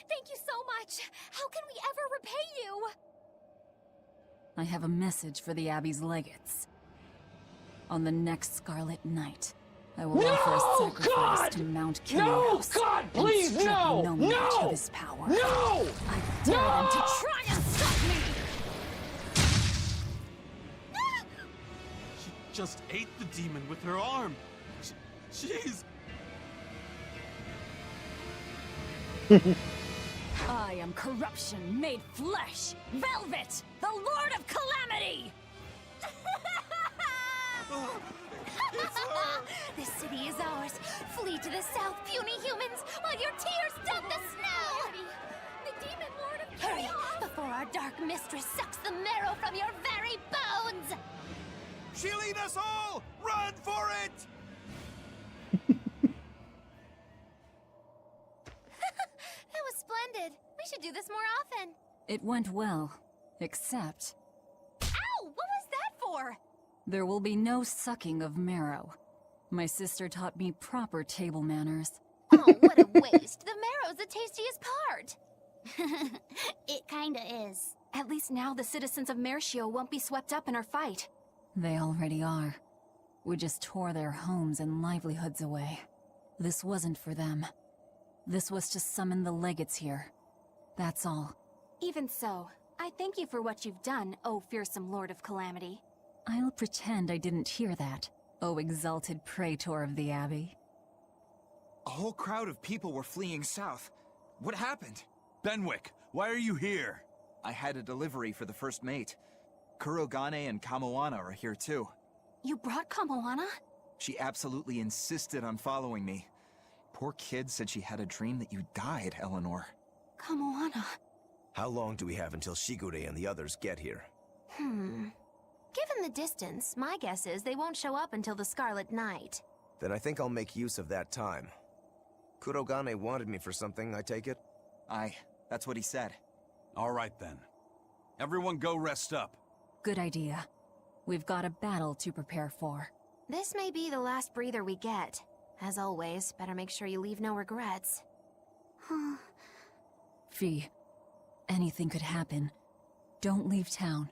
Thank you so much. How can we ever repay you? I have a message for the Abbey's legates. On the next Scarlet Night, I will offer a sacrifice to Mount Chaos. God, and please, strip no! Nominate No! of his power. No! I dare them to try and stop me! She just ate the demon with her arm. She's... I am corruption made flesh! Velvet, the Lord of Calamity! The city is ours. Flee to the south, puny humans, while your tears dump the snow! The demon lord of Hurry, before our dark mistress sucks the marrow from your very bones! She'll eat us all! Run for it! That was splendid. We should do this more often. It went well, except Ow! What was that for? there will be no sucking of marrow. My sister taught me proper table manners. Oh, what a waste. The marrow's the tastiest part. It kinda is. At least now the citizens of Mercio won't be swept up in our fight. They already are. We just tore their homes and livelihoods away. This wasn't for them. This was to summon the legates here. That's all. Even so, I thank you for what you've done, O fearsome Lord of Calamity. I'll pretend I didn't hear that, O exalted praetor of the Abbey. A whole crowd of people were fleeing south. What happened? Benwick, why are you here? I had a delivery for the first mate. Kurogane and Kamoana are here too. You brought Kamoana? She absolutely insisted on following me. Poor kid said she had a dream that you died, Eleanor. Kamoana. How long do we have until Shigure and the others get here? Given the distance, my guess is they won't show up until the Scarlet Night. Then I think I'll make use of that time. Kurogane wanted me for something, I take it? Aye, that's what he said. All right then. Everyone go rest up. Good idea. We've got a battle to prepare for. This may be the last breather we get. As always, better make sure you leave no regrets. Fee, anything could happen. Don't leave town.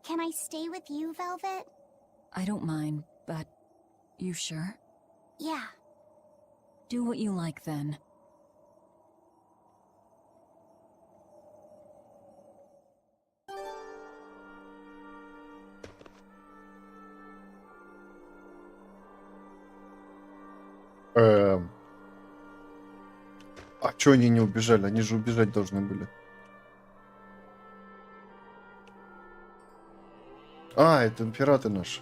Can I stay with you, Velvet? I don't mind, but you sure? Yeah. Do what you like then. А чё они не убежали? Они же убежать должны были. А, это пираты наши.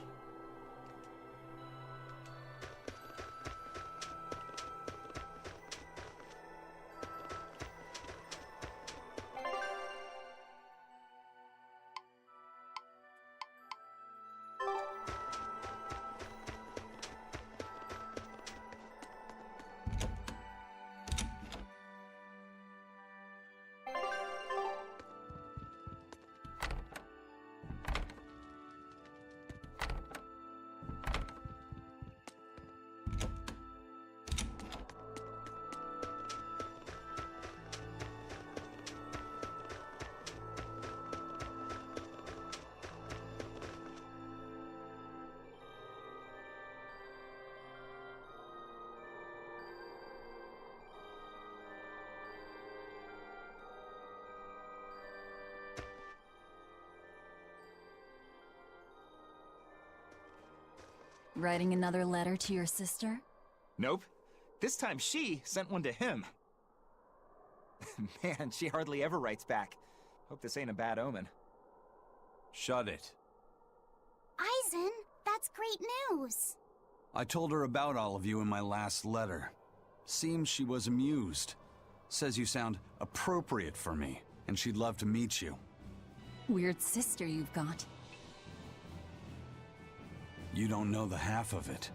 Writing another letter to your sister? Nope. This time she sent one to him. Man, she hardly ever writes back. Hope this ain't a bad omen. Shut it. Eisen, that's great news. I told her about all of you in my last letter. Seems she was amused. Says you sound appropriate for me, and she'd love to meet you. Weird sister you've got. You don't know the half of it.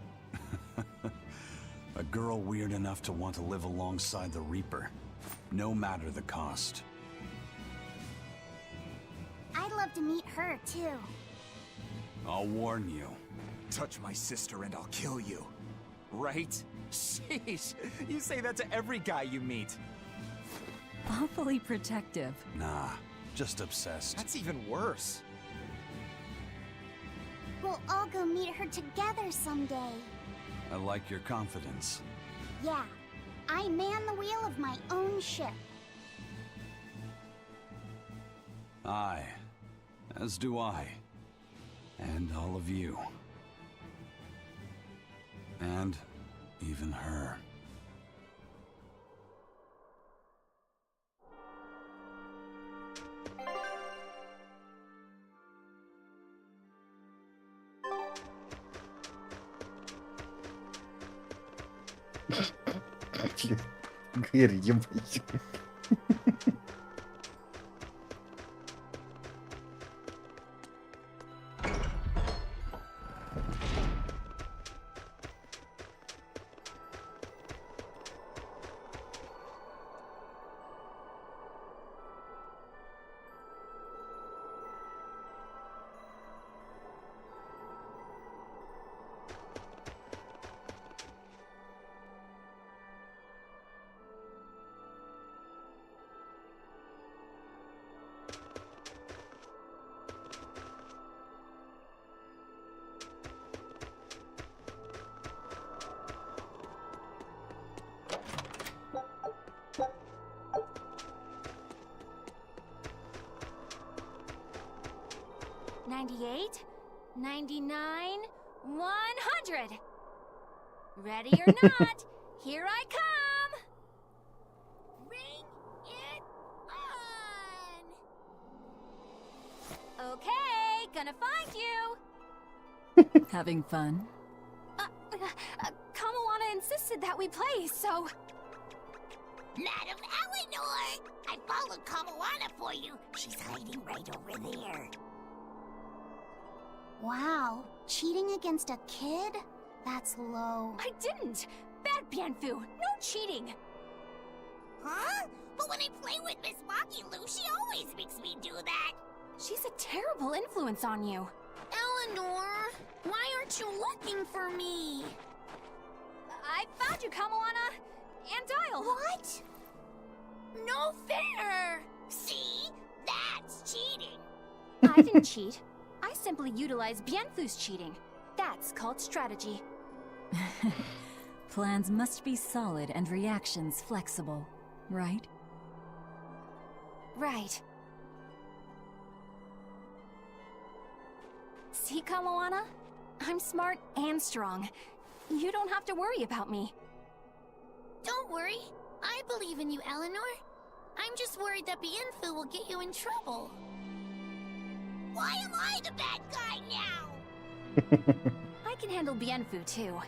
A girl weird enough to want to live alongside the Reaper, no matter the cost. I'd love to meet her, too. I'll warn you. Touch my sister and I'll kill you. Right? Sheesh, you say that to every guy you meet. Awfully protective. Nah, just obsessed. That's even worse. Well, we'll all go meet her together someday. I like your confidence. Yeah, I man the wheel of my own ship. Aye, as do I. And all of you. And even her. Гэри, ебать. $98, $99, $100. Ready or not, here I come! Bring it on! Okay, gonna find you! Having fun? Kamawana insisted that we play, so... Madam Eleanor! I followed Kamawana for you. She's hiding right over there. Wow, cheating against a kid? That's low. I didn't! Bad Bienfu! No cheating! Huh? But when I play with Miss Magilu, she always makes me do that. She's a terrible influence on you. Eleanor, why aren't you looking for me? I found you, Kamawana! And Dial! What? No fair! See? That's cheating! I didn't cheat. I simply utilized Bienfu's cheating. That's called strategy. Plans must be solid and reactions flexible, right? Right. See, Kamawana? I'm smart and strong. You don't have to worry about me. Don't worry. I believe in you, Eleanor. I'm just worried that Bienfu will get you in trouble. Why am I the bad guy now? I can handle Bienfu, too.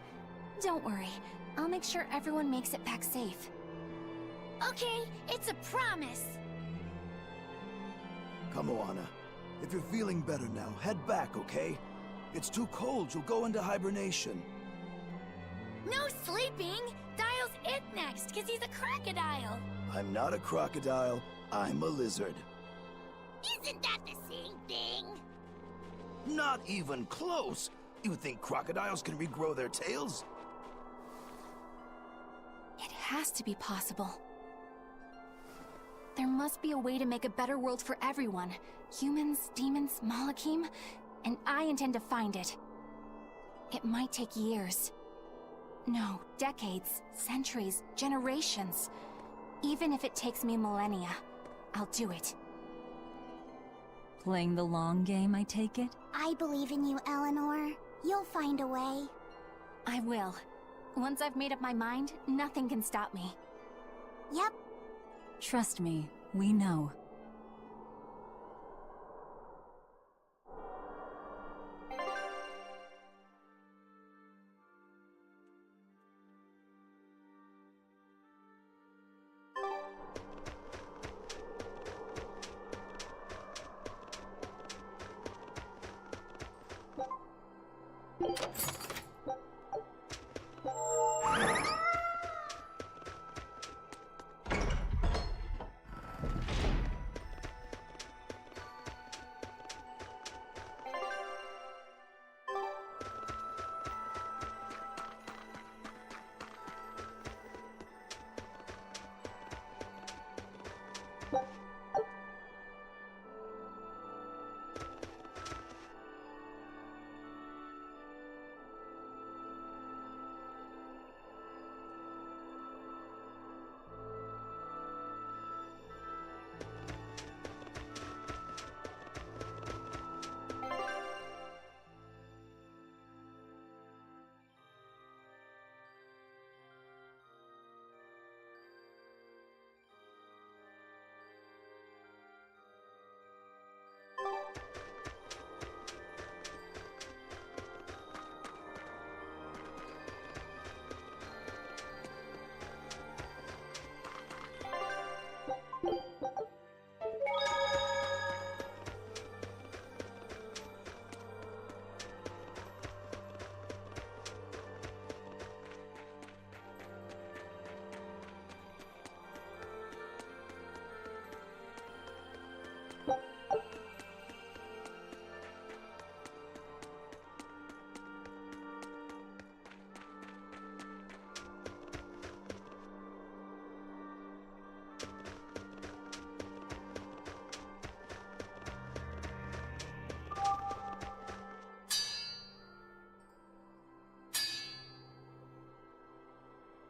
Don't worry. I'll make sure everyone makes it back safe. Okay, it's a promise. Kamawana, if you're feeling better now, head back, okay? It's too cold, you'll go into hibernation. No sleeping! Dial's it next, because he's a crocodile. I'm not a crocodile, I'm a lizard. Isn't that the same thing? Not even close! You think crocodiles can regrow their tails? It has to be possible. There must be a way to make a better world for everyone. Humans, demons, Malakim, and I intend to find it. It might take years. No, decades, centuries, generations. Even if it takes me millennia, I'll do it. Playing the long game, I take it? I believe in you, Eleanor. You'll find a way. I will. Once I've made up my mind, nothing can stop me. Yep. Trust me, we know.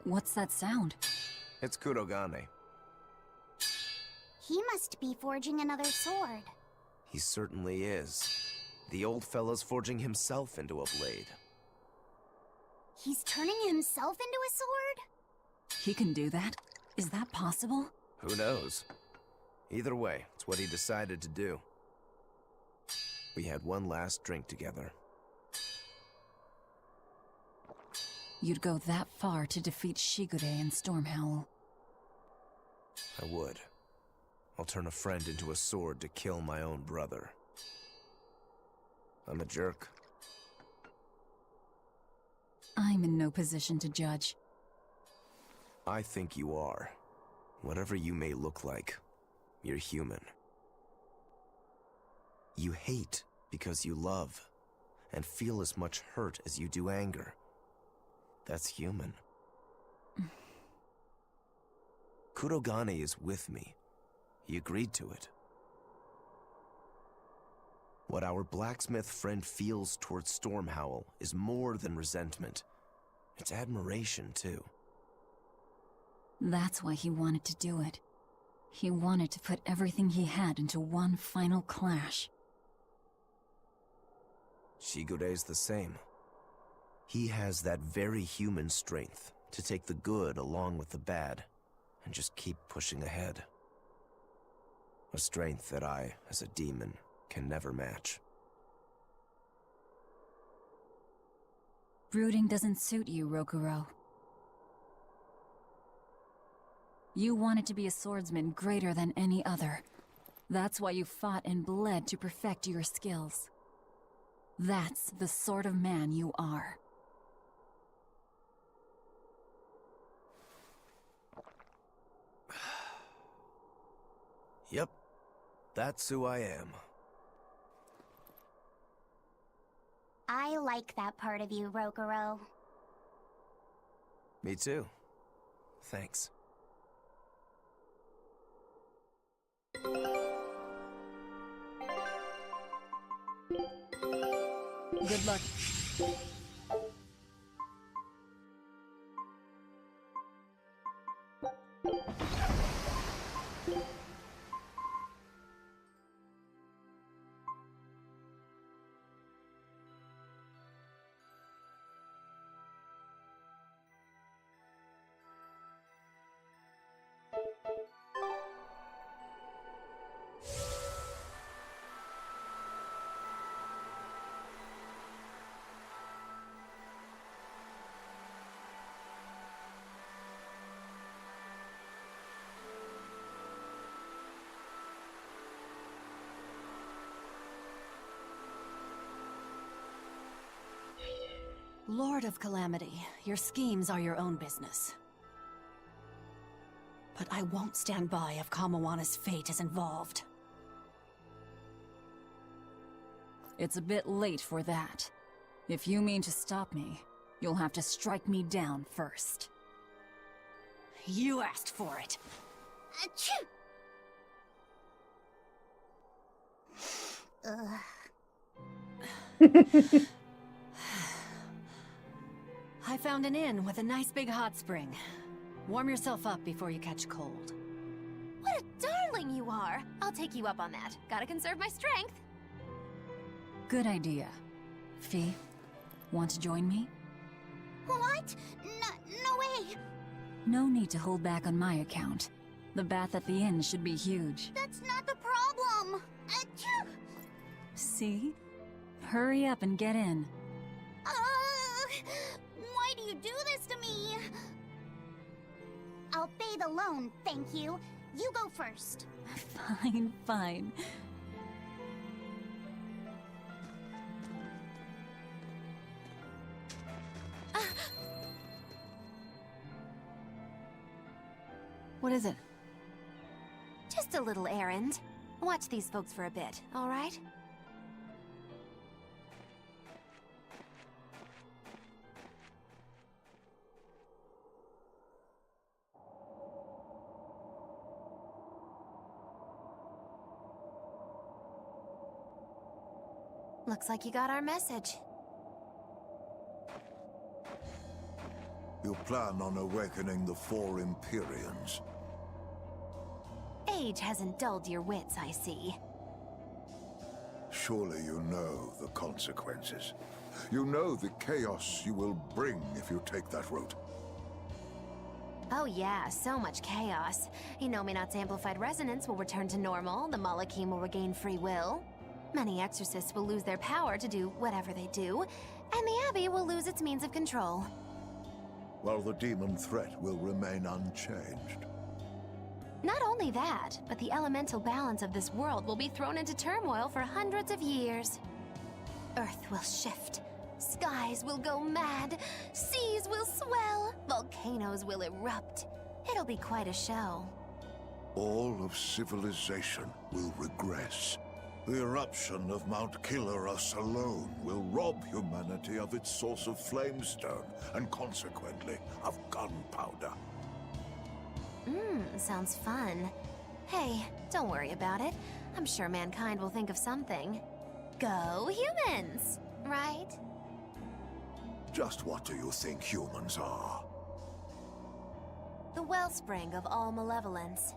What's that sound? It's Kurogane. He must be forging another sword. He certainly is. The old fella's forging himself into a blade. He's turning himself into a sword? He can do that? Is that possible? Who knows? Either way, it's what he decided to do. We had one last drink together. You'd go that far to defeat Shigure and Stormhowl. I would. I'll turn a friend into a sword to kill my own brother. I'm a jerk. I'm in no position to judge. I think you are. Whatever you may look like, you're human. You hate because you love, and feel as much hurt as you do anger. That's human. Kurogane is with me. He agreed to it. What our blacksmith friend feels towards Stormhowl is more than resentment. It's admiration, too. That's why he wanted to do it. He wanted to put everything he had into one final clash. Shigure's the same. He has that very human strength to take the good along with the bad and just keep pushing ahead. A strength that I, as a demon, can never match. Brooding doesn't suit you, Rokuro. You wanted to be a swordsman greater than any other. That's why you fought and bled to perfect your skills. That's the sort of man you are. Yep, that's who I am. I like that part of you, Rokuro. Me too. Thanks. Good luck. Lord of Calamity, your schemes are your own business. But I won't stand by if Kamawana's fate is involved. It's a bit late for that. If you mean to stop me, you'll have to strike me down first. You asked for it. Achoo! I found an inn with a nice big hot spring. Warm yourself up before you catch cold. What a darling you are! I'll take you up on that. Gotta conserve my strength. Good idea. Fee, want to join me? What? No way! No need to hold back on my account. The bath at the inn should be huge. That's not the problem! Achoo! See? Hurry up and get in. Why do you do this to me? I'll bathe alone, thank you. You go first. Fine, fine. What is it? Just a little errand. Watch these folks for a bit, all right? Looks like you got our message. You plan on awakening the four Empyreans. Age hasn't dulled your wits, I see. Surely you know the consequences. You know the chaos you will bring if you take that route. Oh yeah, so much chaos. Inominat's amplified resonance will return to normal, the Malachim will regain free will. Many exorcists will lose their power to do whatever they do, and the Abbey will lose its means of control. While the demon threat will remain unchanged. Not only that, but the elemental balance of this world will be thrown into turmoil for hundreds of years. Earth will shift. Skies will go mad. Seas will swell. Volcanoes will erupt. It'll be quite a show. All of civilization will regress. The eruption of Mount Killerus alone will rob humanity of its source of flamestone, and consequently, of gunpowder. Sounds fun. Hey, don't worry about it. I'm sure mankind will think of something. Go humans, right? Just what do you think humans are? The wellspring of all malevolence.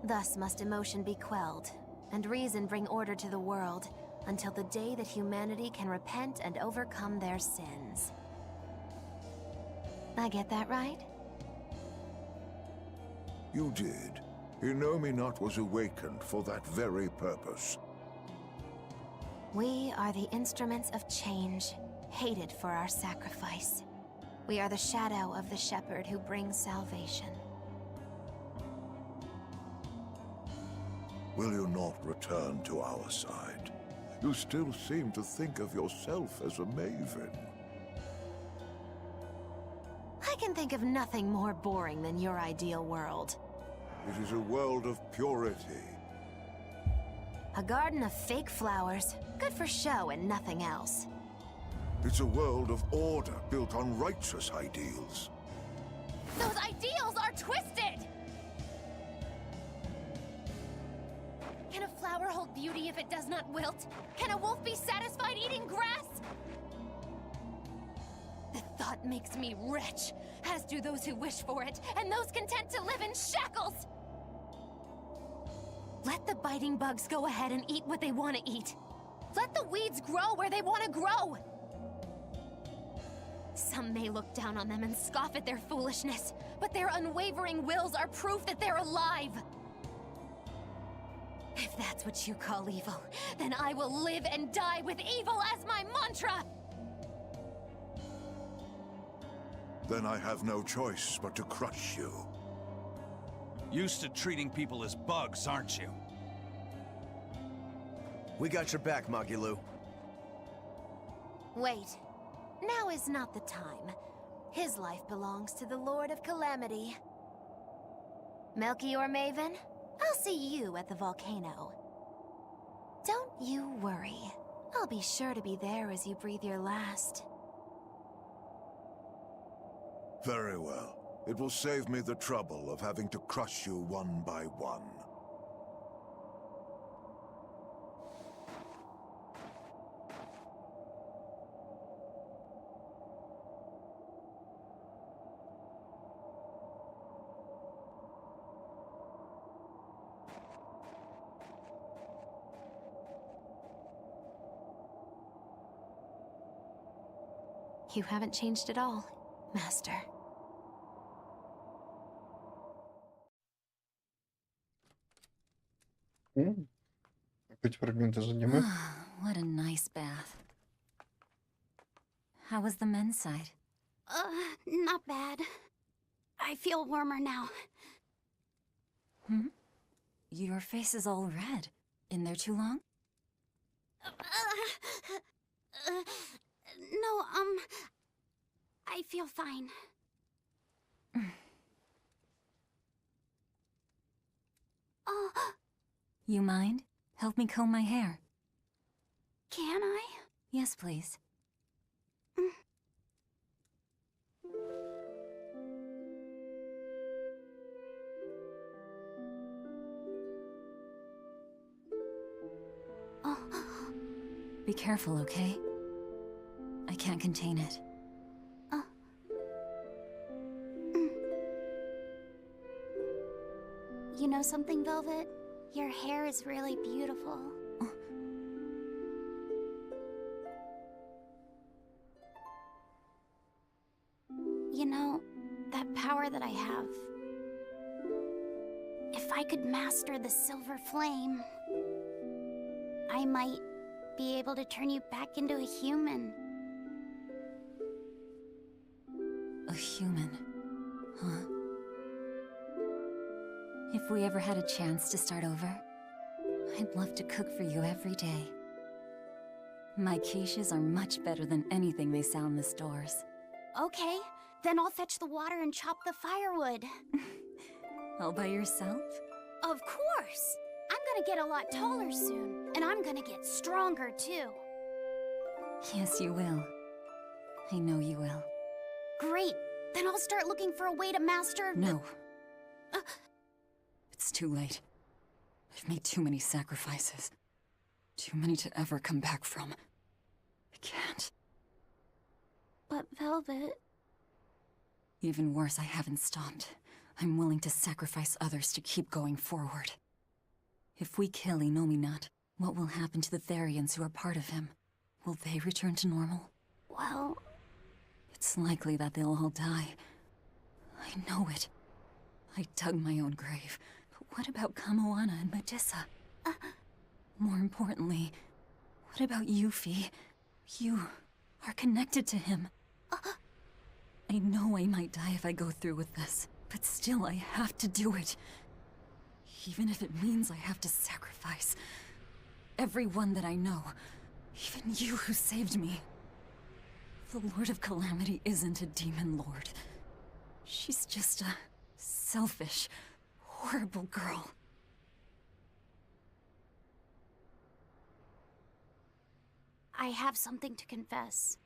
Thus must emotion be quelled, and reason bring order to the world, until the day that humanity can repent and overcome their sins. I get that right? You did. Inominat was awakened for that very purpose. We are the instruments of change, hated for our sacrifice. We are the shadow of the shepherd who brings salvation. Will you not return to our side? You still seem to think of yourself as a maven. I can think of nothing more boring than your ideal world. It is a world of purity. A garden of fake flowers, good for show and nothing else. It's a world of order built on righteous ideals. Those ideals are twisted! Can a flower hold beauty if it does not wilt? Can a wolf be satisfied eating grass? The thought makes me rich, as do those who wish for it, and those content to live in shackles! Let the biting bugs go ahead and eat what they want to eat. Let the weeds grow where they want to grow! Some may look down on them and scoff at their foolishness, but their unwavering wills are proof that they're alive! If that's what you call evil, then I will live and die with evil as my mantra! Then I have no choice but to crush you. Used to treating people as bugs, aren't you? We got your back, Magilu. Wait. Now is not the time. His life belongs to the Lord of Calamity. Melchior Maven, I'll see you at the volcano. Don't you worry. I'll be sure to be there as you breathe your last. Very well. It will save me the trouble of having to crush you one by one. You haven't changed at all, Master. Опять фрагменты из аниме. What a nice bath. How was the men's side? Not bad. I feel warmer now. Your face is all red. In there too long? No, I feel fine. You mind? Help me comb my hair. Can I? Yes, please. Be careful, okay? I can't contain it. know something, Velvet? Your hair is really beautiful. You know, that power that I have... If I could master the silver flame, I might be able to turn you back into a human. A human, huh? If we ever had a chance to start over, I'd love to cook for you every day. My quiches are much better than anything they sell in the stores. Okay, then I'll fetch the water and chop the firewood. All by yourself? Of course! I'm gonna get a lot taller soon, and I'm gonna get stronger too. Yes, you will. I know you will. Great! Then I'll start looking for a way to master... No. It's too late. I've made too many sacrifices. Too many to ever come back from. I can't. But Velvet... Even worse, I haven't stopped. I'm willing to sacrifice others to keep going forward. If we kill Innominat, what will happen to the Therians who are part of him? Will they return to normal? Well... It's likely that they'll all die. I know it. I dug my own grave. But what about Kamoana and Medissa? More importantly, what about Yuffie? You are connected to him. I know I might die if I go through with this, but still I have to do it. Even if it means I have to sacrifice everyone that I know. Even you who saved me. The Lord of Calamity isn't a demon lord. She's just a selfish, horrible girl. I have something to confess.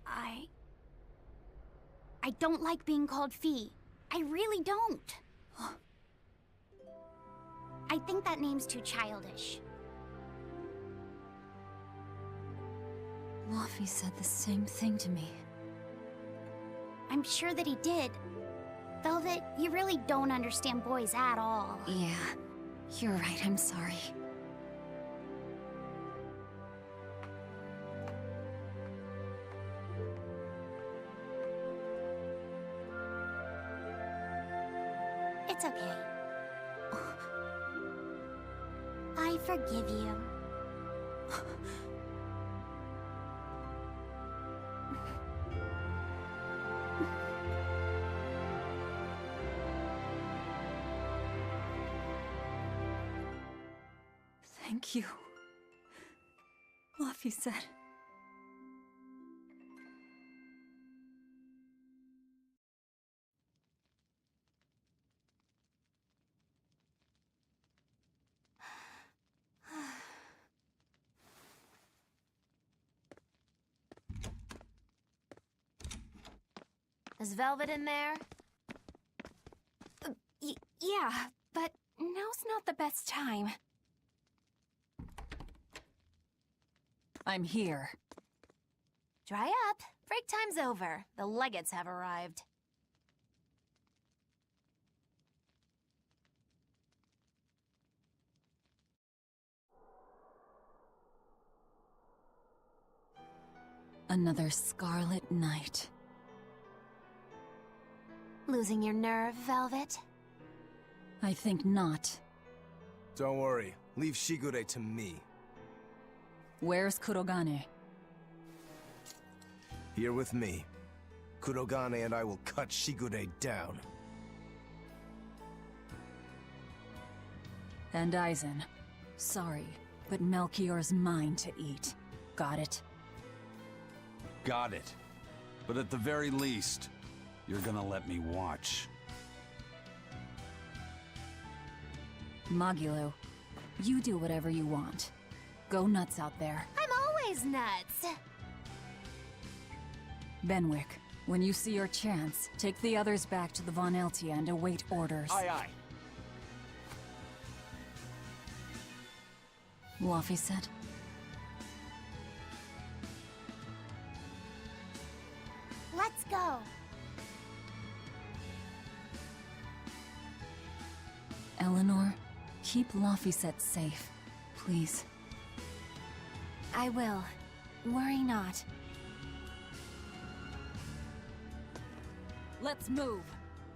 I don't like being called Fee. I really don't. I think that name's too childish. Luffy said the same thing to me. I'm sure that he did. Velvet, you really don't understand boys at all. Yeah, you're right, I'm sorry. It's okay. I forgive you. Thank you. Luffy said. Is Velvet in there? Yeah, but now's not the best time. I'm here. Dry up. Break time's over. The legates have arrived. Another scarlet night. Losing your nerve, Velvet? I think not. Don't worry. Leave Shigure to me. Where's Kurogane? Here with me. Kurogane and I will cut Shigure down. And Aizen. Sorry, but Melchior's mine to eat. Got it? Got it. But at the very least, you're gonna let me watch. Magilo, you do whatever you want. Go nuts out there. I'm always nuts! Benwick, when you see your chance, take the others back to the Von Eltia and await orders. Aye, aye. Luffy said. Let's go. Eleanor, keep Laphicet safe, please. I will. Worry not. Let's move.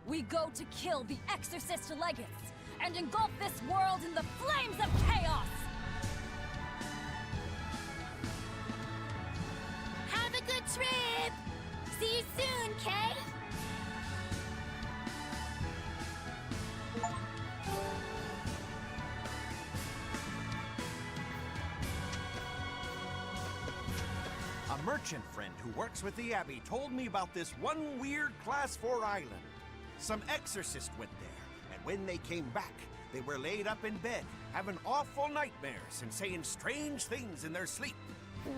We go to kill the Exorcist Legates and engulf this world in the flames of chaos! Have a good trip! See you soon, Kay! A merchant friend who works with the Abbey told me about this one weird Class 4 island. Some exorcist went there, and when they came back, they were laid up in bed, having awful nightmares and saying strange things in their sleep.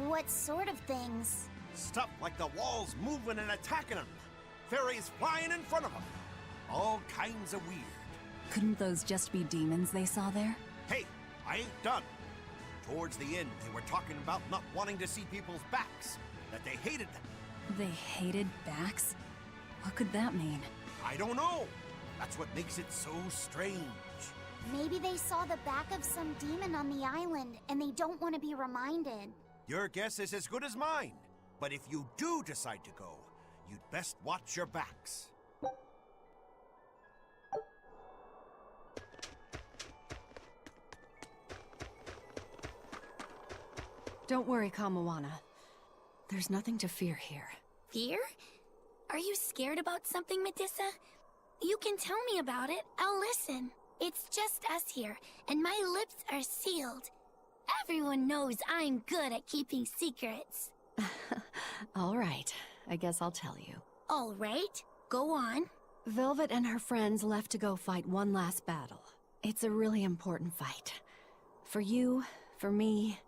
What sort of things? Stuff like the walls moving and attacking them. Fairies flying in front of them. All kinds of weird. Couldn't those just be demons they saw there? Hey, I ain't done. Towards the end, they were talking about not wanting to see people's backs, that they hated them. They hated backs? What could that mean? I don't know. That's what makes it so strange. Maybe they saw the back of some demon on the island, and they don't want to be reminded. Your guess is as good as mine. But if you do decide to go, you'd best watch your backs. Don't worry, Kamawana. There's nothing to fear here. Fear? Are you scared about something, Medusa? You can tell me about it. I'll listen. It's just us here, and my lips are sealed. Everyone knows I'm good at keeping secrets. All right, I guess I'll tell you. All right, go on. Velvet and her friends left to go fight one last battle. It's a really important fight. For you, for me,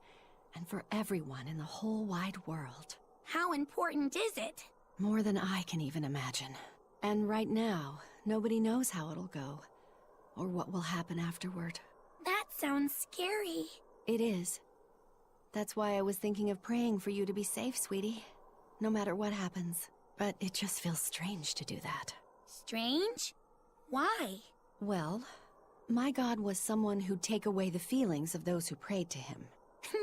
and for everyone in the whole wide world. How important is it? More than I can even imagine. And right now, nobody knows how it'll go, or what will happen afterward. That sounds scary. It is. That's why I was thinking of praying for you to be safe, sweetie. No matter what happens. But it just feels strange to do that. Strange? Why? Well, my god was someone who'd take away the feelings of those who prayed to him.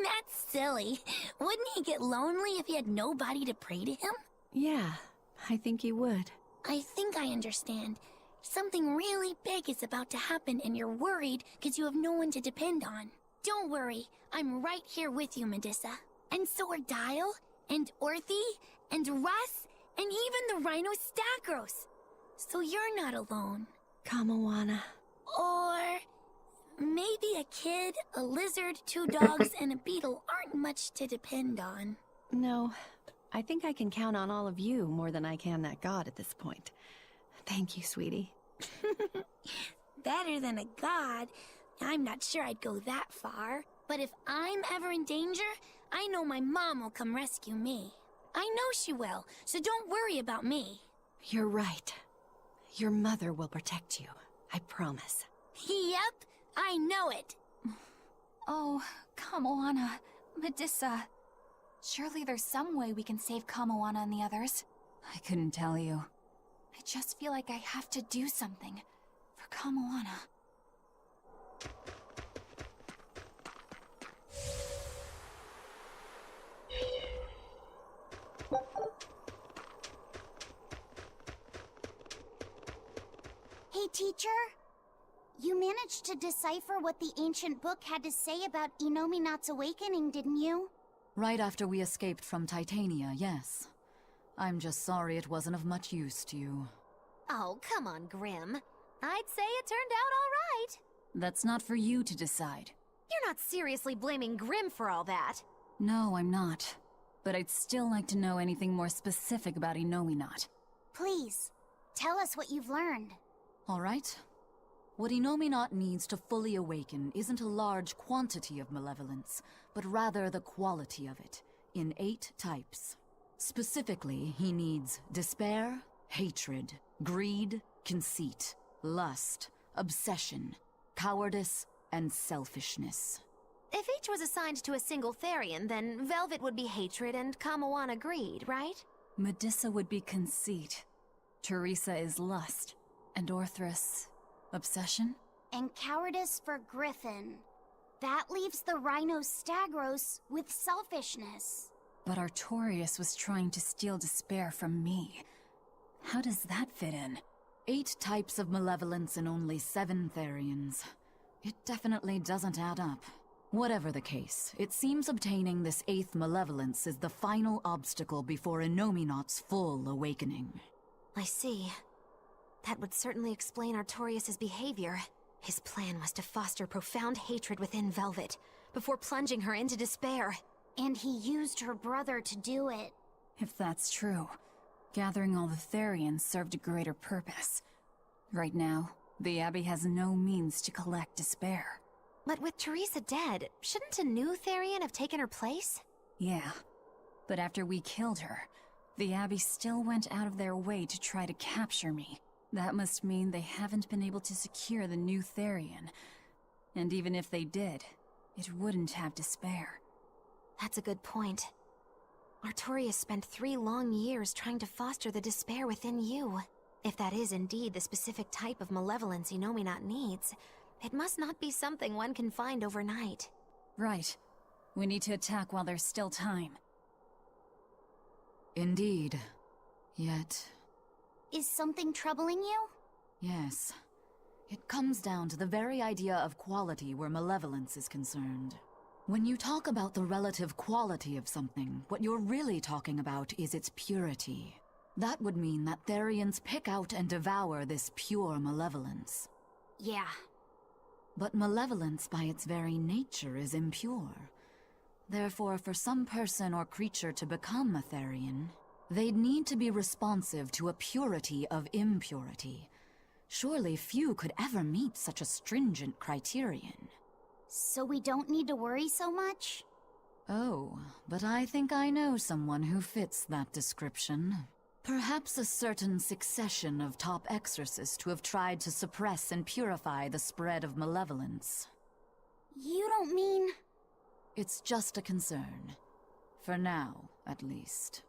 That's silly. Wouldn't he get lonely if he had nobody to pray to him? Yeah, I think he would. I think I understand. Something really big is about to happen and you're worried because you have no one to depend on. Don't worry, I'm right here with you, Medusa. And so are Dial, and Orthy, and Russ, and even the Rhino Stagros. So you're not alone. Kamawana. Or maybe a kid, a lizard, 2 dogs, and a beetle aren't much to depend on. No, I think I can count on all of you more than I can that god at this point. Thank you, sweetie. Better than a god. I'm not sure I'd go that far. But if I'm ever in danger, I know my mom will come rescue me. I know she will, so don't worry about me. You're right. Your mother will protect you. I promise. Yep, I know it. Oh, Kamawana, Medusa. Surely there's some way we can save Kamawana and the others. I couldn't tell you. I just feel like I have to do something for Kamawana. Hey, teacher? You managed to decipher what the ancient book had to say about Inominat's awakening, didn't you? Right after we escaped from Titania, yes. I'm just sorry it wasn't of much use to you. Oh, come on, Grim. I'd say it turned out all right. That's not for you to decide. You're not seriously blaming Grim for all that. No, I'm not. But I'd still like to know anything more specific about Inominat. Please, tell us what you've learned. All right. What Inominat needs to fully awaken isn't a large quantity of malevolence, but rather the quality of it, in 8 types. Specifically, he needs despair, hatred, greed, conceit, lust, obsession, cowardice, and selfishness. If each was assigned to a single Therian, then Velvet would be hatred and Kamawana greed, right? Medusa would be conceit. Teresa is lust. And Orthrus... obsession? And cowardice for Griffin. That leaves the Rhino-Stagros with selfishness. But Artorius was trying to steal despair from me. How does that fit in? 8 types of malevolence and only 7 Therians. It definitely doesn't add up. Whatever the case, it seems obtaining this 8th malevolence is the final obstacle before Innominat's full awakening. I see. That would certainly explain Artorius' behavior. His plan was to foster profound hatred within Velvet, before plunging her into despair. And he used her brother to do it. If that's true, gathering all the Therians served a greater purpose. Right now, the Abbey has no means to collect despair. But with Teresa dead, shouldn't a new Therian have taken her place? Yeah, but after we killed her, the Abbey still went out of their way to try to capture me. That must mean they haven't been able to secure the new Therian. And even if they did, it wouldn't have despair. That's a good point. Artorius spent 3 long years trying to foster the despair within you. If that is indeed the specific type of malevolence Innominat needs, it must not be something one can find overnight. Right. We need to attack while there's still time. Indeed. Yet... Is something troubling you? Yes. It comes down to the very idea of quality where malevolence is concerned. When you talk about the relative quality of something, what you're really talking about is its purity. That would mean that Therians pick out and devour this pure malevolence. Yeah. But malevolence by its very nature is impure. Therefore, for some person or creature to become a Therian, they'd need to be responsive to a purity of impurity. Surely few could ever meet such a stringent criterion. So we don't need to worry so much? Oh, but I think I know someone who fits that description. Perhaps a certain succession of top exorcists who have tried to suppress and purify the spread of malevolence. You don't mean... It's just a concern. For now, at least.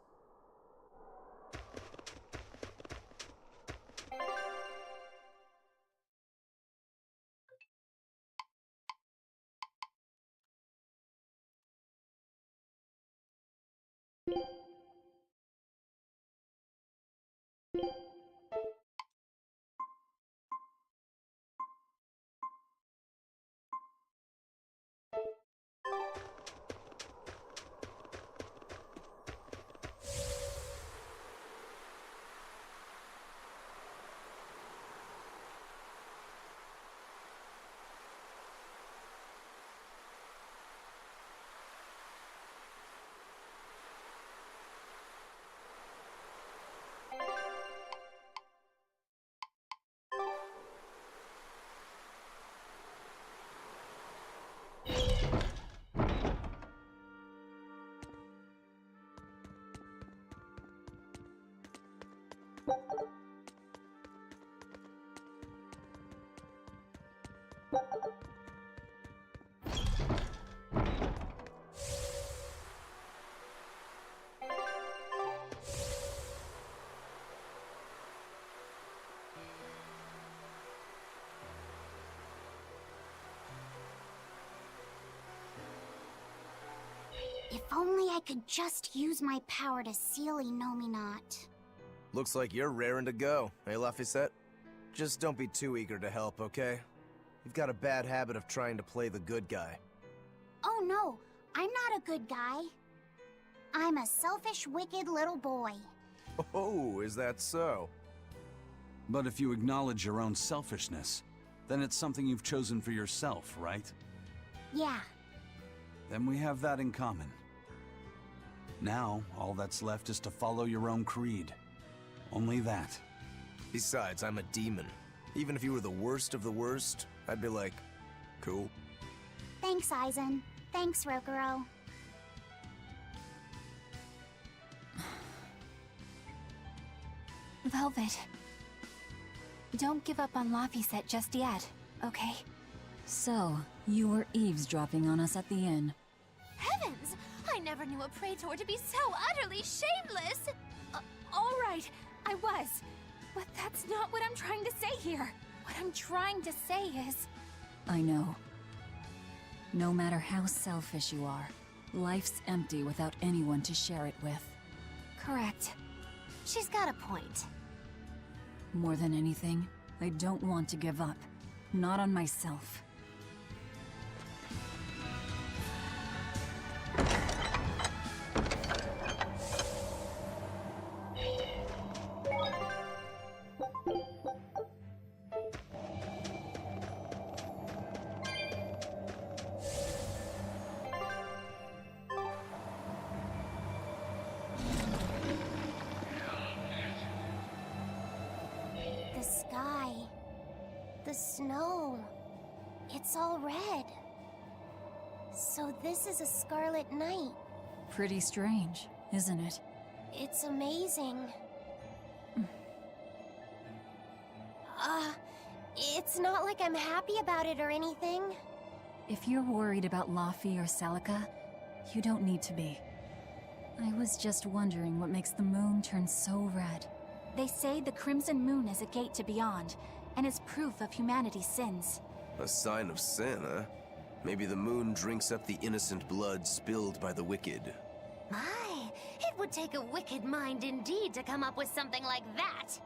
If only I could just use my power to seal Innominat. Looks like you're raring to go, eh, Laphicet? Just don't be too eager to help, okay? You've got a bad habit of trying to play the good guy. Oh no, I'm not a good guy. I'm a selfish, wicked little boy. Oh, is that so? But if you acknowledge your own selfishness, then it's something you've chosen for yourself, right? Yeah. Then we have that in common. Now, all that's left is to follow your own creed. Only that. Besides, I'm a demon. Even if you were the worst of the worst, I'd be like, cool. Thanks, Aizen. Thanks, Rokuro. Velvet. Don't give up on Laphicet just yet, okay? So, you were eavesdropping on us at the inn. Heavens! I never knew a praetor to be so utterly shameless! All right, I was. But that's not what I'm trying to say here. What I'm trying to say is... I know. No matter how selfish you are, life's empty without anyone to share it with. Correct. She's got a point. More than anything, I don't want to give up. Not on myself. The sky. The snow. It's all red. So this is a scarlet night. Pretty strange, isn't it? It's amazing. It's not like I'm happy about it or anything. If you're worried about Laffy or Celica, you don't need to be. I was just wondering what makes the moon turn so red. They say the Crimson Moon is a gate to beyond, and is proof of humanity's sins. A sign of sin, huh? Maybe the moon drinks up the innocent blood spilled by the wicked. My, it would take a wicked mind indeed to come up with something like that.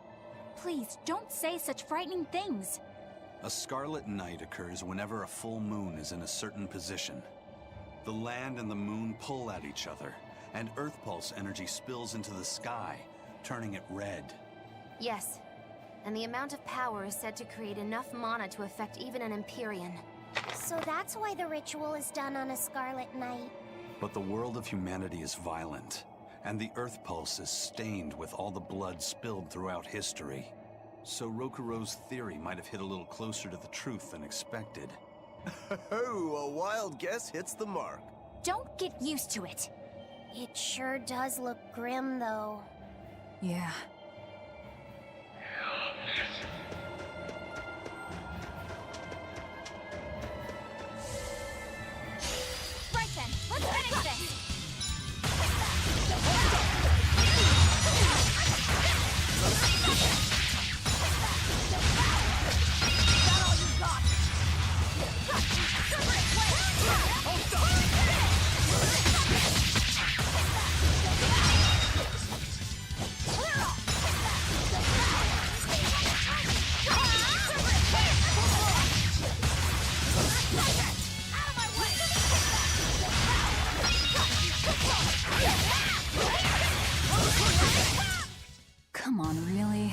Please, don't say such frightening things. A scarlet night occurs whenever a full moon is in a certain position. The land and the moon pull at each other, and Earth Pulse energy spills into the sky, turning it red. Yes, and the amount of power is said to create enough mana to affect even an Empyrean. So that's why the ritual is done on a scarlet night. But the world of humanity is violent, and the Earth Pulse is stained with all the blood spilled throughout history. So Rokuro's theory might have hit a little closer to the truth than expected. Oh, a wild guess hits the mark. Don't get used to it. It sure does look grim, though. Yeah. Right then, let's finish this! Come on, really?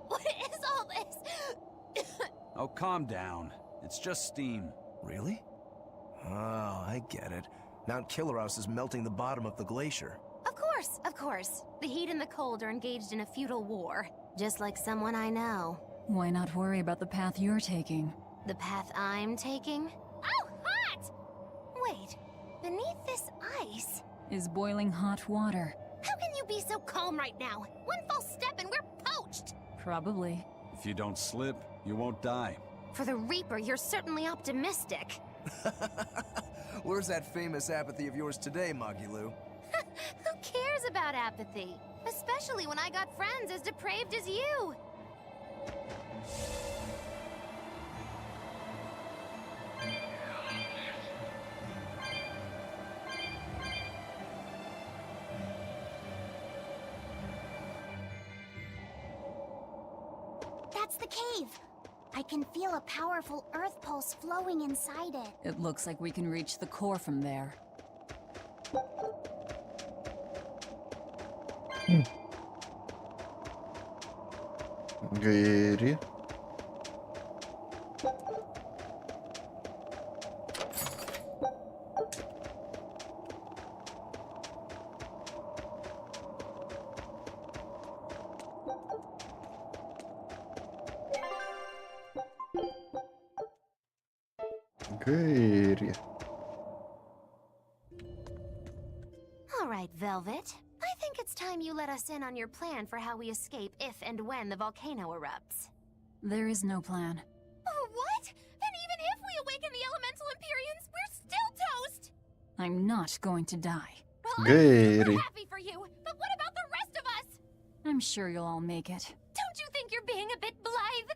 What is all this? Oh, calm down. It's just steam. Really? Oh, I get it. Mount Killeros is melting the bottom of the glacier. Of course. The heat and the cold are engaged in a feudal war. Just like someone I know. Why not worry about the path you're taking? The path I'm taking? Oh, hot! Wait, beneath this ice... Is boiling hot water. How can you be so calm right now? One false step and we're poached! Probably. If you don't slip, you won't die. For the Reaper, you're certainly optimistic. Where's that famous apathy of yours today, Magilu? Who cares about apathy? Especially when I got friends as depraved as you. That's the cave. I can feel a powerful earth pulse flowing inside it. It looks like we can reach the core from there. Гэри. Гэри. All right, Velvet. I think it's time you let us in on your plan for how we escape if and when the volcano erupts. There is no plan. Oh, what? Then even if we awaken the elemental Empyreans, we're still toast! I'm not going to die. Well, Гэри. Happy for you, but what about the rest of us? I'm sure you'll all make it. Don't you think you're being a bit blithe?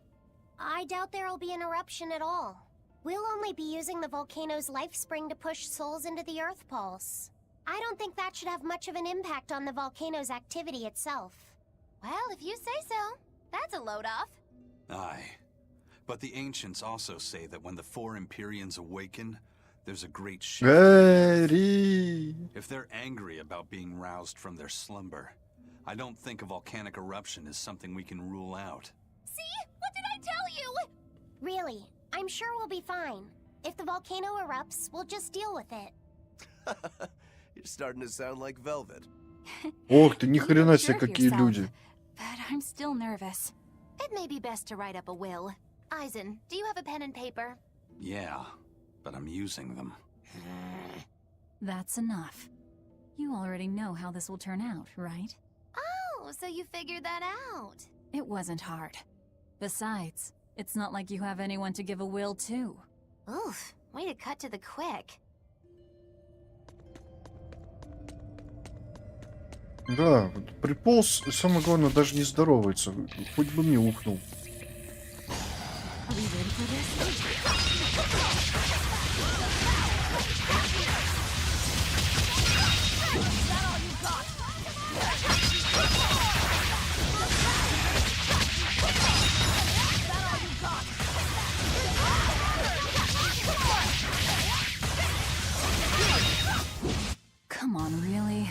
I doubt there'll be an eruption at all. We'll only be using the volcano's life spring to push souls into the Earth Pulse. I don't think that should have much of an impact on the volcano's activity itself. Well, if you say so. That's a load off. Aye. But the ancients also say that when the four Empyreans awaken, there's a great shift. Гэри. If they're angry about being roused from their slumber, I don't think a volcanic eruption is something we can rule out. See? What did I tell you? Really, I'm sure we'll be fine. If the volcano erupts, we'll just deal with it. You're starting to sound like Velvet. Ох ты, ни хрена себе, Sure of какие yourself, люди. But I'm still nervous. It may be best to write up a will. Eisen, do you have a pen and paper? Yeah, but I'm using them. That's enough. You already know how this will turn out, right? Oh, so you figured that out. It wasn't hard. Besides, it's not like you have anyone to give a will to. Oof, way to cut to the quick. Да, вот приполз, и самое главное, даже не здоровается. Хоть бы мне ухнул. Are we ready for this? Come on, really?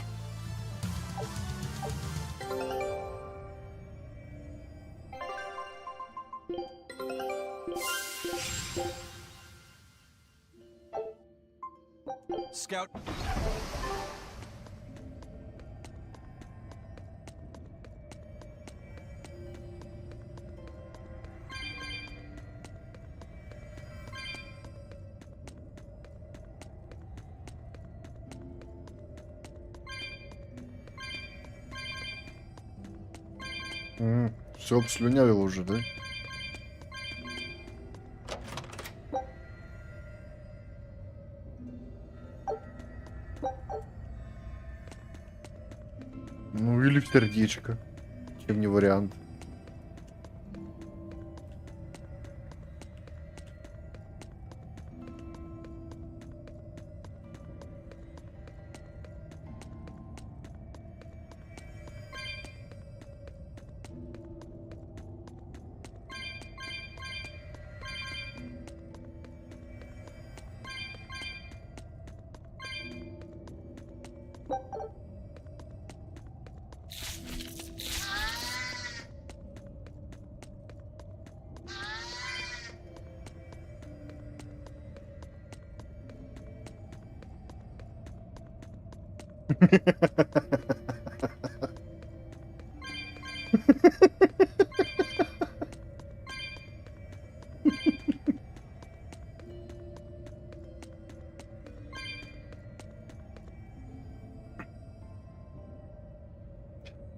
Scout. Все обслюнявил уже, да? Ну или в сердечко. Чем не вариант.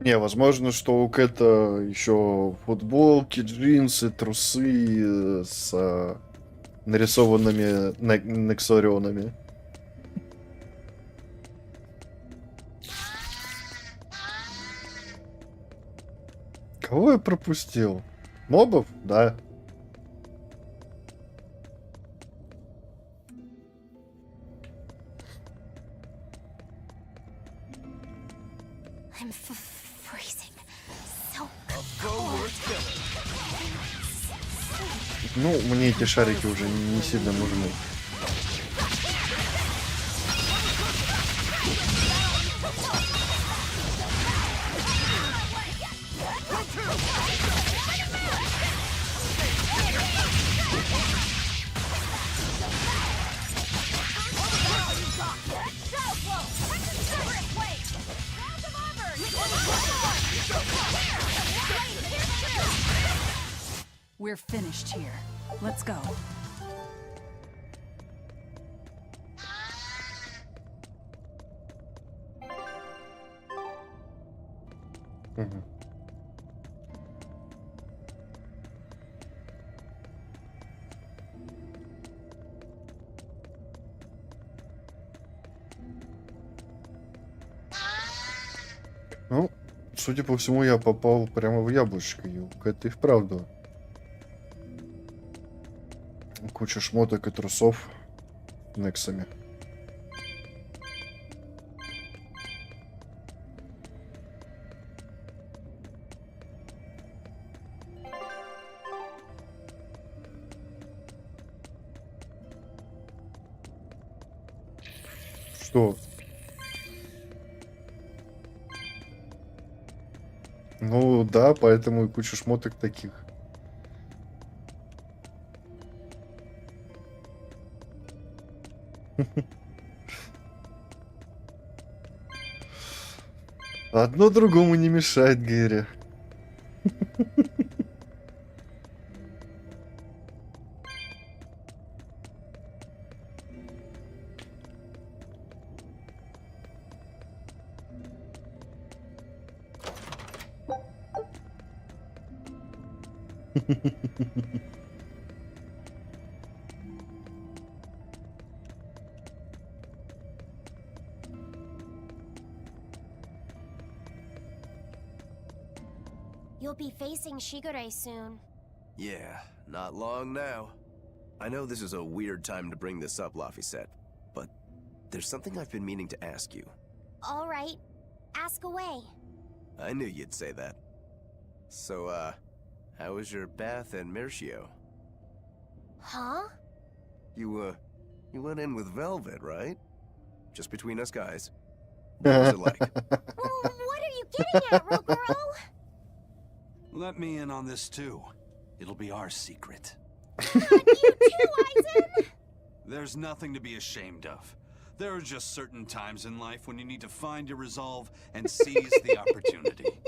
Не, возможно, что у Кэта еще футболки, джинсы, трусы с нарисованными нексорионами. Кого я пропустил? Мобов? Да. I'm freezing. So Ну, мне эти шарики уже не сильно нужны. We're finished here. Let's go. Угу. Ну, судя по всему, я попал прямо в яблочко, Юг. Это и вправду. Куча шмоток и трусов Нексами. Что? Ну да, поэтому и куча шмоток таких. Одно другому не мешает, Гэри. You'll be facing Shigure soon. Yeah, not long now. I know this is a weird time to bring this up, Laphicet, but there's something I've been meaning to ask you. All right, ask away. I knew you'd say that. So, how was your bath in Mercio? Huh? You went in with Velvet, right? Just between us guys. What was it like? What are you getting at, Rokuro? Let me in on this too. It'll be our secret. Not you too, Aizen! There's nothing to be ashamed of. There are just certain times in life when you need to find your resolve and seize the opportunity.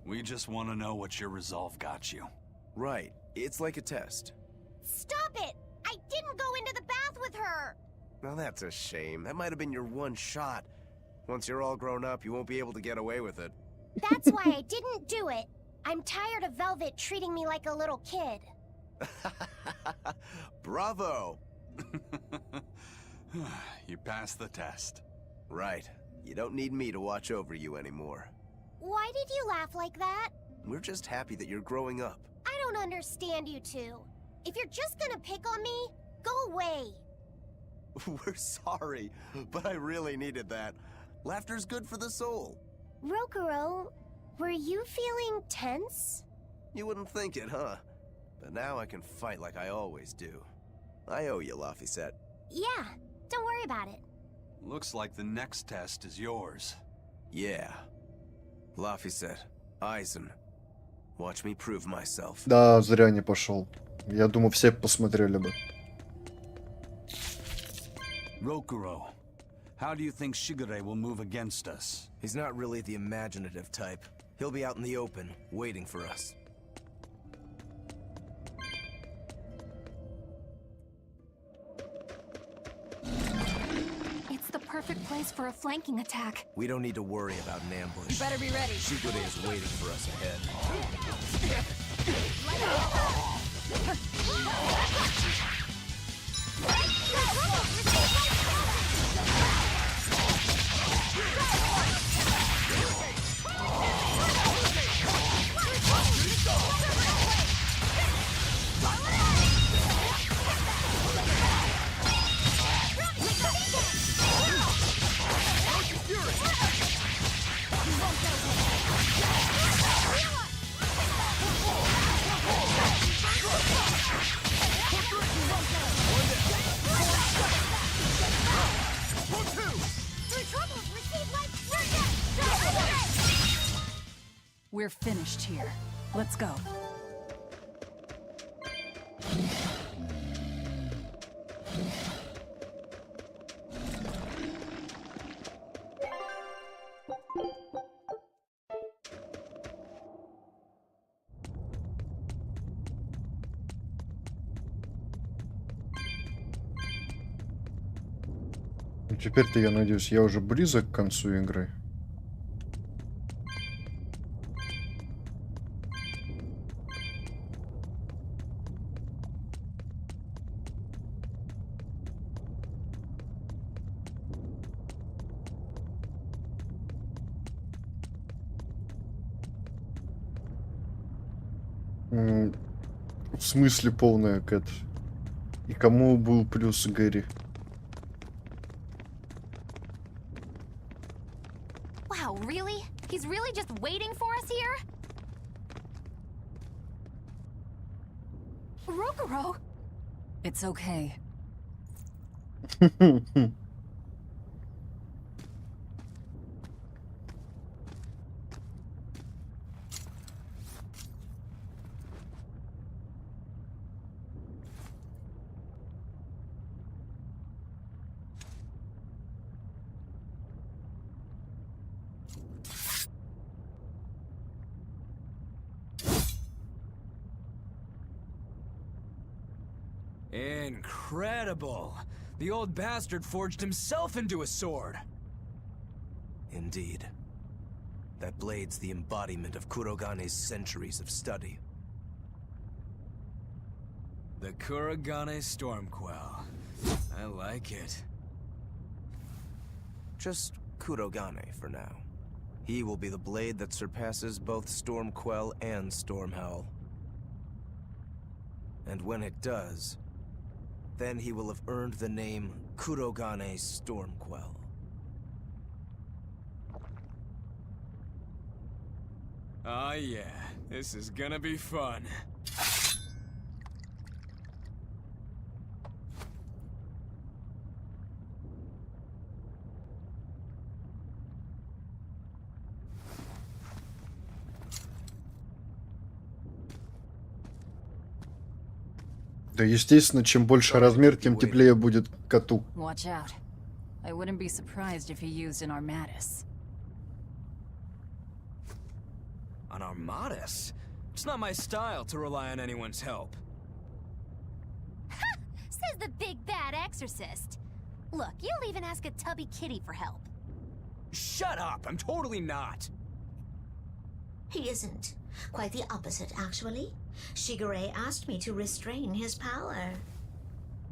We just want to know what your resolve got you. Right. It's like a test. Stop it! I didn't go into the bath with her! Now that's a shame. That might have been your one shot. Once you're all grown up, you won't be able to get away with it. That's why I didn't do it. I'm tired of Velvet treating me like a little kid. Bravo! You passed the test. Right. You don't need me to watch over you anymore. Why did you laugh like that? We're just happy that you're growing up. I don't understand you two. If you're just gonna pick on me, go away. We're sorry, but I really needed that. Laughter's good for the soul. Rokuro, were you feeling tense? You wouldn't think it, huh? But now I can fight like I always do. I owe you, Laphicet. Yeah, don't worry about it. Looks like the next test is yours. Yeah. Laphicet, Aizen, watch me prove myself. Да, зря не пошел. Я думаю, все посмотрели бы. Rokuro, how do you think Shigure will move against us? He's not really the imaginative type. He'll be out in the open, waiting for us. It's the perfect place for a flanking attack. We don't need to worry about an ambush. You better be ready. Shigure is waiting for us ahead. We're finished here. Let's go. Ну, теперь-то, я надеюсь, я уже близок к концу игры. В смысле полная, Кэт? И кому был плюс Гэри? Wow, really? He's really just waiting for us here? Rokuro! It's okay. Incredible! The old bastard forged himself into a sword! Indeed. That blade's the embodiment of Kurogane's centuries of study. The Kurogane Stormquell. I like it. Just Kurogane for now. He will be the blade that surpasses both Stormquell and Stormhowl. And when it does, then he will have earned the name Kurogane Stormquell. Oh yeah, this is gonna be fun. Да, естественно, чем больше размер, тем теплее будет коту. Watch out. I wouldn't be surprised if he used an Armatus. An Armatus? It's not my style to rely on anyone's help. Says the big bad exorcist. Look, you'll even ask a tubby kitty for help. Shut up! I'm totally not! He isn't. Quite the opposite, actually. Shigure asked me to restrain his power.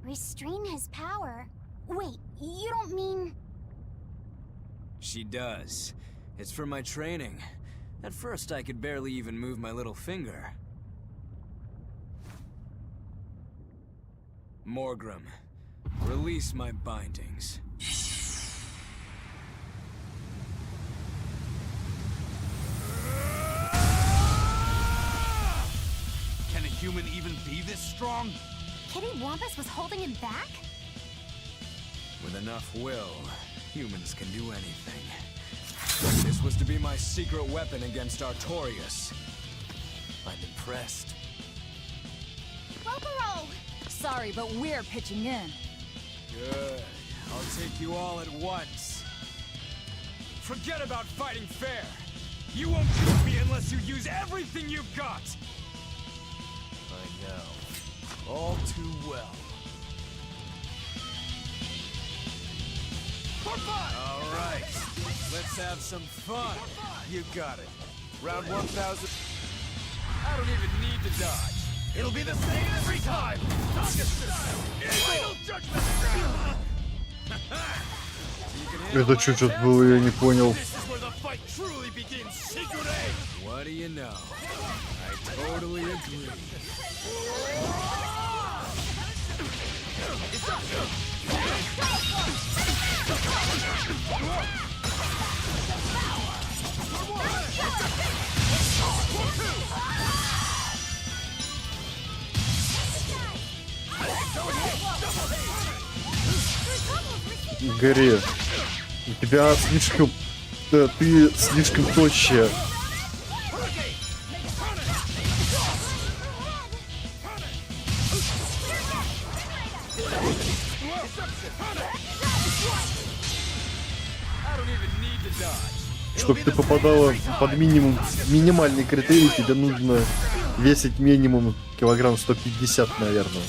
Restrain his power? Wait, you don't mean... She does. It's for my training. At first, I could barely even move my little finger. Morgrim, release my bindings. Can a human even be this strong? Kitty Wampus was holding him back? With enough will, humans can do anything. This was to be my secret weapon against Artorias. I'm impressed. Rokuro! Sorry, but we're pitching in. Good. I'll take you all at once. Forget about fighting fair. You won't beat me unless you use everything you've got. I know. All too well. All right. Let's have some fun. You got it. Round 1000. I don't even need to dodge. It'll be the same every time! Final judgment! Это что тут было, я не понял. What do you know? I totally agree. Гэри, у тебя слишком... ты слишком тощая. Чтобы ты попадала под минимальный критерий, тебе нужно весить минимум килограмм 150, наверное.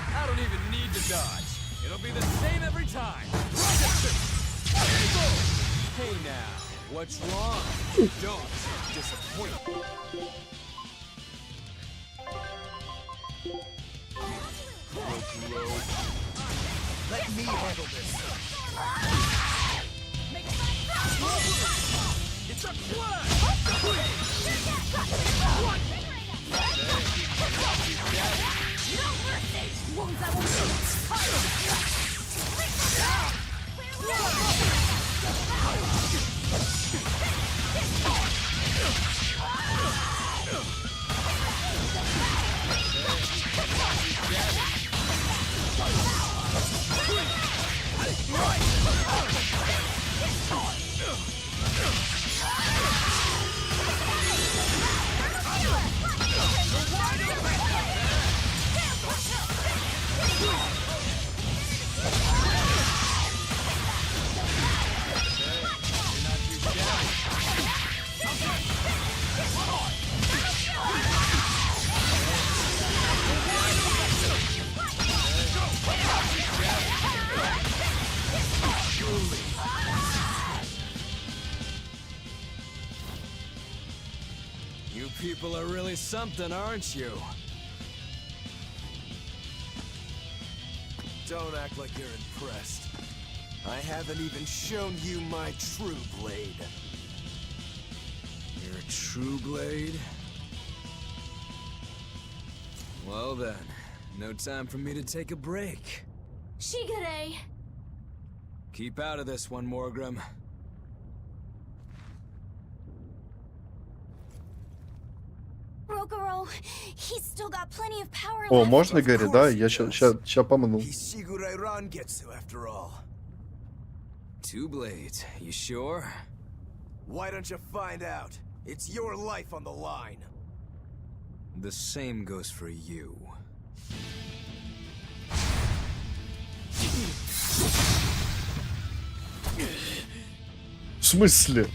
I don't even need to dodge. It'll be the same every time. Hey now, what's wrong? Don't disappoint. Let me handle this. It's a flash! You people are really something, aren't you? Don't act like you're impressed. I haven't even shown you my true blade. Your true blade? Well then, no time for me to take a break. Shigure! Keep out of this one, Morgrim. Rokuro, he's still got plenty of power О, left. можно, Гэри, да? Я ща поману. Shigure Rangetsu, after all. Two blades, you sure? Why don't you find out? It's your life on the line. The same goes for you. В смысле?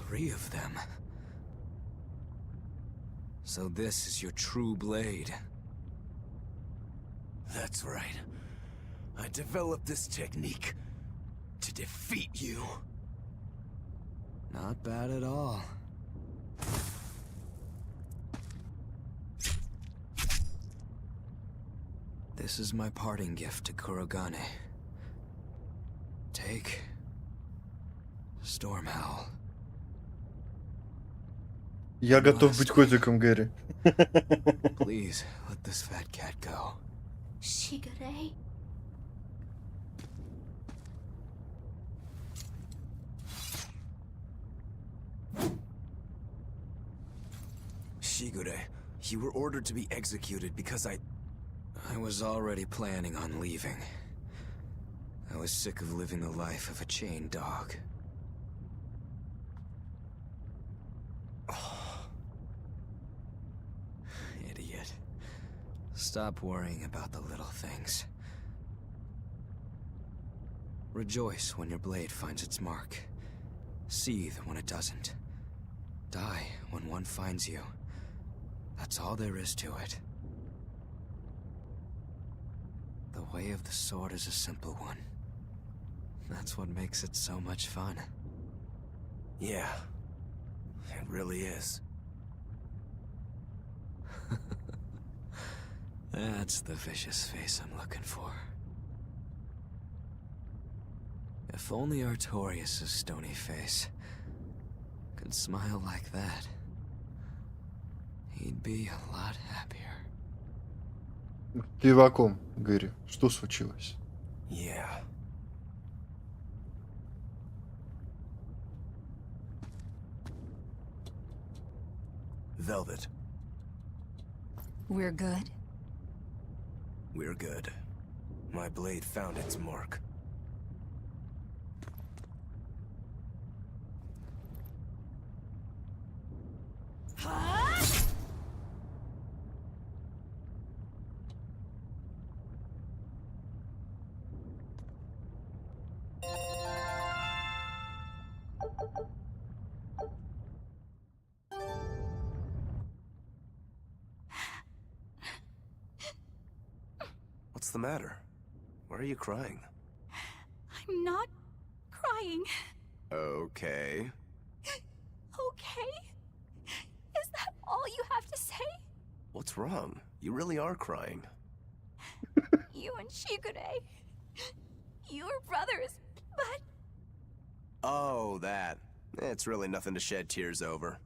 Three of them. So this is your true blade. That's right. I developed this technique to defeat you. Not bad at all. This is my parting gift to Kurogane. Take Stormhowl. Я готов быть котиком, Гэри. Please, let this fat cat go. Shigure? Shigure, you were ordered to be executed because I I was already planning on leaving. I was sick of living the life of a chained dog. Oh. Idiot. Stop worrying about the little things. Rejoice when your blade finds its mark. Seethe when it doesn't. Die when one finds you. That's all there is to it. The way of the sword is a simple one. That's what makes it so much fun. Yeah, it really is. That's the vicious face I'm looking for. If only Artorias' stony face could smile like that, he'd be a lot happier. Ты о ком, Гэри? Что случилось? Yeah. Velvet. We're good? We're good. My blade found its mark. What's the matter? Why are you crying? I'm not crying. Okay. Okay? Is that all you have to say? What's wrong? You really are crying. You and Shigure. You were brothers, but... Oh, that. It's really nothing to shed tears over.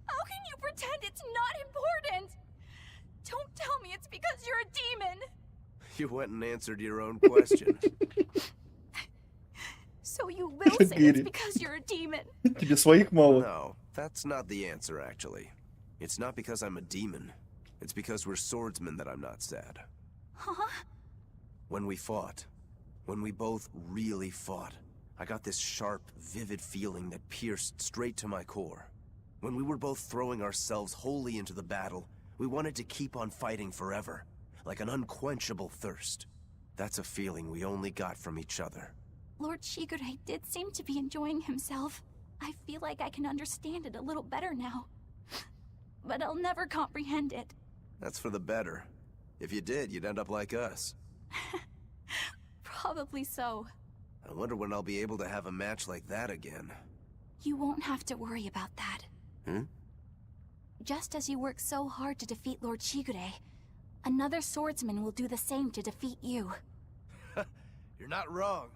How can you pretend it's not important? Don't tell me it's because you're a demon. You went and answered your own question. So you will say it's because you're a demon. Тебе своих мало. No, that's not the answer, actually. It's not because I'm a demon. It's because we're swordsmen that I'm not sad. Huh? When we fought, when we both really fought, I got this sharp, vivid feeling that pierced straight to my core. When we were both throwing ourselves wholly into the battle, we wanted to keep on fighting forever, like an unquenchable thirst. That's a feeling we only got from each other. Lord Shigure did seem to be enjoying himself. I feel like I can understand it a little better now. But I'll never comprehend it. That's for the better. If you did, you'd end up like us. Probably so. I wonder when I'll be able to have a match like that again. You won't have to worry about that. Hmm? Just as you worked so hard to defeat Lord Shigure, another swordsman will do the same to defeat you. You're not wrong.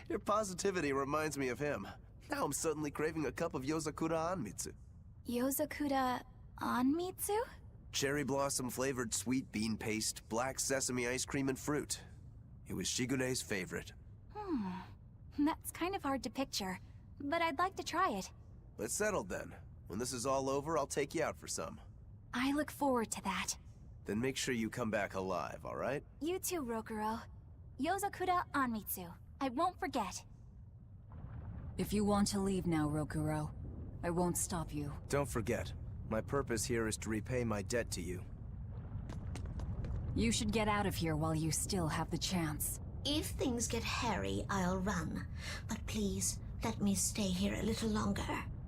Your positivity reminds me of him. Now I'm suddenly craving a cup of Yozakura Anmitsu. Yozakura Anmitsu? Cherry blossom flavored sweet bean paste, black sesame ice cream, and fruit. It was Shigure's favorite. That's kind of hard to picture, but I'd like to try it. Let's settle then. When this is all over, I'll take you out for some. I look forward to that. Then make sure you come back alive, alright? You too, Rokuro. Yozakura Anmitsu. I won't forget. If you want to leave now, Rokuro, I won't stop you. Don't forget, my purpose here is to repay my debt to you. You should get out of here while you still have the chance. If things get hairy, I'll run. But please, let me stay here a little longer.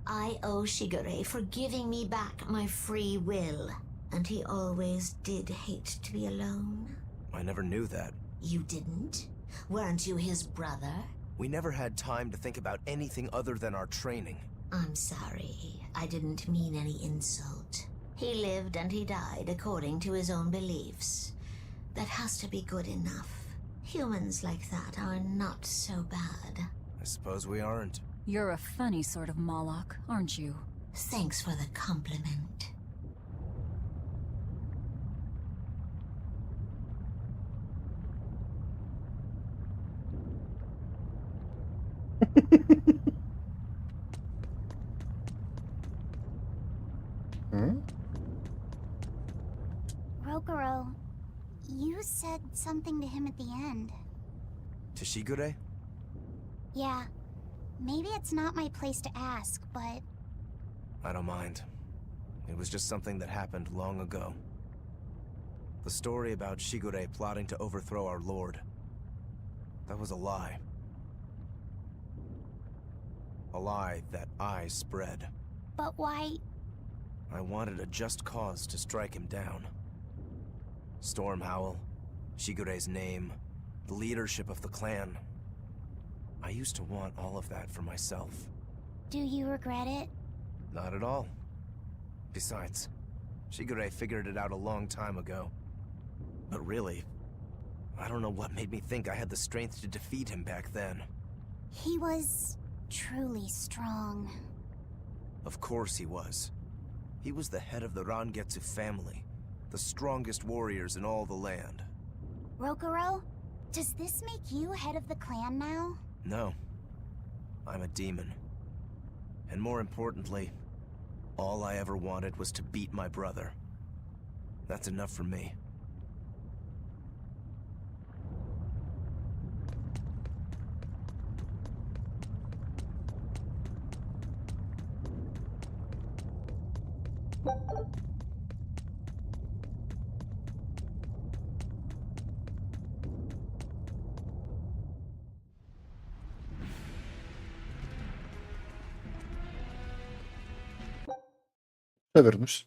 I owe Shigure for giving me back my free will. And he always did hate to be alone. I never knew that. You didn't? Weren't you his brother? We never had time to think about anything other than our training. I'm sorry. I didn't mean any insult. He lived and he died according to his own beliefs. That has to be good enough. Humans like that are not so bad. I suppose we aren't. You're a funny sort of Moloch, aren't you? Thanks for the compliment. Rokuro, you said something to him at the end. To Shigure? Yeah. Maybe it's not my place to ask, but... I don't mind. It was just something that happened long ago. The story about Shigure plotting to overthrow our lord. That was a lie. A lie that I spread. But why... I wanted a just cause to strike him down. Storm Howl, Shigure's name, the leadership of the clan. I used to want all of that for myself. Do you regret it? Not at all. Besides, Shigure figured it out a long time ago. But really, I don't know what made me think I had the strength to defeat him back then. He was... truly strong. Of course he was. He was the head of the Rangetsu family, the strongest warriors in all the land. Rokuro, does this make you head of the clan now? No. I'm a demon. And more importantly, all I ever wanted was to beat my brother. That's enough for me. Вернусь.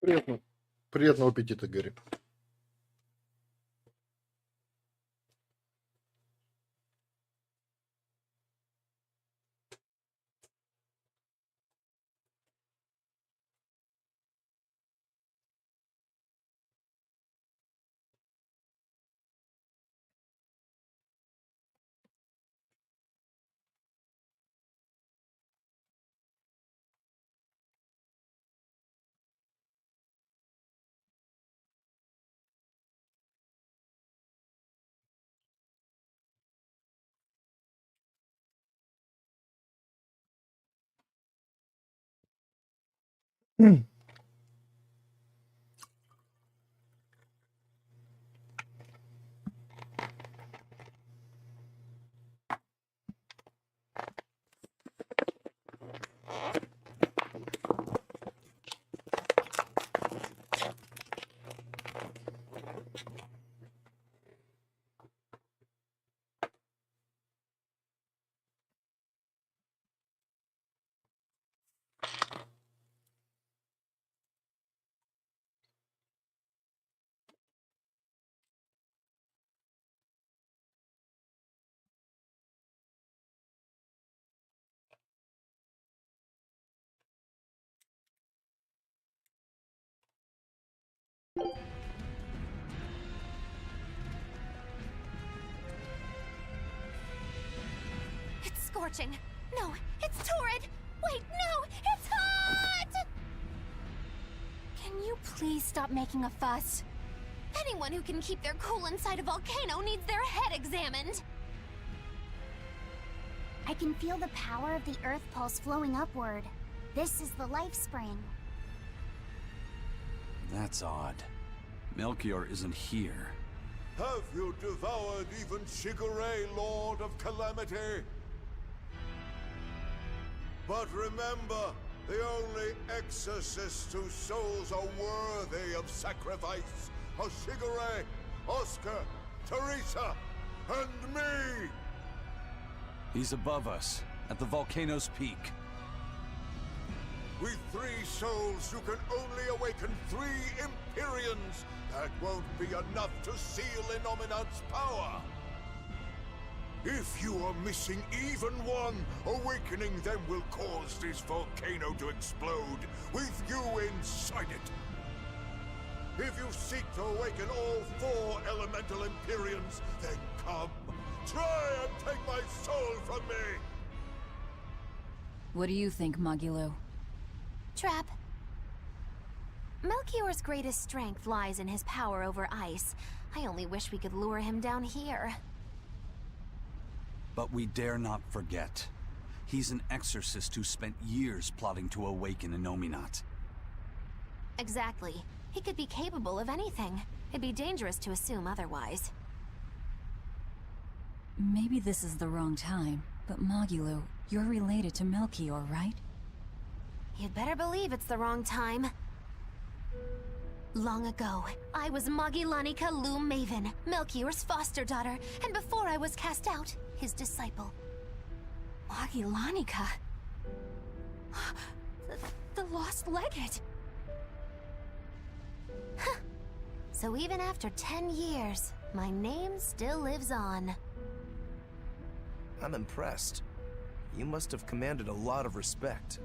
Приятного аппетита, Гэри. It's scorching. No, it's torrid. Wait, no, it's hot! Can you please stop making a fuss? Anyone who can keep their cool inside a volcano needs their head examined. I can feel the power of the Earth Pulse flowing upward. This is the life spring. That's odd. Melchior isn't here. Have you devoured even Shigure, Lord of Calamity? But remember, the only exorcists whose souls are worthy of sacrifice are Shigure, Oscar, Teresa, and me! He's above us, at the volcano's peak. With 3 souls, you can only awaken 3 Empyreans. That won't be enough to seal Innominat's power. If you are missing even one, awakening them will cause this volcano to explode, with you inside it. If you seek to awaken all 4 elemental Empyreans, then come. Try and take my soul from me! What do you think, Magilo? Trap. Melchior's greatest strength lies in his power over ice. I only wish we could lure him down here. But we dare not forget. He's an exorcist who spent years plotting to awaken Innominat. Exactly. He could be capable of anything. It'd be dangerous to assume otherwise. Maybe this is the wrong time, but Magilo, you're related to Melchior, right? You'd better believe it's the wrong time. Long ago, I was Magilanica Loom Maven, Melchior's foster daughter, and before I was cast out, his disciple. Magilanica? The lost legate. So even after 10 years, my name still lives on. I'm impressed. You must have commanded a lot of respect.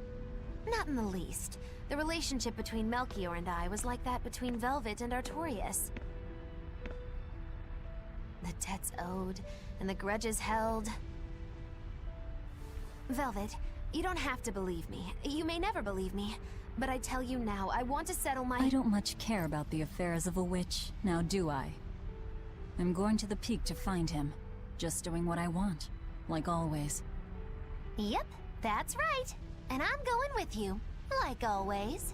Not in the least. The relationship between Melchior and I was like that between Velvet and Artorias. The debts owed, and the grudges held. Velvet, you don't have to believe me. You may never believe me. But I tell you now, I want to settle my— I don't much care about the affairs of a witch, now do I? I'm going to the peak to find him. Just doing what I want, like always. Yep, that's right. And I'm going with you, like always.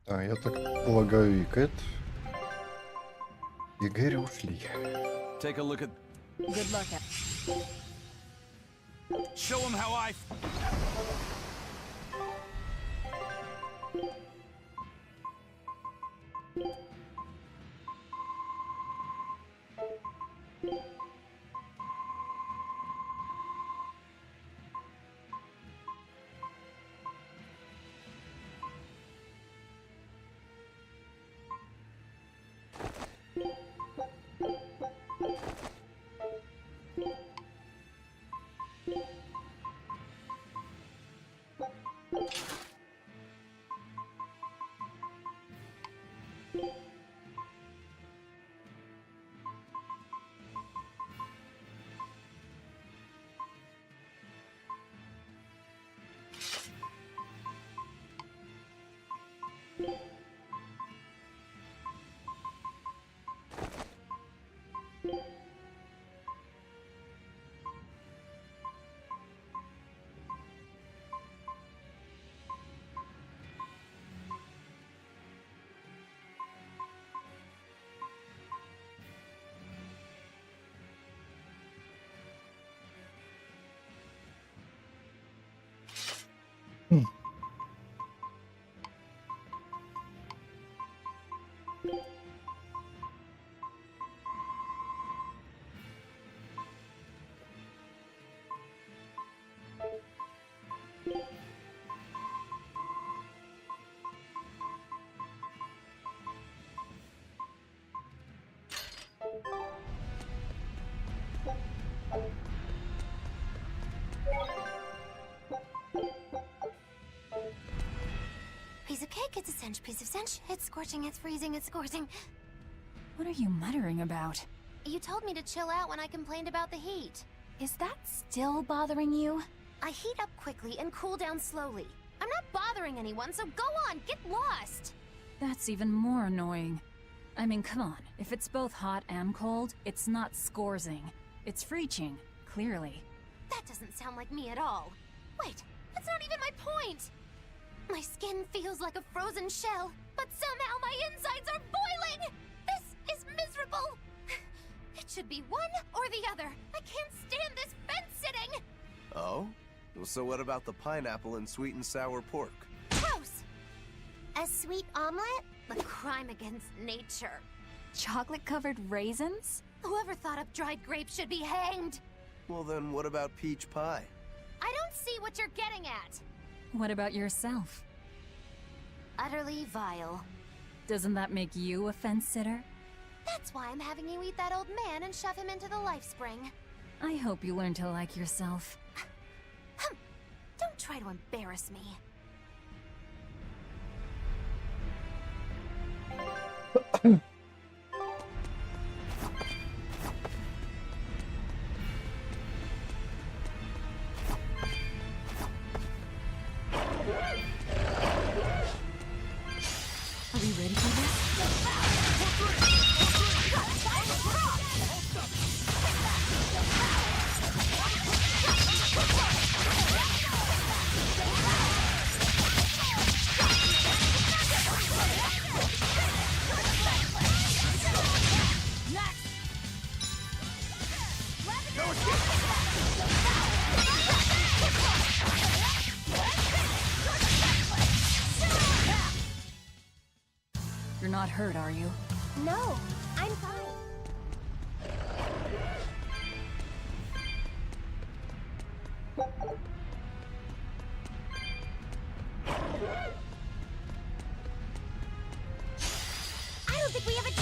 Я так полагаю, и Кэт, и Гэри ушли. Take a look at... Good luck. Show him how I... Piece of cake, it's a cinch, piece of cinch. It's scorching, it's freezing, it's scorching. What are you muttering about? You told me to chill out when I complained about the heat. Is that still bothering you? I heat up quickly and cool down slowly. I'm not bothering anyone, so go on, get lost! That's even more annoying. I mean, come on. If it's both hot and cold, it's not scorzing. It's freeching, clearly. That doesn't sound like me at all. Wait, that's not even my point! My skin feels like a frozen shell, but somehow my insides are boiling! This is miserable! It should be one or the other. I can't stand this fence-sitting! Oh? Well, so what about the pineapple and sweet and sour pork? Gross! A sweet omelet? A crime against nature. Chocolate-covered raisins? Whoever thought up dried grapes should be hanged! Well then, what about peach pie? I don't see what you're getting at! What about yourself? Utterly vile. Doesn't that make you a fence-sitter? That's why I'm having you eat that old man and shove him into the life spring. I hope you learn to like yourself. Don't try to embarrass me. Are we ready for this? You're not hurt, are you? No, I'm fine. I don't think we have a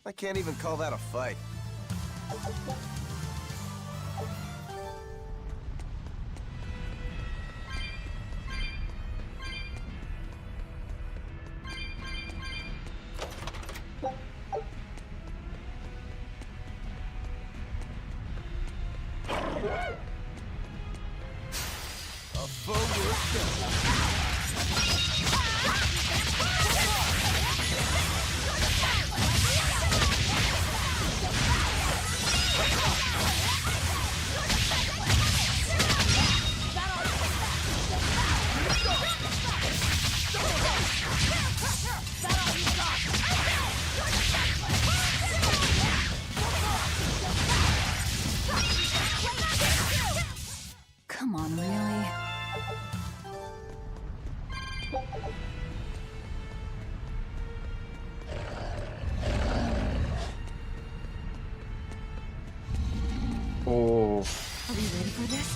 I can't even call that a fight. Come on, really? Oh. Are we ready for this?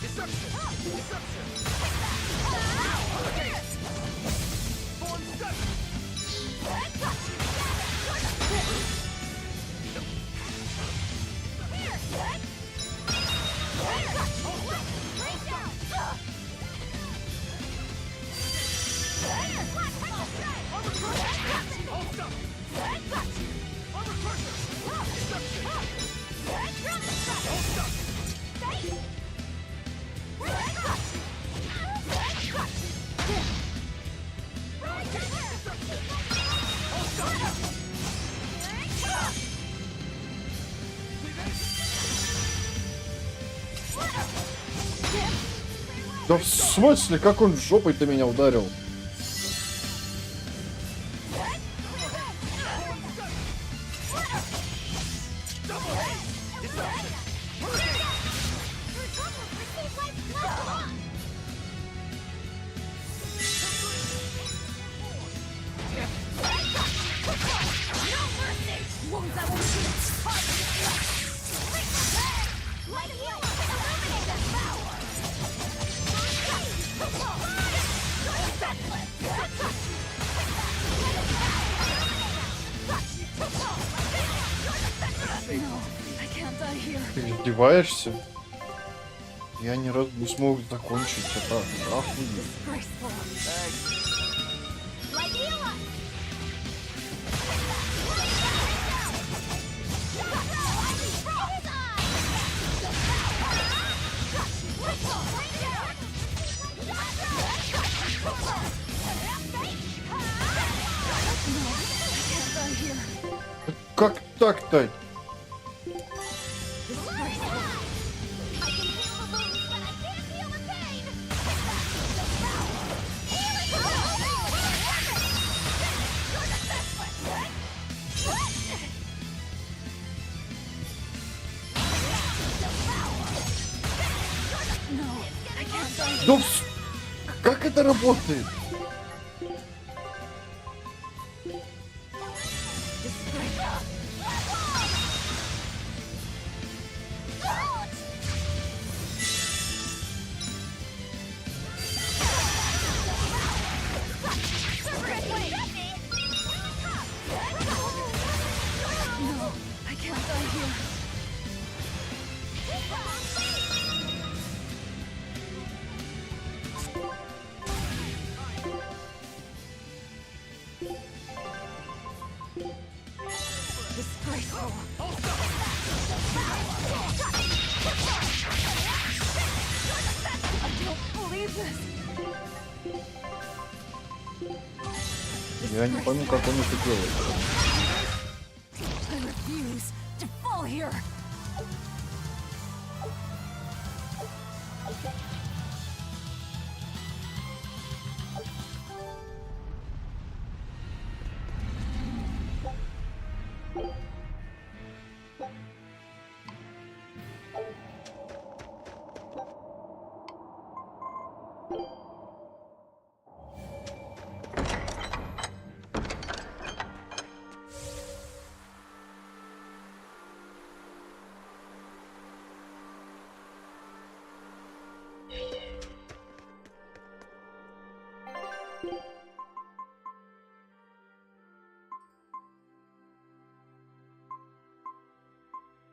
Да в смысле, как он жопой-то меня ударил? Ты издеваешься? Я ни разу не смог закончить это. Охуеть. Как так-то? Да как это работает? Я не пойму, как он это делает.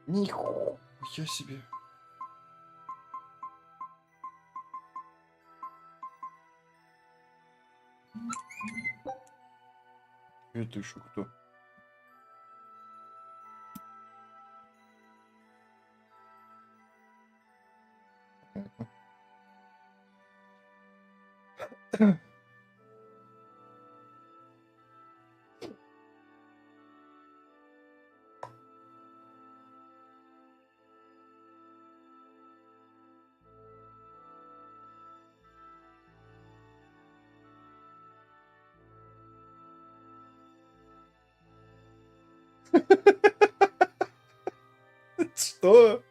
Нихуя себе. Это еще кто? Что?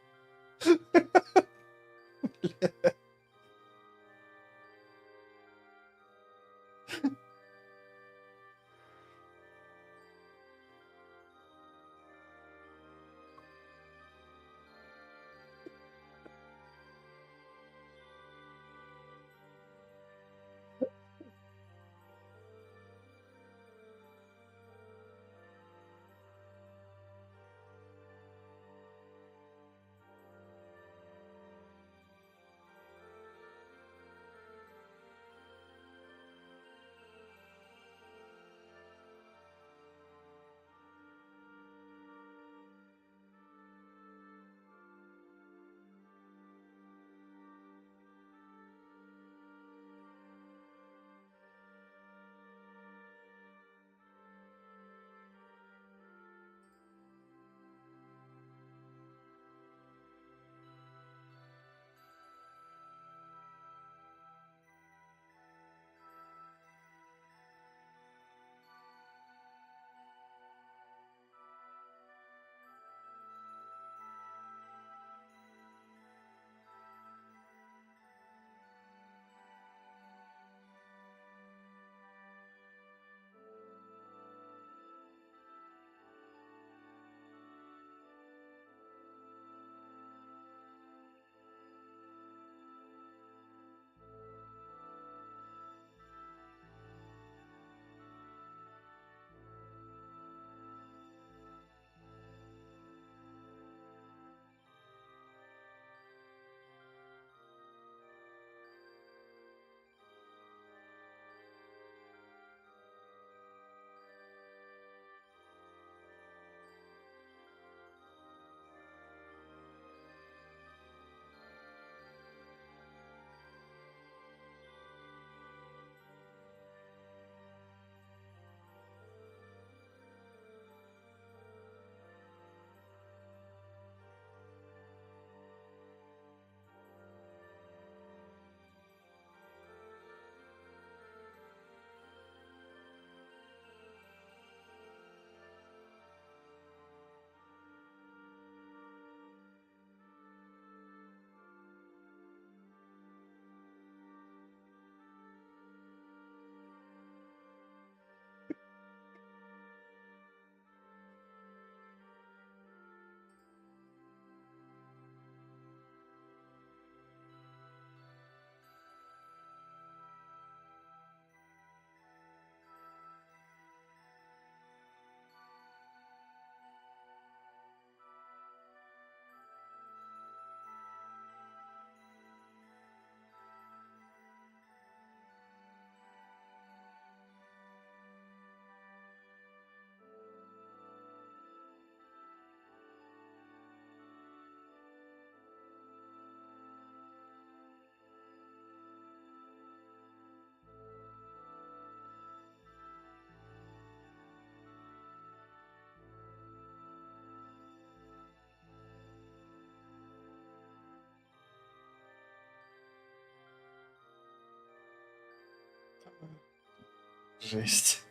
Жесть.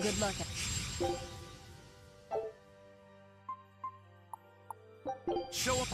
Good luck. Show up.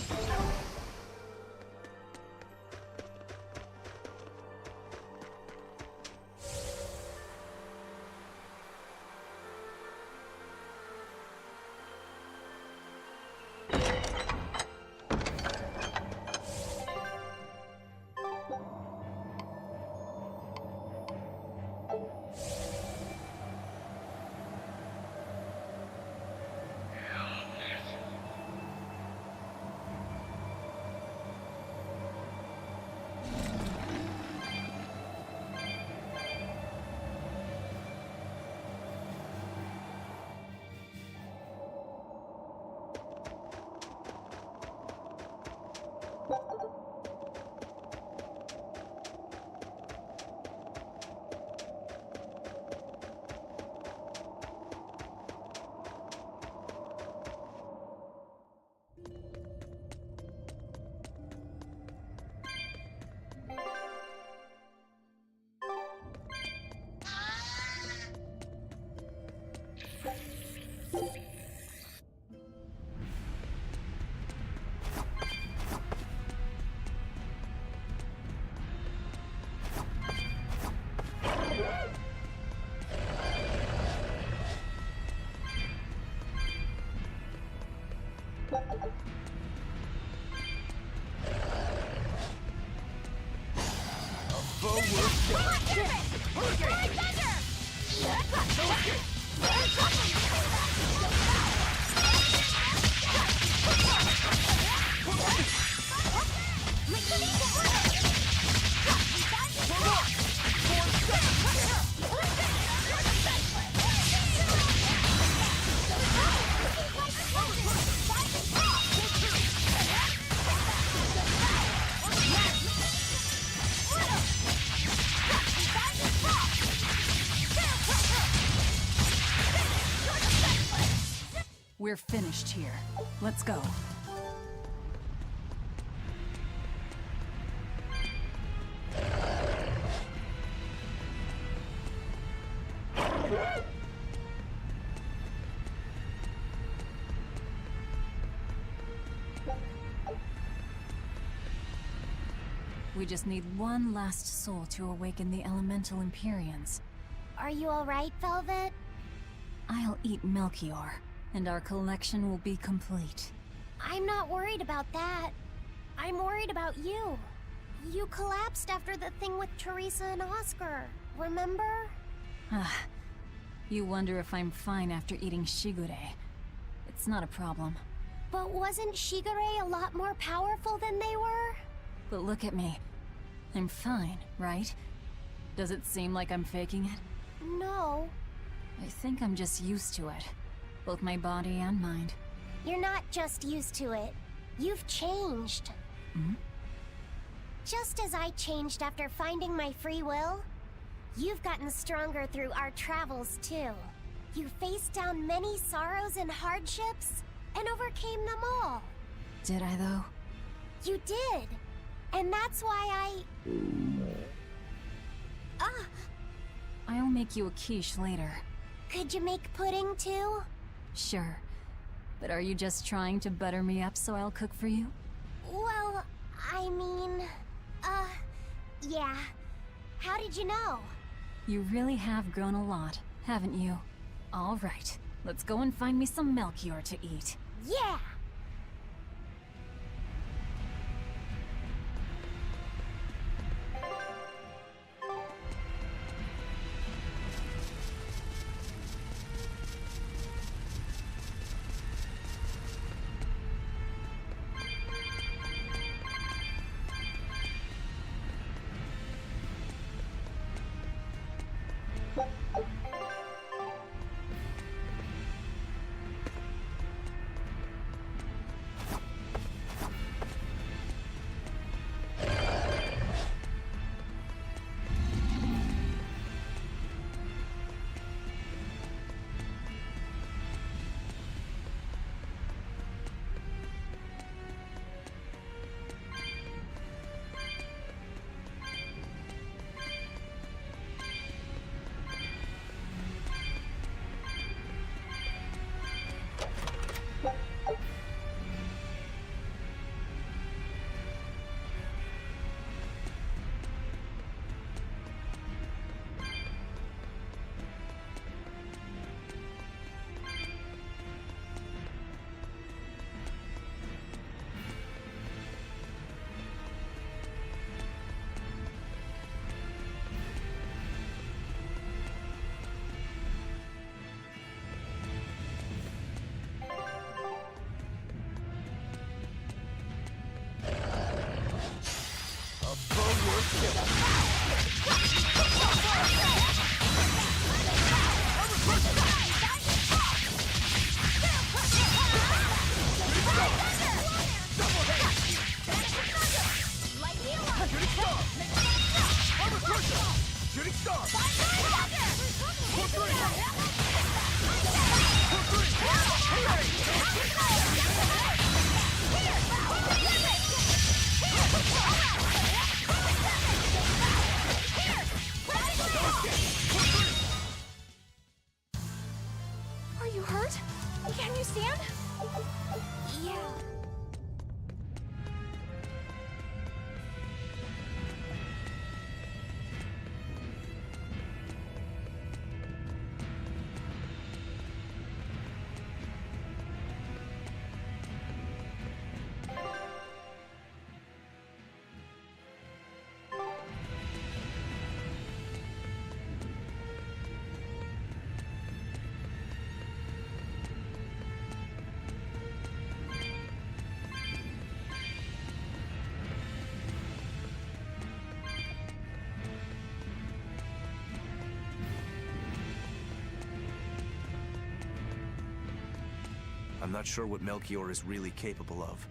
We're finished here. Let's go. We just need one last soul to awaken the elemental Empyreans. Are you alright, Velvet? I'll eat Melchior, and our collection will be complete. I'm not worried about that. I'm worried about you. You collapsed after the thing with Teresa and Oscar, remember? You wonder if I'm fine after eating shigure. It's not a problem. But wasn't Shigure a lot more powerful than they were? But look at me. I'm fine, right? Does it seem like I'm faking it? No. I think I'm just used to it. Both my body and mind. You're not just used to it. You've changed. Hmm? Just as I changed after finding my free will, you've gotten stronger through our travels too. You faced down many sorrows and hardships, and overcame them all. Did I though? You did. And that's why I'll make you a quiche later. Could you make pudding too? Sure. But are you just trying to butter me up so I'll cook for you? Well, I mean... yeah. How did you know? You really have grown a lot, haven't you? All right, let's go and find me some Melchior to eat. Yeah! Are you hurt? Can you stand? Yeah. I'm not sure what Melchior is really capable of.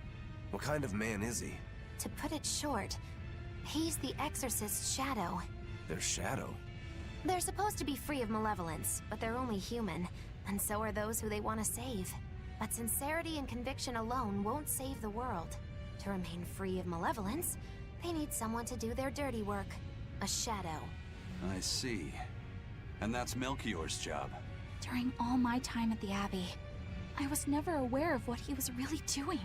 What kind of man is he? To put it short, he's the Exorcist's shadow. Their shadow? They're supposed to be free of malevolence, but they're only human, and so are those who they want to save. But sincerity and conviction alone won't save the world. To remain free of malevolence, they need someone to do their dirty work. A shadow. I see. And that's Melchior's job. During all my time at the Abbey, I was never aware of what he was really doing.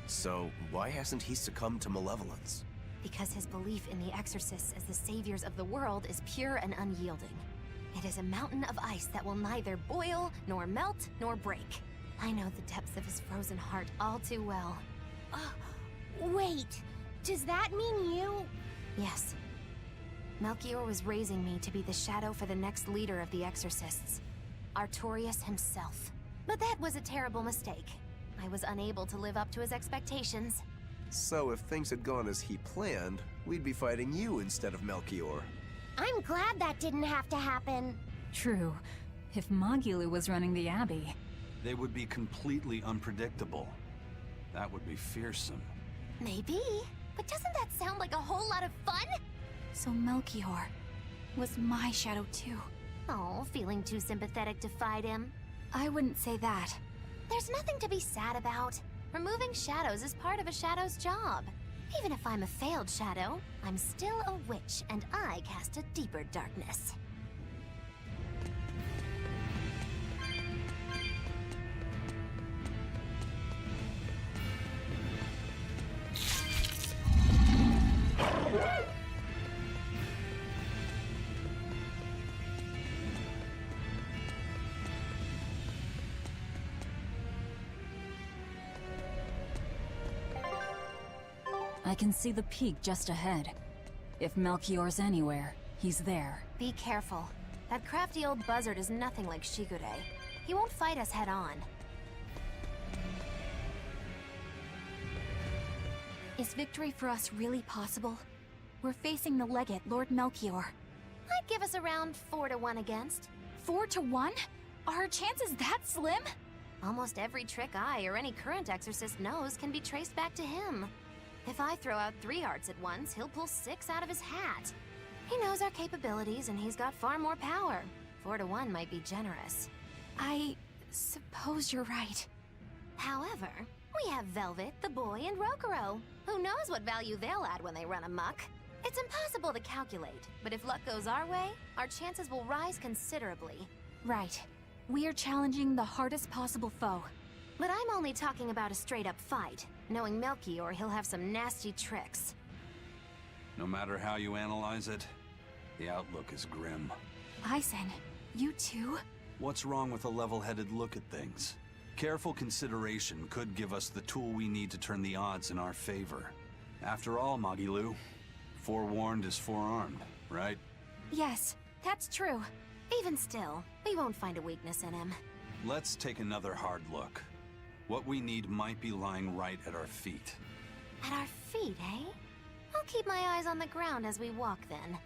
So, why hasn't he succumbed to malevolence? Because his belief in the Exorcists as the saviors of the world is pure and unyielding. It is a mountain of ice that will neither boil, nor melt, nor break. I know the depths of his frozen heart all too well. Wait, does that mean you... Yes. Melchior was raising me to be the shadow for the next leader of the Exorcists. Artorias himself. But that was a terrible mistake. I was unable to live up to his expectations. So if things had gone as he planned, we'd be fighting you instead of Melchior. I'm glad that didn't have to happen. True. If Magilu was running the Abbey... They would be completely unpredictable. That would be fearsome. Maybe. But doesn't that sound like a whole lot of fun? So Melchior was my shadow too. Oh, feeling too sympathetic to fight him? I wouldn't say that. There's nothing to be sad about. Removing shadows is part of a shadow's job. Even if I'm a failed shadow, I'm still a witch, and I cast a deeper darkness. I can see the peak just ahead. If Melchior's anywhere, he's there. Be careful. That crafty old buzzard is nothing like Shigure. He won't fight us head-on. Is victory for us really possible? We're facing the legate, Lord Melchior. I'd give us around 4-1 against. 4-1? Are our chances that slim? Almost every trick I or any current exorcist knows can be traced back to him. If I throw out 3 hearts at once, he'll pull 6 out of his hat. He knows our capabilities, and he's got far more power. 4-1 might be generous. I suppose you're right. However, we have Velvet, the boy, and Rokuro. Who knows what value they'll add when they run amok? It's impossible to calculate, but if luck goes our way, our chances will rise considerably. Right. We are challenging the hardest possible foe. But I'm only talking about a straight-up fight. Knowing Melchior, he'll have some nasty tricks. No matter how you analyze it, the outlook is grim. Eisen, you too? What's wrong with a level-headed look at things? Careful consideration could give us the tool we need to turn the odds in our favor. After all, Magilu, forewarned is forearmed, right? Yes, that's true. Even still, we won't find a weakness in him. Let's take another hard look. What we need might be lying right at our feet. At our feet, eh? I'll keep my eyes on the ground as we walk, then.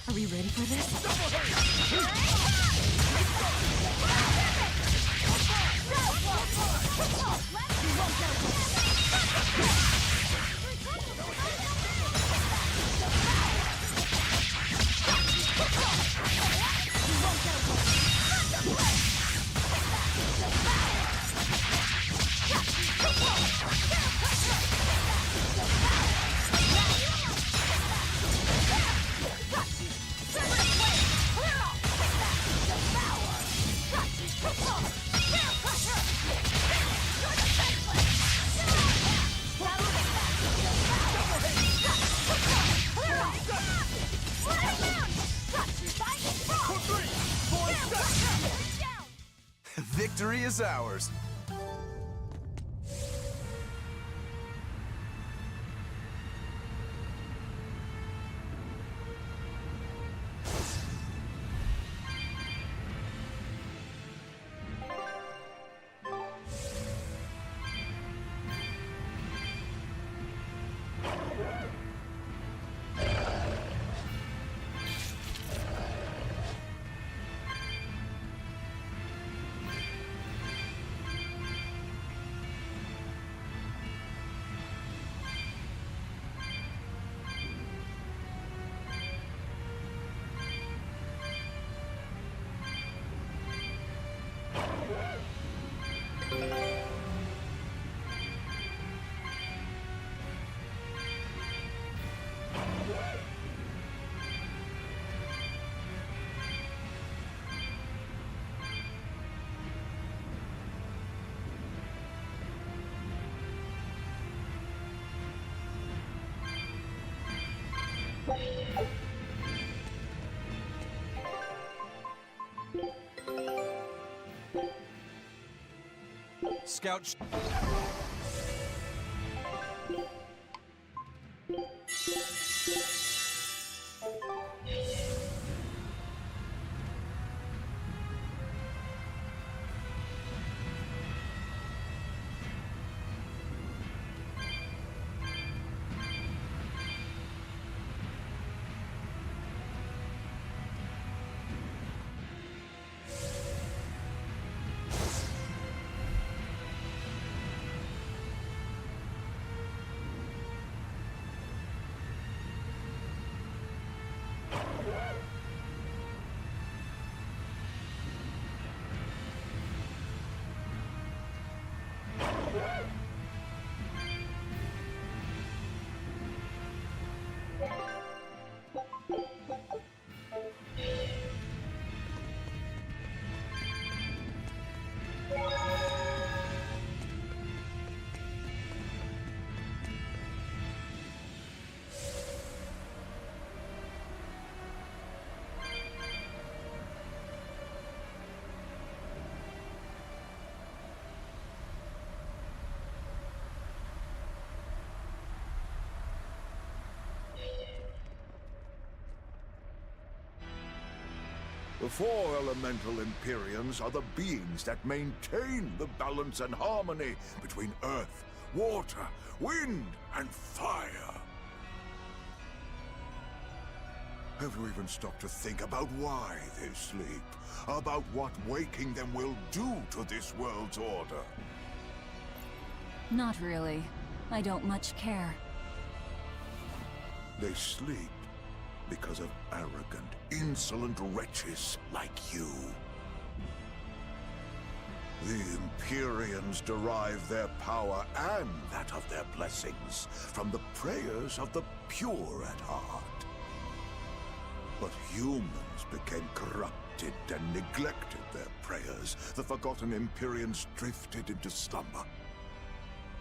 Are we ready for this? Victory is ours. Scout. The four elemental Empyreans are the beings that maintain the balance and harmony between earth, water, wind, and fire. Have you even stopped to think about why they sleep? About what waking them will do to this world's order? Not really. I don't much care. They sleep because of arrogant, insolent wretches like you. The Empyreans derive their power and that of their blessings from the prayers of the pure at heart. But humans became corrupted and neglected their prayers. The forgotten Empyreans drifted into slumber.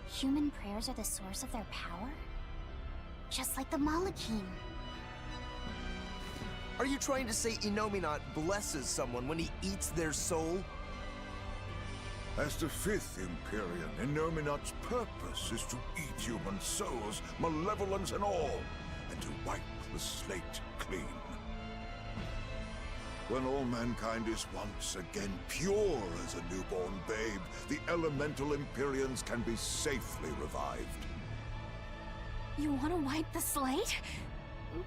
Human prayers are the source of their power? Just like the Malachim. Are you trying to say Innominat blesses someone when he eats their soul? As the fifth Empyrean, Innominat's purpose is to eat human souls, malevolence and all, and to wipe the slate clean. When all mankind is once again pure as a newborn babe, the elemental Empyreans can be safely revived. You want to wipe the slate?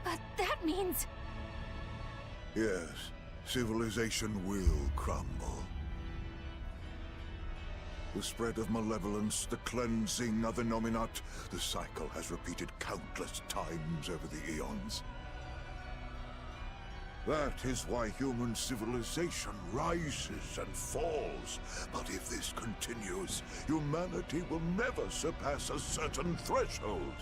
But that means... Yes, civilization will crumble. The spread of malevolence, the cleansing of Innominat, the cycle has repeated countless times over the eons. That is why human civilization rises and falls. But if this continues, humanity will never surpass a certain threshold.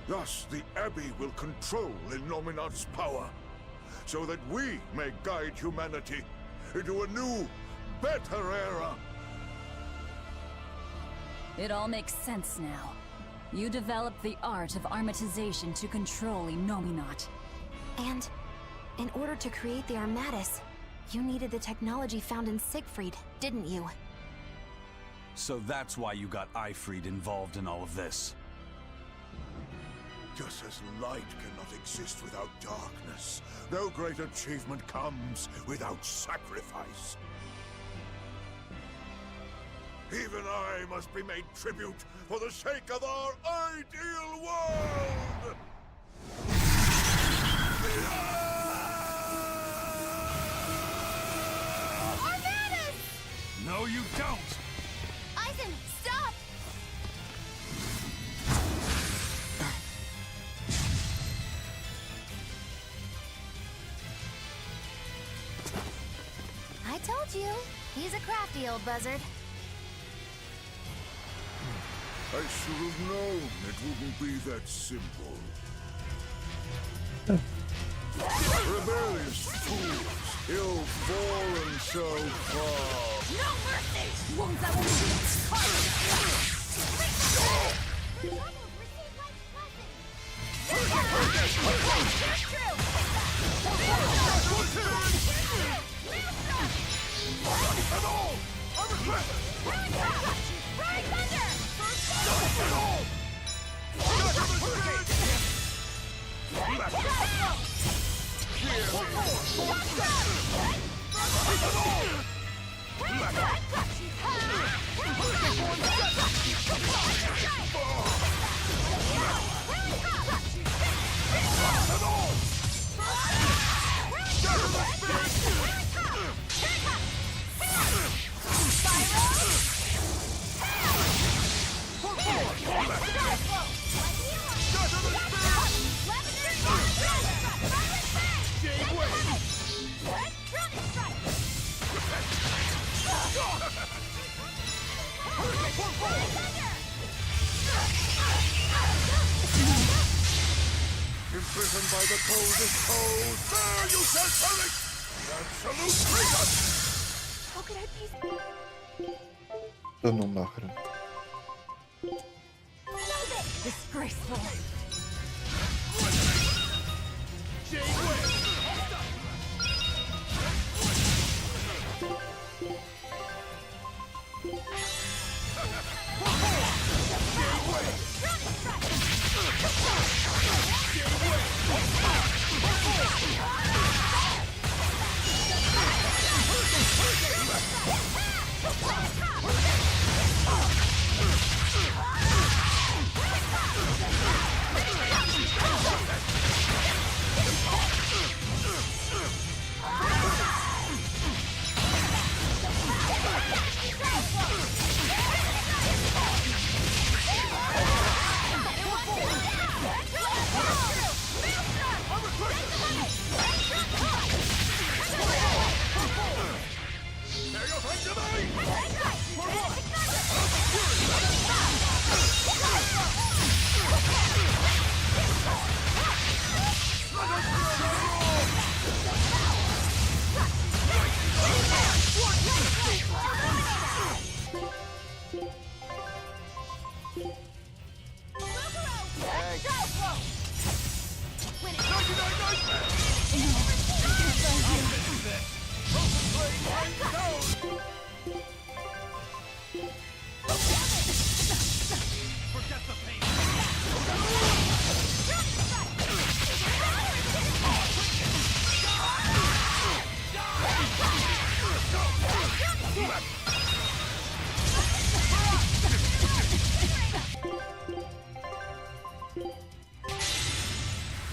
Thus, the Abbey will control Innominat's power, so that we may guide humanity into a new, better era. It all makes sense now. You developed the art of armatization to control Innominat. And in order to create the Armatus, you needed the technology found in Siegfried, didn't you? So that's why you got Ifried involved in all of this. Just as light cannot exist without darkness, no great achievement comes without sacrifice. Even I must be made tribute for the sake of our ideal world! Armatus! No, you don't! Eisen, stop! I told you, he's a crafty old buzzard. I should have known it wouldn't be that simple. Rebellious fools, you'll fall and so far. No mercy! Wounds that will Imprisoned by the coldest cold, there you shall perish! Absolute traitor! How could I be? Да ну нахрен. disgraceful.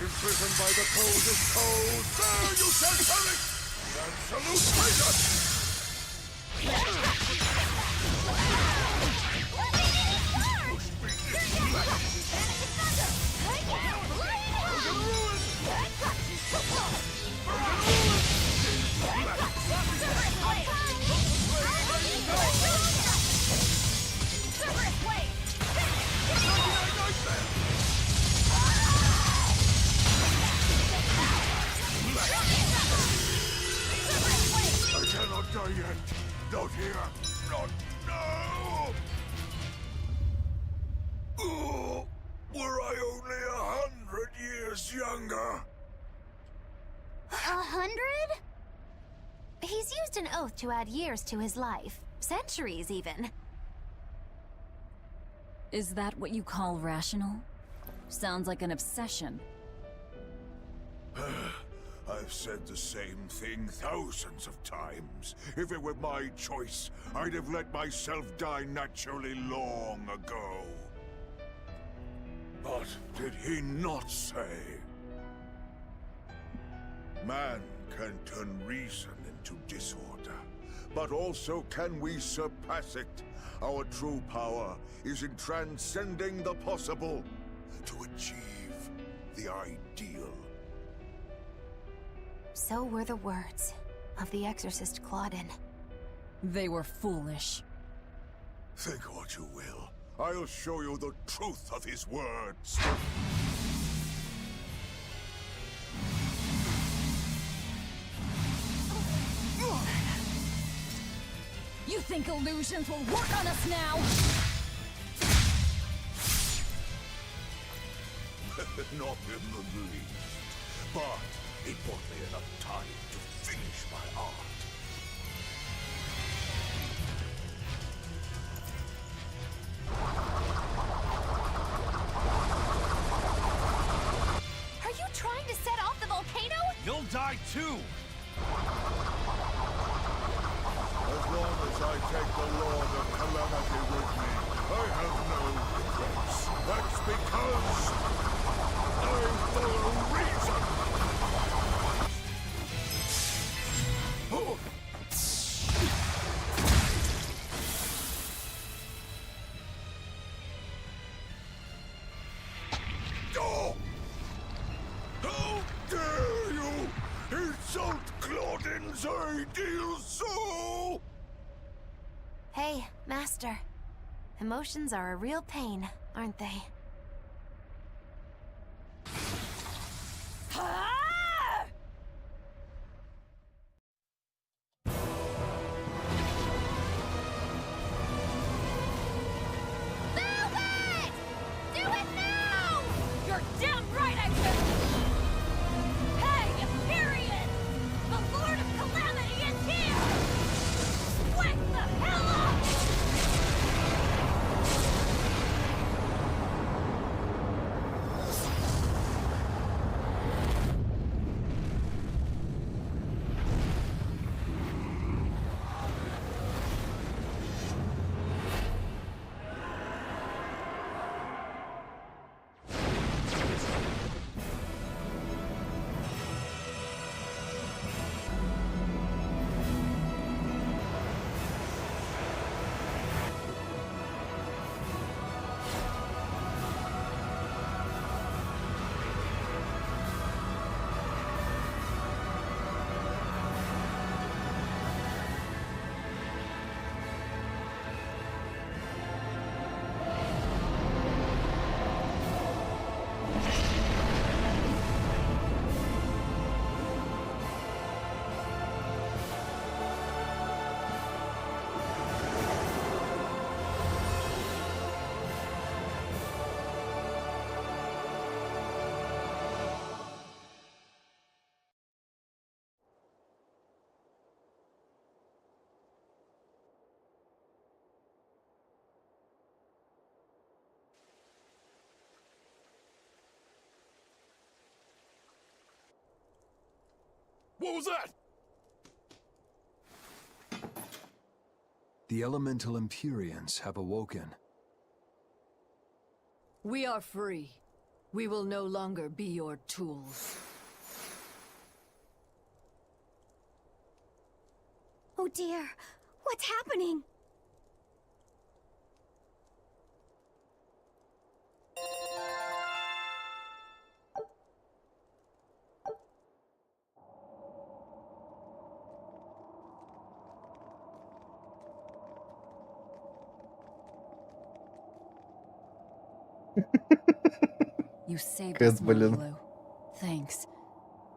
Imprisoned by the coldest cold, there you shall perish! Absolute traitor! I cannot die yet. Not here. Not now. Oh, were I only 100 years younger. 100? He's used an oath to add years to his life. Centuries, even. Is that what you call rational? Sounds like an obsession. I've said the same thing thousands of times. If it were my choice, I'd have let myself die naturally long ago. But did he not say? Man can turn reason into disorder, but also can we surpass it? Our true power is in transcending the possible to achieve the ideal. So were the words of the exorcist Claudin. They were foolish. Think what you will. I'll show you the truth of his words. You think illusions will work on us now? Not in the least. But it bought me enough time to finish my art. Are you trying to set off the volcano? You'll die too! As long as I take the Lord of Calamity with me, I have no regrets. That's because I follow reason! Oh. Oh! How dare you insult Claudin's ideal soul! Hey, Master. Emotions are a real pain, aren't they? Do it now! You're damn right I will! Hey, Empyrean! The Lord of Calamity is here! Wake the hell up! What was that? The elemental Empyreans have awoken. We are free. We will no longer be your tools. Oh dear, what's happening? You saved Кэт, us, блин. Blue. Thanks.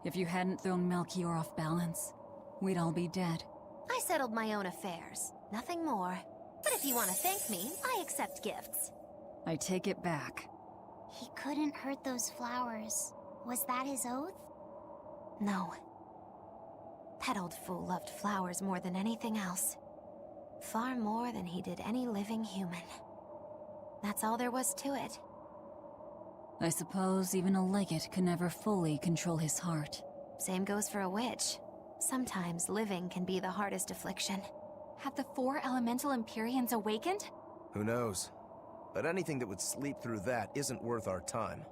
If you hadn't thrown Melchior off balance, we'd all be dead. I settled my own affairs. Nothing more. But if you want to thank me, I accept gifts. I take it back. He couldn't hurt those flowers. Was that his oath? No. That old fool loved flowers more than anything else. Far more than he did any living human. That's all there was to it. I suppose even a legate could never fully control his heart. Same goes for a witch. Sometimes living can be the hardest affliction. Have the 4 elemental Empyreans awakened? Who knows? But anything that would sleep through that isn't worth our time.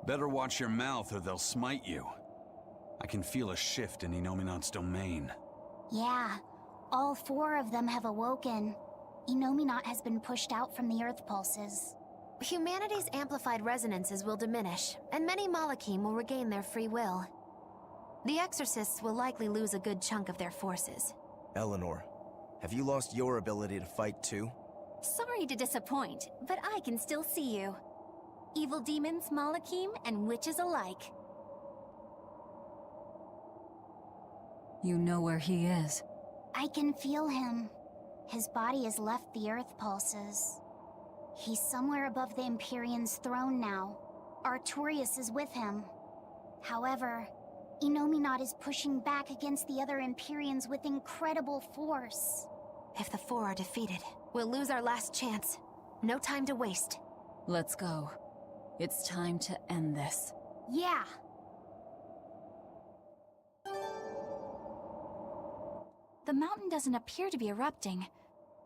Better watch your mouth or they'll smite you. I can feel a shift in Inominat's domain. Yeah, all 4 of them have awoken. Inominat has been pushed out from the Earth pulses. Humanity's amplified resonances will diminish, and many Malachim will regain their free will. The Exorcists will likely lose a good chunk of their forces. Eleanor, have you lost your ability to fight too? Sorry to disappoint, but I can still see you. Evil demons, Malakim, and witches alike. You know where he is. I can feel him. His body has left the Earth pulses. He's somewhere above the Empyrean's throne now. Artorias is with him. However, Inominat is pushing back against the other Empyreans with incredible force. If the four are defeated, we'll lose our last chance. No time to waste. Let's go. It's time to end this. Yeah. The mountain doesn't appear to be erupting,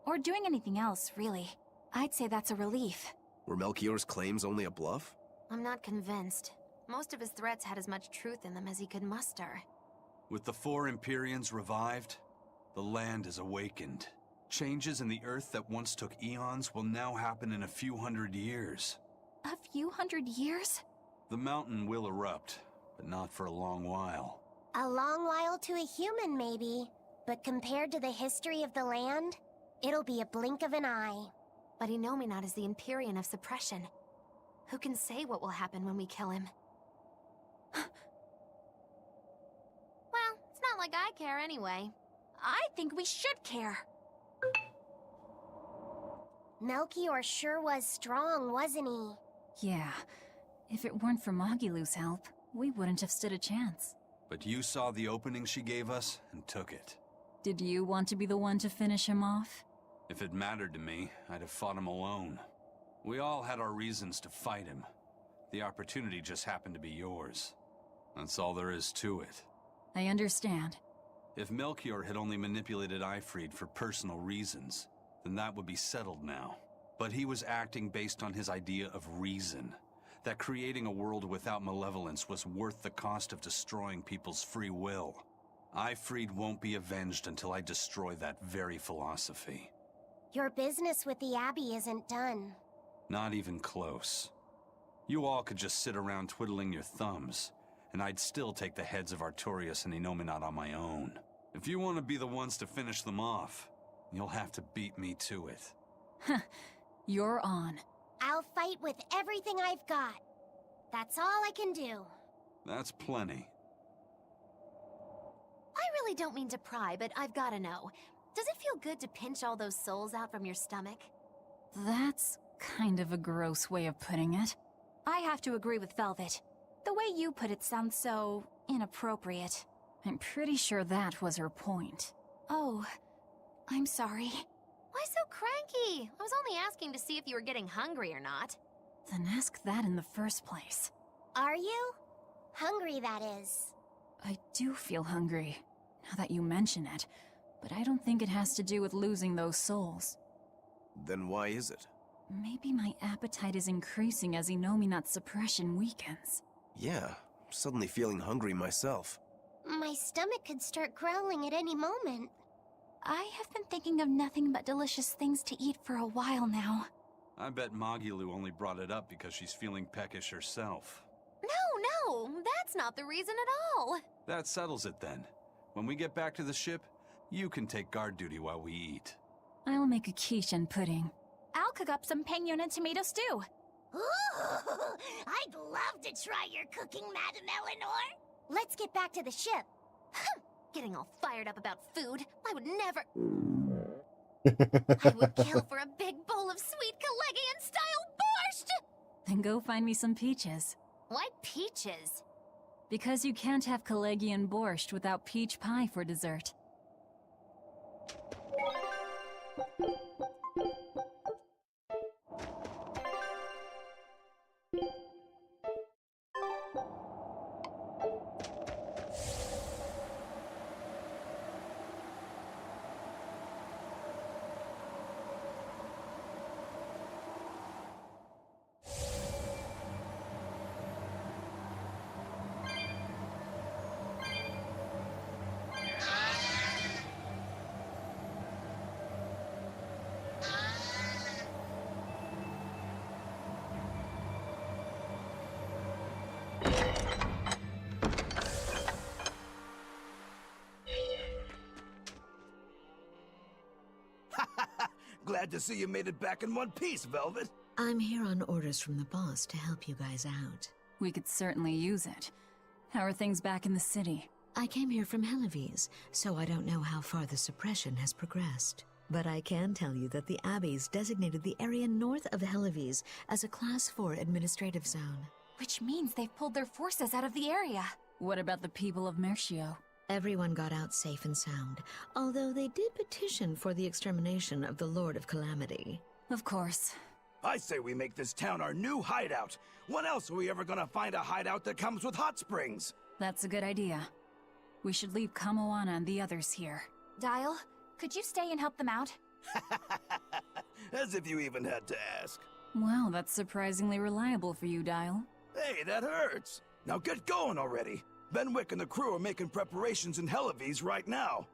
or doing anything else, really. I'd say that's a relief. Were Melchior's claims only a bluff? I'm not convinced. Most of his threats had as much truth in them as he could muster. With the four Empyreans revived, the land is awakened. Changes in the Earth that once took eons will now happen in a few hundred years. A few hundred years? The mountain will erupt, but not for a long while. A long while to a human, maybe. But compared to the history of the land, it'll be a blink of an eye. But Inominat is the Empyrean of suppression. Who can say what will happen when we kill him? Well, it's not like I care anyway. I think we should care. Melchior sure was strong, wasn't he? Yeah. If it weren't for Magilu's help, we wouldn't have stood a chance. But you saw the opening she gave us and took it. Did you want to be the one to finish him off? If it mattered to me, I'd have fought him alone. We all had our reasons to fight him. The opportunity just happened to be yours. That's all there is to it. I understand. If Melchior had only manipulated Ifrid for personal reasons, then that would be settled now. But he was acting based on his idea of reason. That creating a world without malevolence was worth the cost of destroying people's free will. Ifrid won't be avenged until I destroy that very philosophy. Your business with the Abbey isn't done. Not even close. You all could just sit around twiddling your thumbs, and I'd still take the heads of Artorias and Inominat on my own. If you want to be the ones to finish them off, you'll have to beat me to it. You're on. I'll fight with everything I've got. That's all I can do. That's plenty. I really don't mean to pry, but I've gotta know. Does it feel good to pinch all those souls out from your stomach? That's kind of a gross way of putting it. I have to agree with Velvet. The way you put it sounds so inappropriate. I'm pretty sure that was her point. Oh, I'm sorry. Why so cranky? I was only asking to see if you were getting hungry or not. Then ask that in the first place. Are you? Hungry, that is. I do feel hungry, now that you mention it, but I don't think it has to do with losing those souls. Then why is it? Maybe my appetite is increasing as Inominat's suppression weakens. Yeah, suddenly feeling hungry myself. My stomach could start growling at any moment. I have been thinking of nothing but delicious things to eat for a while now. I bet Magilu only brought it up because she's feeling peckish herself. No, that's not the reason at all. That settles it then. When we get back to the ship, you can take guard duty while we eat. I'll make a quiche and pudding. I'll cook up some penguin and tomato stew. Ooh, I'd love to try your cooking, Madame Eleanor. Let's get back to the ship. Getting all fired up about food. I would never... I would kill for a big bowl of sweet Calegian-style borscht! Then go find me some peaches. Why peaches? Because you can't have Calegian borscht without peach pie for dessert. Glad to see you made it back in one piece, Velvet. I'm here on orders from the boss to help you guys out. We could certainly use it. How are things back in the city? I came here from Helives, so I don't know how far the suppression has progressed. But I can tell you that the Abbey's designated the area north of Helives as a Class 4 administrative zone. Which means they've pulled their forces out of the area. What about the people of Mercio? Everyone got out safe and sound, although they did petition for the extermination of the Lord of Calamity. Of course. I say we make this town our new hideout. When else are we ever gonna find a hideout that comes with hot springs? That's a good idea. We should leave Kamoana and the others here. Dial, could you stay and help them out? As if you even had to ask. Wow, that's surprisingly reliable for you, Dial. Hey, that hurts. Now get going already. Benwick and the crew are making preparations in Helives right now.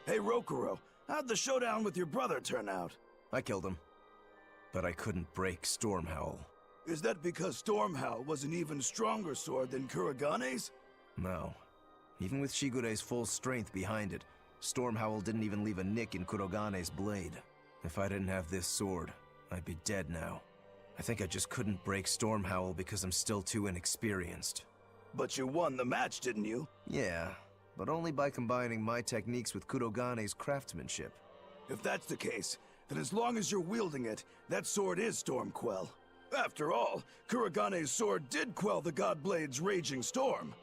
Hey, Rokuro, how'd the showdown with your brother turn out? I killed him. But I couldn't break Stormhowl. Is that because Stormhowl was an even stronger sword than Kuragane's? No. Even with Shigure's full strength behind it, Stormhowl didn't even leave a nick in Kurogane's blade. If I didn't have this sword, I'd be dead now. I think I just couldn't break Stormhowl because I'm still too inexperienced. But you won the match, didn't you? Yeah, but only by combining my techniques with Kurogane's craftsmanship. If that's the case, then as long as you're wielding it, that sword is Stormquell. After all, Kuragane's sword did quell the Godblade's raging storm.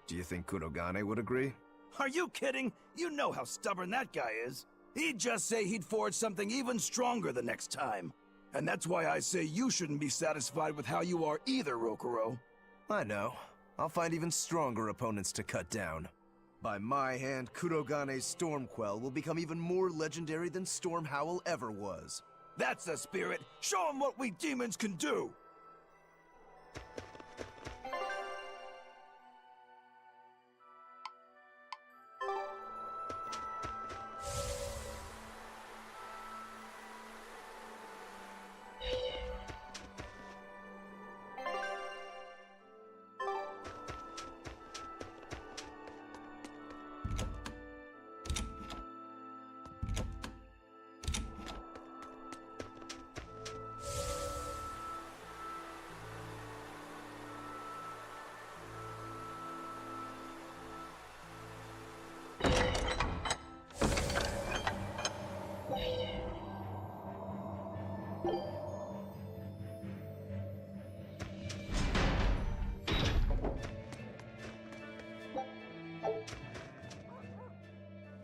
Do you think Kurogane would agree? Are you kidding? You know how stubborn that guy is. He'd just say he'd forge something even stronger the next time. And that's why I say you shouldn't be satisfied with how you are either, Rokuro. I know. I'll find even stronger opponents to cut down. By my hand, Kurogane's Stormquell will become even more legendary than Stormhowl ever was. That's the spirit! Show him what we demons can do!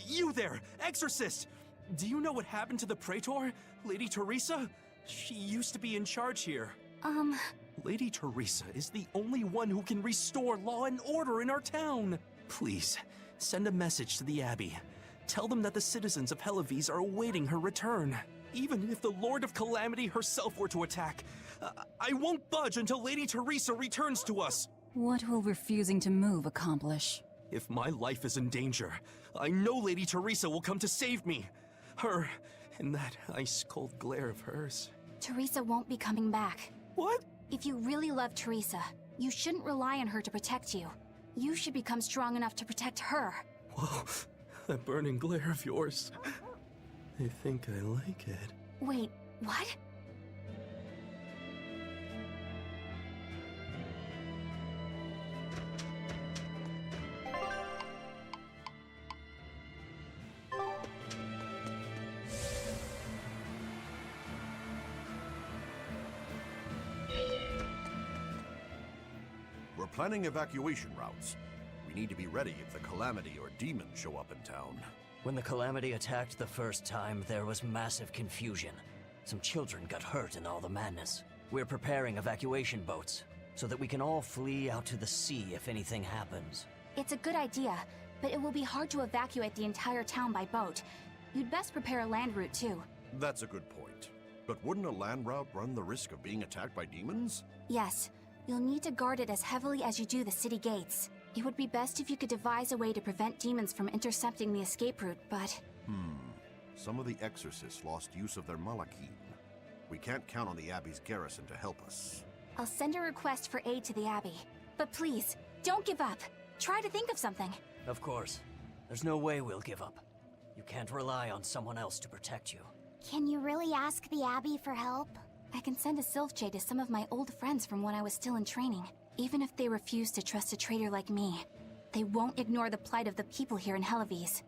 You there, Exorcist! Do you know what happened to the Praetor, Lady Teresa? She used to be in charge here. Lady Teresa is the only one who can restore law and order in our town. Please, send a message to the Abbey. Tell them that the citizens of Helives are awaiting her return. Even if the Lord of Calamity herself were to attack, I won't budge until Lady Teresa returns to us. What will refusing to move accomplish? If my life is in danger, I know Lady Teresa will come to save me. Her, and that ice-cold glare of hers. Teresa won't be coming back. What? If you really love Teresa, you shouldn't rely on her to protect you. You should become strong enough to protect her. Whoa, that burning glare of yours. I think I like it. Wait, what? We're planning evacuation routes. We need to be ready if the Calamity or demons show up in town. When the Calamity attacked the first time, there was massive confusion. Some children got hurt in all the madness. We're preparing evacuation boats, so that we can all flee out to the sea if anything happens. It's a good idea, but it will be hard to evacuate the entire town by boat. You'd best prepare a land route too. That's a good point. But wouldn't a land route run the risk of being attacked by demons? Yes, you'll need to guard it as heavily as you do the city gates. It would be best if you could devise a way to prevent demons from intercepting the escape route, but... Some of the exorcists lost use of their malachim. We can't count on the Abbey's garrison to help us. I'll send a request for aid to the Abbey. But please, don't give up. Try to think of something. Of course. There's no way we'll give up. You can't rely on someone else to protect you. Can you really ask the Abbey for help? I can send a Sylph Jade to some of my old friends from when I was still in training. Even if they refuse to trust a traitor like me, they won't ignore the plight of the people here in Helives.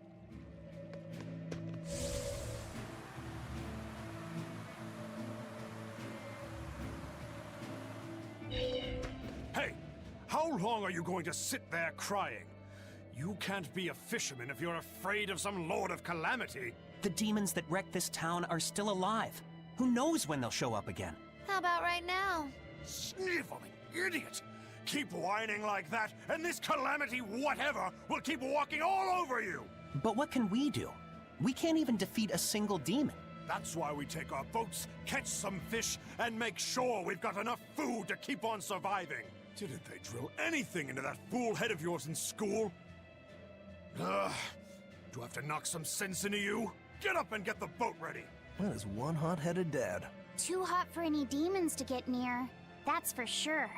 Hey! How long are you going to sit there crying? You can't be a fisherman if you're afraid of some Lord of Calamity. The demons that wrecked this town are still alive. Who knows when they'll show up again? How about right now? Sniveling idiot! Keep whining like that, and this Calamity whatever will keep walking all over you! But what can we do? We can't even defeat a single demon. That's why we take our boats, catch some fish, and make sure we've got enough food to keep on surviving. Didn't they drill anything into that fool head of yours in school? Ugh. Do I have to knock some sense into you? Get up and get the boat ready! That is one hot-headed dad. Too hot for any demons to get near. That's for sure.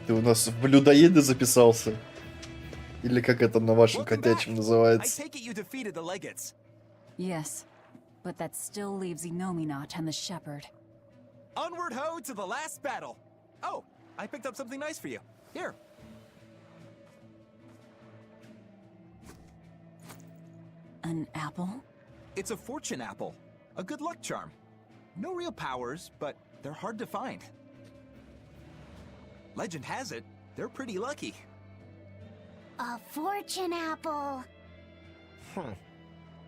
Ты у нас в блюдоеды записался? Или как это на вашем котячем называется? Yes, but that still leaves Inominat and the Shepherd. Onward ho to the last battle! Oh, I picked up something nice for you. Here. An apple? It's a fortune apple. A good luck charm. No real powers, but they're hard to find. Legend has it, they're pretty lucky. A fortune apple.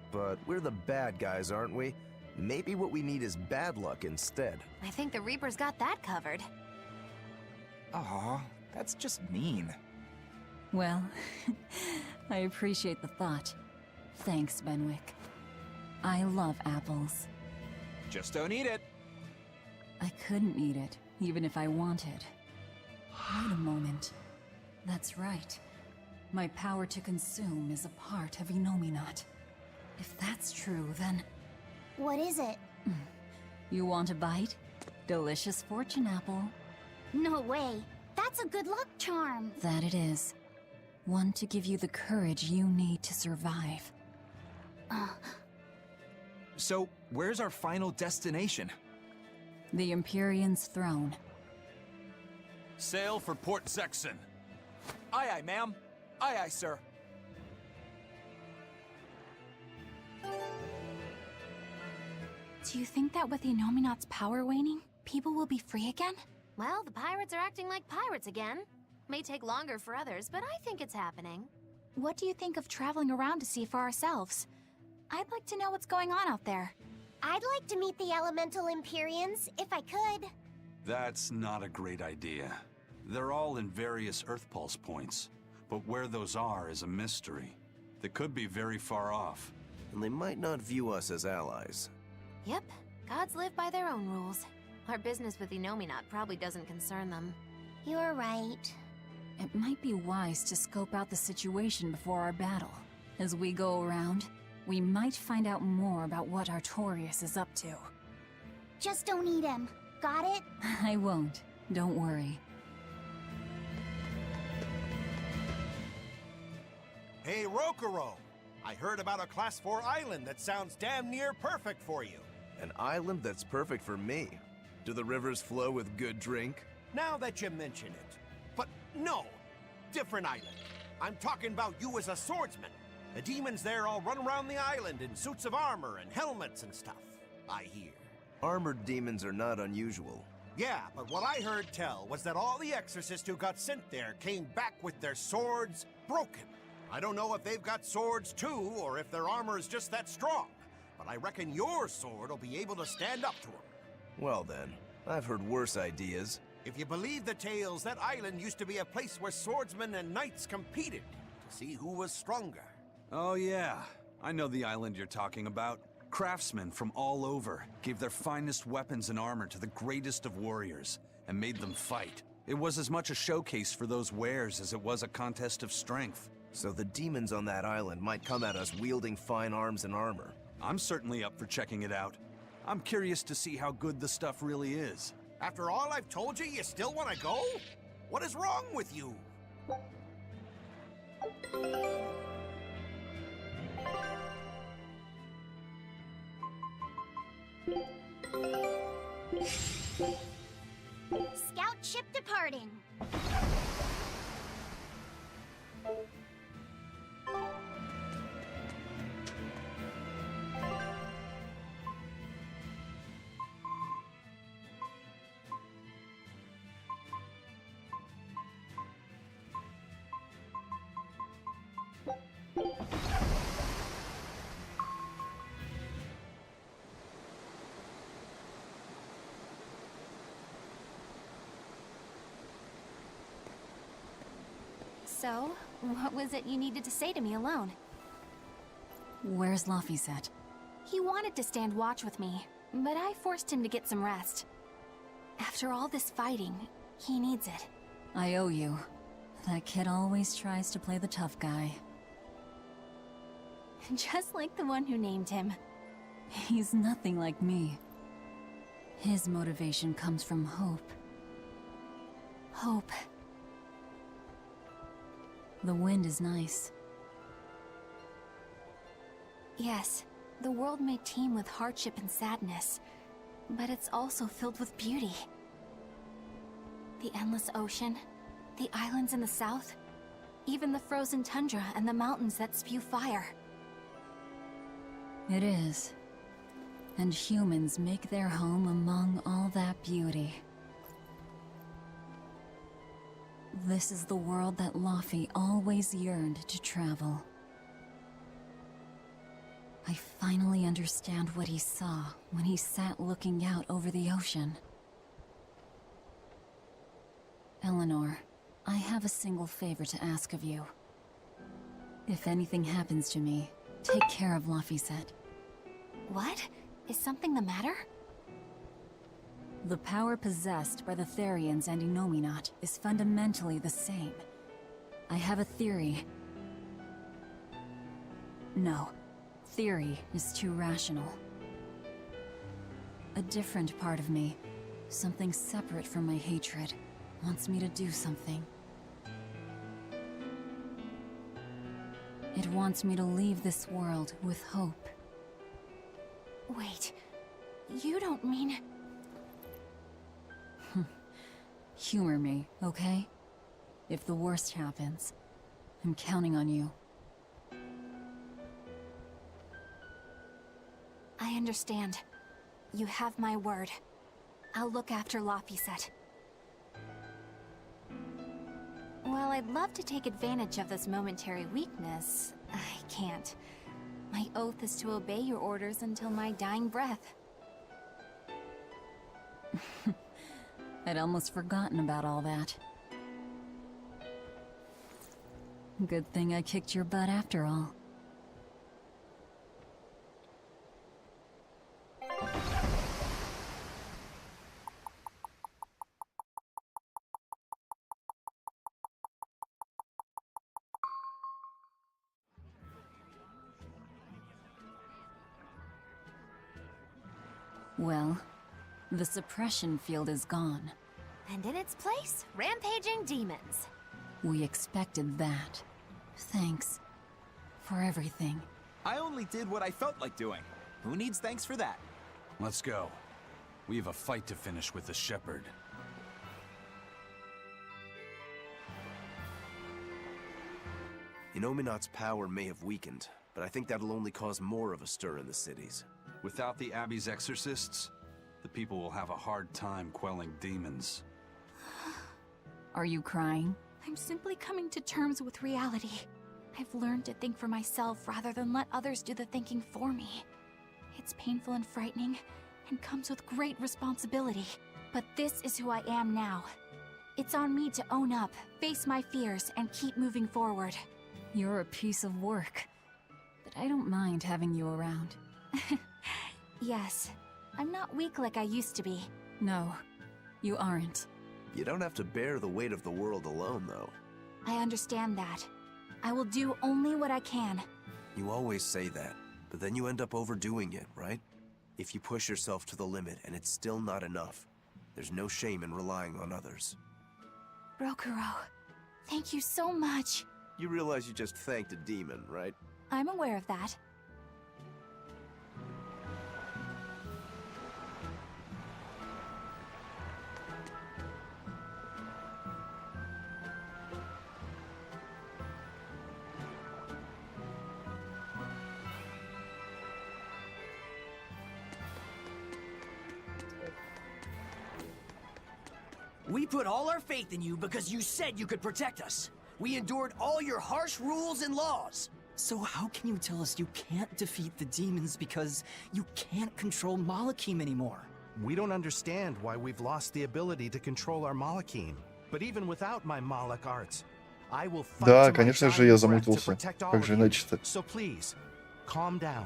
But we're the bad guys, aren't we? Maybe what we need is bad luck instead. I think the Reaper's got that covered. Aw, that's just mean. Well, I appreciate the thought. Thanks, Benwick. I love apples. Just don't eat it. I couldn't eat it, even if I wanted. Wait a moment. That's right. My power to consume is a part of Inominat. If that's true, then... What is it? You want a bite? Delicious fortune apple. No way. That's a good luck charm. That it is. One to give you the courage you need to survive. So, where's our final destination? The Empyrean's throne. Sail for Port Zexon. Aye, aye, ma'am. Aye, aye, sir. Do you think that with Inominat's power waning, people will be free again? Well, the pirates are acting like pirates again. May take longer for others, but I think it's happening. What do you think of traveling around to see for ourselves? I'd like to know what's going on out there. I'd like to meet the elemental Empyreans, if I could. That's not a great idea. They're all in various Earth Pulse points, but where those are is a mystery. They could be very far off. And they might not view us as allies. Yep, gods live by their own rules. Our business with Inominat probably doesn't concern them. You're right. It might be wise to scope out the situation before our battle. As we go around, we might find out more about what Artorias is up to. Just don't eat him. Got it? I won't. Don't worry. Hey, Rokuro! I heard about a Class 4 island that sounds damn near perfect for you. An island that's perfect for me. Do the rivers flow with good drink? Now that you mention it. But no, different island. I'm talking about you as a swordsman. The demons there all run around the island in suits of armor and helmets and stuff, I hear. Armored demons are not unusual. Yeah, but what I heard tell was that all the exorcists who got sent there came back with their swords broken. I don't know if they've got swords too, or if their armor is just that strong, but I reckon your sword will be able to stand up to them. Well then, I've heard worse ideas. If you believe the tales, that island used to be a place where swordsmen and knights competed to see who was stronger. Oh yeah, I know the island you're talking about. Craftsmen from all over gave their finest weapons and armor to the greatest of warriors, and made them fight. It was as much a showcase for those wares as it was a contest of strength. So the demons on that island might come at us wielding fine arms and armor. I'm certainly up for checking it out. I'm curious to see how good the stuff really is. After all I've told you, you still want to go? What is wrong with you? Scout ship departing. So, what was it you needed to say to me alone? Where's Laphicet? He wanted to stand watch with me, but I forced him to get some rest. After all this fighting, he needs it. I owe you. That kid always tries to play the tough guy. Just like the one who named him. He's nothing like me. His motivation comes from hope. Hope. The wind is nice. Yes, the world may teem with hardship and sadness, but it's also filled with beauty. The endless ocean, the islands in the south, even the frozen tundra and the mountains that spew fire. It is. And humans make their home among all that beauty. This is the world that Laphie always yearned to travel. I finally understand what he saw when he sat looking out over the ocean. Eleanor, I have a single favor to ask of you. If anything happens to me, take care of Laphicet. What? Is something the matter? The power possessed by the Therians and Innominat is fundamentally the same. I have a theory. No, theory is too rational. A different part of me, something separate from my hatred, wants me to do something. It wants me to leave this world with hope. Wait, you don't mean... Humor me, okay? If the worst happens, I'm counting on you. I understand. You have my word. I'll look after Laphicet. While I'd love to take advantage of this momentary weakness, I can't. My oath is to obey your orders until my dying breath. I'd almost forgotten about all that. Good thing I kicked your butt after all. Well, the suppression field is gone. And in its place, rampaging demons. We expected that. Thanks for everything. I only did what I felt like doing. Who needs thanks for that? Let's go. We have a fight to finish with the Shepherd. Innominat's power may have weakened, but I think that'll only cause more of a stir in the cities. Without the Abbey's exorcists, the people will have a hard time quelling demons. Are you crying? I'm simply coming to terms with reality. I've learned to think for myself rather than let others do the thinking for me. It's painful and frightening, and comes with great responsibility. But this is who I am now. It's on me to own up, face my fears, and keep moving forward. You're a piece of work, but I don't mind having you around. Yes, I'm not weak like I used to be. No, You aren't. You don't have to bear the weight of the world alone, though. I understand that. I will do only what I can. You always say that, but then you end up overdoing it, right? If you push yourself to the limit and it's still not enough, there's no shame in relying on others. Rokuro, thank you so much. You realize you just thanked a demon, right? I'm aware of that. We put all our faith in you because you said you could protect us. We endured all your harsh rules and laws. So how can you tell us you can't defeat the demons because you can't control Malakim anymore? We don't understand why we've lost the ability to control our Malakim. But even without my Malak arts, I will fight Да, to my конечно же, dying я breath to замутился. protect all Как же of you. иначе-то? So please, calm down.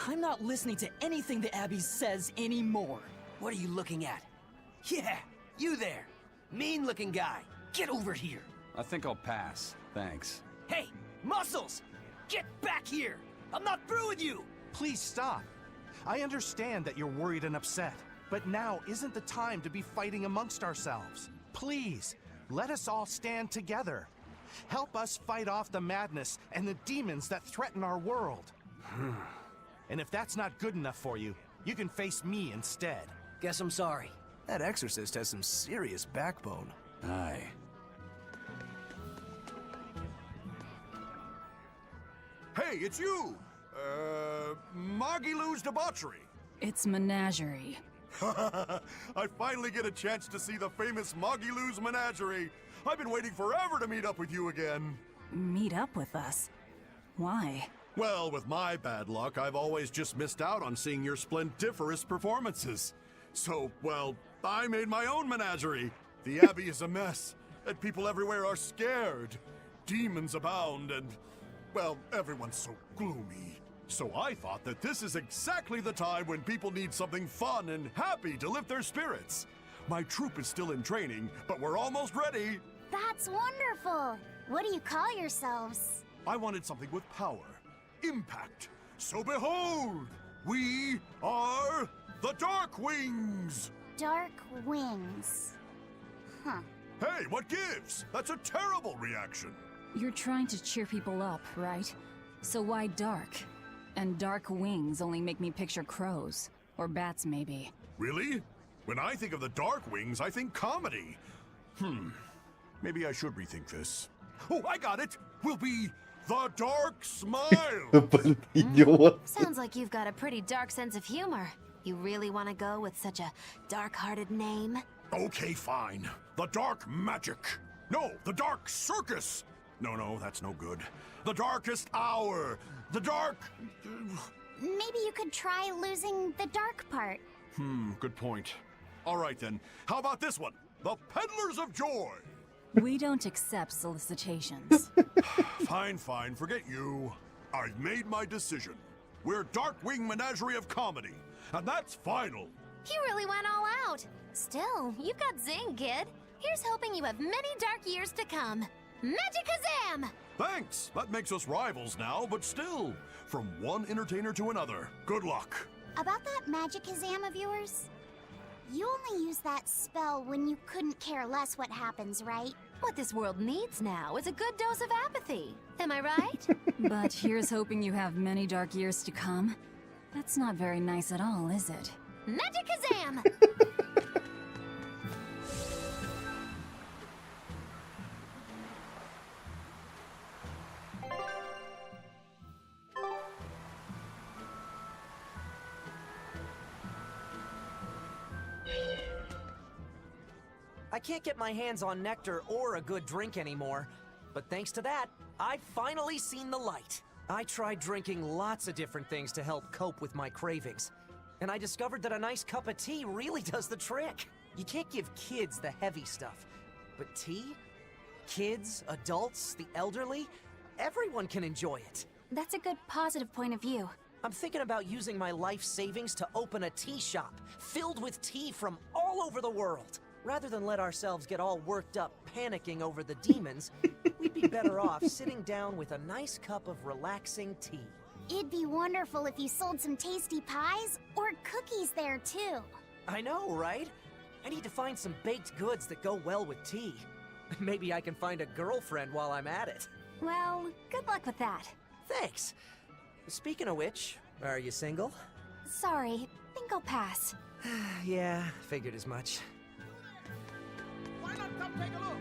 I'm not listening to anything the Abbey says anymore. What are you looking at? Yeah, you there. Mean-looking guy. Get over here. I think I'll pass. Thanks. Hey, Muscles! Get back here! I'm not through with you! Please stop. I understand that you're worried and upset, but now isn't the time to be fighting amongst ourselves. Please, let us all stand together. Help us fight off the madness and the demons that threaten our world. And if that's not good enough for you, you can face me instead. Guess I'm sorry. That exorcist has some serious backbone. Aye. Hey, it's you! Magilou's debauchery. It's menagerie. I finally get a chance to see the famous Magilou's menagerie. I've been waiting forever to meet up with you again. Meet up with us? Why? Well, with my bad luck, I've always just missed out on seeing your splendiferous performances. So, well, I made my own menagerie. The Abbey is a mess, and people everywhere are scared. Demons abound, and, well, everyone's so gloomy. So I thought that this is exactly the time when people need something fun and happy to lift their spirits. My troupe is still in training, but we're almost ready. That's wonderful. What do you call yourselves? I wanted something with power, impact. So behold, we are the Dark Wings. Dark Wings. Huh. Hey, what gives? That's a terrible reaction. You're trying to cheer people up, right? So why dark? And dark wings only make me picture crows. Or bats, maybe. Really? When I think of the Dark Wings, I think comedy. Maybe I should rethink this. Oh, I got it! We'll be the Dark Smile! Sounds like you've got a pretty dark sense of humor. You really want to go with such a dark-hearted name? Okay, fine. The Dark Magic. No, the Dark Circus. No, that's no good. The Darkest Hour. The Dark... Maybe you could try losing the dark part. Good point. All right then, how about this one? The Peddlers of Joy. We don't accept solicitations. Fine, forget you. I've made my decision. We're Darkwing Menagerie of Comedy, and that's final. You really went all out. Still, you've got zing, kid. Here's hoping you have many dark years to come. Magikazam! Thanks! That makes us rivals now, but still, from one entertainer to another. Good luck. About that Magikazam of yours? You only use that spell when you couldn't care less what happens, right? What this world needs now is a good dose of apathy. Am I right? But here's hoping you have many dark years to come. That's not very nice at all, is it? Magikazam! I can't get my hands on nectar or a good drink anymore, but thanks to that, I've finally seen the light. I tried drinking lots of different things to help cope with my cravings, and I discovered that a nice cup of tea really does the trick. You can't give kids the heavy stuff, but tea? Kids, adults, the elderly, everyone can enjoy it. That's a good positive point of view. I'm thinking about using my life savings to open a tea shop filled with tea from all over the world. Rather than let ourselves get all worked up panicking over the demons, we'd be better off sitting down with a nice cup of relaxing tea. It'd be wonderful if you sold some tasty pies or cookies there, too. I know, right? I need to find some baked goods that go well with tea. Maybe I can find a girlfriend while I'm at it. Well, good luck with that. Thanks. Speaking of which, are you single? Sorry, think I'll pass. Yeah, figured as much. Why not come take a look?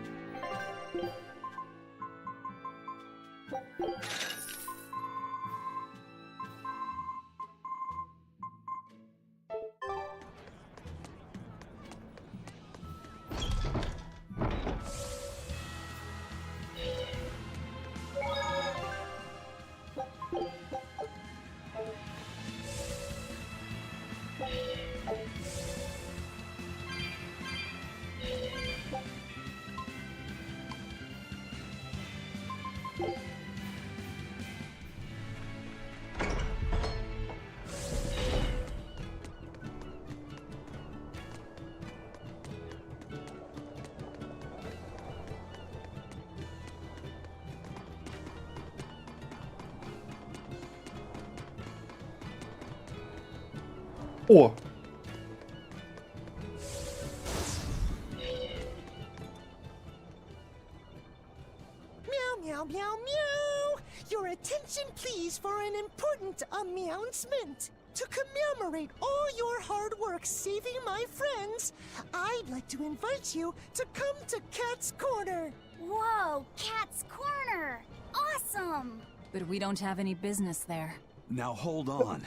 О! Meow, meow, meow! Your attention, please, for an important announcement. To commemorate all your hard work saving my friends, I'd like to invite you to come to Cat's Corner. Whoa, Cat's Corner! Awesome! But we don't have any business there. Now hold on.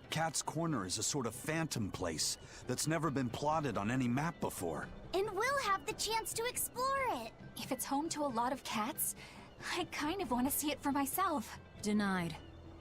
Cat's Corner is a sort of phantom place that's never been plotted on any map before. And we'll have the chance to explore it. If it's home to a lot of cats, I kind of want to see it for myself. Denied.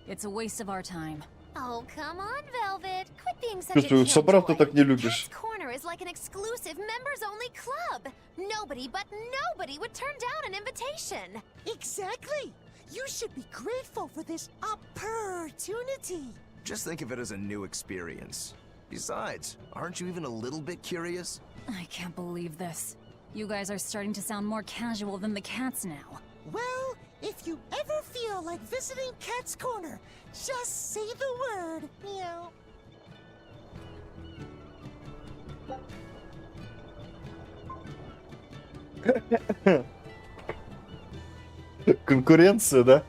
It's a waste of our time. Oh, come on, Velvet. Quit being such Чувствую, a собрал ты killjoy. так не любишь. Cat's Corner is like an exclusive members-only club. Nobody but nobody would turn down an invitation. Exactly. You should be grateful for this opportunity. Just think of it as a new experience. Besides, aren't you even a little bit curious? I can't believe this. You guys are starting to sound more casual than the cats now. Well, if you ever feel like visiting Cat's Corner, just say the word, meow. Конкуренция, да?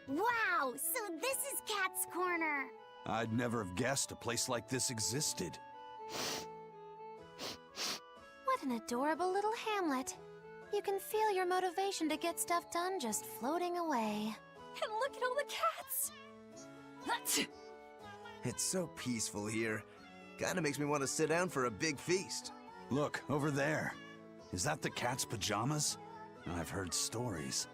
Wow, so this is Cat's Corner. I'd never have guessed a place like this existed. What an adorable little hamlet. You can feel your motivation to get stuff done just floating away. And look at all the cats! It's so peaceful here. Kinda makes me want to sit down for a big feast. Look, over there. Is that the cat's pajamas? I've heard stories.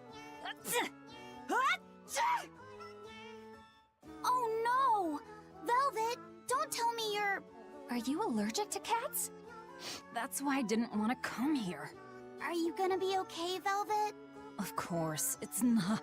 Oh no! Velvet, don't tell me you're... Are you allergic to cats? That's why I didn't want to come here. Are you gonna be okay, Velvet? Of course, it's not...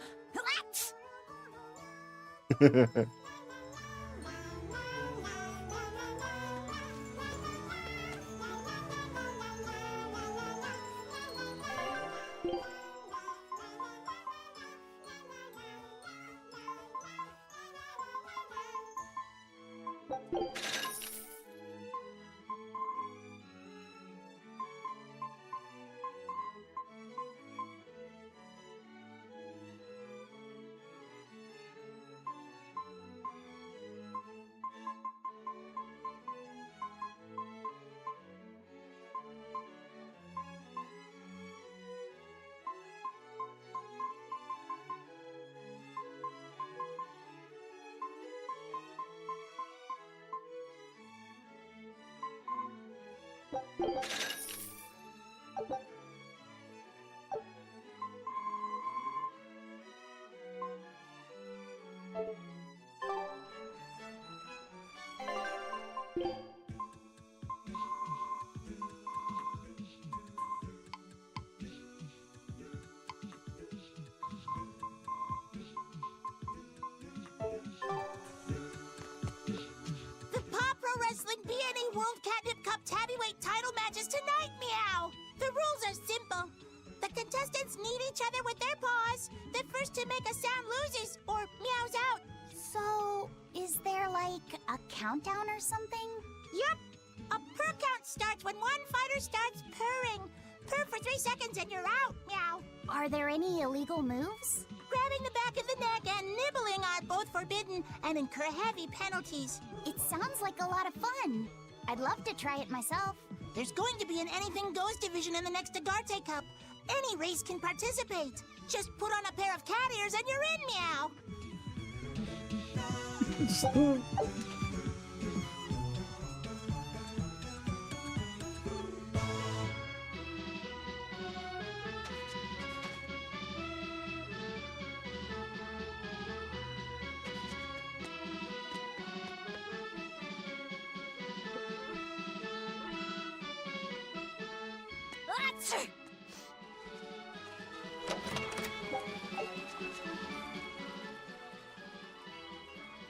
World Catnip Cup heavyweight title matches tonight, meow! The rules are simple. The contestants need each other with their paws. The first to make a sound loses or meows out. So, is there like a countdown or something? Yup. A purr count starts when one fighter starts purring. Purr for 3 seconds and you're out, meow. Are there any illegal moves? Grabbing the back of the neck and nibbling are both forbidden and incur heavy penalties. It sounds like a lot of fun. I'd love to try it myself. There's going to be an Anything Goes division in the next Agarte Cup. Any race can participate. Just put on a pair of cat ears and you're in, meow. Achoo!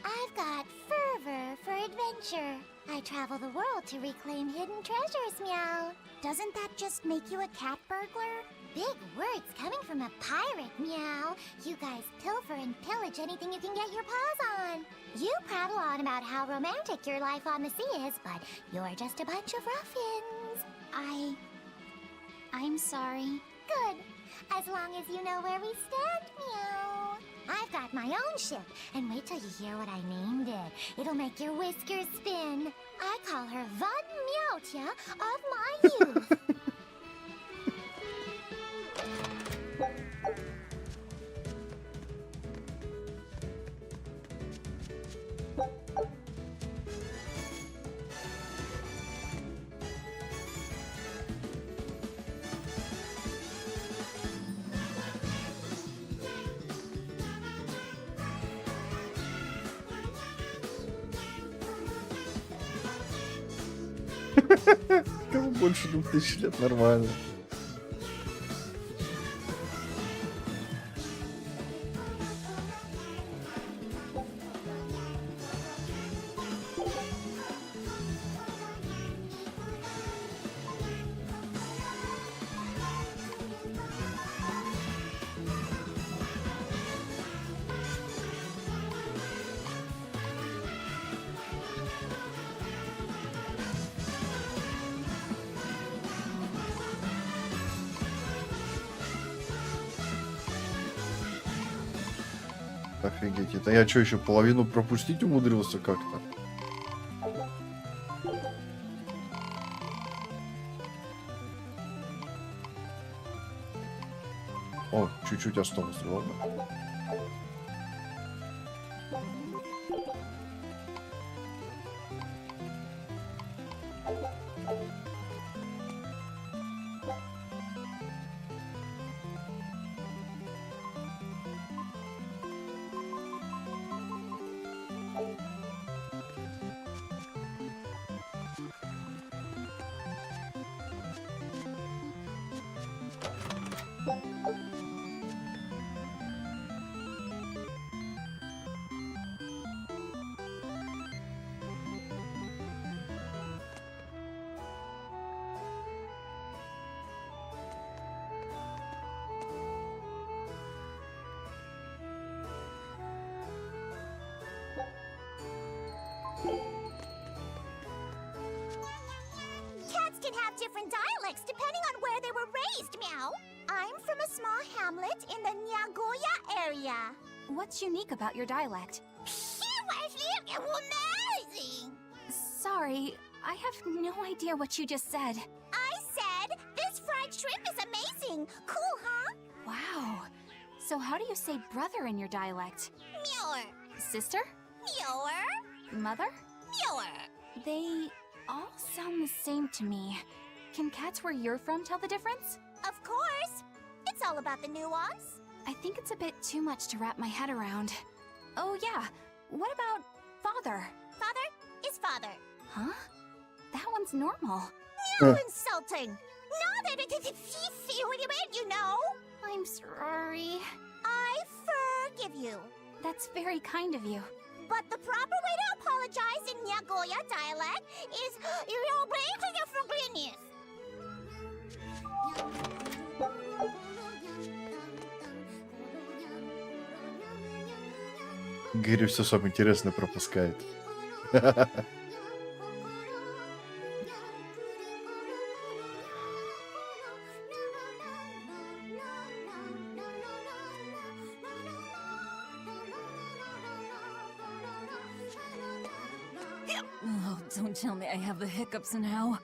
I've got fervor for adventure. I travel the world to reclaim hidden treasures, meow. Doesn't that just make you a cat burglar? Big words coming from a pirate, meow. You guys pilfer and pillage anything you can get your paws on. You prattle on about how romantic your life on the sea is, but you're just a bunch of ruffians. I'm sorry. Good. As long as you know where we stand, meow. I've got my own ship, and wait till you hear what I named it. It'll make your whiskers spin. I call her Von Meowtia of my youth. Кому больше 2000 лет, нормально. Офигеть, это я что, еще половину пропустить умудрился как-то? О, чуть-чуть осталось, ладно. Cats can have different dialects depending on where they were raised, meow. I'm from a small hamlet in the Nagoya area. What's unique about your dialect? Amazing! Sorry, I have no idea what you just said. I said this fried shrimp is amazing. Cool, huh? Wow. So how do you say brother in your dialect? Meower. Sister? Meower. Mother? Meower. They all sound the same to me. Can cats where you're from tell the difference? Of course. It's all about the nuance. I think it's a bit too much to wrap my head around. Oh yeah, what about father? Father is father. Huh? That one's normal. No insulting. No, that see what you mean, you know. I'm sorry. I forgive you. That's very kind of you. But the proper way to apologize in Nagoya dialect is "You're breaking your forgiveness." Гэри все самое интересное пропускает. Oh, don't tell me I have the hiccups now.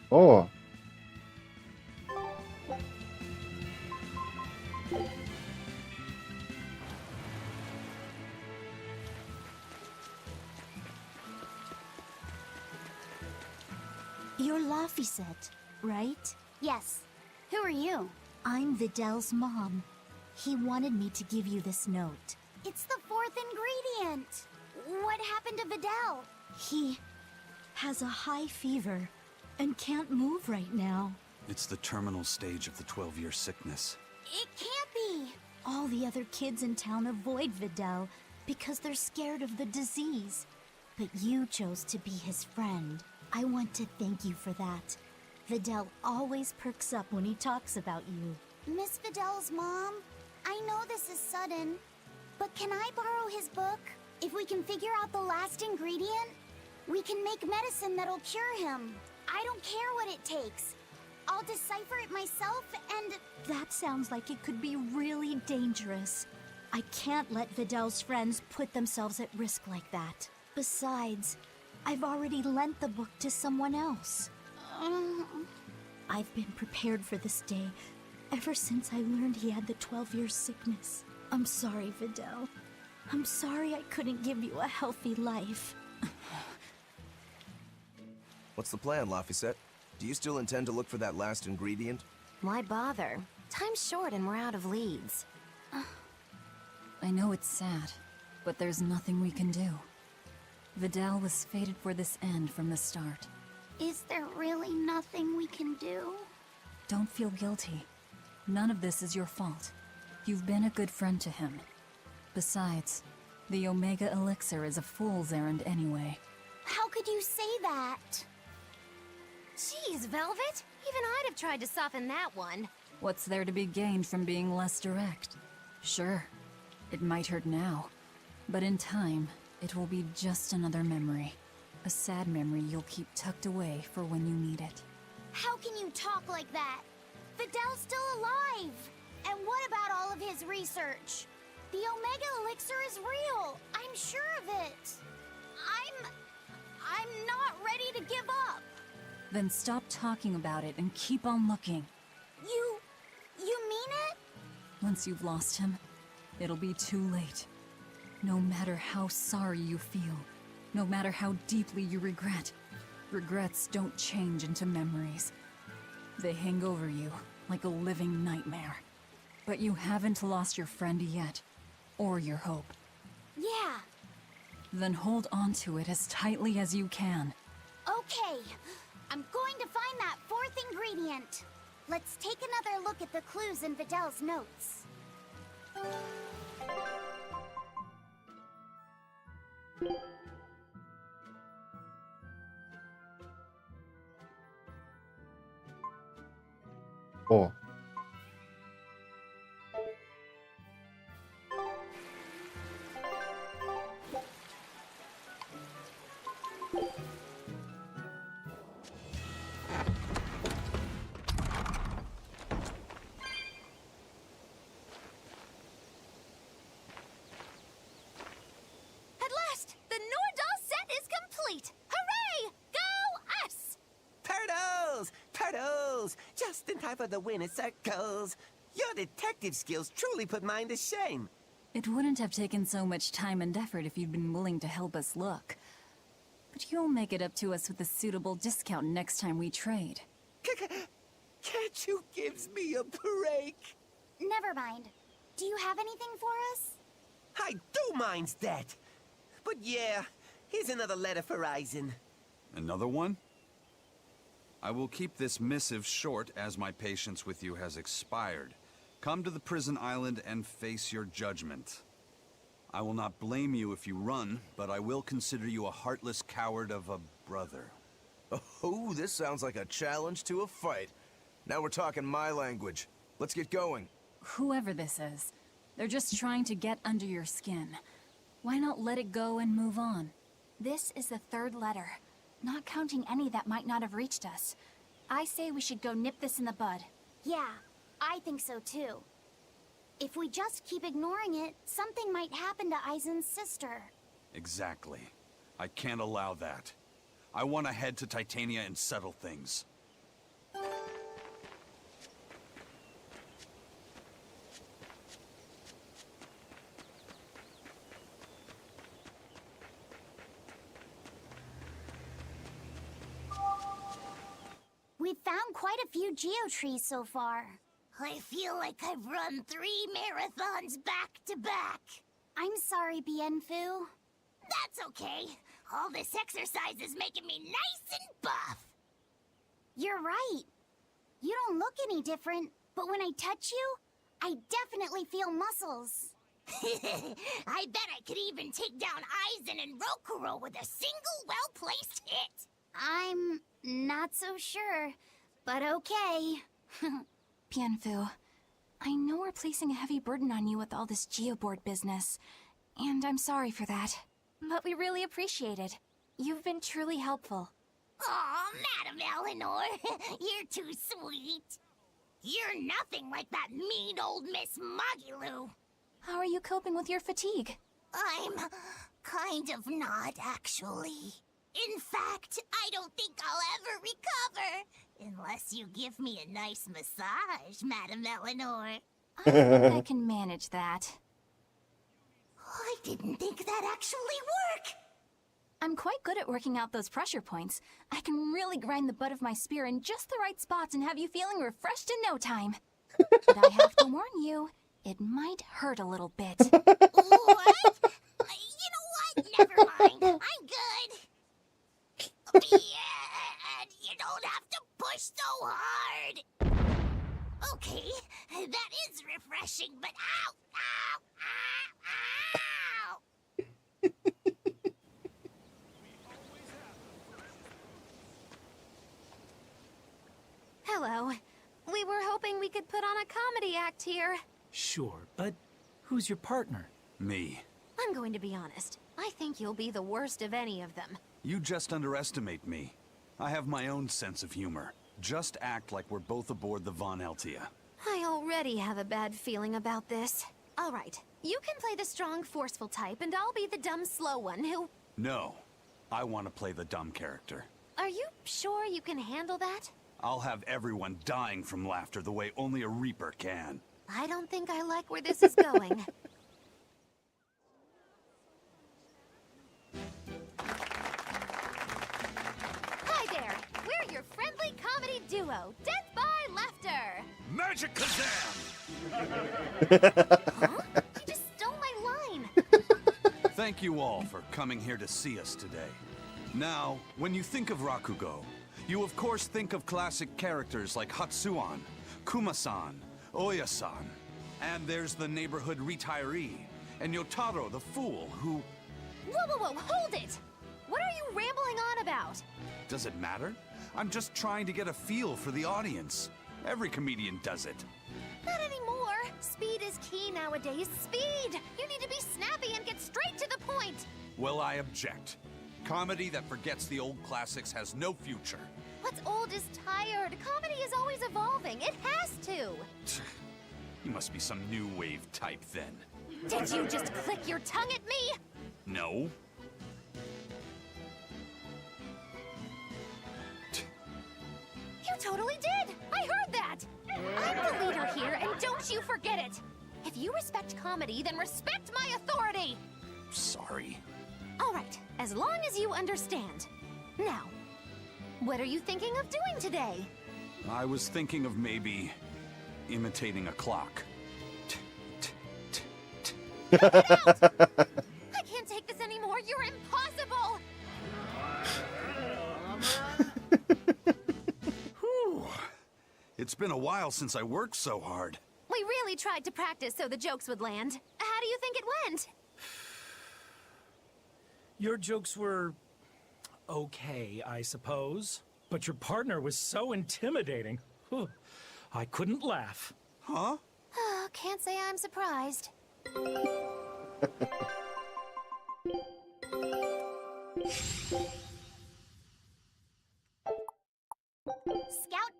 О! You're Laphicet, right? Yes. Who are you? I'm Videl's mom. He wanted me to give you this note. It's the fourth ingredient. What happened to Videl? He has a high fever and can't move right now. It's the terminal stage of the 12-year sickness. It can't be. All the other kids in town avoid Videl because they're scared of the disease. But you chose to be his friend. I want to thank you for that. Videl always perks up when he talks about you. Miss Videl's mom, I know this is sudden, but can I borrow his book? If we can figure out the last ingredient, we can make medicine that'll cure him. I don't care what it takes. I'll decipher it myself and... That sounds like it could be really dangerous. I can't let Videl's friends put themselves at risk like that. Besides, I've already lent the book to someone else. I've been prepared for this day ever since I learned he had the 12-year sickness. I'm sorry, Videl. I'm sorry I couldn't give you a healthy life. What's the plan, Laphicet? Do you still intend to look for that last ingredient? Why bother? Time's short and we're out of leads. I know it's sad, but there's nothing we can do. Videl was fated for this end from the start. Is there really nothing we can do? Don't feel guilty. None of this is your fault. You've been a good friend to him. Besides, the Omega Elixir is a fool's errand anyway. How could you say that? Jeez, Velvet! Even I'd have tried to soften that one. What's there to be gained from being less direct? Sure, it might hurt now, but in time, it will be just another memory. A sad memory you'll keep tucked away for when you need it. How can you talk like that? Videl's still alive! And what about all of his research? The Omega Elixir is real! I'm sure of it! I'm not ready to give up! Then stop talking about it and keep on looking. You mean it? Once you've lost him, it'll be too late. No matter how sorry you feel, no matter how deeply you regret, regrets don't change into memories. They hang over you like a living nightmare. But you haven't lost your friend yet, or your hope. Yeah. Then hold on to it as tightly as you can. Okay. I'm going to find that fourth ingredient. Let's take another look at the clues in Videl's notes. О. At last, the Nordal set is complete! Hooray! Go us! Turtles! Turtles! Just in time for the winner circles. Your detective skills truly put mine to shame. It wouldn't have taken so much time and effort if you'd been willing to help us look. But you'll make it up to us with a suitable discount next time we trade. Can't you give me a break? Never mind. Do you have anything for us? I do mind that. But yeah, here's another letter for Eisen. Another one? I will keep this missive short as my patience with you has expired. Come to the prison island and face your judgment. I will not blame you if you run, but I will consider you a heartless coward of a brother. Oh, this sounds like a challenge to a fight. Now we're talking my language. Let's get going. Whoever this is, they're just trying to get under your skin. Why not let it go and move on? This is the third letter, not counting any that might not have reached us. I say we should go nip this in the bud. Yeah, I think so too. If we just keep ignoring it, something might happen to Eisen's sister. Exactly. I can't allow that. I want to head to Titania and settle things. We've found quite a few geotrees so far. I feel like I've run 3 marathons back to back. I'm sorry, Bienfu. That's okay. All this exercise is making me nice and buff. You're right. You don't look any different, but when I touch you, I definitely feel muscles. I bet I could even take down Eisen and Rokuro with a single well-placed hit. I'm not so sure, but okay. Bienfu, I know we're placing a heavy burden on you with all this geoboard business, and I'm sorry for that. But we really appreciate it. You've been truly helpful. Aw, Madam Eleanor, you're too sweet. You're nothing like that mean old Miss Magilu. How are you coping with your fatigue? I'm kind of not, actually. In fact, I don't think I'll ever recover. Unless you give me a nice massage, Madam Eleanor. I think I can manage that. I didn't think that actually work. I'm quite good at working out those pressure points. I can really grind the butt of my spear in just the right spots and have you feeling refreshed in no time. But I have to warn you, it might hurt a little bit. What? You know what? Never mind. I'm good. Yeah, you don't have to push so hard. Okay, that is refreshing, but ow, ow, ow, ow! Hello. We were hoping we could put on a comedy act here. Sure, but who's your partner? Me. I'm going to be honest. I think you'll be the worst of any of them. You just underestimate me. I have my own sense of humor. Just act like we're both aboard the Von Eltia. I already have a bad feeling about this. All right, you can play the strong, forceful type, and I'll be the dumb, slow one who... No. I want to play the dumb character. Are you sure you can handle that? I'll have everyone dying from laughter the way only a Reaper can. I don't think I like where this is going. Hi there! We're your friendly comedy duo, Death by Laughter! Magic Kazam! Huh? You just stole my line! Thank you all for coming here to see us today. Now, when you think of Rakugo, you of course think of classic characters like Hatsuan, Kuma-san, Oya-san, and there's the neighborhood retiree, and Yotaro the fool who... Whoa, hold it! What are you rambling on about? Does it matter? I'm just trying to get a feel for the audience. Every comedian does it. Not anymore! Speed is key nowadays. Speed! You need to be snappy and get straight to the point! Well, I object. Comedy that forgets the old classics has no future. What's old is tired. Comedy is always evolving. It has to! You must be some new wave type then. Did you just click your tongue at me? No. You totally did! I heard that! I'm the leader here, and don't you forget it! If you respect comedy, then respect my authority! Sorry. All right, as long as you understand. Now, what are you thinking of doing today? I was thinking of maybe imitating a clock. I can't take this anymore. You're impossible. Whew. It's been a while since I worked so hard. We really tried to practice so the jokes would land. How do you think it went? Your jokes were okay, I suppose. But your partner was so intimidating. Whew. I couldn't laugh. Huh? Can't say I'm surprised. Scout.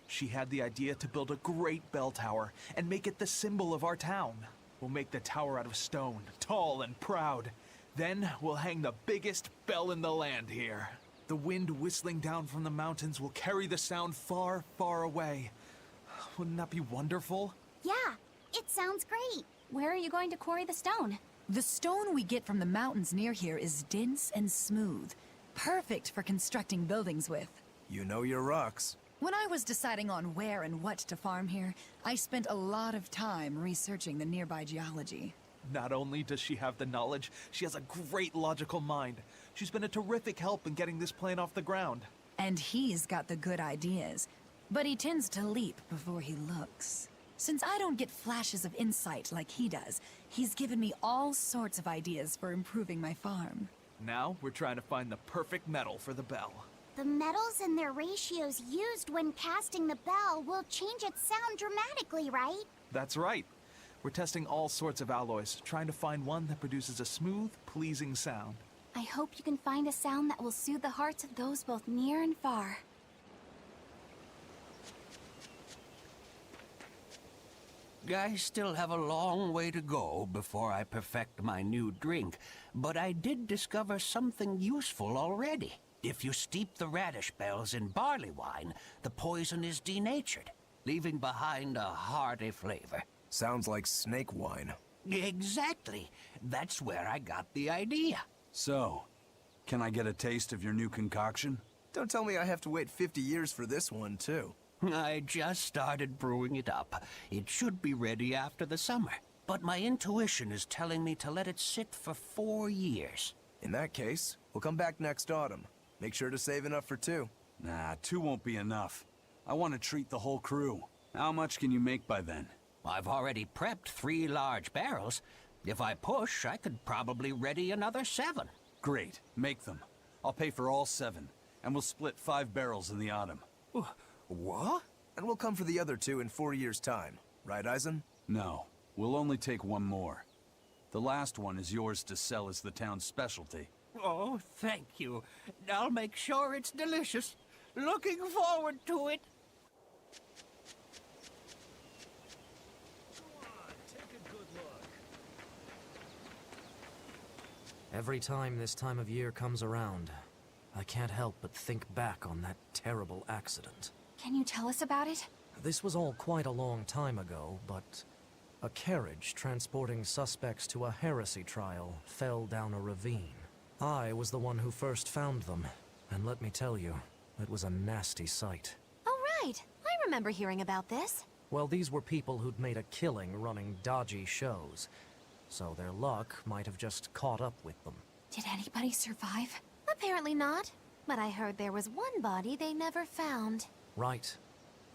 She had the idea to build a great bell tower and make it the symbol of our town. We'll make the tower out of stone, tall and proud. Then we'll hang the biggest bell in the land here. The wind whistling down from the mountains will carry the sound far, far away. Wouldn't that be wonderful? Yeah, it sounds great. Where are you going to quarry the stone? The stone we get from the mountains near here is dense and smooth. Perfect for constructing buildings with. You know your rocks. When I was deciding on where and what to farm here, I spent a lot of time researching the nearby geology. Not only does she have the knowledge, she has a great logical mind. She's been a terrific help in getting this plan off the ground. And he's got the good ideas, but he tends to leap before he looks. Since I don't get flashes of insight like he does, he's given me all sorts of ideas for improving my farm. Now we're trying to find the perfect metal for the bell. The metals and their ratios used when casting the bell will change its sound dramatically, right? That's right. We're testing all sorts of alloys, trying to find one that produces a smooth, pleasing sound. I hope you can find a sound that will soothe the hearts of those both near and far. I still have a long way to go before I perfect my new drink, but I did discover something useful already. If you steep the radish bells in barley wine, the poison is denatured, leaving behind a hearty flavor. Sounds like snake wine. Exactly. That's where I got the idea. So, can I get a taste of your new concoction? Don't tell me I have to wait 50 years for this one, too. I just started brewing it up. It should be ready after the summer. But my intuition is telling me to let it sit for 4 years. In that case, we'll come back next autumn. Make sure to save enough for 2. Nah, 2 won't be enough. I want to treat the whole crew. How much can you make by then? I've already prepped 3 large barrels. If I push, I could probably ready another 7. Great. Make them. I'll pay for all 7, and we'll split 5 barrels in the autumn. What? And we'll come for the other 2 in 4 years' time. Right, Eisen? No. We'll only take 1 more. The last one is yours to sell as the town's specialty. Oh, thank you. I'll make sure it's delicious. Looking forward to it. Every time this time of year comes around, I can't help but think back on that terrible accident. Can you tell us about it? This was all quite a long time ago, but a carriage transporting suspects to a heresy trial fell down a ravine. I was the one who first found them, and let me tell you, it was a nasty sight. Oh, right. I remember hearing about this. Well, these were people who'd made a killing running dodgy shows, so their luck might have just caught up with them. Did anybody survive? Apparently not. But I heard there was one body they never found. Right.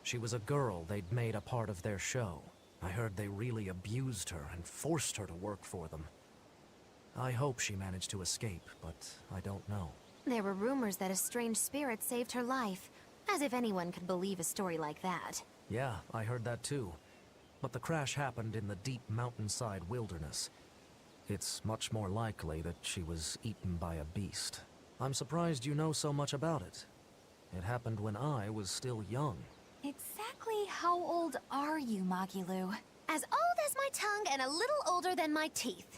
She was a girl they'd made a part of their show. I heard they really abused her and forced her to work for them. I hope she managed to escape, but I don't know. There were rumors that a strange spirit saved her life. As if anyone could believe a story like that. Yeah, I heard that too. But the crash happened in the deep mountainside wilderness. It's much more likely that she was eaten by a beast. I'm surprised you know so much about it. It happened when I was still young. Exactly how old are you, Magilu? As old as my tongue and a little older than my teeth.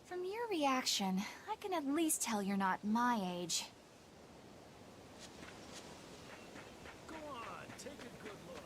From your reaction, I can at least tell you're not my age. Go on, take a good look.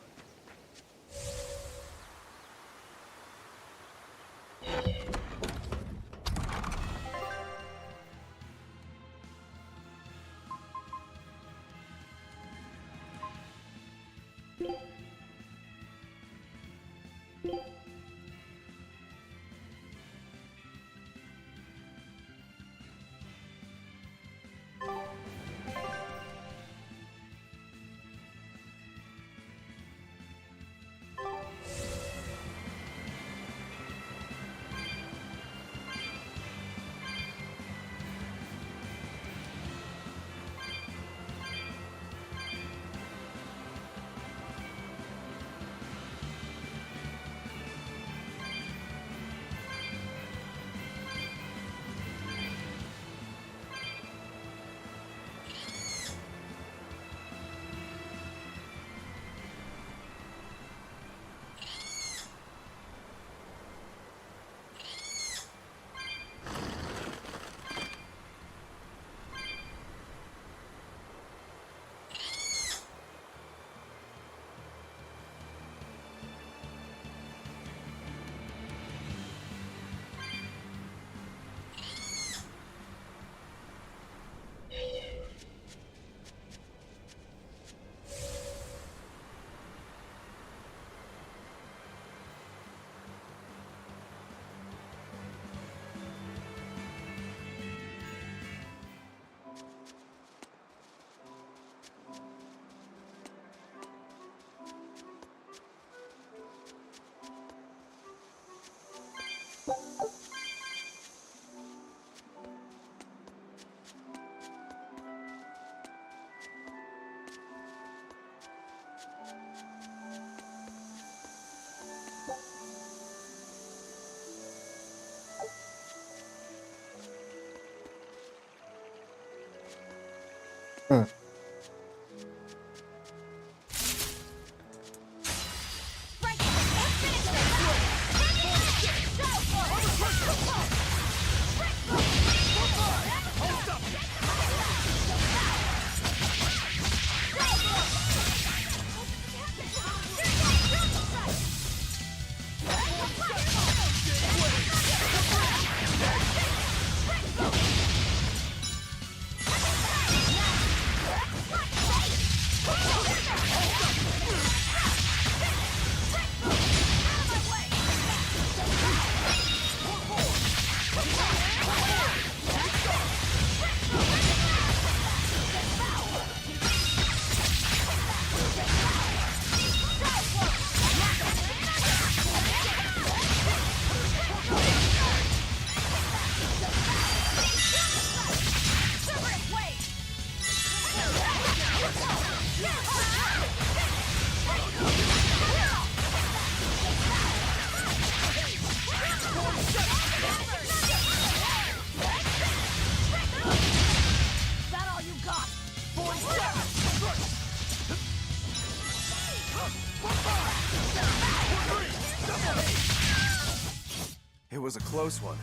It was a close one,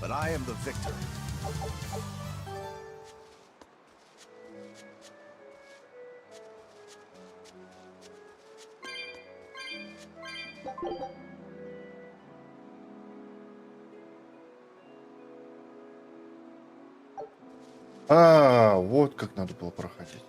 but I am the victor. А, вот как надо было проходить.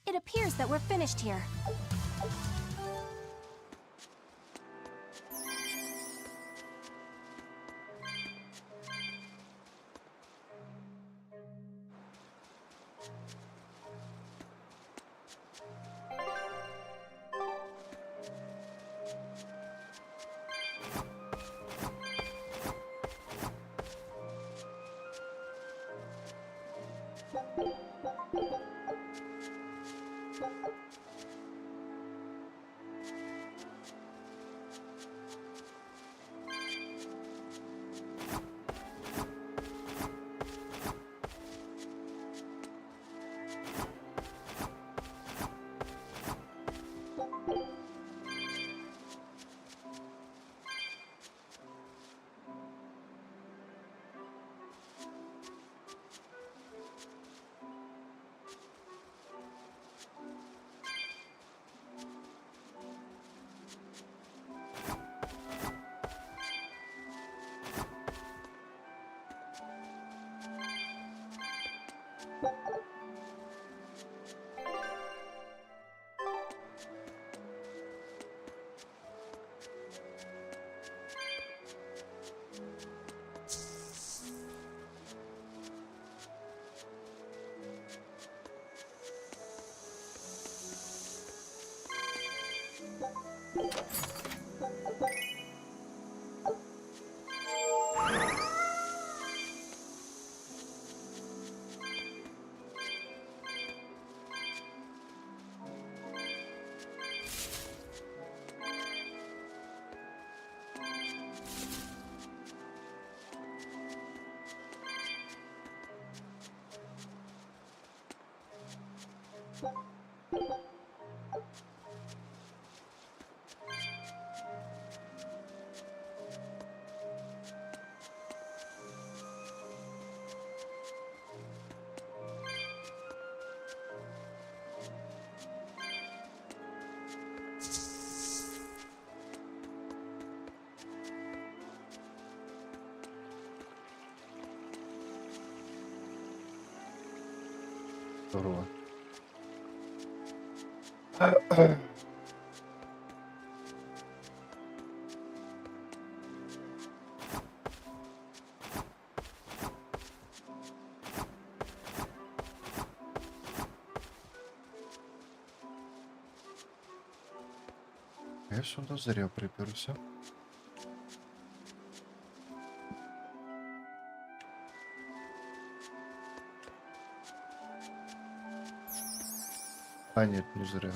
It appears that we're finished here. Здорово. Я сюда зря приперся. А нет, не зря.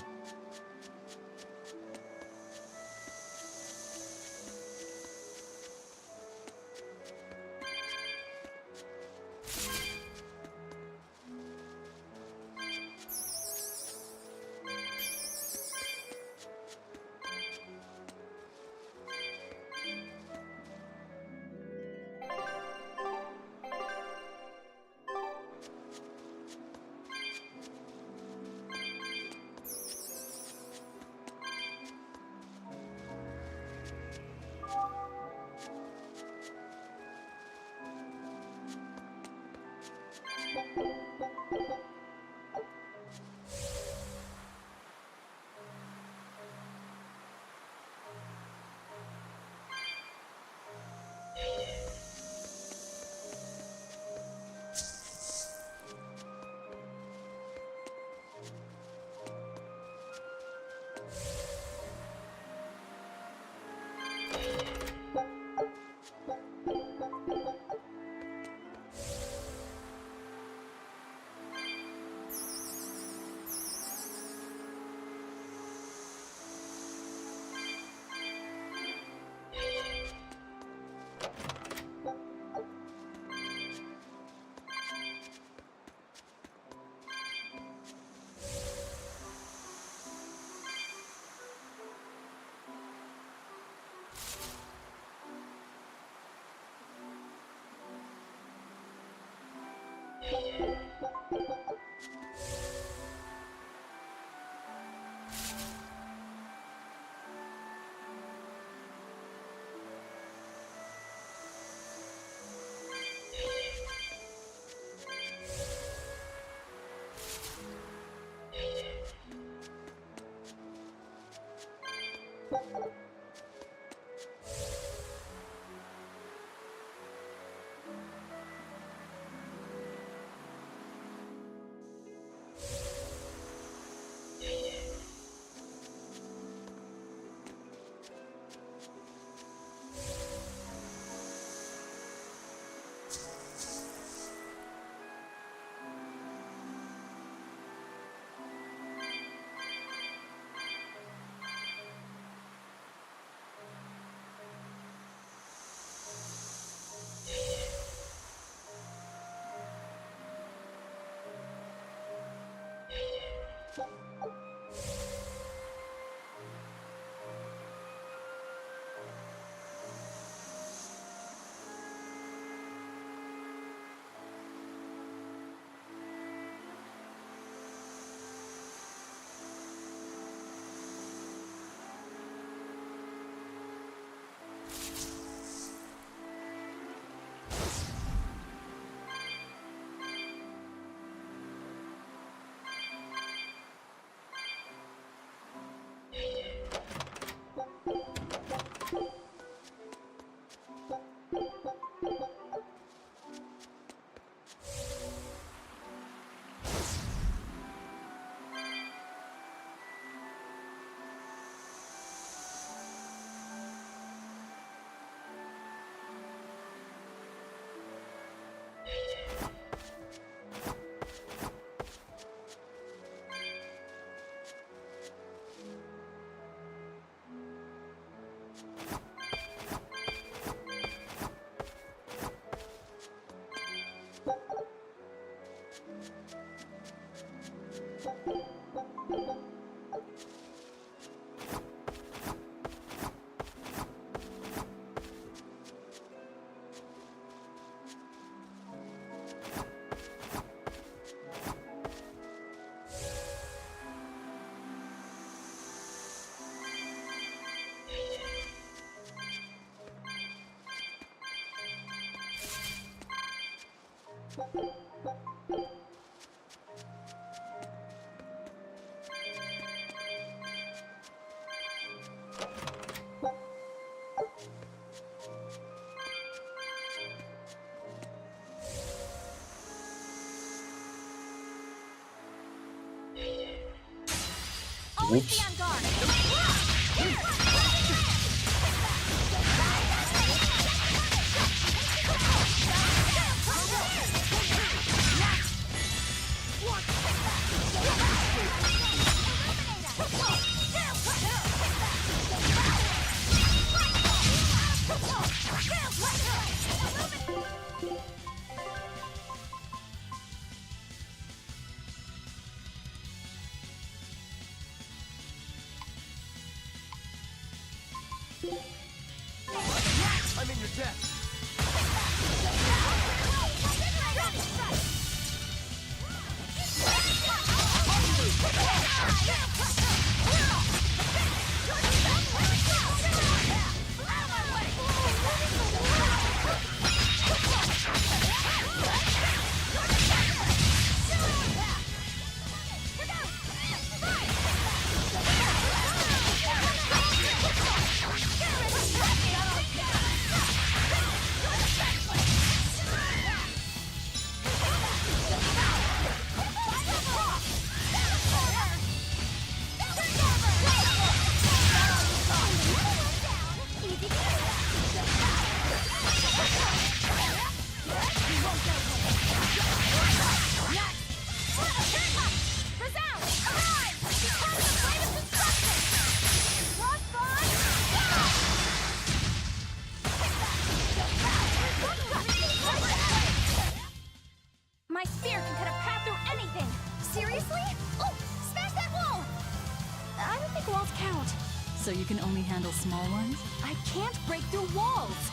Whoops. I'm in your debt. My spear can cut a path through anything! Seriously? Oh, smash that wall! I don't think walls count. So you can only handle small ones? I can't break through walls!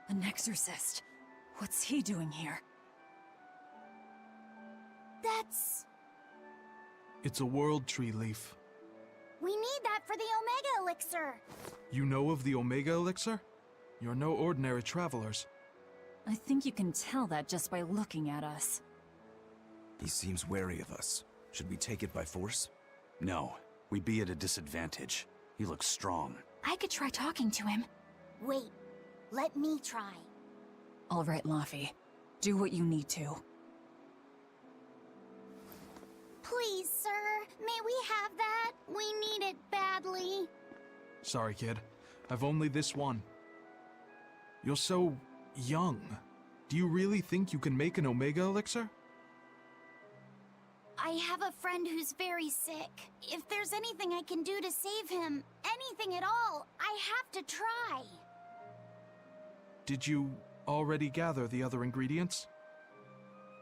An exorcist. What's he doing here? That's... It's a world tree leaf. We need that for the Omega Elixir. You know of the Omega Elixir? You're no ordinary travelers. I think you can tell that just by looking at us. He seems wary of us. Should we take it by force? No, we'd be at a disadvantage. He looks strong. I could try talking to him. Wait, let me try. All right, Laffy. Do what you need to. Please, sir, may we have that? We need it badly. Sorry, kid. I've only this one. You're so young. Do you really think you can make an Omega elixir? I have a friend who's very sick. If there's anything I can do to save him, anything at all, I have to try. Did you already gather the other ingredients?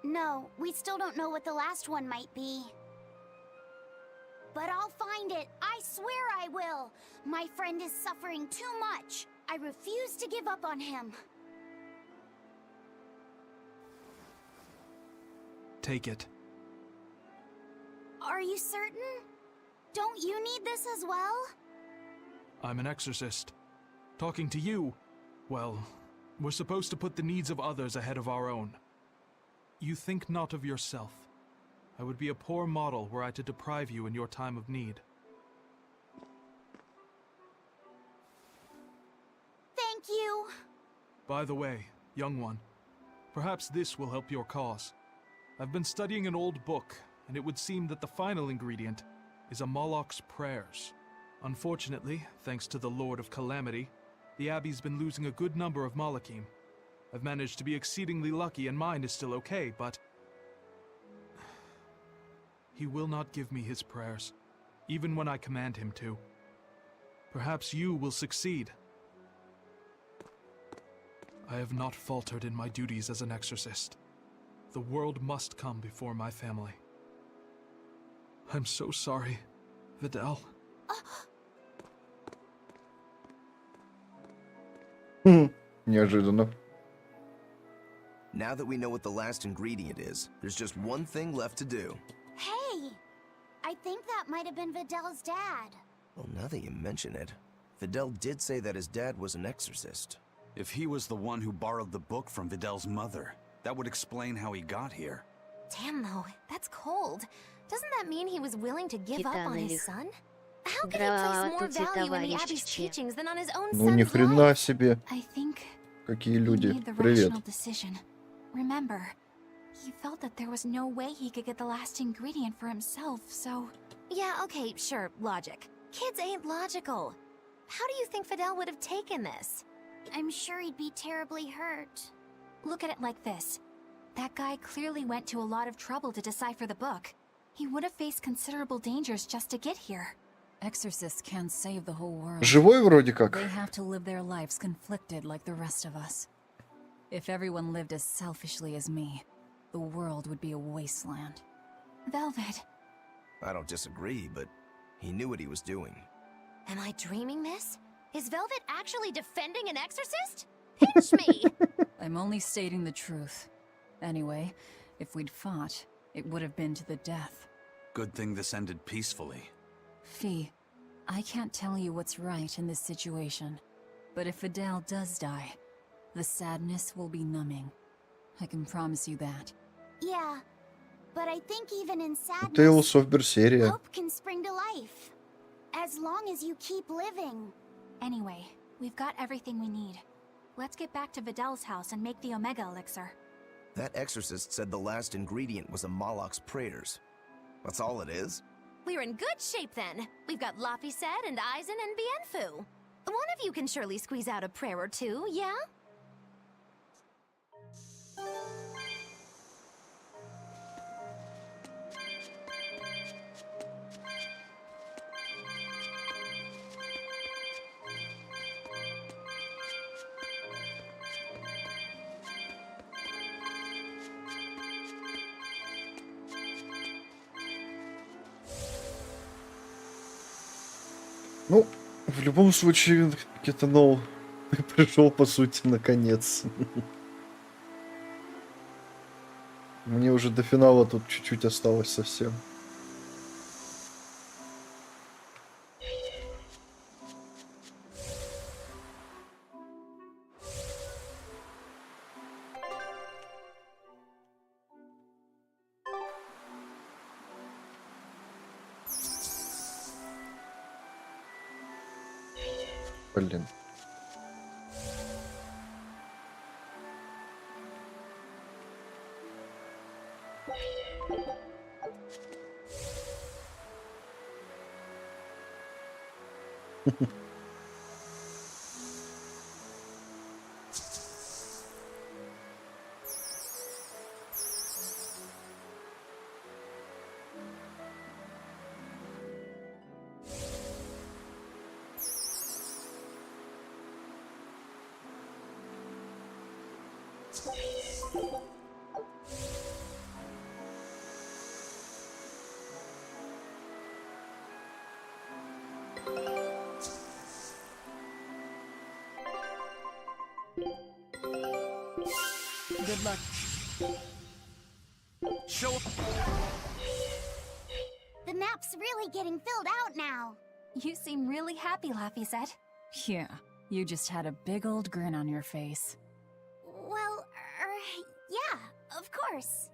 No, we still don't know what the last one might be. But I'll find it. I swear I will. My friend is suffering too much. I refuse to give up on him. Take it. Are you certain? Don't you need this as well? I'm an exorcist. Talking to you, well, we're supposed to put the needs of others ahead of our own. You think not of yourself. I would be a poor model were I to deprive you in your time of need. Thank you. By the way, young one, perhaps this will help your cause. I've been studying an old book, and it would seem that the final ingredient is a Moloch's prayers. Unfortunately, thanks to the Lord of Calamity, the Abbey's been losing a good number of Malachim. I've managed to be exceedingly lucky and mine is still okay, but he will not give me his prayers, even when I command him to. Perhaps you will succeed. I have not faltered in my duties as an exorcist. The world must come before my family. I'm so sorry, Vidal. Неожиданно. Now that we know what the last ingredient is, there's just one thing left to do. Hey! I think that might have been Vidal's dad. Well, now that you mention it, Vidal did say that his dad was an exorcist. If he was the one who borrowed the book from Vidal's mother, that would explain how he got here. Damn though, that's cold. Doesn't that mean he was willing to give up on his son? How could he place more value in the Abbey's teachings than on his own Ну ни son's хрена life? себе. I think Какие he люди. made the Привет. rational decision. Remember, he felt that there was no way he could get the last ingredient for himself, so... Yeah, okay, sure, logic. Kids ain't logical. How do you think Vidal would have taken this? I'm sure he'd be terribly hurt. Look at it like this. That guy clearly went to a lot of trouble to decipher the book. He would have faced considerable dangers just to get here. Exorcists can't save the whole world. Живой вроде как. They have to live their lives conflicted like the rest of us. If everyone lived as selfishly as me, the world would be a wasteland. Velvet. I don't disagree, but he knew what he was doing. Am I dreaming this? Is Velvet actually defending an exorcist? Pinch me! I'm only stating the truth. Anyway, if we'd fought, it would have been to the death. Good thing this ended peacefully. Fee, I can't tell you what's right in this situation, but if Vidal does die, the sadness will be numbing. I can promise you that. Yeah, but I think even in sadness, Tales of Berseria. hope can spring to life. As long as you keep living. Anyway, we've got everything we need. Let's get back to Vidal's house and make the Omega elixir. That exorcist said the last ingredient was a Moloch's prayers. That's all it is? We're in good shape then. We've got Laphicet and Eisen and Bienfu. One of you can surely squeeze out a prayer or two, yeah? Ну, в любом случае, Кетанол пришел, по сути, наконец. Мне уже до финала тут чуть-чуть осталось совсем. Блин. Good luck. Show. The map's really getting filled out now. You seem really happy, Laphicet. Yeah, you just had a big old grin on your face. Well, yeah, of course.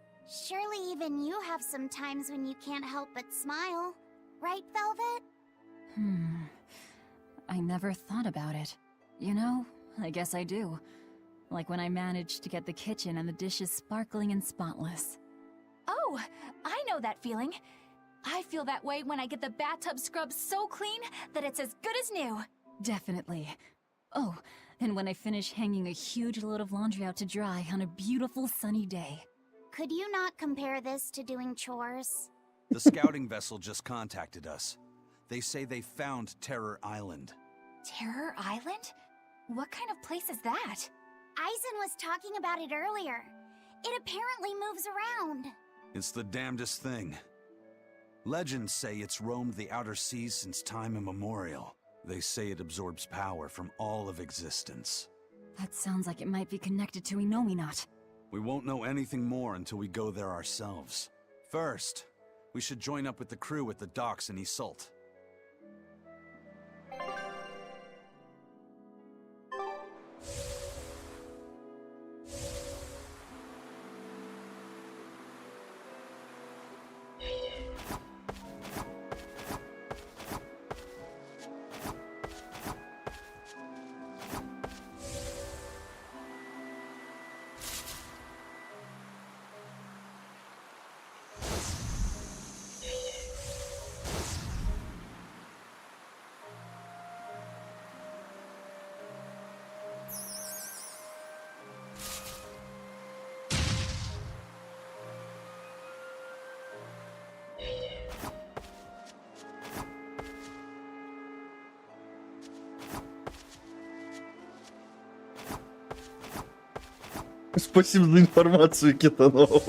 Surely even you have some times when you can't help but smile. Right, Velvet? I never thought about it. You know, I guess I do. Like when I managed to get the kitchen and the dishes sparkling and spotless. Oh, I know that feeling. I feel that way when I get the bathtub scrubbed so clean that it's as good as new. Definitely. Oh, and when I finish hanging a huge load of laundry out to dry on a beautiful sunny day. Could you not compare this to doing chores? The scouting vessel just contacted us. They say they found Terror Island. Terror Island? What kind of place is that? Eisen was talking about it earlier. It apparently moves around. It's the damnedest thing. Legends say it's roamed the outer seas since time immemorial. They say it absorbs power from all of existence. That sounds like it might be connected to Inominat. We won't know anything more until we go there ourselves. First, we should join up with the crew at the docks in Isolt. Спасибо за информацию, Китанов.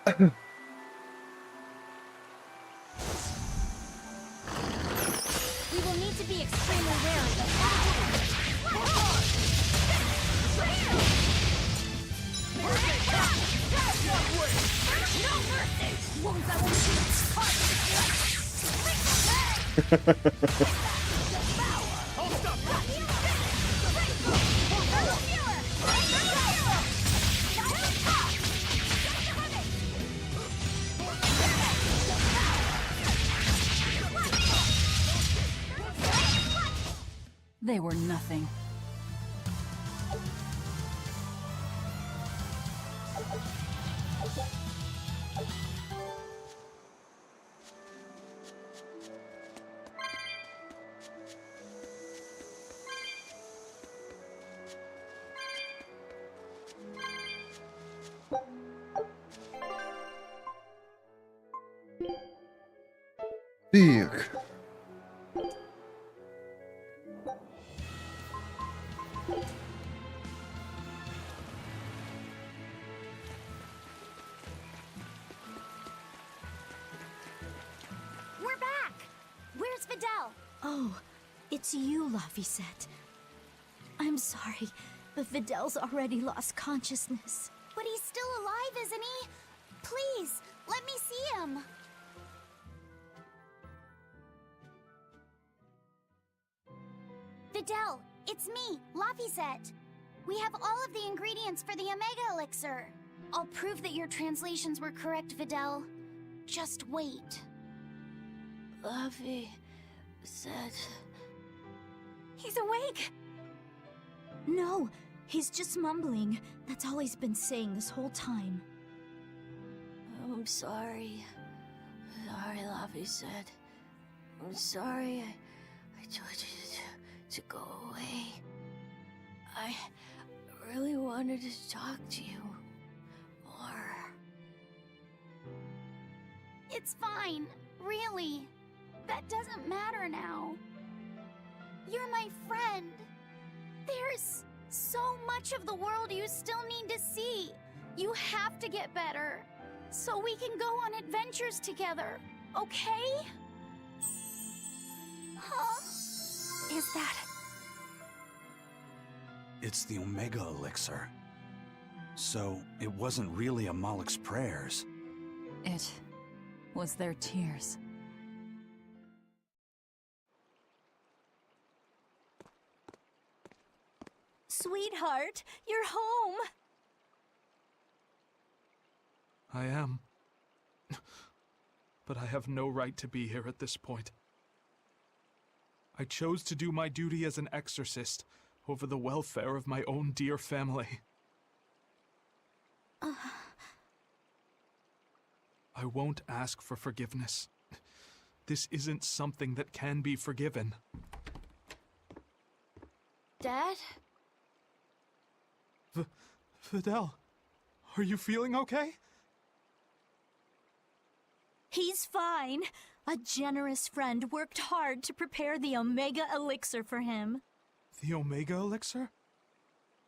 We will need to be extremely wary. No mercy! Wounds I They were nothing. Так. We're back! Where's Videl? Oh, it's you, Laphicet. I'm sorry, but Videl's already lost consciousness. But he's still alive, isn't he? Please, let me see him. Videl, it's me, Laphicet. We have all of the ingredients for the Omega Elixir. I'll prove that your translations were correct, Videl. Just wait. Laphicet. He's awake! No, he's just mumbling. That's all he's been saying this whole time. I'm sorry. Sorry, Laffy said. I'm sorry I told you to go away. I really wanted to talk to you more. It's fine, really. That doesn't matter now. You're my friend. There's so much of the world you still need to see. You have to get better, so we can go on adventures together, okay? Huh? Is that... It's the Omega Elixir. So, it wasn't really a Moloch's prayers. It was their tears. Sweetheart, you're home! I am. But I have no right to be here at this point. I chose to do my duty as an exorcist over the welfare of my own dear family. I won't ask for forgiveness. This isn't something that can be forgiven. Dad? Fidel, are you feeling okay? He's fine. A generous friend worked hard to prepare the Omega Elixir for him. The Omega Elixir?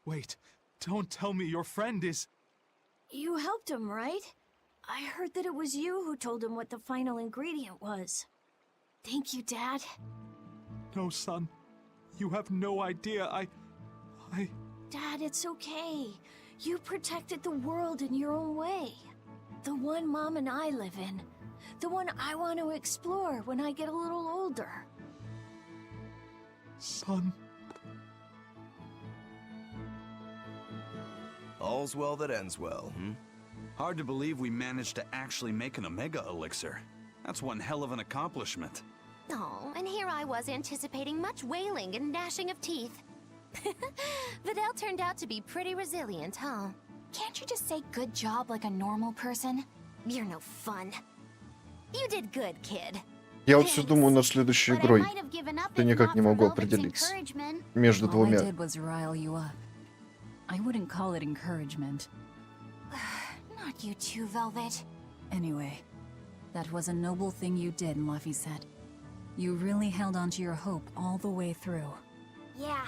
Wait, don't tell me your friend is... You helped him, right? I heard that it was you who told him what the final ingredient was. Thank you, Dad. No, son. You have no idea. I... Dad, it's okay. You protected the world in your own way. The one Mom and I live in. The one I want to explore when I get a little older. Son. All's well that ends well, hmm? Hard to believe we managed to actually make an Omega Elixir. That's one hell of an accomplishment. Oh, and here I was anticipating much wailing and gnashing of teeth. Vidal turned out to be pretty resilient, huh? Can't you just say good job like a normal person? You're no fun. You did good, kid. Я вот все думаю над следующей игрой. Я никак не могу определиться между All I двумя. did was rile you up. I wouldn't call it encouragement. Not you too, Velvet. Anyway, that was a noble thing you did, Luffy said. You really held on to your hope all the way through. Yeah,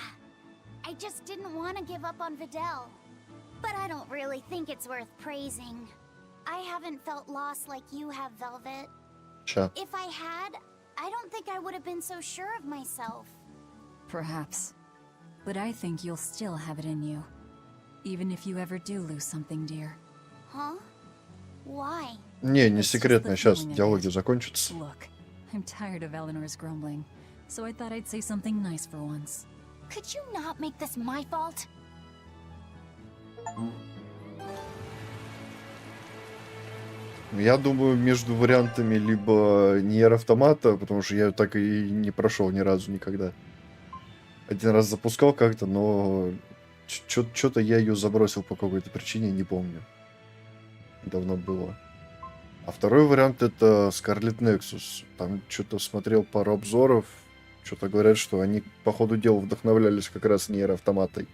I just didn't want to give up on Vidal. But I don't really think it's worth praising. I haven't felt lost like you have, Velvet. Sure. If I had, I don't think I would have been so sure of myself. Perhaps. But I think you'll still have it in you. Even if you ever do lose something dear. Huh? Why? Не секретно, сейчас диалоги закончатся. Look, I'm tired of Eleanor's grumbling, so I thought I'd say something nice for once. Could you not make this my fault? Я думаю, между вариантами либо Ниер Автомата, потому что я так и не прошел ни разу никогда. Один раз запускал как-то, но что-то я ее забросил по какой-то причине, не помню. Давно было. А второй вариант это Scarlet Nexus. Там что-то смотрел пару обзоров. Что-то говорят, что они по ходу дела вдохновлялись как раз Ниер Автоматой.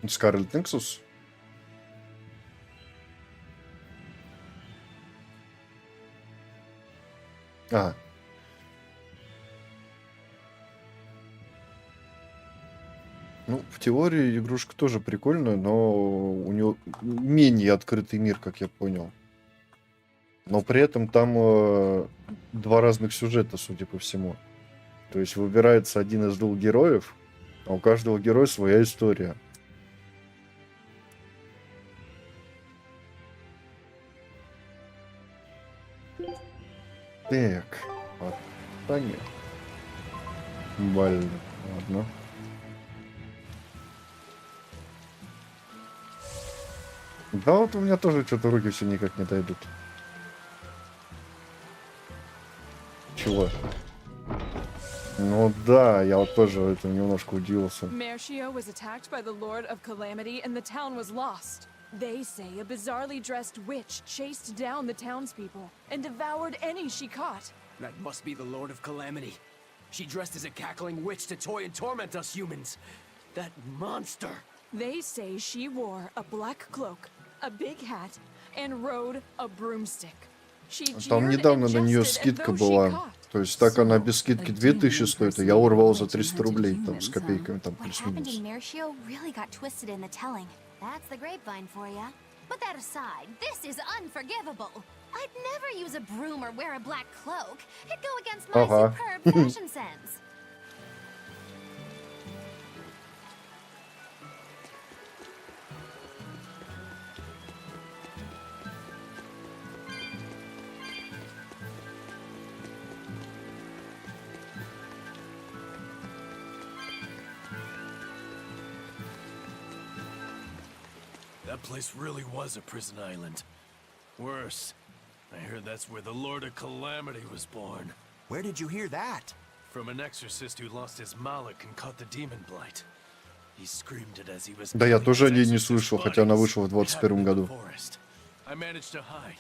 Scarlet Nexus? А. Ну, в теории игрушка тоже прикольная, но у нее менее открытый мир, как я понял. Но при этом там два разных сюжета, судя по всему. То есть выбирается один из двух героев, а у каждого героя своя история. Так, вот, понятно. Больно, ладно. Да вот у меня тоже что-то руки все никак не дойдут. Чего? Ну да, я вот тоже этому немножко удивился. Mercio was attacked by the Lord of Calamity and the town was lost. They say a bizarrely dressed witch chased down the townspeople and devoured any she caught. That must be the Lord of Calamity. She dressed as a cackling witch to toy and torment us humans. That monster! They say she wore a black cloak, a big hat, and rode a broomstick. Там недавно на нее скидка была. То есть так она без скидки 2000 стоит, а я урвал за 300 рублей, там, с копейками, там, плюс-минус. That's the grapevine for ya. But that aside, this is unforgivable. I'd never use a broom or wear a black cloak. It'd go against my superb fashion sense. That place really was a prison island. Worse, I heard that's where the Lord of Calamity was born. Where did you hear that? From an exorcist who lost his malak and caught the demon blight. He screamed it as he was. Да, я тоже о ней не слышал, хотя она вышла в 21 году. I managed to hide.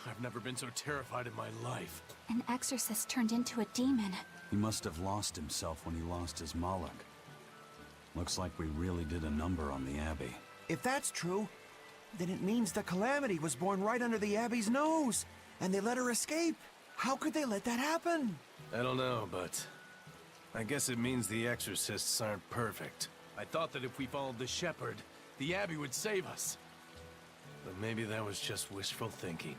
I've never been so terrified in my life. An exorcist turned into a demon. He must have lost himself when he lost his malak. Looks like we really did a number on the Abbey. If that's true, then it means the Calamity was born right under the Abbey's nose, and they let her escape. How could they let that happen? I don't know, but I guess it means the exorcists aren't perfect. I thought that if we followed the shepherd, the Abbey would save us. But maybe that was just wishful thinking.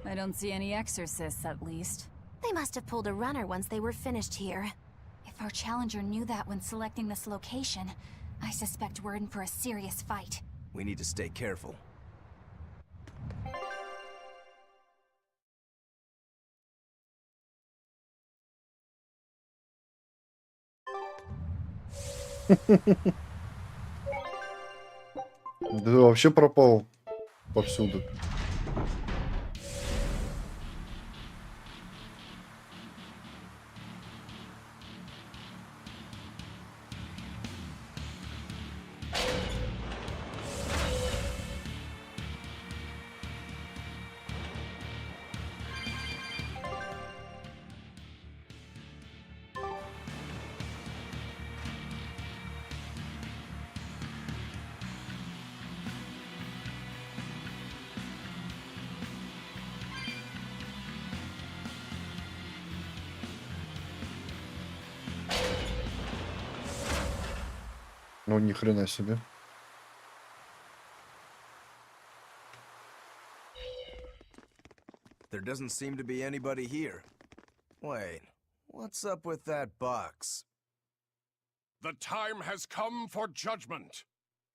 I don't see any exorcists, at least. They must have pulled a runner once they were finished here. If our challenger knew that when selecting this location, I suspect we're in for a serious fight. We need to stay careful. Да вообще пропал повсюду. Ну, ни хрена себе. There doesn't seem to be anybody here. Wait, what's up with that box? The time has come for judgment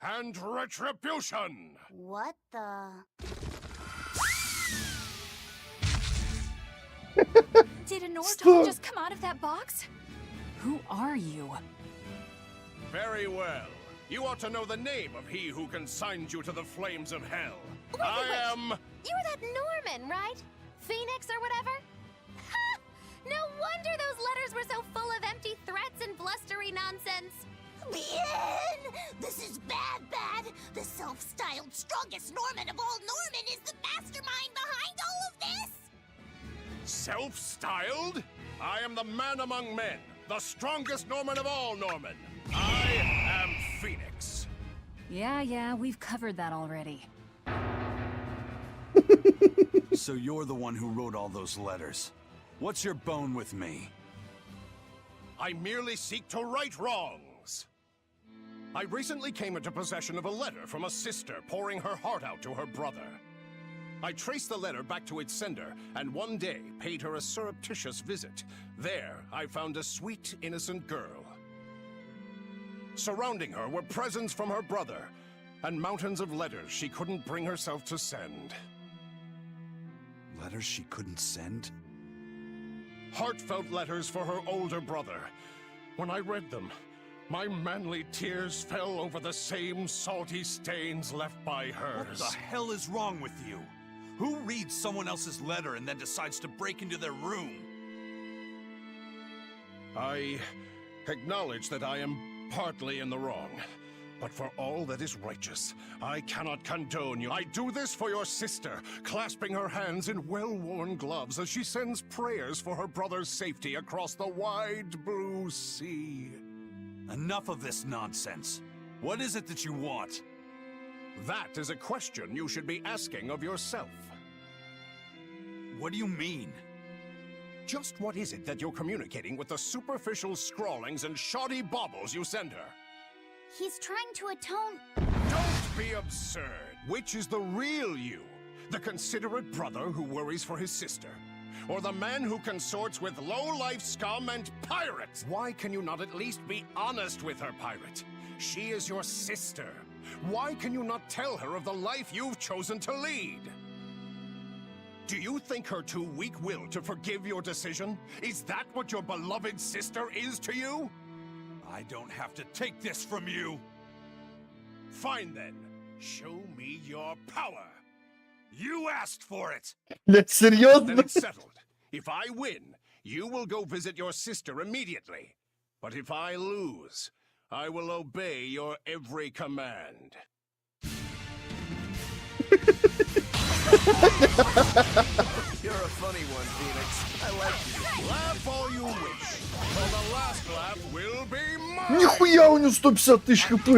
and retribution! What the? Did an Ortal just come out of that box? Who are you? Very well. You ought to know the name of he who consigned you to the flames of hell. Wait. You're that Norman, right? Phoenix or whatever? Ha! No wonder those letters were so full of empty threats and blustery nonsense. Bien! This is bad. The self-styled strongest Norman of all Norman is the mastermind behind all of this! Self-styled? I am the man among men, the strongest Norman of all Norman. I am Phoenix. Yeah, we've covered that already. So you're the one who wrote all those letters. What's your bone with me? I merely seek to right wrongs. I recently came into possession of a letter from a sister pouring her heart out to her brother. I traced the letter back to its sender, and one day paid her a surreptitious visit. There, I found a sweet, innocent girl. Surrounding her were presents from her brother, and mountains of letters she couldn't bring herself to send. Letters she couldn't send? Heartfelt letters for her older brother. When I read them, my manly tears fell over the same salty stains left by hers. What the hell is wrong with you? Who reads someone else's letter and then decides to break into their room? I acknowledge that I am partly in the wrong. But for all that is righteous, I cannot condone you. I do this for your sister, clasping her hands in well-worn gloves as she sends prayers for her brother's safety across the wide blue sea. Enough of this nonsense. What is it that you want? That is a question you should be asking of yourself. What do you mean? Just what is it that you're communicating with the superficial scrawlings and shoddy baubles you send her? He's trying to atone. Don't be absurd. Which is the real you? The considerate brother who worries for his sister? Or the man who consorts with low-life scum and pirates? Why can you not at least be honest with her, pirate? She is your sister. Why can you not tell her of the life you've chosen to lead? Do you think her too weak-willed to forgive your decision? Is that what your beloved sister is to you? I don't have to take this from you. Fine then. Show me your power. You asked for it. Блять, Then серьезно? it's settled. If I win, you will go visit your sister immediately. But if I lose, I will obey your every command. You're a funny one, Phoenix. I like you. Laugh all you wish. For the last laugh will be mine. Нихуя у него 150 тысяч хп!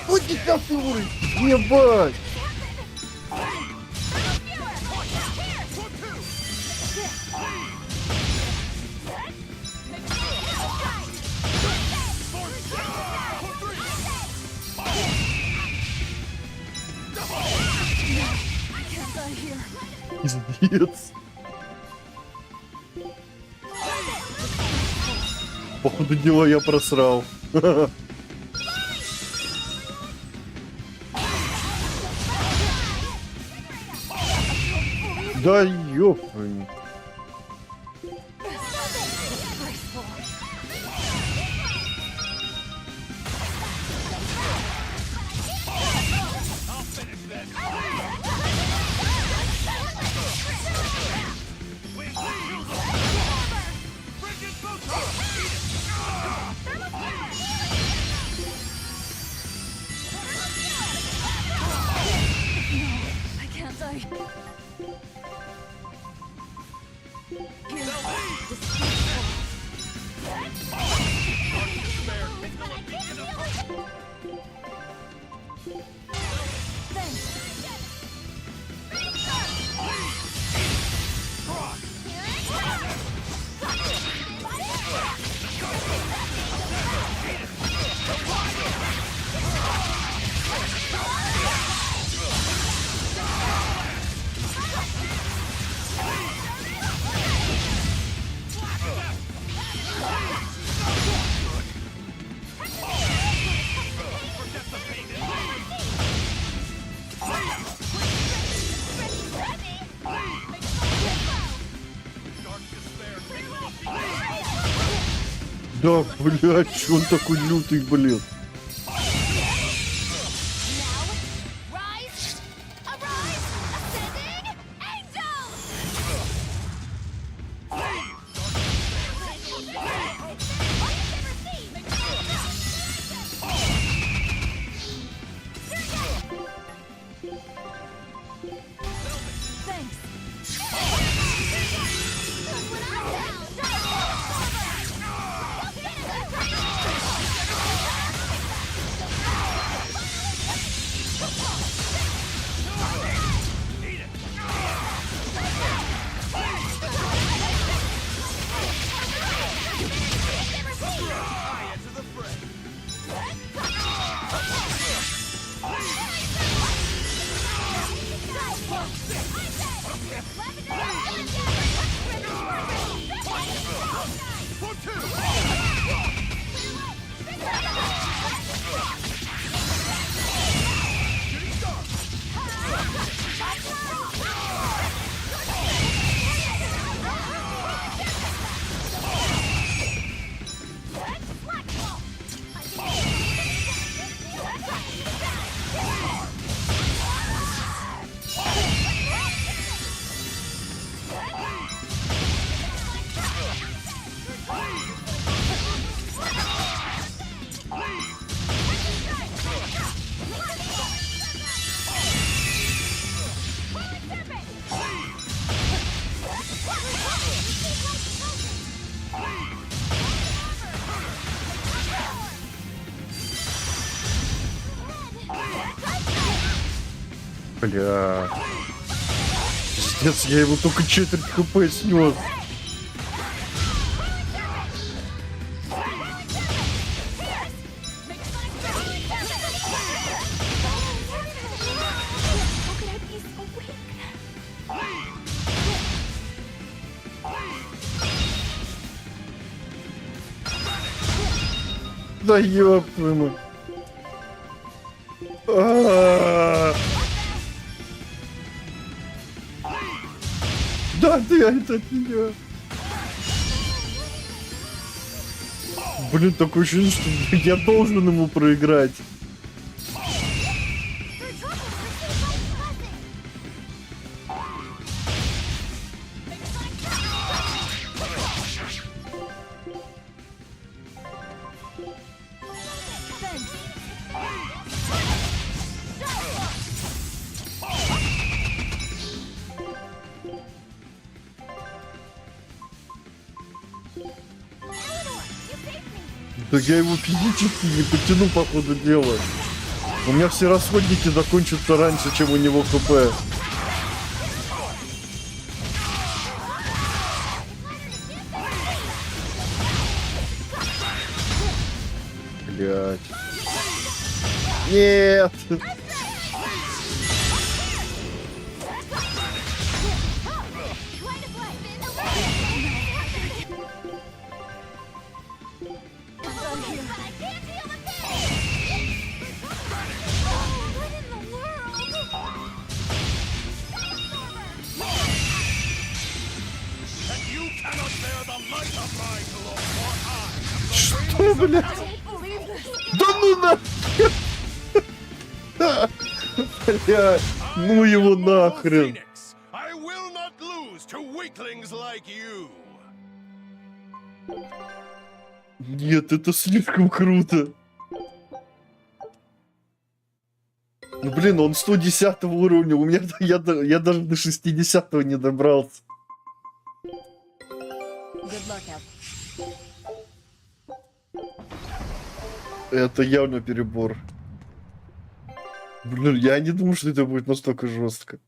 Вот 10 уровень! Ебать! Пиздец! Походу дела я просрал. Да ёпрень. Да, блядь, чё он такой лютый, блин? Бля. Пиздец, я его только четверть хп снес. Да ёб твою мать. Да, ты это от меня. Блин, такое ощущение, что я должен ему проиграть. Да я его физически не потяну, по ходу дела. У меня все расходники закончатся раньше, чем у него хп. Блять. Нет! Что, блядь? Да ну нахер! Бля, ну его нахрен! I will not lose to weaklings like you. Нет, это слишком круто. Ну блин, он 110 уровня, у меня я даже до 60 не добрался. Это явно перебор. Блин, я не думал, что это будет настолько жестко.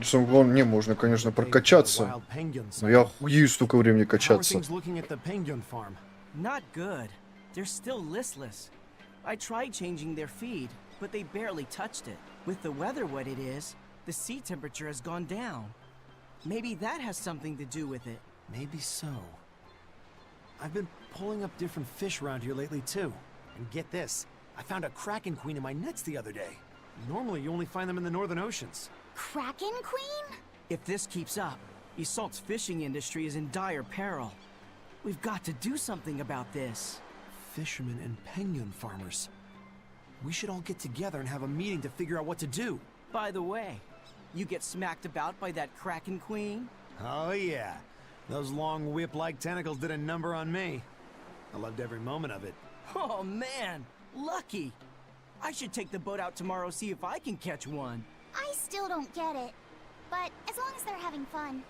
Самое главное, не, можно, конечно, прокачаться. Но я охуею столько времени качаться. Not good. They're still listless. I tried changing their feed, but they barely touched it. With the weather what it is, the sea temperature has gone down. Maybe that has something to do with it. Maybe so. I've been pulling up different fish around here lately too. And get this, I found a kraken queen in my nets the other day. Normally you only find them in the northern oceans. Kraken Queen? If this keeps up, Isolt's fishing industry is in dire peril. We've got to do something about this. Fishermen and penguin farmers. We should all get together and have a meeting to figure out what to do. By the way, you get smacked about by that Kraken Queen? Oh yeah. Those long whip-like tentacles did a number on me. I loved every moment of it. Oh man, lucky. I should take the boat out tomorrow, see if I can catch one. I still don't get it. But as long as they're having fun.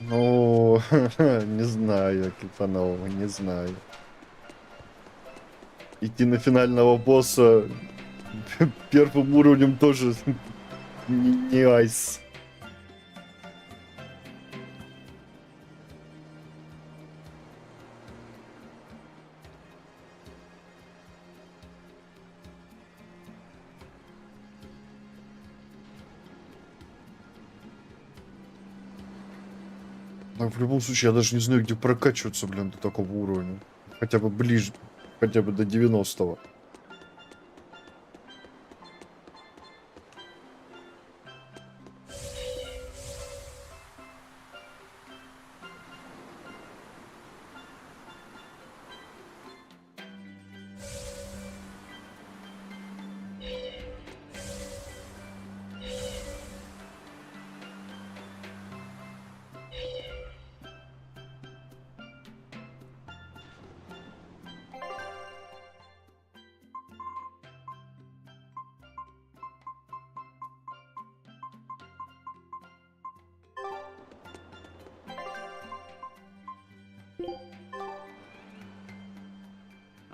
Ну, не знаю, Китанова, не знаю. Идти на финального босса первым уровнем тоже не айс. Но в любом случае, я даже не знаю, где прокачиваться, блин, до такого уровня. Хотя бы ближе, хотя бы до 90-го.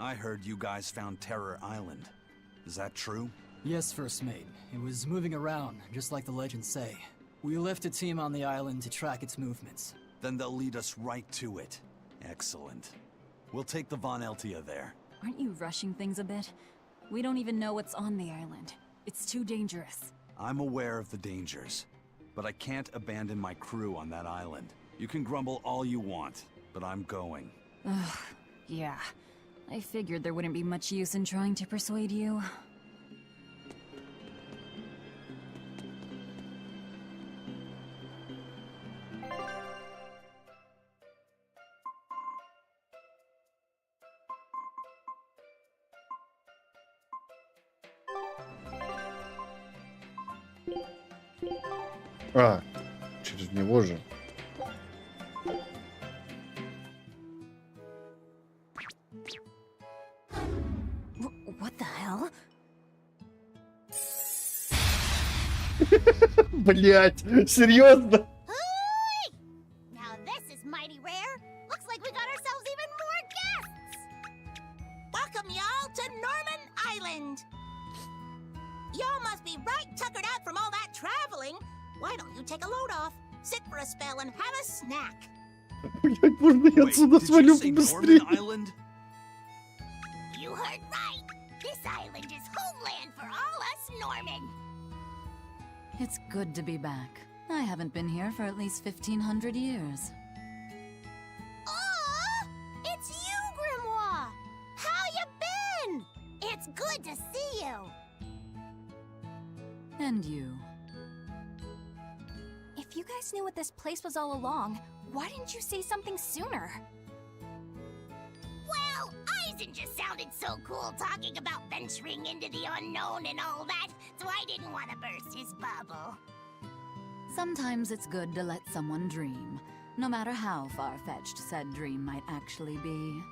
I heard you guys found Terror Island. Is that true? Yes, First Mate. It was moving around, just like the legends say. We left a team on the island to track its movements. Then they'll lead us right to it. Excellent. We'll take the Von Eltia there. Aren't you rushing things a bit? We don't even know what's on the island. It's too dangerous. I'm aware of the dangers, but I can't abandon my crew on that island. You can grumble all you want, but I'm going. Ugh, yeah. I figured there wouldn't be much use in trying to persuade you. А, через него же. What the hell? Блять, серьезно? Now this is mighty rare. Looks like we got ourselves even more guests. Welcome y'all to Norman Island. Y'all must be right tuckered out from all that traveling. Why don't you take a load off, sit for a spell, and have a snack? Блять, можно я отсюда свалю побыстрее? Island? You heard right. This island is homeland for all us Norman. It's good to be back. I haven't been here for at least 1,500 years. Aw! It's you, Grimoire! How you been? It's good to see you. And you. If you guys knew what this place was all along, why didn't you say something sooner? Well, Eisen just sounded so cool talking about venturing into the unknown and all that, so I didn't want to burst his bubble. Sometimes it's good to let someone dream, no matter how far-fetched said dream might actually be.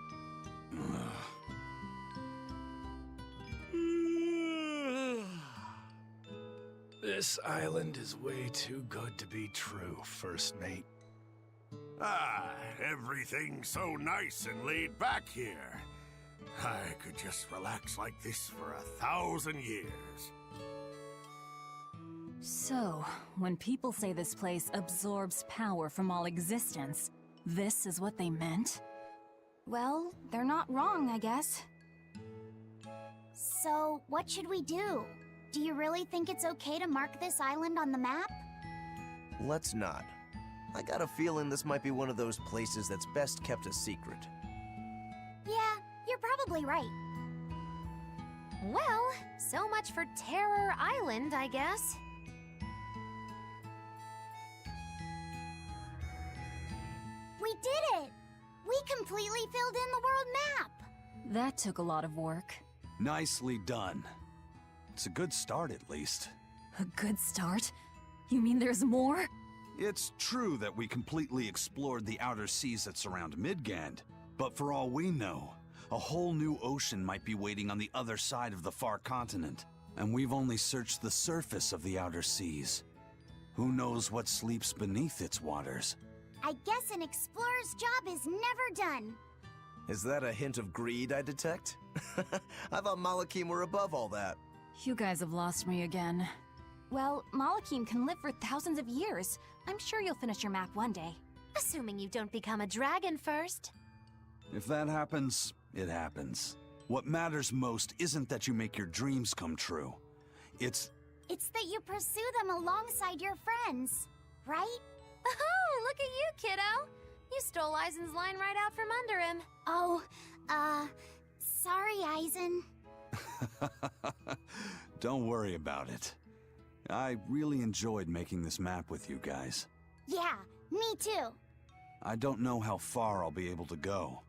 This island is way too good to be true, First Mate. Ah, everything's so nice and laid back here. I could just relax like this for 1,000 years. So, when people say this place absorbs power from all existence, this is what they meant? Well, they're not wrong, I guess. So, what should we do? Do you really think it's okay to mark this island on the map? Let's not. I got a feeling this might be one of those places that's best kept a secret. Yeah, you're probably right. Well, so much for Terror Island, I guess. We did it! We completely filled in the world map! That took a lot of work. Nicely done. It's a good start, at least. A good start? You mean there's more? It's true that we completely explored the outer seas that surround Midgand, but for all we know, a whole new ocean might be waiting on the other side of the far continent, and we've only searched the surface of the outer seas. Who knows what sleeps beneath its waters? I guess an explorer's job is never done. Is that a hint of greed I detect? I thought Malakim were above all that. You guys have lost me again. Well, Malakim can live for thousands of years. I'm sure you'll finish your map one day. Assuming you don't become a dragon first. If that happens, it happens. What matters most isn't that you make your dreams come true. It's that you pursue them alongside your friends, right? Oh, look at you, kiddo! You stole Eisen's line right out from under him. Oh, sorry, Eisen. Don't worry about it. I really enjoyed making this map with you guys. Yeah, me too. I don't know how far I'll be able to go,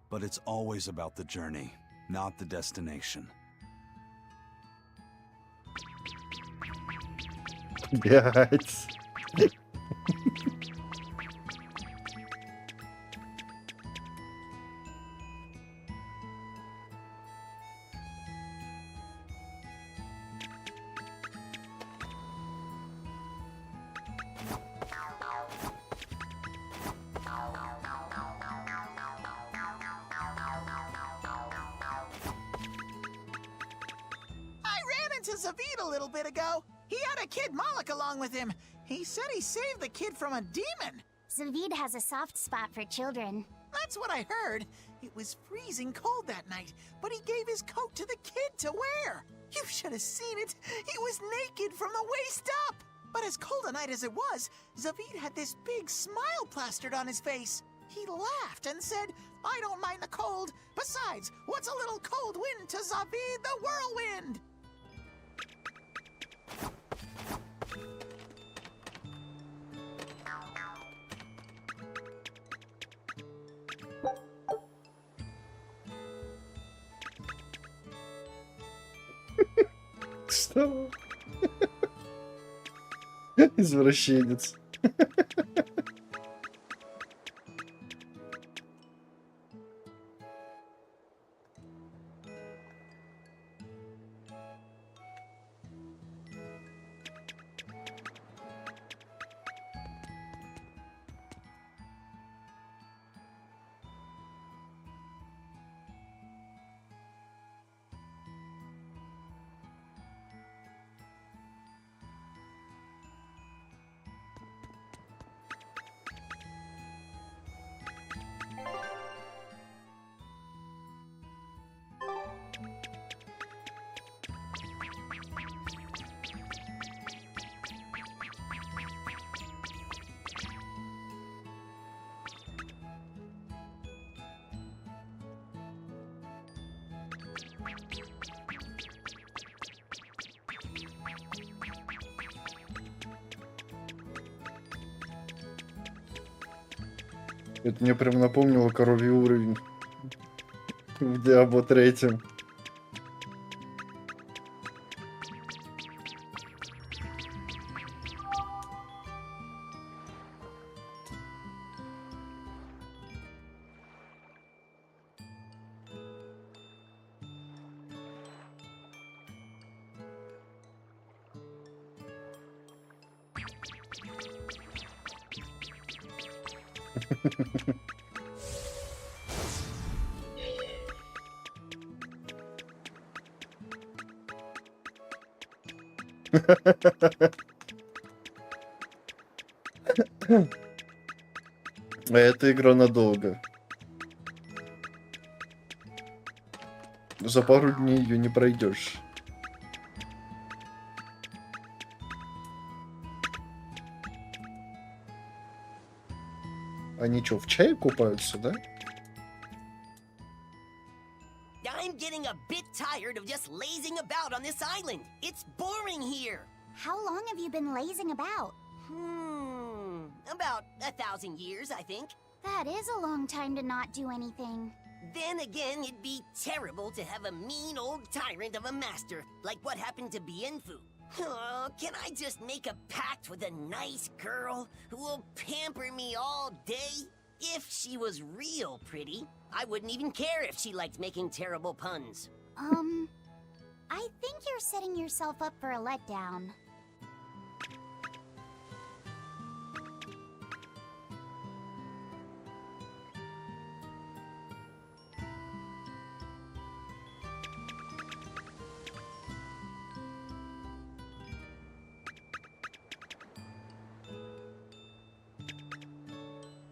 but it's always about the journey, not the destination. Блять. Zavid a little bit ago. He had a kid Moloch along with him. He said he saved the kid from a demon. Zavid has a soft spot for children. That's what I heard. It was freezing cold that night, but he gave his coat to the kid to wear. You should have seen it. He was naked from the waist up. But as cold a night as it was, Zavid had this big smile plastered on his face. He laughed and said, "I don't mind the cold. Besides, what's a little cold wind to Zavid the whirlwind?" Что? Извращенец. Это мне прям напомнило коровий уровень в Диабло 3. А эта игра надолго. За пару дней ее не пройдешь. Они что, в чае купаются, да? I'm getting a bit tired of just lazing about on this island. It's boring here. How long have you been lazing about? About 1,000 years, I think. That is a long time to not do anything. Then again, it'd be terrible to have a mean old tyrant of a master, like what happened to Bienfu. Oh, can I just make a pact with a nice girl who will pamper me all day? If she was real pretty, I wouldn't even care if she liked making terrible puns. I think you're setting yourself up for a letdown.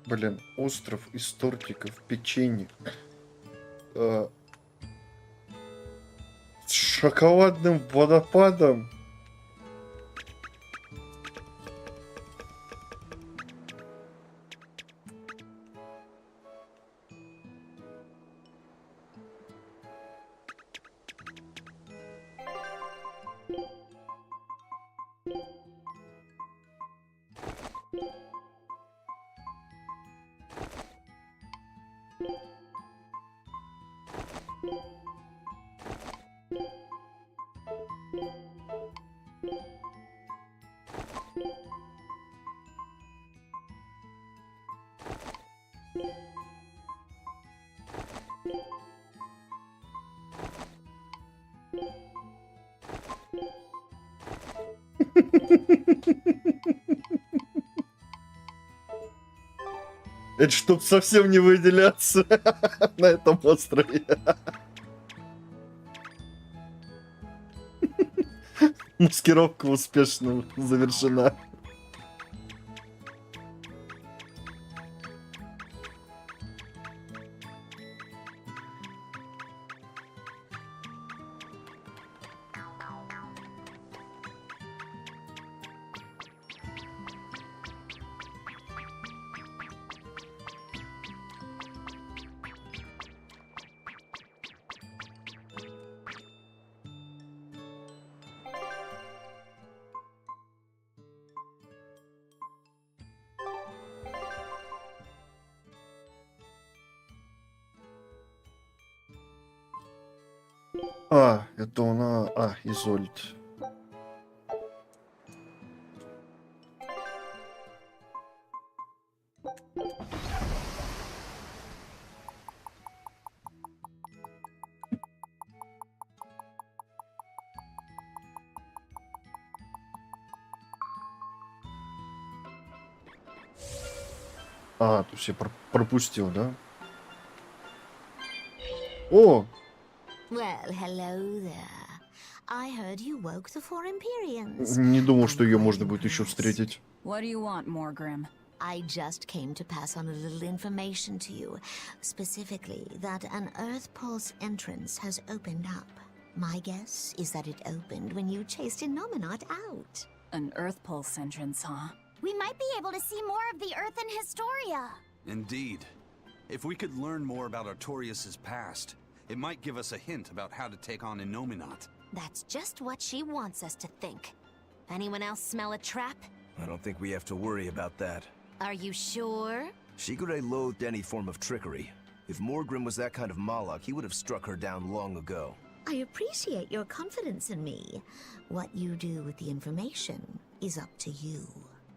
Блин, остров из тортиков, печенье. С шоколадным водопадом. Это чтоб совсем не выделяться на этом острове. Маскировка успешно завершена. А, это у нас... А, Изольд. А, то есть я пропустил, да? О! Well, hello there. I heard you woke the four Empyreans. Не думал, что ее можно будет еще встретить. What do you want, Morgrim? I just came to pass on a little information to you. Specifically, that an Earth Pulse entrance has opened up. My guess is that it opened when you chased Innominat out. An Earth Pulse entrance, huh? We might be able to see more of the Earth in Historia. Indeed. If we could learn more about Artorias' past, it might give us a hint about how to take on Innominat. That's just what she wants us to think. Anyone else smell a trap? I don't think we have to worry about that. Are you sure? Shigure loathed any form of trickery. If Morgrim was that kind of Moloch, he would have struck her down long ago. I appreciate your confidence in me. What you do with the information is up to you.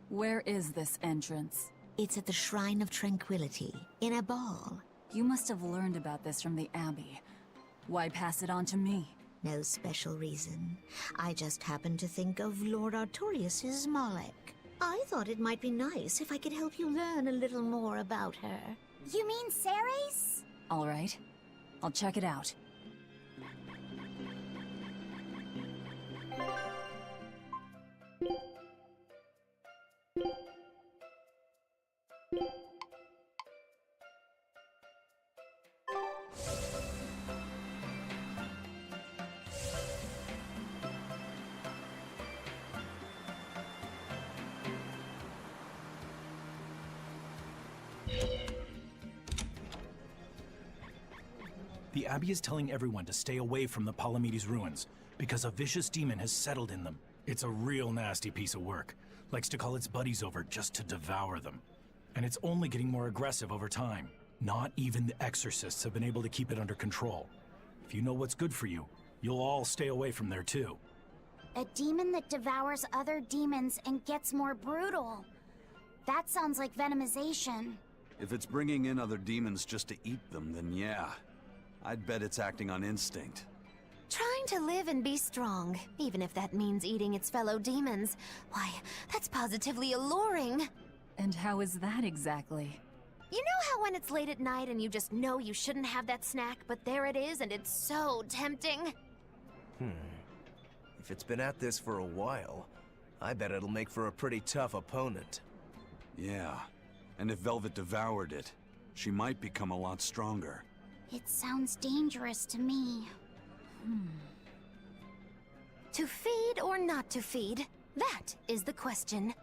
Where is this entrance? It's at the Shrine of Tranquility, in a ball. You must have learned about this from the Abbey. Why pass it on to me? No special reason. I just happened to think of Lord Artorias' Moloch. I thought it might be nice if I could help you learn a little more about her. You mean Ceres? All right. I'll check it out. The Abbey is telling everyone to stay away from the Palamedes ruins, because a vicious demon has settled in them. It's a real nasty piece of work. Likes to call its buddies over just to devour them. And it's only getting more aggressive over time. Not even the exorcists have been able to keep it under control. If you know what's good for you, you'll all stay away from there too. A demon that devours other demons and gets more brutal. That sounds like venomization. If it's bringing in other demons just to eat them, then yeah. I'd bet it's acting on instinct. Trying to live and be strong, even if that means eating its fellow demons. Why, that's positively alluring. And how is that exactly? You know how when it's late at night and you just know you shouldn't have that snack, but there it is and it's so tempting? If it's been at this for a while, I bet it'll make for a pretty tough opponent. Yeah, and if Velvet devoured it, she might become a lot stronger. It sounds dangerous to me. To feed or not to feed? That is the question.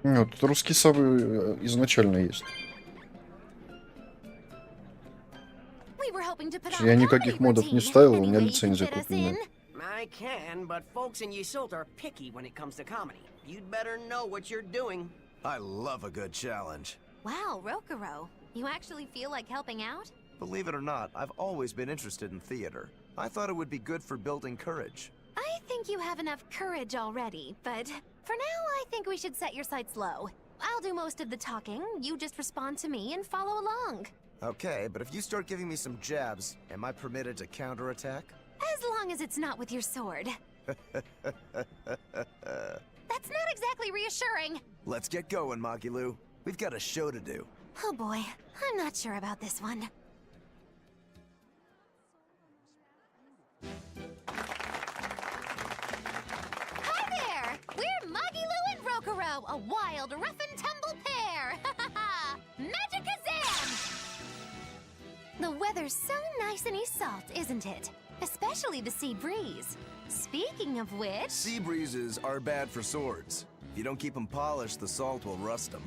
Ну, тут русский сабы изначально есть. We were hoping to put on Я a никаких comedy модов не routine. ставил, у меня Any way you can лицензия fit us куплена. in? I can, but folks in Yusult are picky when it comes to comedy. You'd better know what you're doing. I love a good challenge. Wow, Rokuro. You actually feel like helping out? Believe it or not, I've always been interested in theater. I thought it would be good for building courage. I think you have enough courage already, but for now I think we should set your sights low. I'll do most of the talking, you just respond to me and follow along. Okay, but if you start giving me some jabs, am I permitted to counterattack? As long as it's not with your sword. That's not exactly reassuring. Let's get going, Magilu. We've got a show to do. Oh boy, I'm not sure about this one. grow a wild, rough and tumble pear! Magicazam! The weather's so nice and salt, isn't it? Especially the sea breeze. Speaking of which... Sea breezes are bad for swords. If you don't keep them polished, the salt will rust them.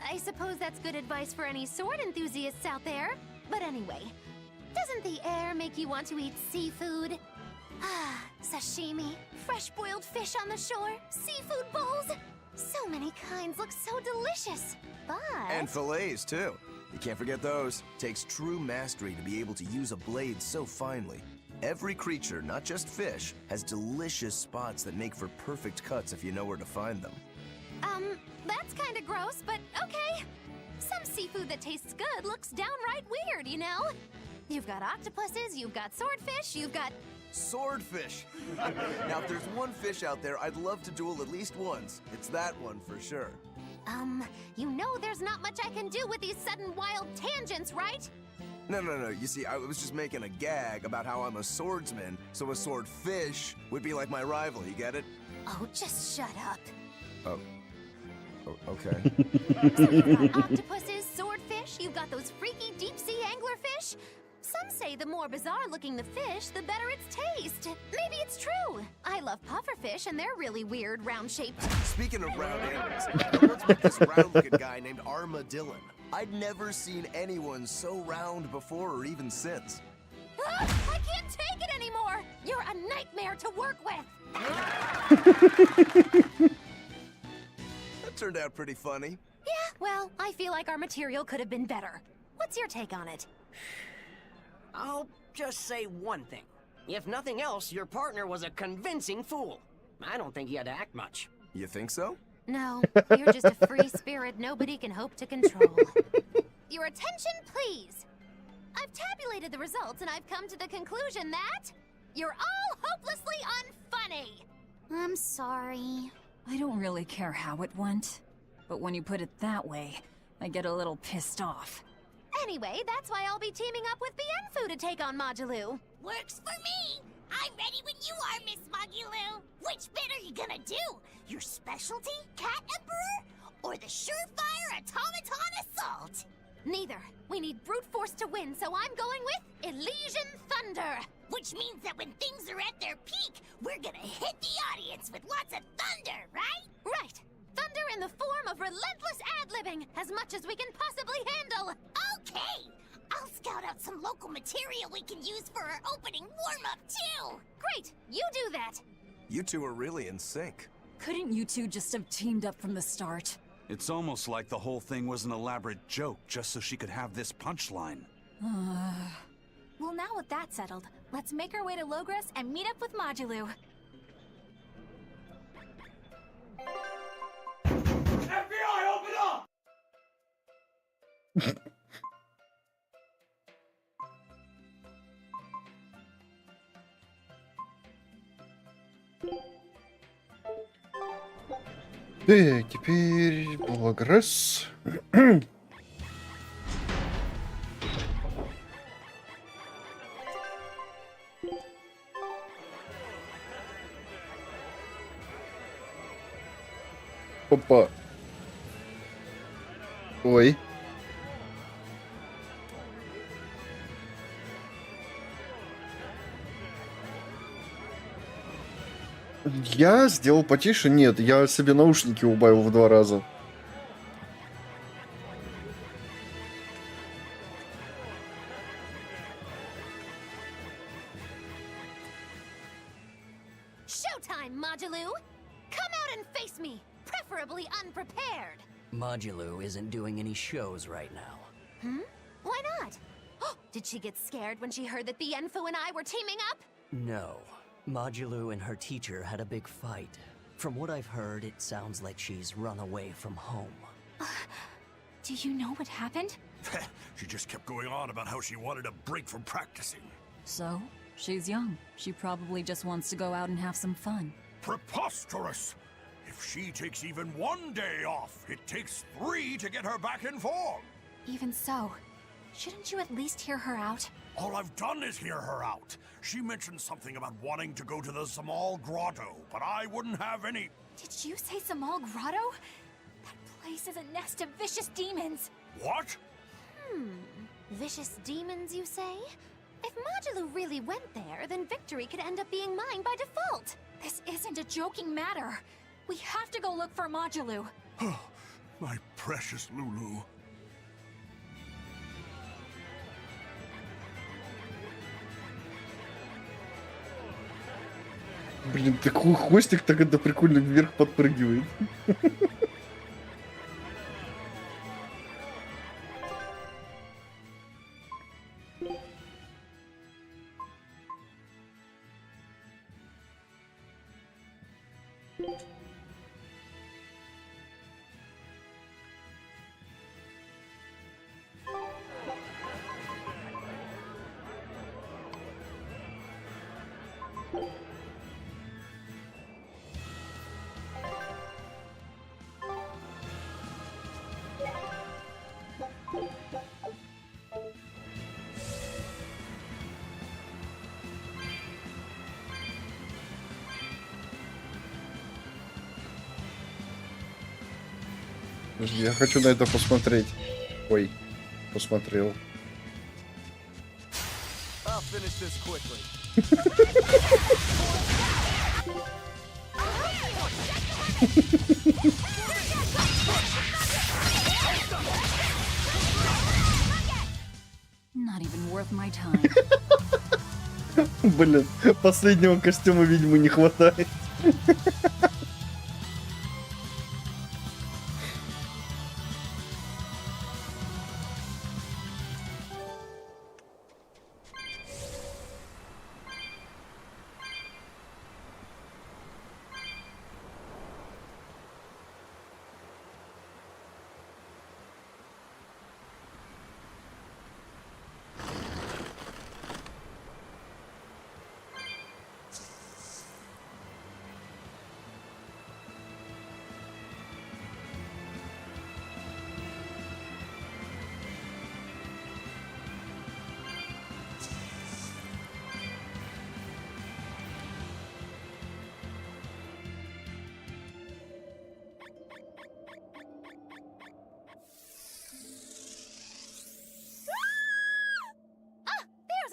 I suppose that's good advice for any sword enthusiasts out there. But anyway, doesn't the air make you want to eat seafood? Ah, sashimi, fresh-boiled fish on the shore, seafood bowls. So many kinds look so delicious, but... And fillets, too. You can't forget those. Takes true mastery to be able to use a blade so finely. Every creature, not just fish, has delicious spots that make for perfect cuts if you know where to find them. That's kinda gross, but okay. Some seafood that tastes good looks downright weird, you know? You've got octopuses, you've got swordfish, you've got... Swordfish! Now, if there's one fish out there I'd love to duel at least once, it's that one for sure. You know there's not much I can do with these sudden wild tangents, right? No. You see, I was just making a gag about how I'm a swordsman, so a swordfish would be like my rival, you get it? Oh, just shut up. Oh, okay. So you've got octopuses, swordfish, you've got those freaky deep-sea anglerfish. Some say the more bizarre-looking the fish, the better its taste. Maybe it's true. I love pufferfish, and they're really weird, round-shaped. Speaking of round animals, I once met this round-looking guy named Armadillon. I'd never seen anyone so round before or even since. I can't take it anymore! You're a nightmare to work with! That turned out pretty funny. Yeah, well, I feel like our material could have been better. What's your take on it? I'll just say one thing. If nothing else, your partner was a convincing fool. I don't think he had to act much. You think so? No, you're just a free spirit nobody can hope to control. Your attention, please. I've tabulated the results and I've come to the conclusion that you're all hopelessly unfunny. I'm sorry. I don't really care how it went, but when you put it that way, I get a little pissed off. Anyway, that's why I'll be teaming up with Bienfu to take on Modulou. Works for me! I'm ready when you are, Miss Magilou! Which bit are you gonna do? Your specialty, Cat Emperor? Or the surefire automaton assault? Neither. We need brute force to win, so I'm going with Elysian Thunder! Which means that when things are at their peak, we're gonna hit the audience with lots of thunder, right? Right! Thunder in the form of relentless ad-libbing, as much as we can possibly handle! Okay! I'll scout out some local material we can use for our opening warm-up, too! Great! You do that! You two are really in sync. Couldn't you two just have teamed up from the start? It's almost like the whole thing was an elaborate joke just so she could have this punchline. Well, now with that settled, let's make our way to Logres and meet up with Modulou. FBI, open up! Так, теперь Логресс. Опа. Ой. Я сделал потише? Нет, я себе наушники убавил в 2 раза. Showtime, Modulou! Come out and face me, preferably unprepared! Modulou isn't doing any shows right now. Why not? Did she get scared when she heard that Bienfu and I were teaming up? No. Modulou and her teacher had a big fight. From what I've heard, it sounds like she's run away from home. Do you know what happened? She just kept going on about how she wanted a break from practicing. So, she's young. She probably just wants to go out and have some fun. Preposterous! If she takes even 1 day off, it takes 3 to get her back in form. Even so, shouldn't you at least hear her out? All I've done is hear her out. She mentioned something about wanting to go to the Zamal Grotto, but I wouldn't have any... Did you say Zamal Grotto? That place is a nest of vicious demons. What? Vicious demons, you say? If Modulu really went there, then victory could end up being mine by default. This isn't a joking matter. We have to go look for Modulu. My precious Lulu. Блин, такой хвостик так это прикольно вверх подпрыгивает. Подожди, я хочу на это посмотреть. Ой, посмотрел. I'll finish this quickly. Not even worth my time. Блин, последнего костюма, видимо, не хватает.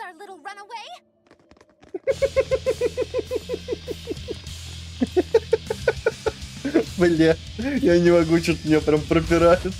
Our little runaway. Бля, я не могу, что-то меня прям пропирает.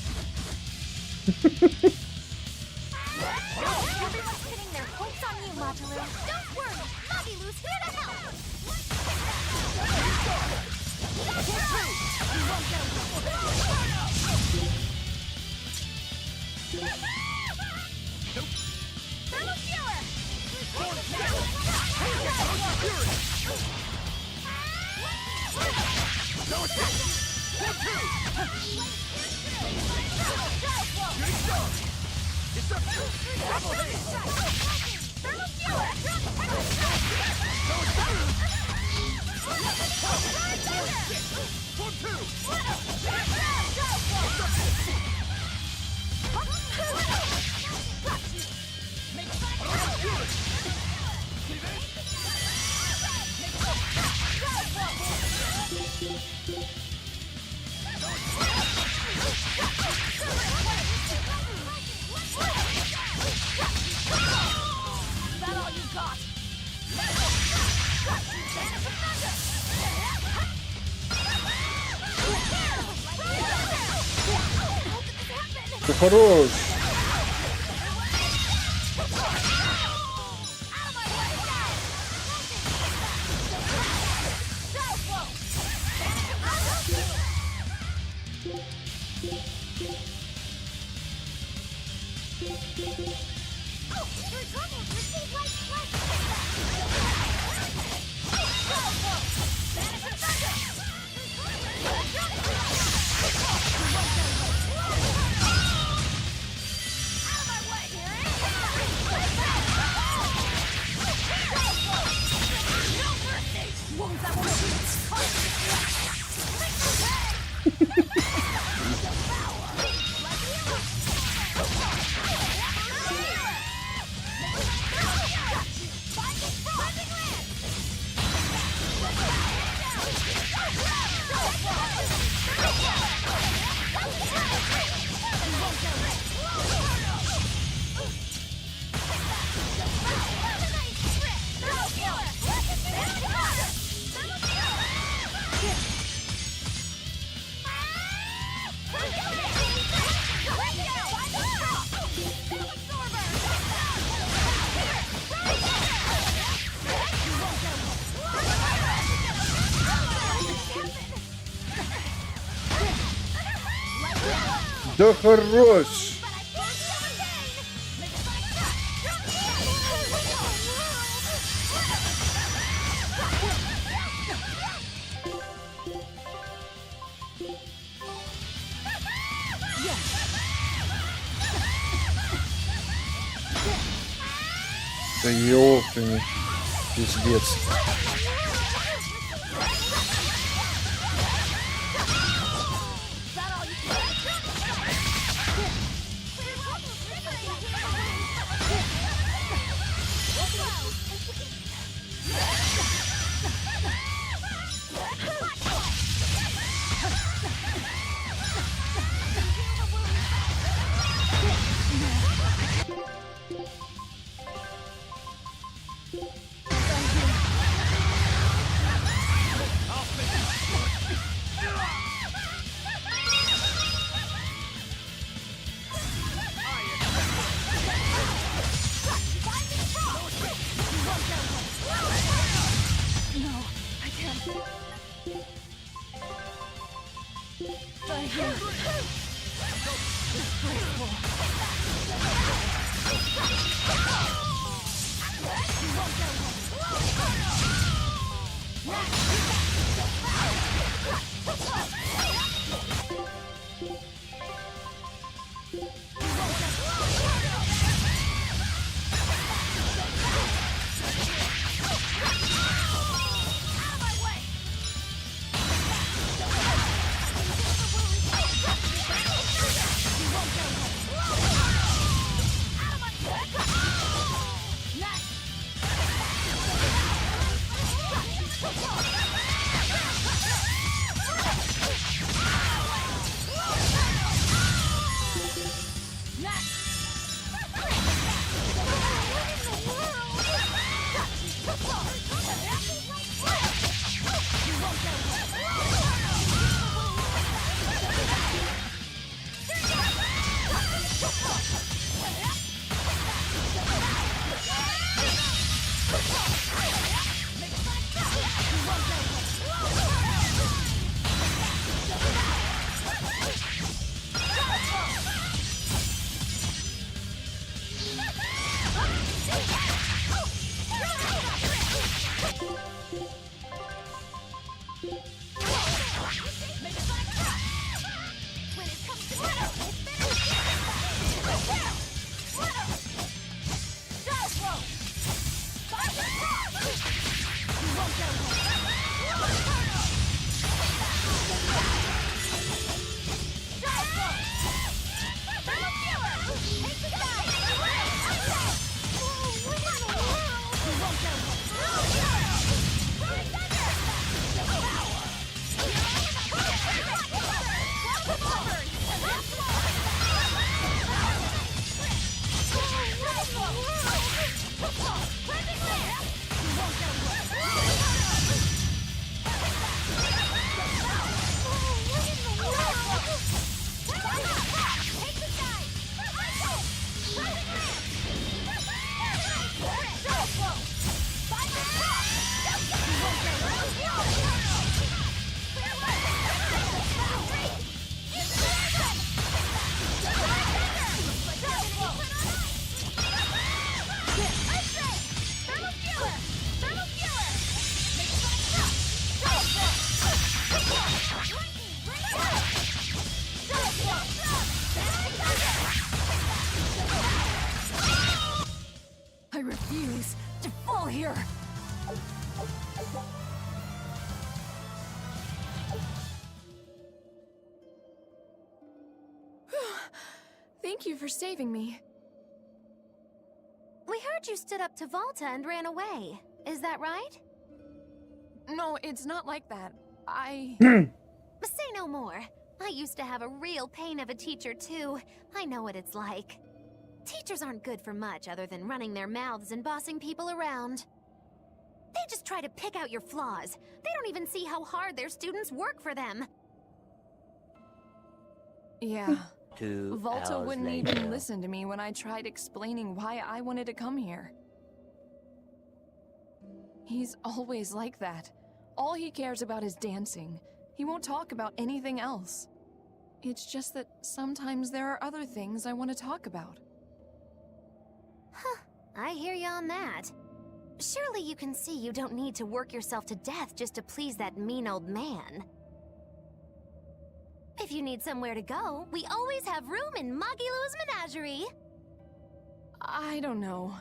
Ты хорош! Да хорош! Да ёптами, пиздец. I refuse to fall here. Thank you for saving me. We heard you stood up to Volta and ran away. Is that right? No, it's not like that. Say no more. I used to have a real pain of a teacher, too. I know what it's like. Teachers aren't good for much other than running their mouths and bossing people around. They just try to pick out your flaws. They don't even see how hard their students work for them. Yeah. 2 Volta hours wouldn't later. even listen to me when I tried explaining why I wanted to come here. He's always like that. All he cares about is dancing. He won't talk about anything else. It's just that sometimes there are other things I want to talk about. Huh. I hear you on that. Surely you can see you don't need to work yourself to death just to please that mean old man. If you need somewhere to go, we always have room in Magilou's menagerie. I don't know.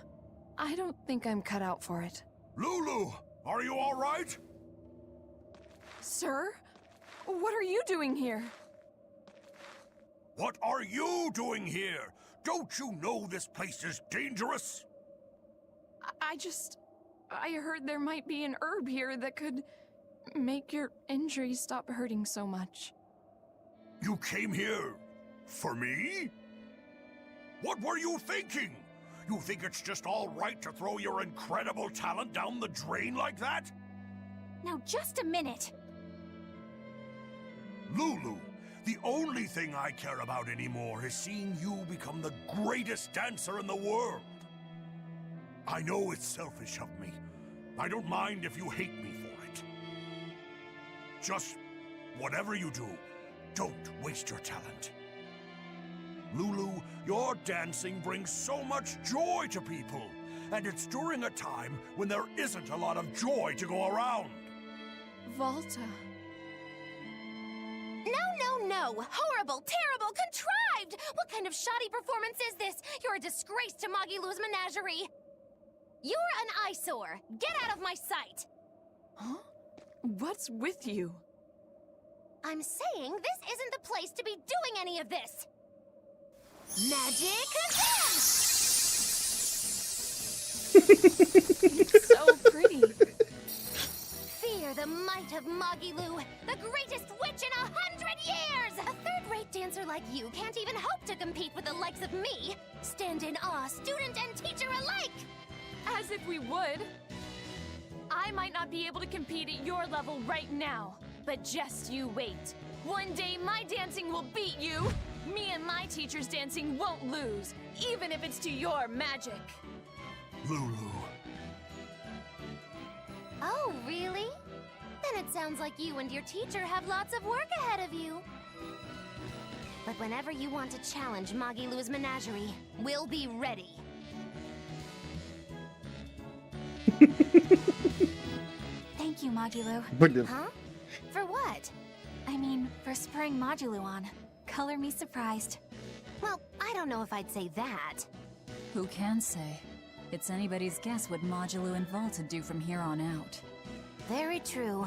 I don't think I'm cut out for it. Lulu, are you all right? Sir? What are you doing here? What are you doing here? Don't you know this place is dangerous? I heard there might be an herb here that could make your injuries stop hurting so much. You came here for me? What were you thinking? You think it's just all right to throw your incredible talent down the drain like that? Now just a minute. Lulu, the only thing I care about anymore is seeing you become the greatest dancer in the world. I know it's selfish of me. I don't mind if you hate me for it. Just whatever you do, don't waste your talent. Lulu, your dancing brings so much joy to people, and it's during a time when there isn't a lot of joy to go around. Volta. No! Horrible, terrible, contrived! What kind of shoddy performance is this? You're a disgrace to Magilou's menagerie! You're an eyesore! Get out of my sight! Huh? What's with you? I'm saying this isn't the place to be doing any of this! Magic It's so pretty. Fear the might of Magilou, the greatest witch in 100 years! A third-rate dancer like you can't even hope to compete with the likes of me! Stand in awe, student and teacher alike! As if we would. I might not be able to compete at your level right now, but just you wait. One day my dancing will beat you. Me and my teacher's dancing won't lose, even if it's to your magic. Lulu. Oh, really? Then it sounds like you and your teacher have lots of work ahead of you. But whenever you want to challenge Magilou's menagerie, we'll be ready. Thank you, Magilou. Блин. Huh? For what? I mean, for spurring Magilou on. Color me surprised. Well, I don't know if I'd say that. Who can say? It's anybody's guess what Magilou and Volta do from here on out. Very true.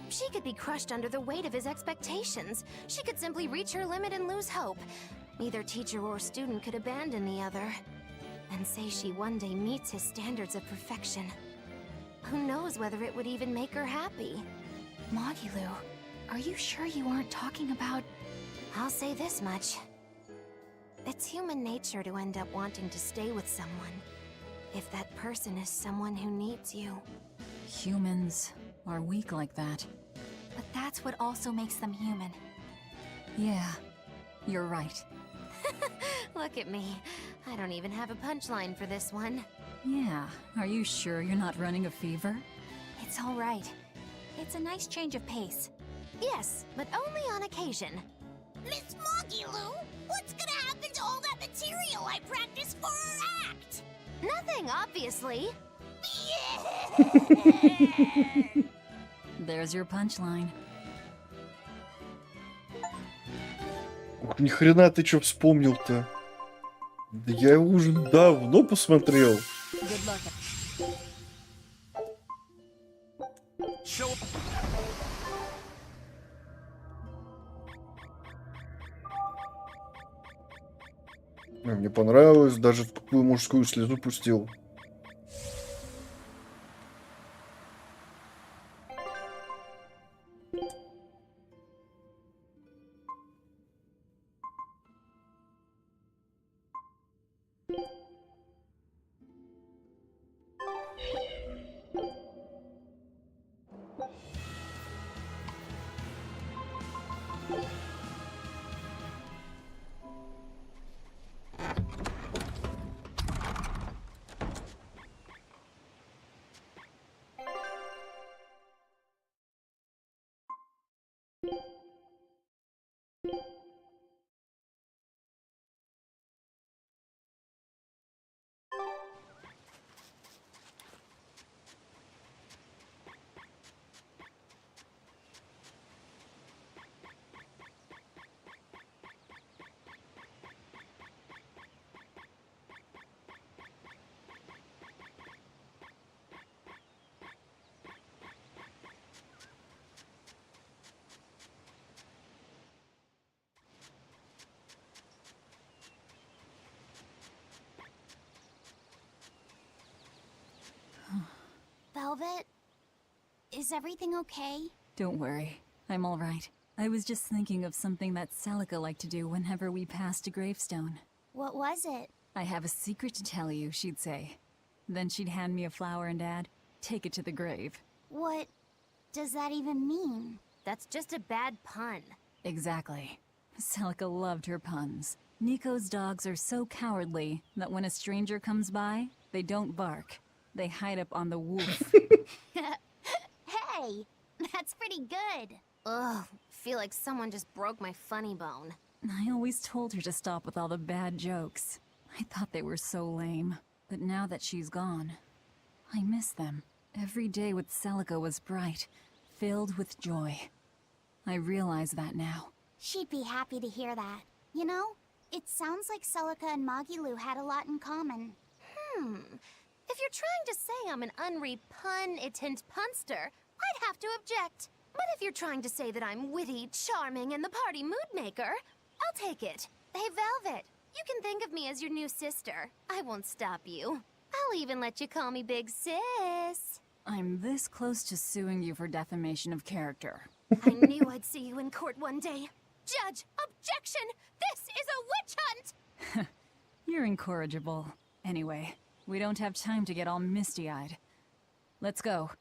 She could be crushed under the weight of his expectations. She could simply reach her limit and lose hope. Neither teacher or student could abandon the other. And say she one day meets his standards of perfection. Who knows whether it would even make her happy? Magilou, are you sure you aren't talking about... I'll say this much. It's human nature to end up wanting to stay with someone, if that person is someone who needs you. Humans are weak like that. But that's what also makes them human. Yeah, you're right. Look at me. I don't even have a punchline for this one. Yeah, are you sure you're not running a fever? It's all right. It's a nice change of pace. Yes, but only on occasion. Miss Magilou, what's gonna happen to all that material I practiced for our act? Nothing, obviously. There's your punchline. Ух, ни хрена ты чё вспомнил-то? Да я его уже давно посмотрел. Good luck. Мне понравилось, даже в такую мужскую слезу пустил. Velvet? Is everything okay? Don't worry. I'm all right. I was just thinking of something that Celica liked to do whenever we passed a gravestone. What was it? I have a secret to tell you, she'd say. Then she'd hand me a flower and add, take it to the grave. What does that even mean? That's just a bad pun. Exactly. Celica loved her puns. Nico's dogs are so cowardly that when a stranger comes by, they don't bark. They hide up on the woof. Hey, that's pretty good. Ugh, feel like someone just broke my funny bone. I always told her to stop with all the bad jokes. I thought they were so lame. But now that she's gone, I miss them. Every day with Celica was bright, filled with joy. I realize that now. She'd be happy to hear that. You know, it sounds like Celica and Magilu had a lot in common. If you're trying to say I'm an unrepunnitent punster, I'd have to object. But if you're trying to say that I'm witty, charming, and the party mood maker, I'll take it. Hey, Velvet, you can think of me as your new sister. I won't stop you. I'll even let you call me Big Sis. I'm this close to suing you for defamation of character. I knew I'd see you in court one day. Judge, objection! This is a witch hunt! You're incorrigible. Anyway, we don't have time to get all misty-eyed. Let's go.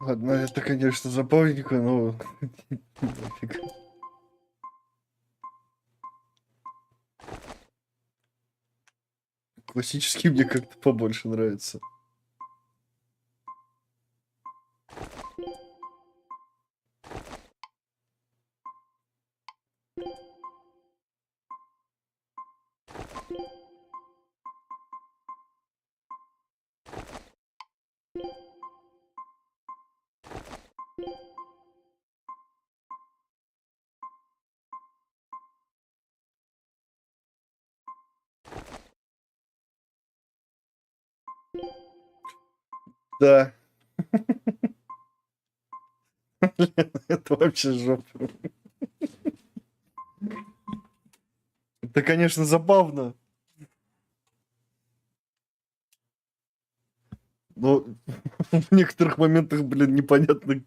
Ладно, это, конечно, забавненько, но... нафиг. Классический мне как-то побольше нравится. Да. Это вообще жопа. Это, конечно, забавно. Но в некоторых моментах, блин, непонятно,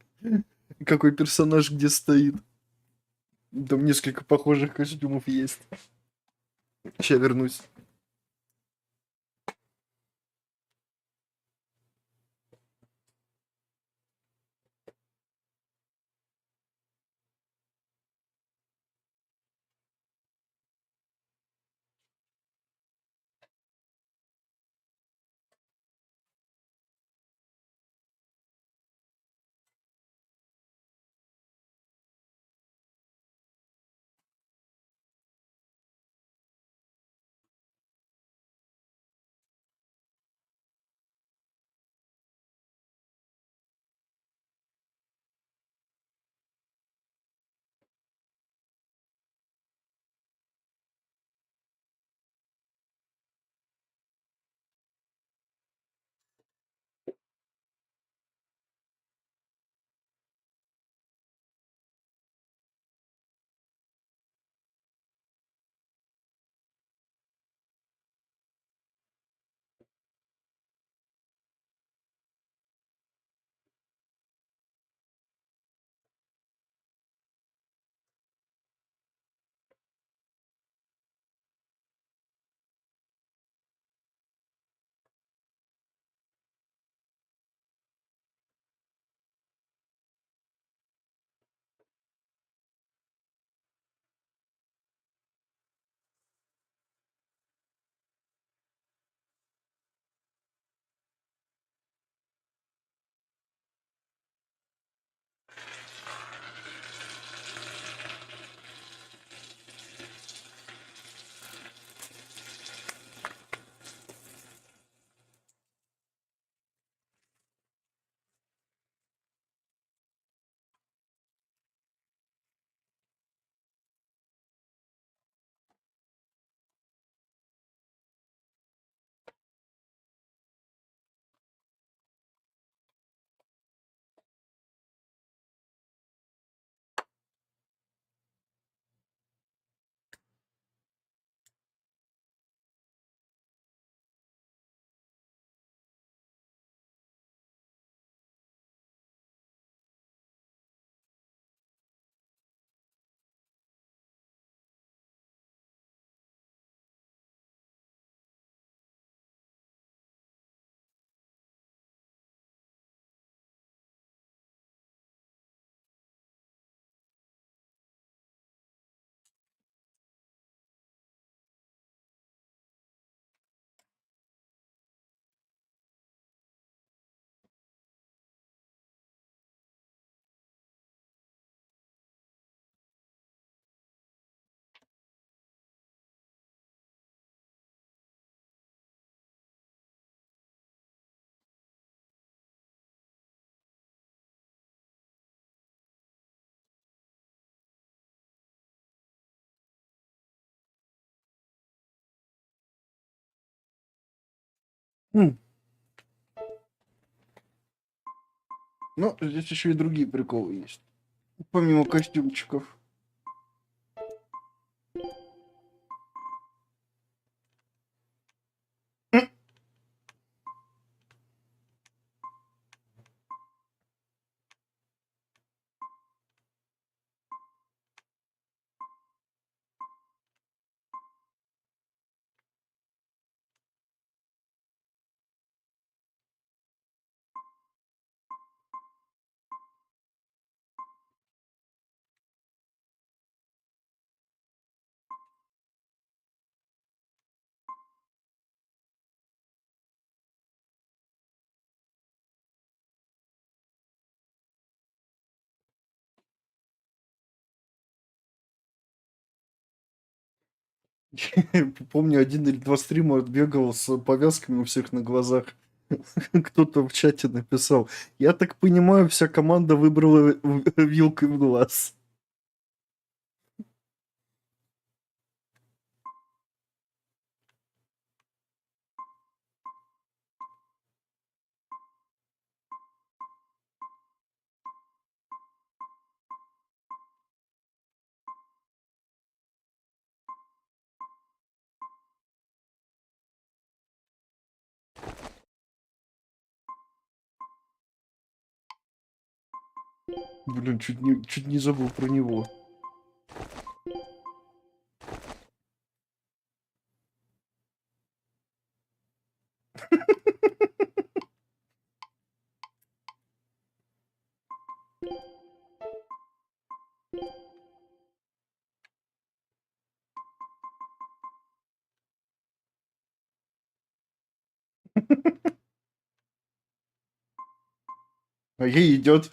какой персонаж где стоит. Там несколько похожих костюмов есть. Сейчас вернусь. Но здесь еще и другие приколы есть. Помимо костюмчиков. Помню, 1 или 2 стрима бегал с повязками у всех на глазах. Кто-то в чате написал: я так понимаю, вся команда выбрала вилкой в глаз. Блин, чуть не забыл про него. А ей идет.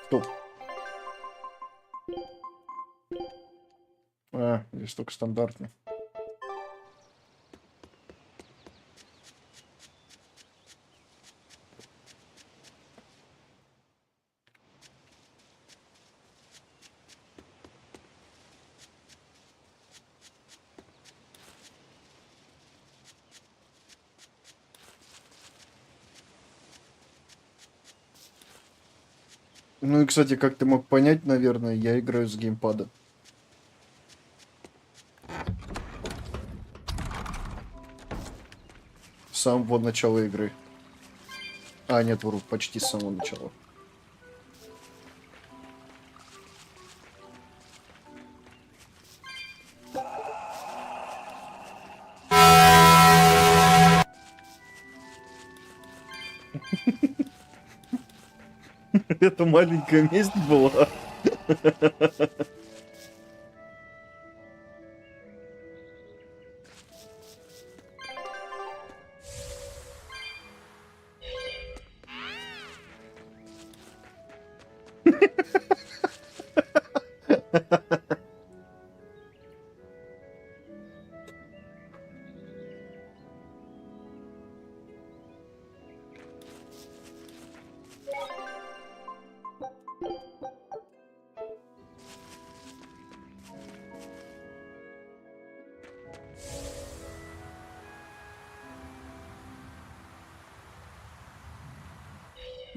Стоп. Здесь только стандартный. Ну и, кстати, как ты мог понять, наверное, я играю с геймпада. С самого начала игры. А, нет, вру, почти с самого начала. Это маленькая месть была.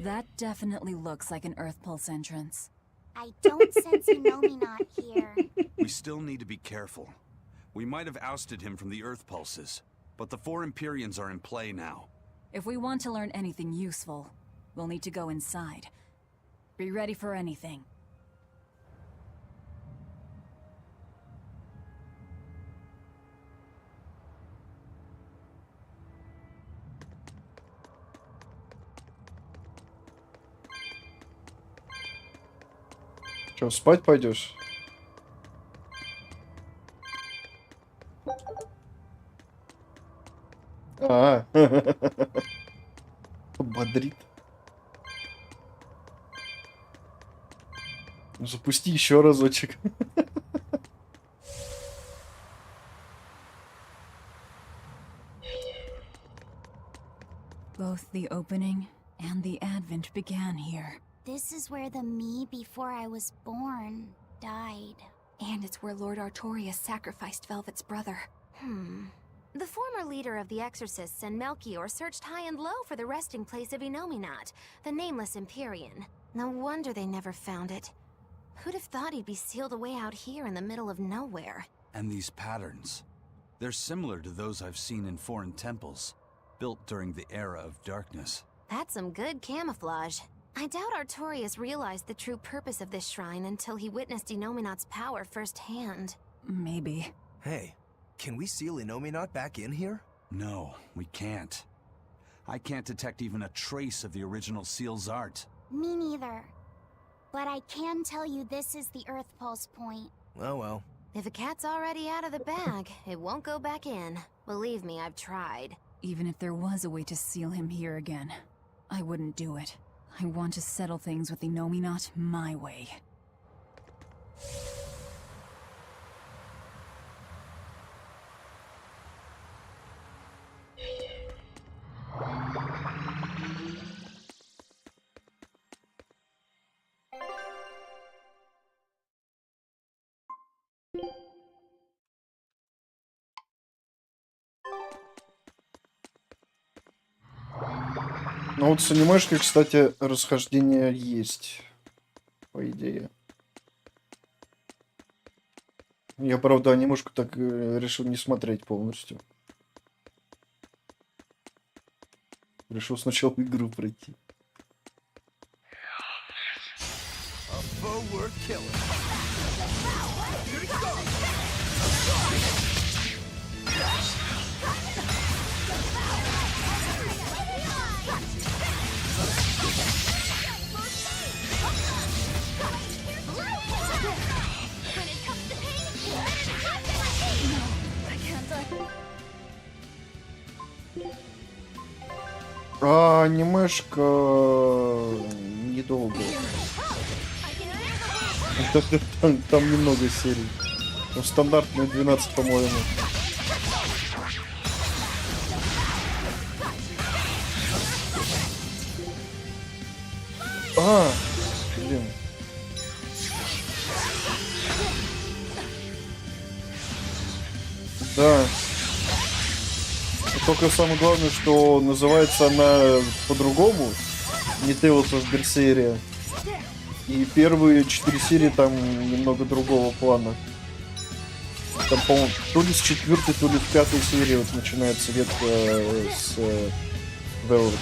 That definitely looks like an Earth Pulse entrance. I don't sense Inominar here. We still need to be careful. We might have ousted him from the Earth Pulses, but the 4 Empyreans are in play now. If we want to learn anything useful, we'll need to go inside. Be ready for anything. Че, спать пойдешь? Бодрит. Запусти еще разочек. Both the opening and the advent began here. This is where the me before I was born died. And it's where Lord Artorius sacrificed Velvet's brother. The former leader of the Exorcists and Melchior searched high and low for the resting place of Inominat, the nameless Empyrean. No wonder they never found it. Who'd have thought he'd be sealed away out here in the middle of nowhere? And these patterns. They're similar to those I've seen in foreign temples, built during the era of darkness. That's some good camouflage. I doubt Artorius realized the true purpose of this shrine until he witnessed Inominat's power firsthand. Maybe. Hey, can we seal Inominat back in here? No, we can't. I can't detect even a trace of the original seal's art. Me neither. But I can tell you this is the Earth Pulse point. Oh well. If a cat's already out of the bag, it won't go back in. Believe me, I've tried. Even if there was a way to seal him here again, I wouldn't do it. I want to settle things with Inominat my way. Ну вот с анимешкой, кстати, расхождение есть, по идее. Я, правда, анимешку так решил не смотреть полностью. Решил сначала игру пройти. А анимешка недолго. Там немного серий. Там стандартные 12, по-моему. Блин. Да. Только самое главное, что называется она по-другому. Не Tales of Berseria. И первые 4 серии там немного другого плана. Там, по-моему, то ли с 4-й, то ли с 5-й серии вот начинается ветка с Velvet.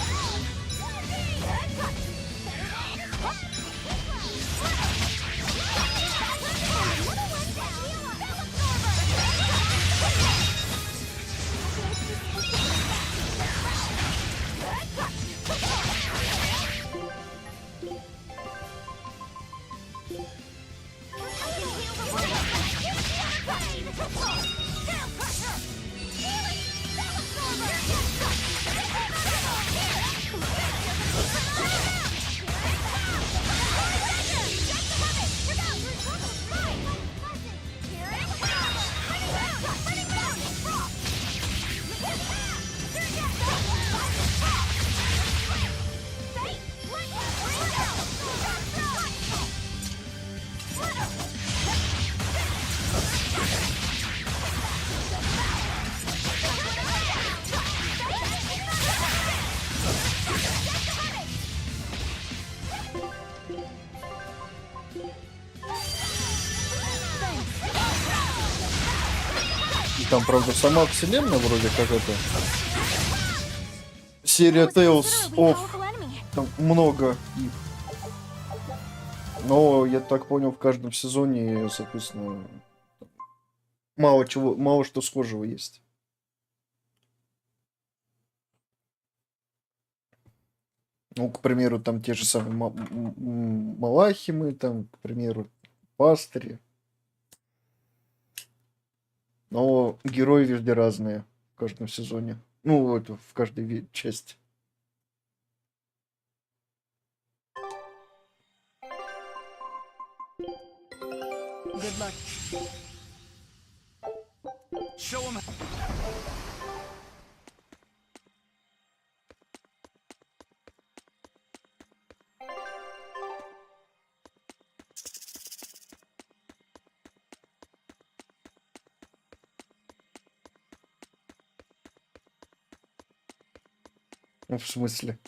Там, правда, сама вселенная вроде как это. Серия Tales of. Там много их. Но, я так понял, в каждом сезоне, соответственно, мало что схожего есть. Ну, к примеру, там те же самые Малахимы, там, к примеру, Пастыри. Но герои везде разные в каждом сезоне. Ну, вот в каждой части. Good luck. Show him. Ну, в смысле?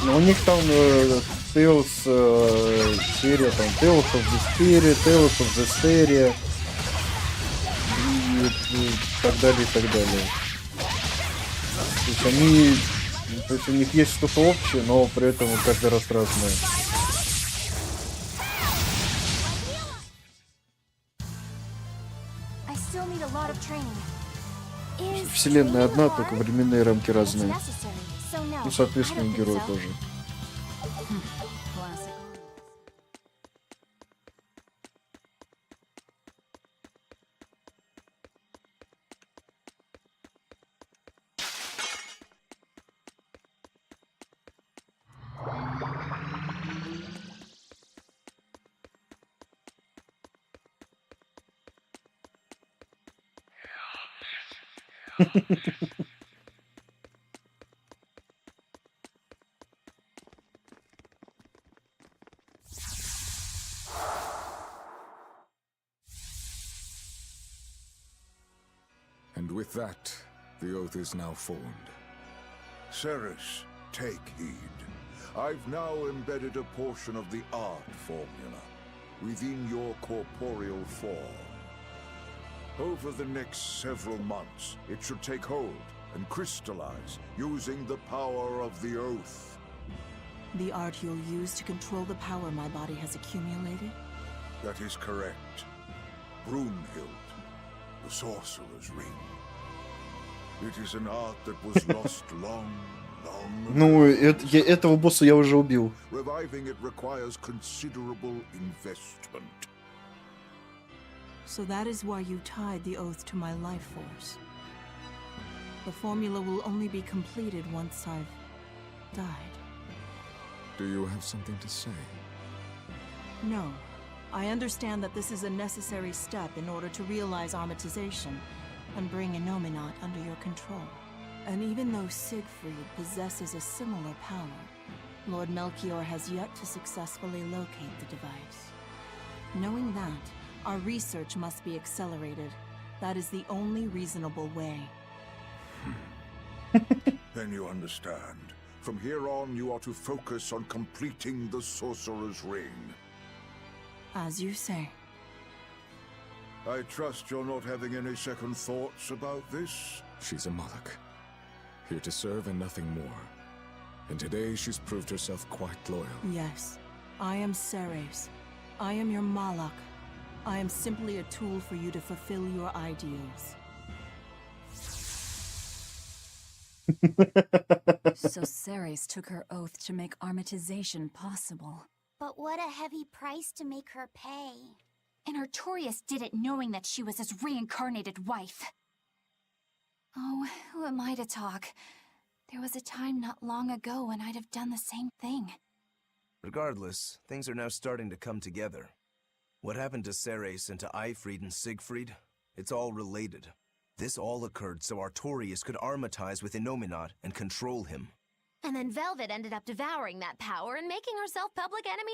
Ну, у них там Tales серия, там Tales of Vesperia, Tales of Vesperia и так далее, и так далее. То есть они, то есть у них есть что-то общее, но при этом каждый раз разное. Вселенная одна, только временные рамки разные. Ну, соответственно, и герой тоже. And with that, the oath is now formed. Ceres, take heed. I've now embedded a portion of the art formula within your corporeal form. Over the next several months, it should take hold and crystallize using the power of the oath. The art you'll use to control the power my body has accumulated? That is correct. Brunhild, the Sorcerer's Ring. It is an art that was lost long ago. Ну, этого босса я уже убил. Reviving it requires considerable investment. So that is why you tied the oath to my life force. The formula will only be completed once I've died. Do you have something to say? No. I understand that this is a necessary step in order to realize armatization and bring Innominat under your control. And even though Siegfried possesses a similar power, Lord Melchior has yet to successfully locate the device. Knowing that, our research must be accelerated. That is the only reasonable way. Then you understand. From here on, you are to focus on completing the Sorcerer's Ring. As you say. I trust you're not having any second thoughts about this? She's a Moloch. Here to serve and nothing more. And today she's proved herself quite loyal. Yes. I am Ceres. I am your Moloch. I am simply a tool for you to fulfill your ideals. So Ceres took her oath to make armatization possible. But what a heavy price to make her pay. And Artorius did it knowing that she was his reincarnated wife. Oh, who am I to talk? There was a time not long ago when I'd have done the same thing. Regardless, things are now starting to come together. What happened to Ceres and to Eifried and Siegfried? It's all related. This all occurred so Artorius could armatize with Innominat and control him. And then Velvet ended up devouring that power and making herself public enemy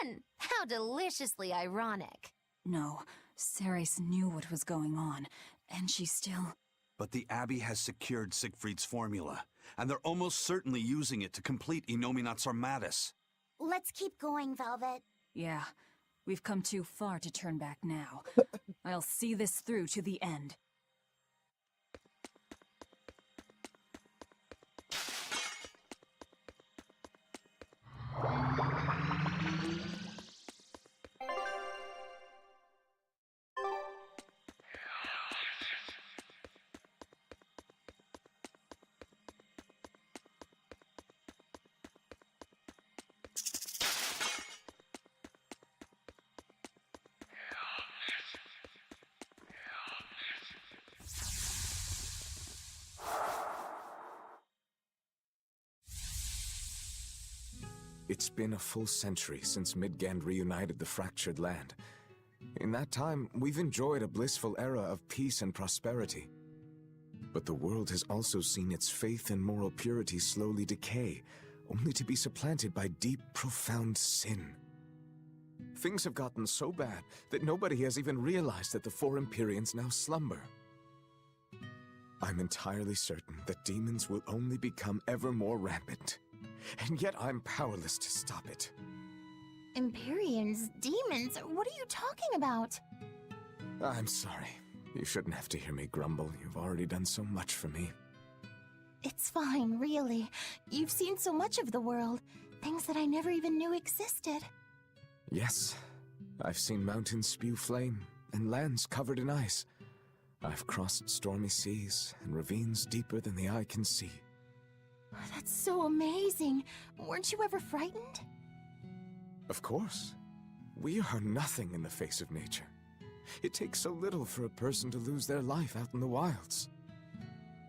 #1. How deliciously ironic. No, Ceres knew what was going on, and she still... But the Abbey has secured Siegfried's formula, and they're almost certainly using it to complete Innominat's Armatus. Let's keep going, Velvet. Yeah, we've come too far to turn back now. I'll see this through to the end. It's been a full century since Midgand reunited the fractured land. In that time, we've enjoyed a blissful era of peace and prosperity. But the world has also seen its faith and moral purity slowly decay, only to be supplanted by deep, profound sin. Things have gotten so bad that nobody has even realized that the four Empyreans now slumber. I'm entirely certain that demons will only become ever more rampant, and yet I'm powerless to stop it. Empyreans? Demons? What are you talking about? I'm sorry. You shouldn't have to hear me grumble. You've already done so much for me. It's fine, really. You've seen so much of the world. Things that I never even knew existed. Yes, I've seen mountains spew flame, and lands covered in ice. I've crossed stormy seas, and ravines deeper than the eye can see. That's so amazing. Weren't you ever frightened? Of course. We are nothing in the face of nature. It takes so little for a person to lose their life out in the wilds.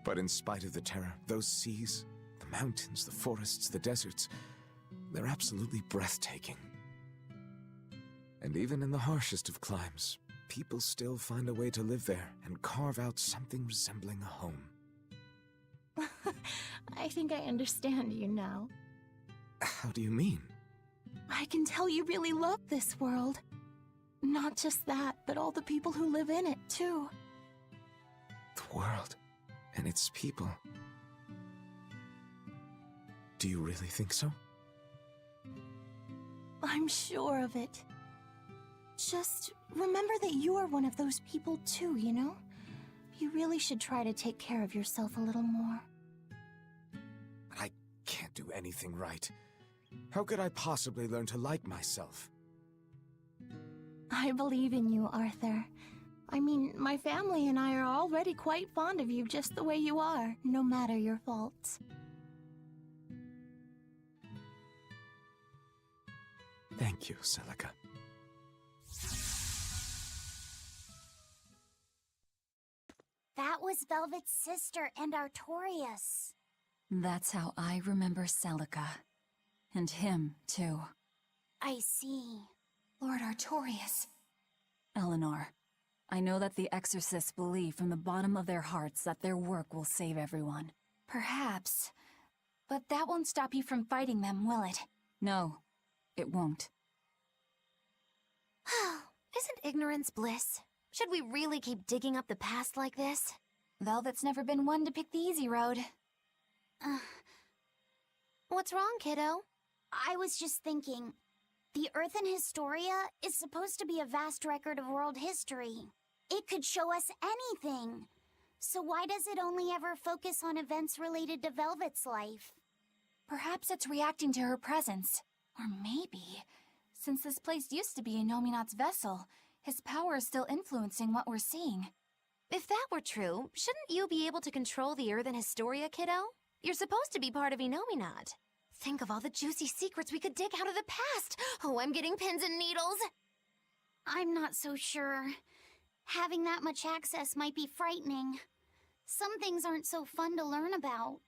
But in spite of the terror, those seas, the mountains, the forests, the deserts, they're absolutely breathtaking. And even in the harshest of climes, people still find a way to live there and carve out something resembling a home. I think I understand you now. How do you mean? I can tell you really love this world. Not just that, but all the people who live in it, too. The world and its people. Do you really think so? I'm sure of it. Just remember that you are one of those people too, you know? You really should try to take care of yourself a little more. I can't do anything right. How could I possibly learn to like myself? I believe in you, Arthur. I mean, my family and I are already quite fond of you just the way you are, no matter your faults. Thank you, Celica. That was Velvet's sister and Artorias. That's how I remember Celica. And him, too. I see. Lord Artorias. Eleanor, I know that the Exorcists believe from the bottom of their hearts that their work will save everyone. Perhaps. But that won't stop you from fighting them, will it? No, it won't. Isn't ignorance bliss? Should we really keep digging up the past like this? Velvet's never been one to pick the easy road. What's wrong, kiddo? I was just thinking, the Earth in Historia is supposed to be a vast record of world history. It could show us anything. So why does it only ever focus on events related to Velvet's life? Perhaps it's reacting to her presence. Or maybe, since this place used to be Nominat's vessel, his power is still influencing what we're seeing. If that were true, shouldn't you be able to control the Earth in Historia, kiddo? You're supposed to be part of Enominat. Think of all the juicy secrets we could dig out of the past. Oh, I'm getting pins and needles. I'm not so sure. Having that much access might be frightening. Some things aren't so fun to learn about.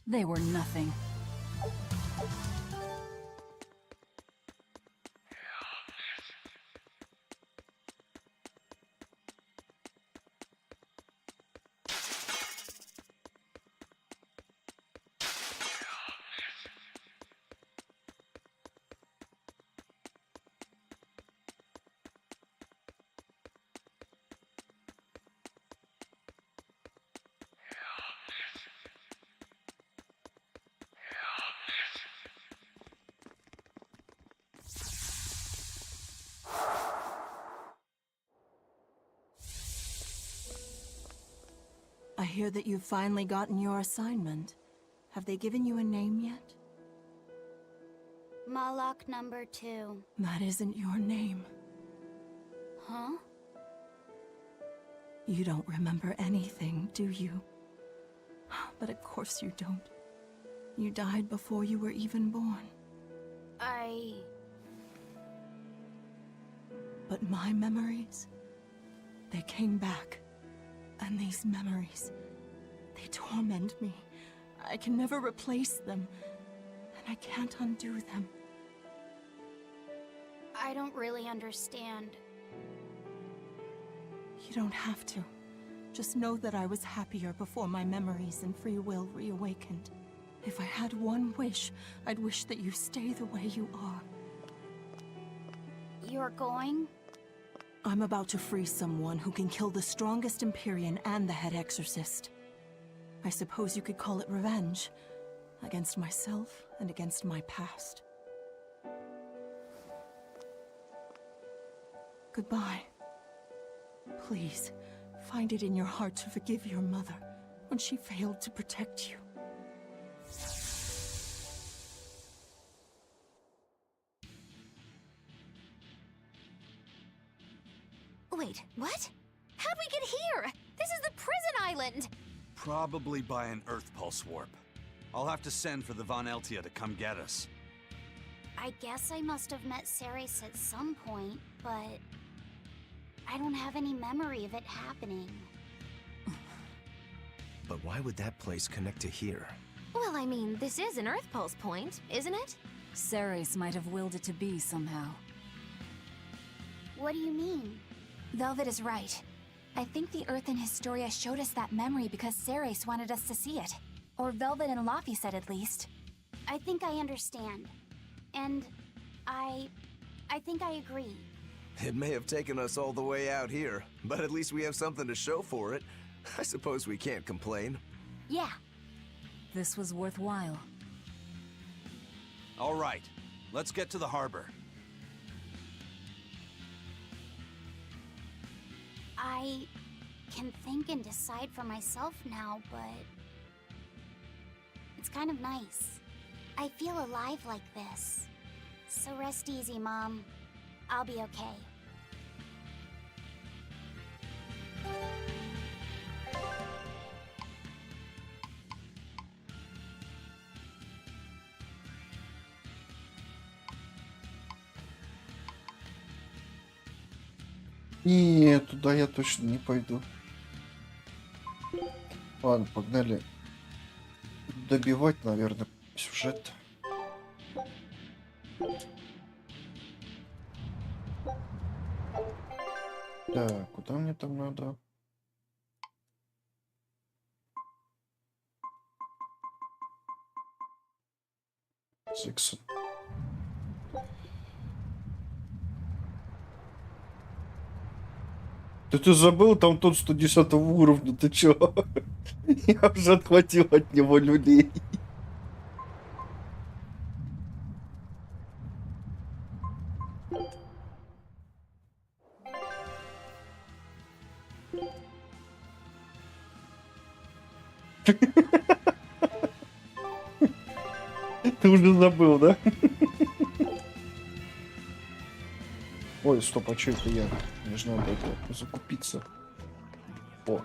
They were nothing. I hear that you've finally gotten your assignment. Have they given you a name yet? Moloch number 2. That isn't your name. Huh? You don't remember anything, do you? But of course you don't. You died before you were even born. But my memories, they came back. And these memories, they torment me. I can never replace them. And I can't undo them. I don't really understand. You don't have to. Just know that I was happier before my memories and free will reawakened. If I had one wish, I'd wish that you stay the way you are. You're going? I'm about to free someone who can kill the strongest Empyrean and the head exorcist. I suppose you could call it revenge. Against myself and against my past. Goodbye. Please, find it in your heart to forgive your mother when she failed to protect you. Wait, what? How'd we get here? This is the prison island! Probably by an Earth Pulse warp. I'll have to send for the Von Eltia to come get us. I guess I must have met Ceres at some point, but I don't have any memory of it happening. But why would that place connect to here? Well, I mean, this is an Earth Pulse point, isn't it? Ceres might have willed it to be somehow. What do you mean? Velvet is right. I think the Earth in Historia showed us that memory because Ceres wanted us to see it. Or Velvet and Laffy said at least. I think I understand. And I think I agree. It may have taken us all the way out here, but at least we have something to show for it. I suppose we can't complain. Yeah. This was worthwhile. All right, let's get to the harbor. I can think and decide for myself now, but it's kind of nice. I feel alive like this. So rest easy, Mom. I'll be okay. Не, туда я точно не пойду. Ладно, погнали добивать, наверное, сюжет. Да, куда мне там надо? Секс. Ты забыл, там тот 110 уровня, ты чё? Я уже отхватил от него люлей. Ты уже забыл, да? Ой, стоп, а чё это я? Мне же надо это закупиться. О.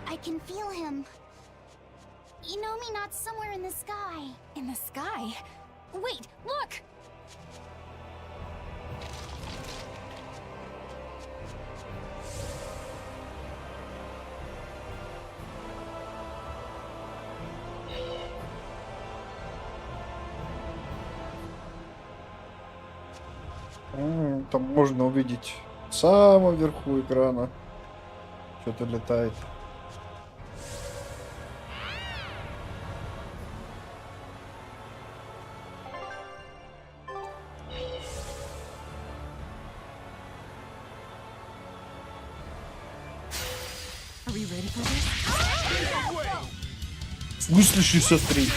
I can feel him. Not somewhere in the sky. In the sky? Wait, look! Там можно увидеть в самом верху экрана. Что-то летает. Are we ready for this? В смысле 63?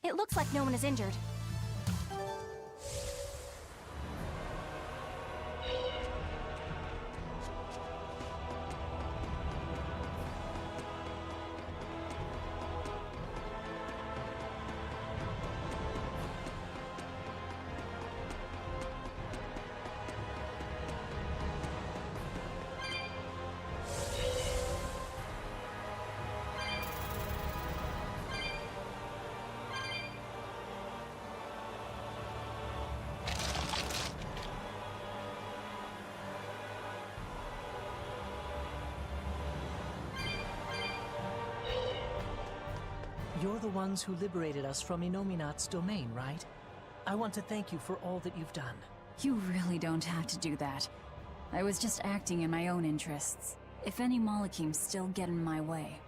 It looks like no one is injured. You're the ones who liberated us from Inominat's domain, right? I want to thank you for all that you've done. You really don't have to do that. I was just acting in my own interests. If any Malachims still get in my way,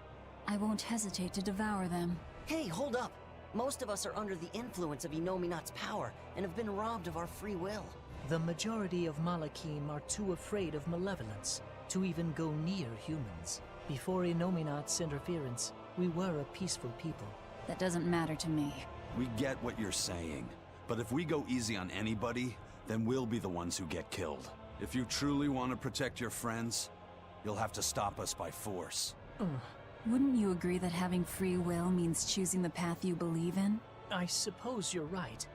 I won't hesitate to devour them. Hey, hold up! Most of us are under the influence of Inominat's power and have been robbed of our free will. The majority of Malachim are too afraid of malevolence to even go near humans. Before Inominat's interference, we were a peaceful people. That doesn't matter to me. We get what you're saying, but if we go easy on anybody, then we'll be the ones who get killed. If you truly want to protect your friends, you'll have to stop us by force. Wouldn't you agree that having free will means choosing the path you believe in? I suppose you're right.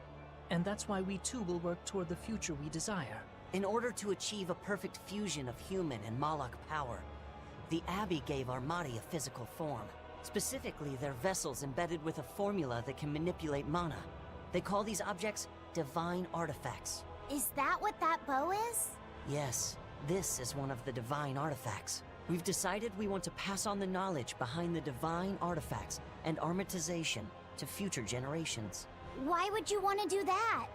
And that's why we too will work toward the future we desire. In order to achieve a perfect fusion of human and Malak power, the Abbey gave Armadi a physical form. Specifically, they're vessels embedded with a formula that can manipulate mana. They call these objects divine artifacts. Is that what that bow is? Yes, this is one of the divine artifacts. We've decided we want to pass on the knowledge behind the divine artifacts and armatization to future generations. Why would you want to do that?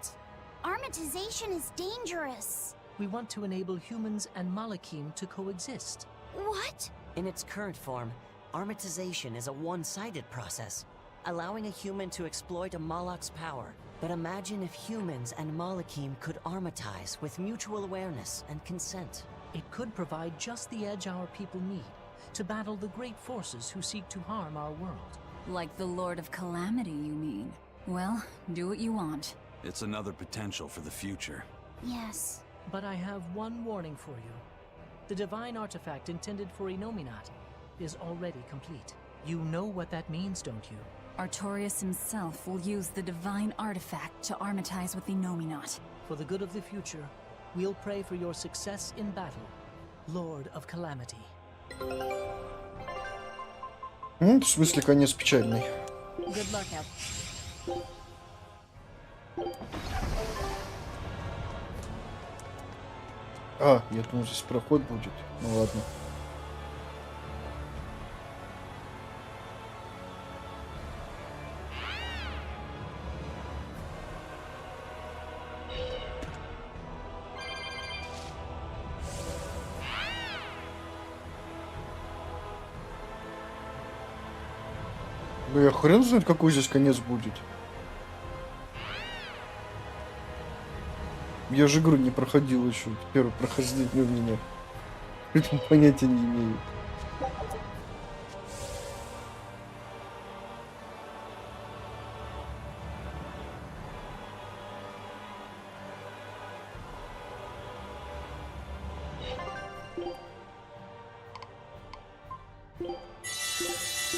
Armatization is dangerous. We want to enable humans and Malachim to coexist. What? In its current form, armatization is a one-sided process, allowing a human to exploit a Malak's power. But imagine if humans and Malachim could armatize with mutual awareness and consent. It could provide just the edge our people need to battle the great forces who seek to harm our world. Like the Lord of Calamity, you mean? Well, do what you want. It's another potential for the future. Yes. But I have one warning for you. The divine artifact intended for Inominat is already complete. You know what that means, don't you? Artorias himself will use the divine artifact to armatize with Inominat. For the good of the future, we'll pray for your success in battle, Lord of Calamity. В смысле, конец печальный. Good luck out. А, я думал, здесь проход будет. Ну ладно. Да я хрен знает, какой здесь конец будет. Я же игру не проходил еще. Первое прохождение у меня. Поэтому понятия не имею. Huh.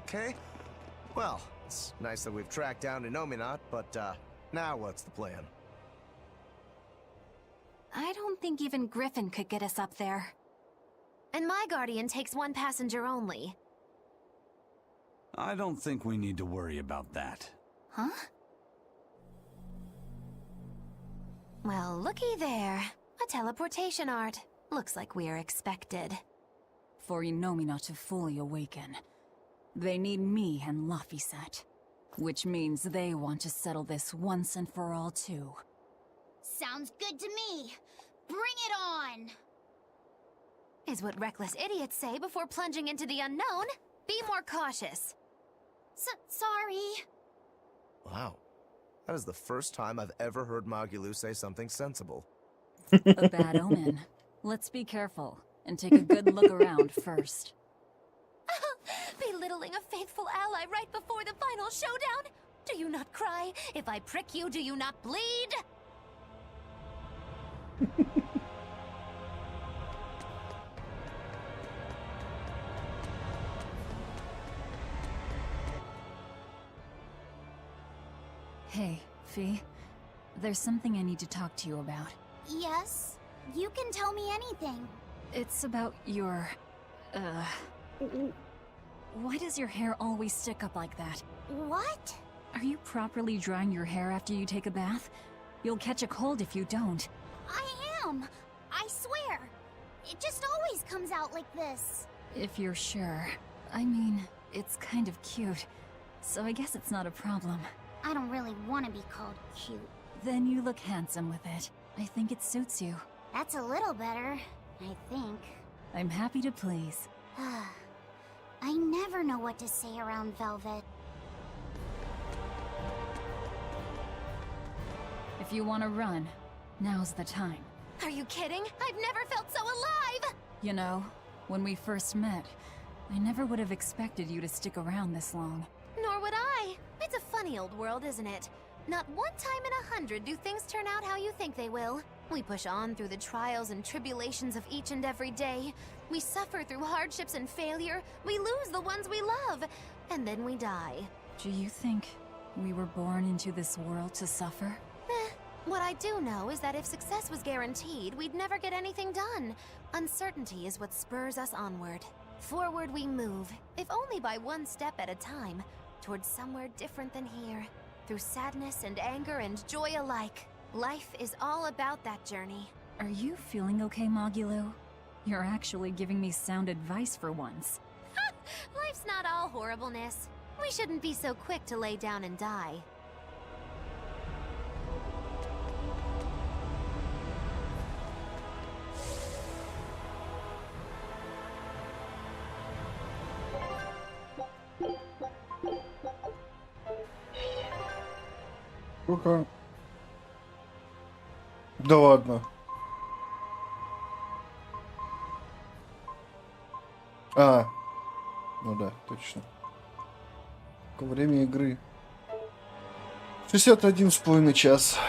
Okay. Well, it's nice that we've tracked down Innominat, but, now what's the plan? I don't think even Griffin could get us up there. And my Guardian takes one passenger only. I don't think we need to worry about that. Huh? Well, looky there. A teleportation art. Looks like we're expected. For Innominat to fully awaken, they need me and Laphicet. Which means they want to settle this once and for all, too. Sounds good to me. Bring it on! Is what reckless idiots say before plunging into the unknown. Be more cautious. Sorry. Wow. That is the first time I've ever heard Magilou say something sensible. A bad omen. Let's be careful, and take a good look around first. Belittling a faithful ally right before the final showdown? Do you not cry? If I prick you, do you not bleed? Hey, Fee. There's something I need to talk to you about. Yes? You can tell me anything. It's about your... Why does your hair always stick up like that? What? Are you properly drying your hair after you take a bath? You'll catch a cold if you don't. I am! I swear! It just always comes out like this. If you're sure. I mean, it's kind of cute, so I guess it's not a problem. I don't really want to be called cute. Then you look handsome with it. I think it suits you. That's a little better, I think. I'm happy to please. I never know what to say around Velvet. If you want to run, now's the time. Are you kidding? I've never felt so alive! You know, when we first met, I never would have expected you to stick around this long. Nor would I. It's a funny old world, isn't it? Not one time in 100 do things turn out how you think they will. We push on through the trials and tribulations of each and every day. We suffer through hardships and failure. We lose the ones we love. And then we die. Do you think we were born into this world to suffer? What I do know is that if success was guaranteed, we'd never get anything done. Uncertainty is what spurs us onward. Forward we move, if only by one step at a time, towards somewhere different than here. Through sadness and anger and joy alike. Life is all about that journey. Are you feeling okay, Magilou? You're actually giving me sound advice for once. Life's not all horribleness. We shouldn't be so quick to lay down and die. Ну-ка. Да ладно. Ну да, точно. Какое время игры? 61,5 час.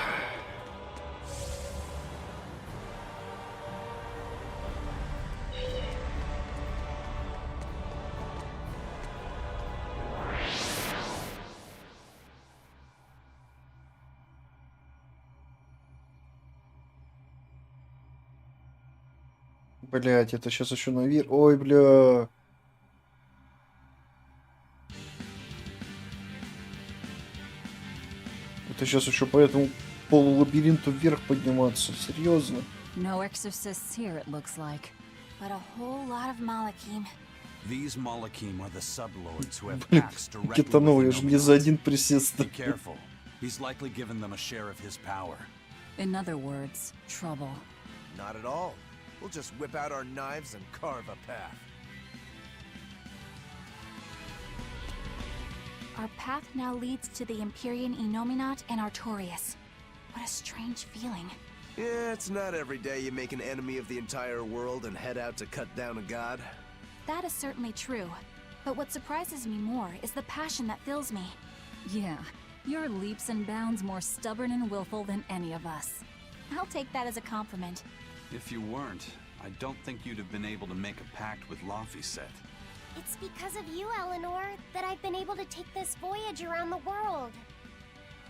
Блять, это сейчас еще наверх. Ой, бля. Это сейчас еще по этому полулабиринту вверх подниматься. Серьезно? No exorcists here, it looks like. But a whole lot of Malakim. These Malakim are the sublords who have pacts directly Китанова, я же не за один with присест. Be careful. He's likely given them a share of his power. In other words, trouble. Not at all. We'll just whip out our knives and carve a path. Our path now leads to the Empyrean Innominat and Artorias. What a strange feeling. Yeah, it's not every day you make an enemy of the entire world and head out to cut down a god. That is certainly true. But what surprises me more is the passion that fills me. Yeah, you're leaps and bounds more stubborn and willful than any of us. I'll take that as a compliment. If you weren't, I don't think you'd have been able to make a pact with Laphicet. It's because of you, Eleanor, that I've been able to take this voyage around the world.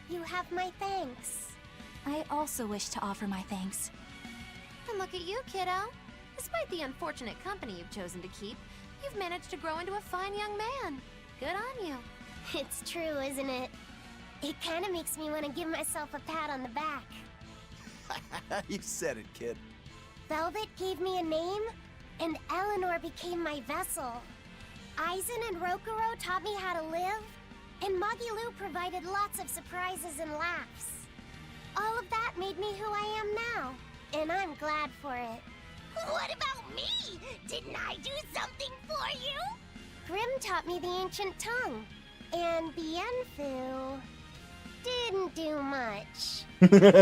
You have my thanks. I also wish to offer my thanks. And look at you, kiddo. Despite the unfortunate company you've chosen to keep, you've managed to grow into a fine young man. Good on you. It's true, isn't it? It kind of makes me want to give myself a pat on the back. You said it, kid. Velvet gave me a name, and Eleanor became my vessel. Aizen and Rokuro taught me how to live, and Magilu provided lots of surprises and laughs. All of that made me who I am now, and I'm glad for it. What about me? Didn't I do something for you? Grim taught me the ancient tongue, and Bienfu didn't do much. You're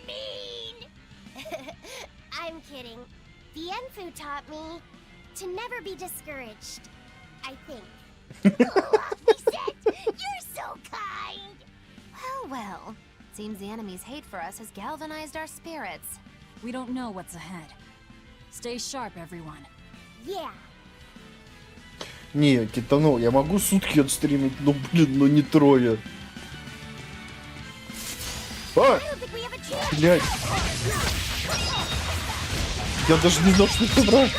mean! I'm kidding. Bienfu taught me to never be discouraged, I think. You're so kind! Well. Seems the enemy's hate for us has galvanized our spirits. We don't know what's ahead. Stay sharp, everyone. Yeah. Не, китанул, я могу сутки отстримить, но, блин, ну не трое. А! Блядь. Я даже не знал, что это враг.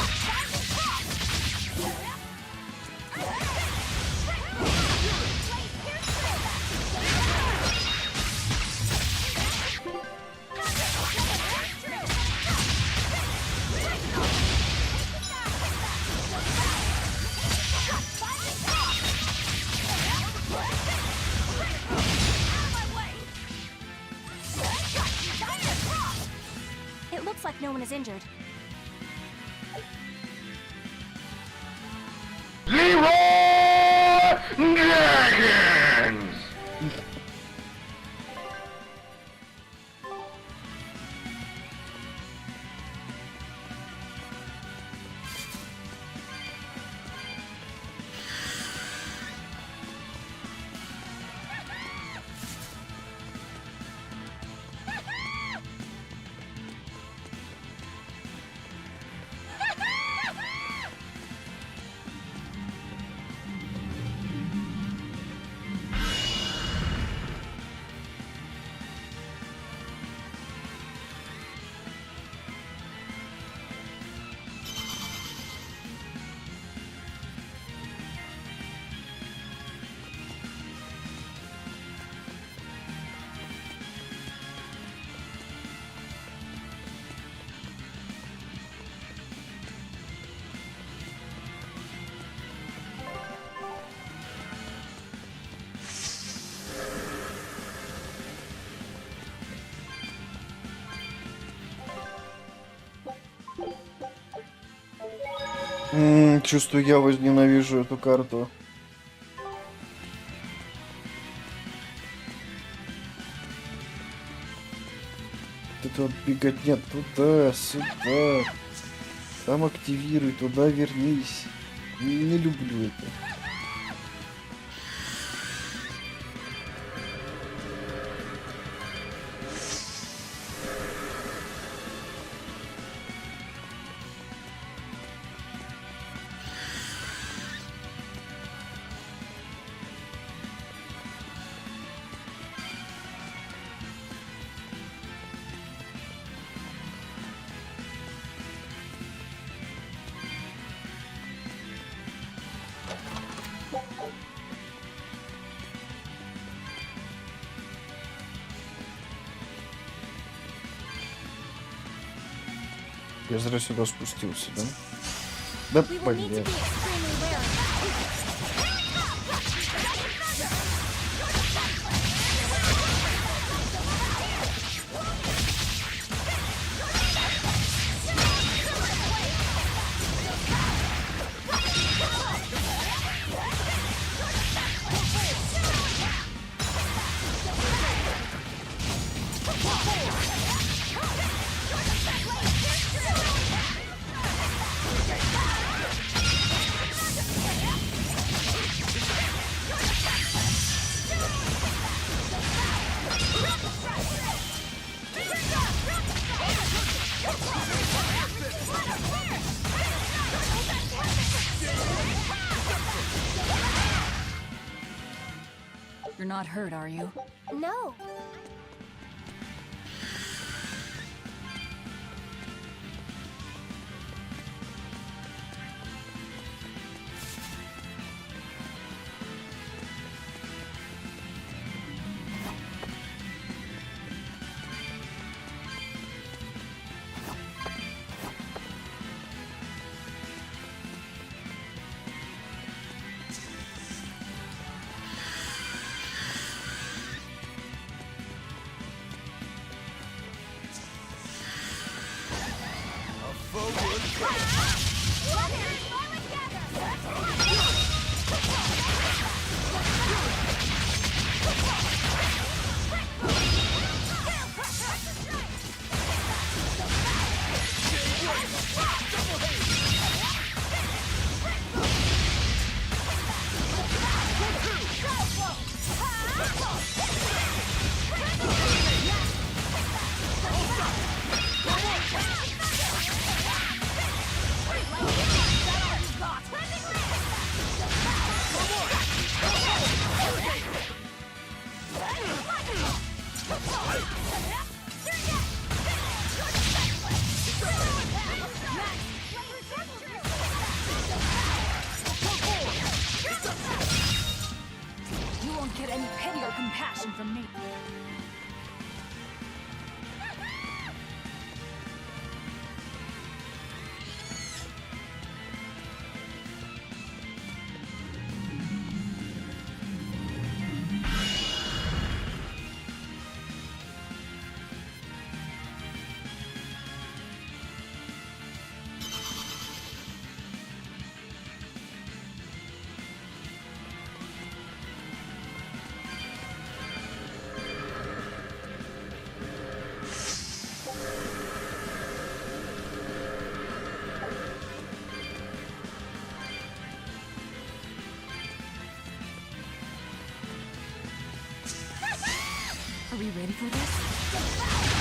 It looks like no one is injured. Dragons! Чувствую, я возненавижу эту карту. Это вот беготня туда, сюда. Там активируй, туда вернись. Не люблю это. Я зря сюда спустился, да? Да, блин. not hurt, are you? No. You won't get any pity or compassion from me. Are we ready for this?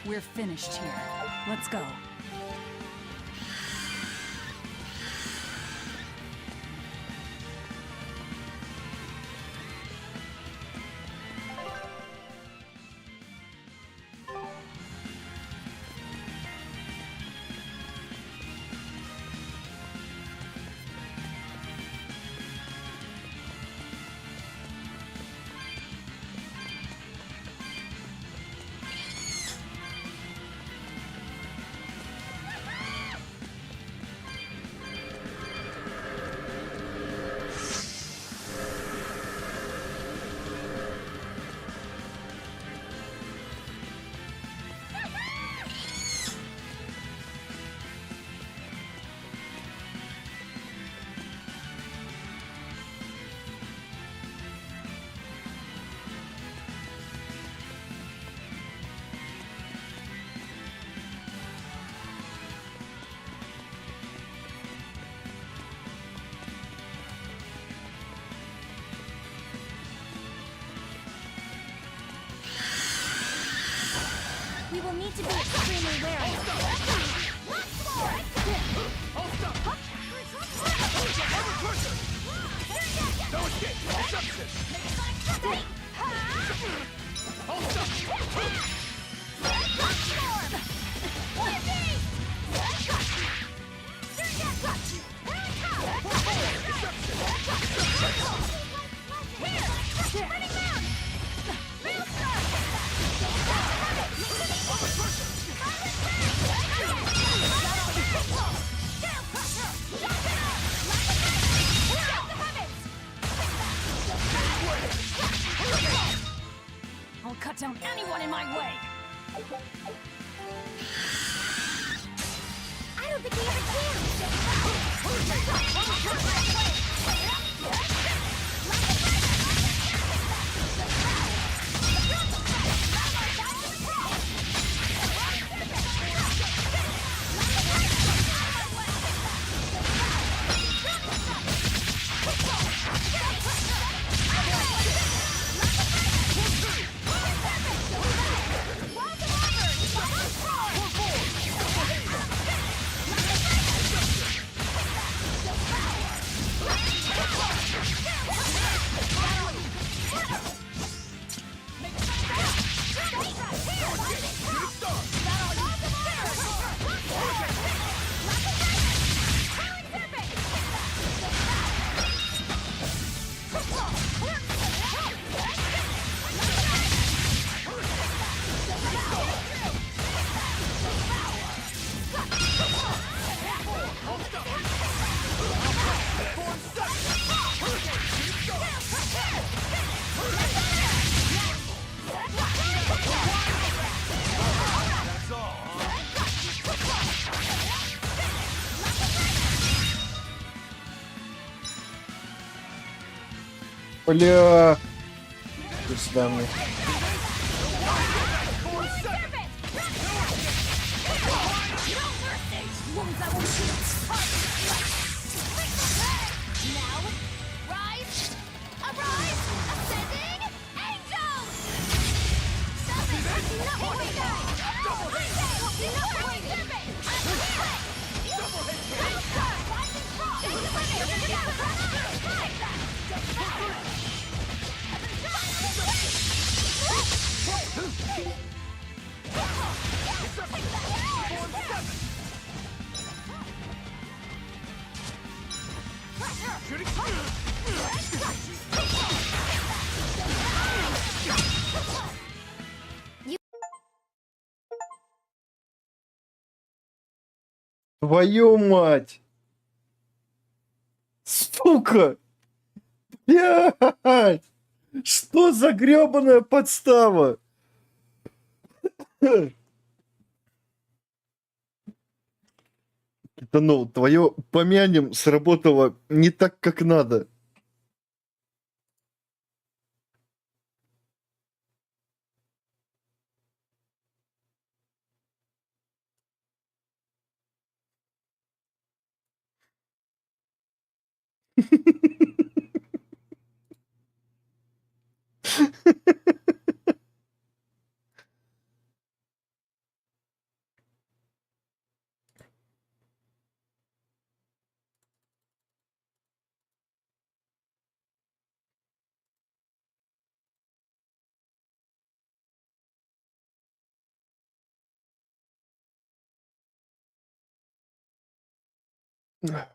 We're finished here. Let's go. We will need to be extremely wary. No escape! Substitute! I'll cut down anyone in my way! I don't think we ever can! Бля. До свидания. Твою мать! Сука! Блядь! Что за грёбаная подстава? Это, ну, твое помянем сработало не так, как надо.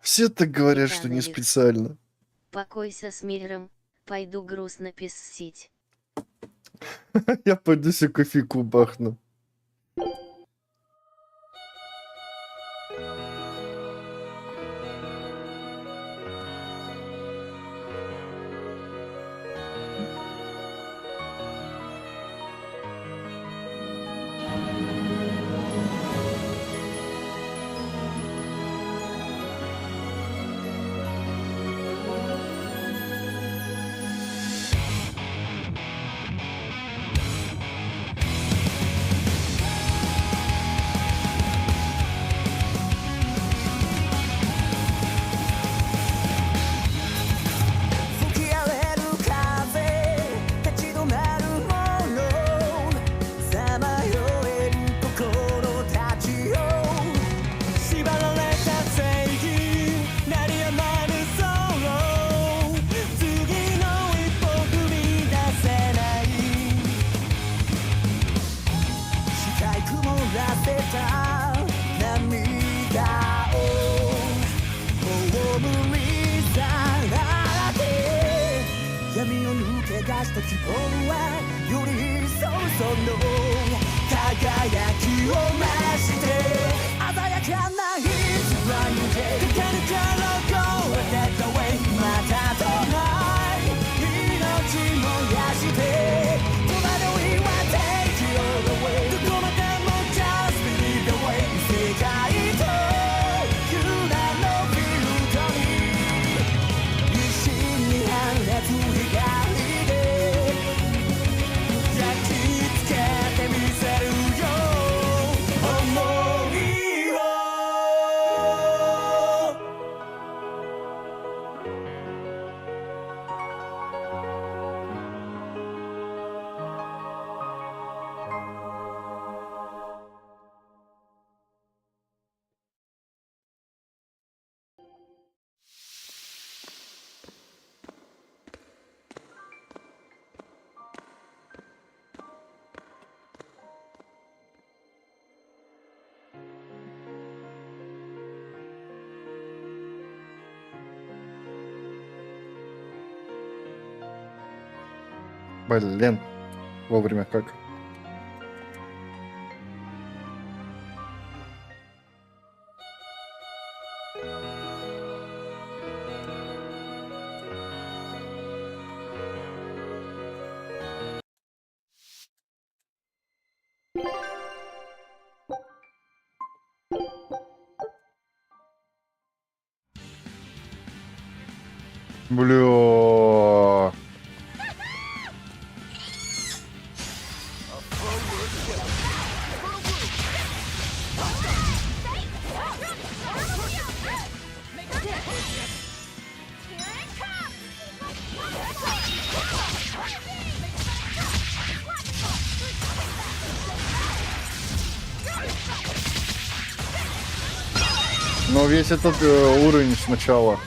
Все так говорят, что не специально. Покойся с миром, пойду грустно писсить. Я пойду себе кофейку бахну. 希望はより一層その輝きを増して鮮やかな偽りでかかるから Go that the way またとない命燃やして戸惑いは Take it all away どこまでも Just believe the way 世界とユナのフィールドに一心に放つ光で焼き付けてみせるよ想いをБлин, вовремя как. Бля. Но весь этот уровень сначала.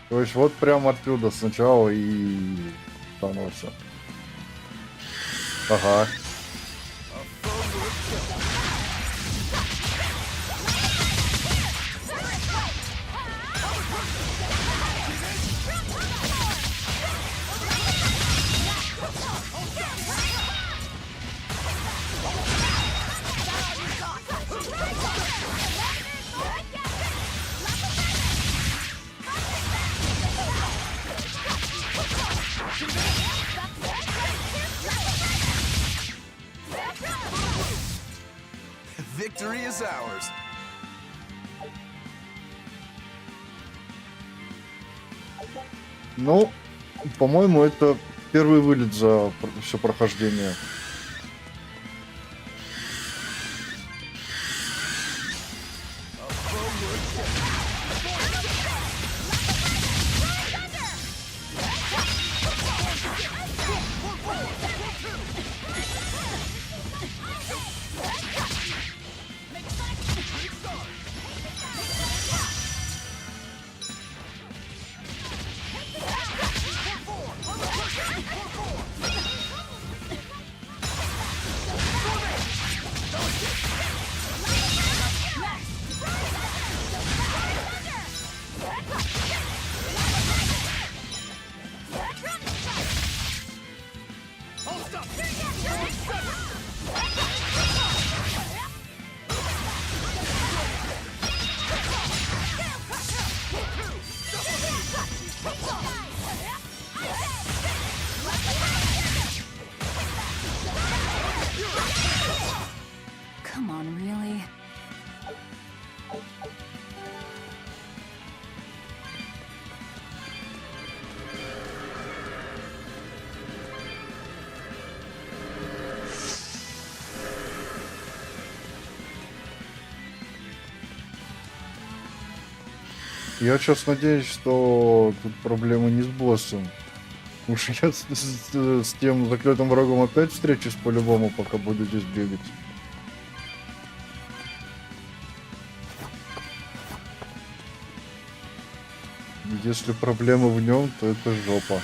То есть вот прям отсюда сначала и там все. Ага. Victory is ours. Ну, по-моему, это первый вылет за все прохождение. Come on, really? Я сейчас надеюсь, что тут проблемы не с боссом. Уж я с тем заклятым врагом опять встречусь по-любому, пока буду здесь бегать. Если проблема в нем, то это жопа.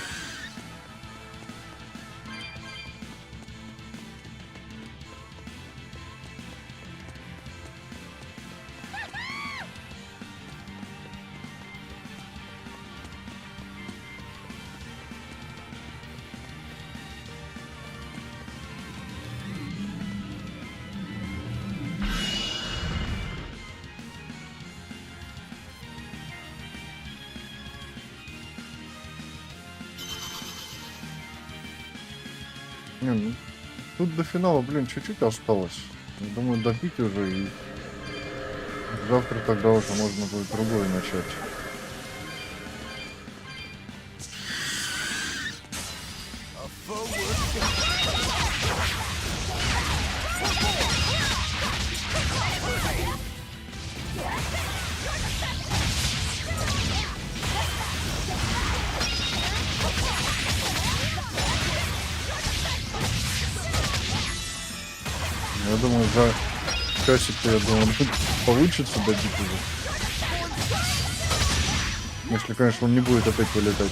Не, ну, тут до финала, блин, чуть-чуть осталось. Я думаю, добить уже и завтра тогда уже можно будет другое начать. Я думаю, за часик-то, я думаю, получится добить уже. Если, конечно, он не будет опять вылетать.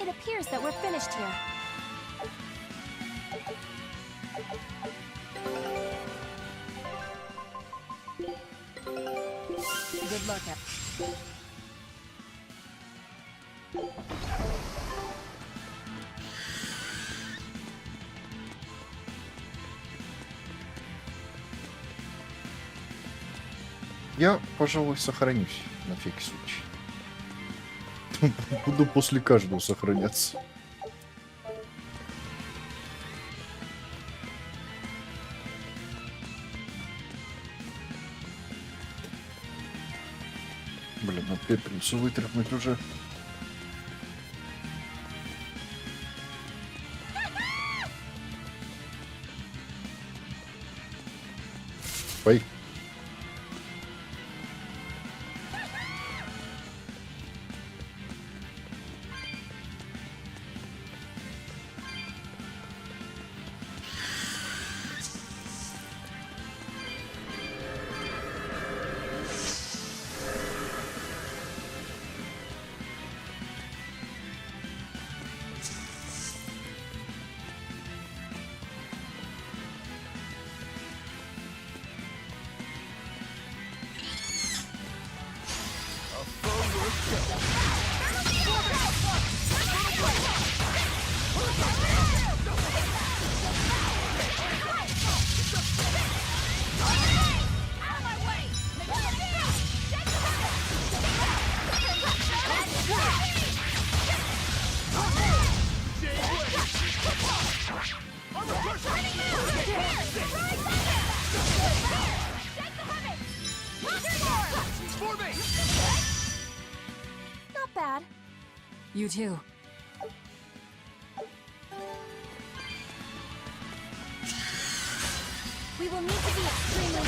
It appears that we're finished here. Good luck. Я, пожалуй, сохранюсь на всякий случай. Буду после каждого сохраняться. Блин, надо пепельницу вытряхнуть уже. Ой. Not bad. You too. We will need to be extremely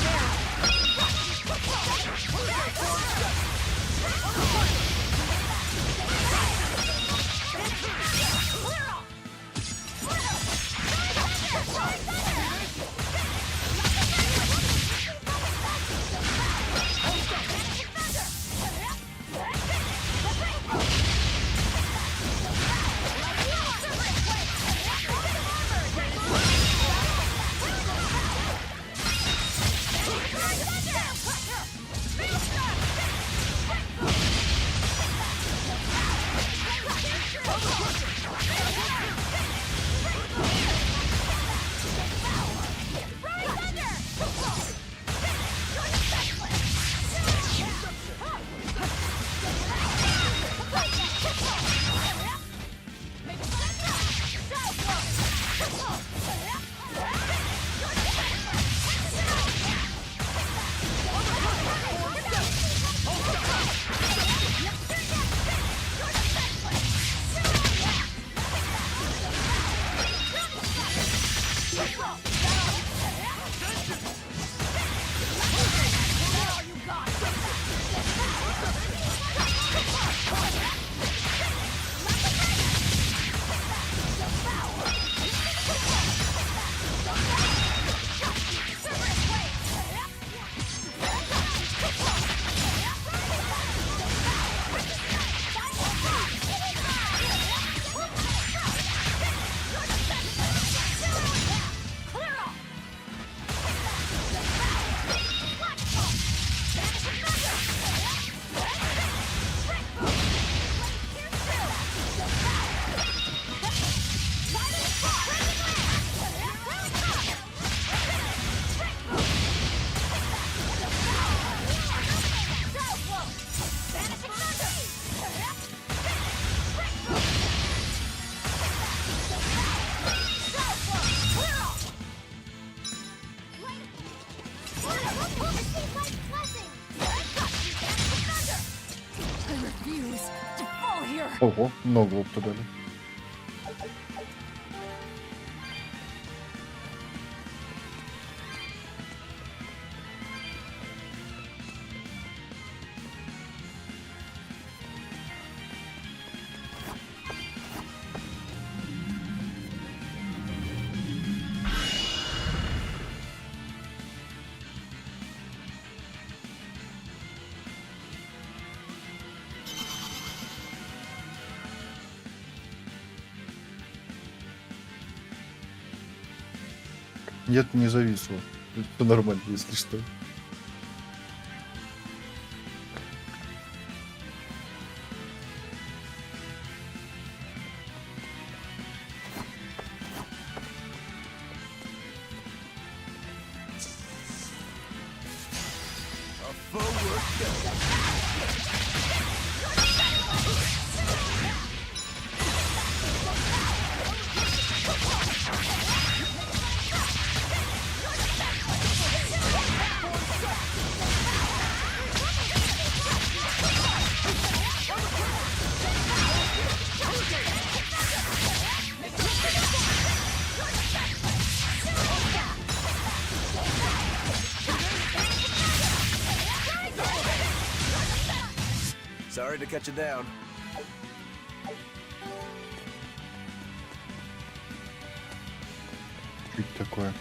refuse to fall here. Ого, много опыта дали. Нет, не зависло. Все нормально, если что. Sorry to cut you down. Что это такое?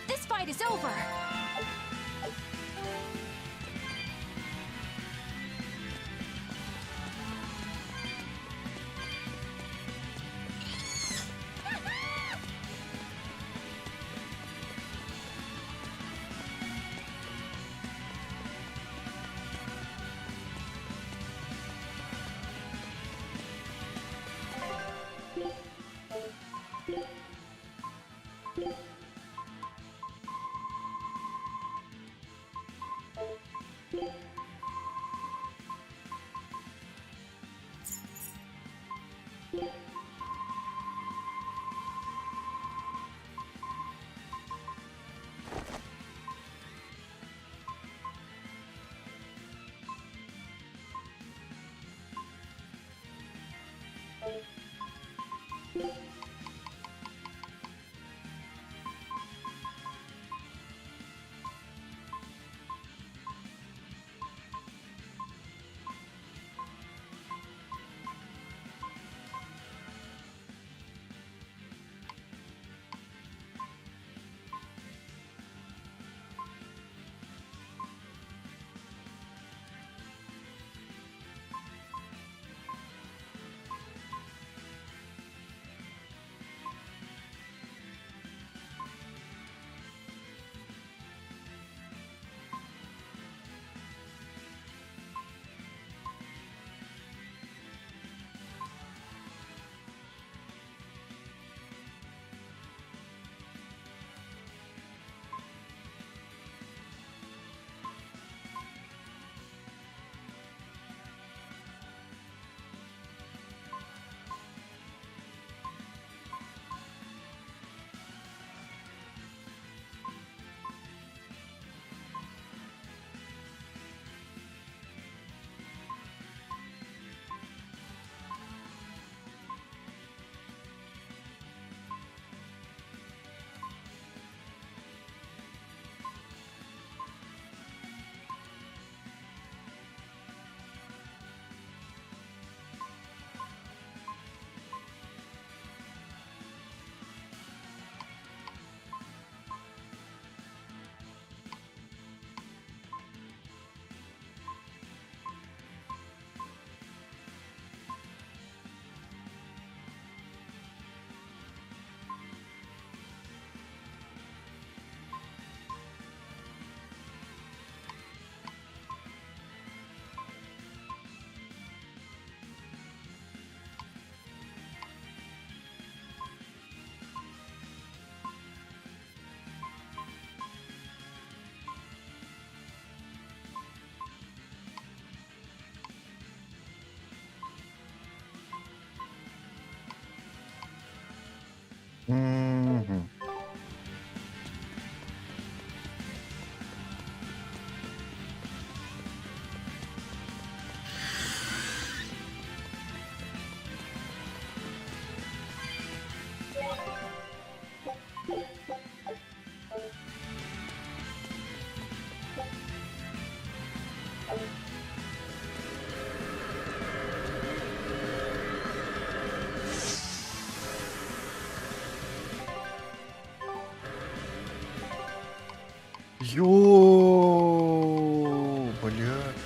This fight is over.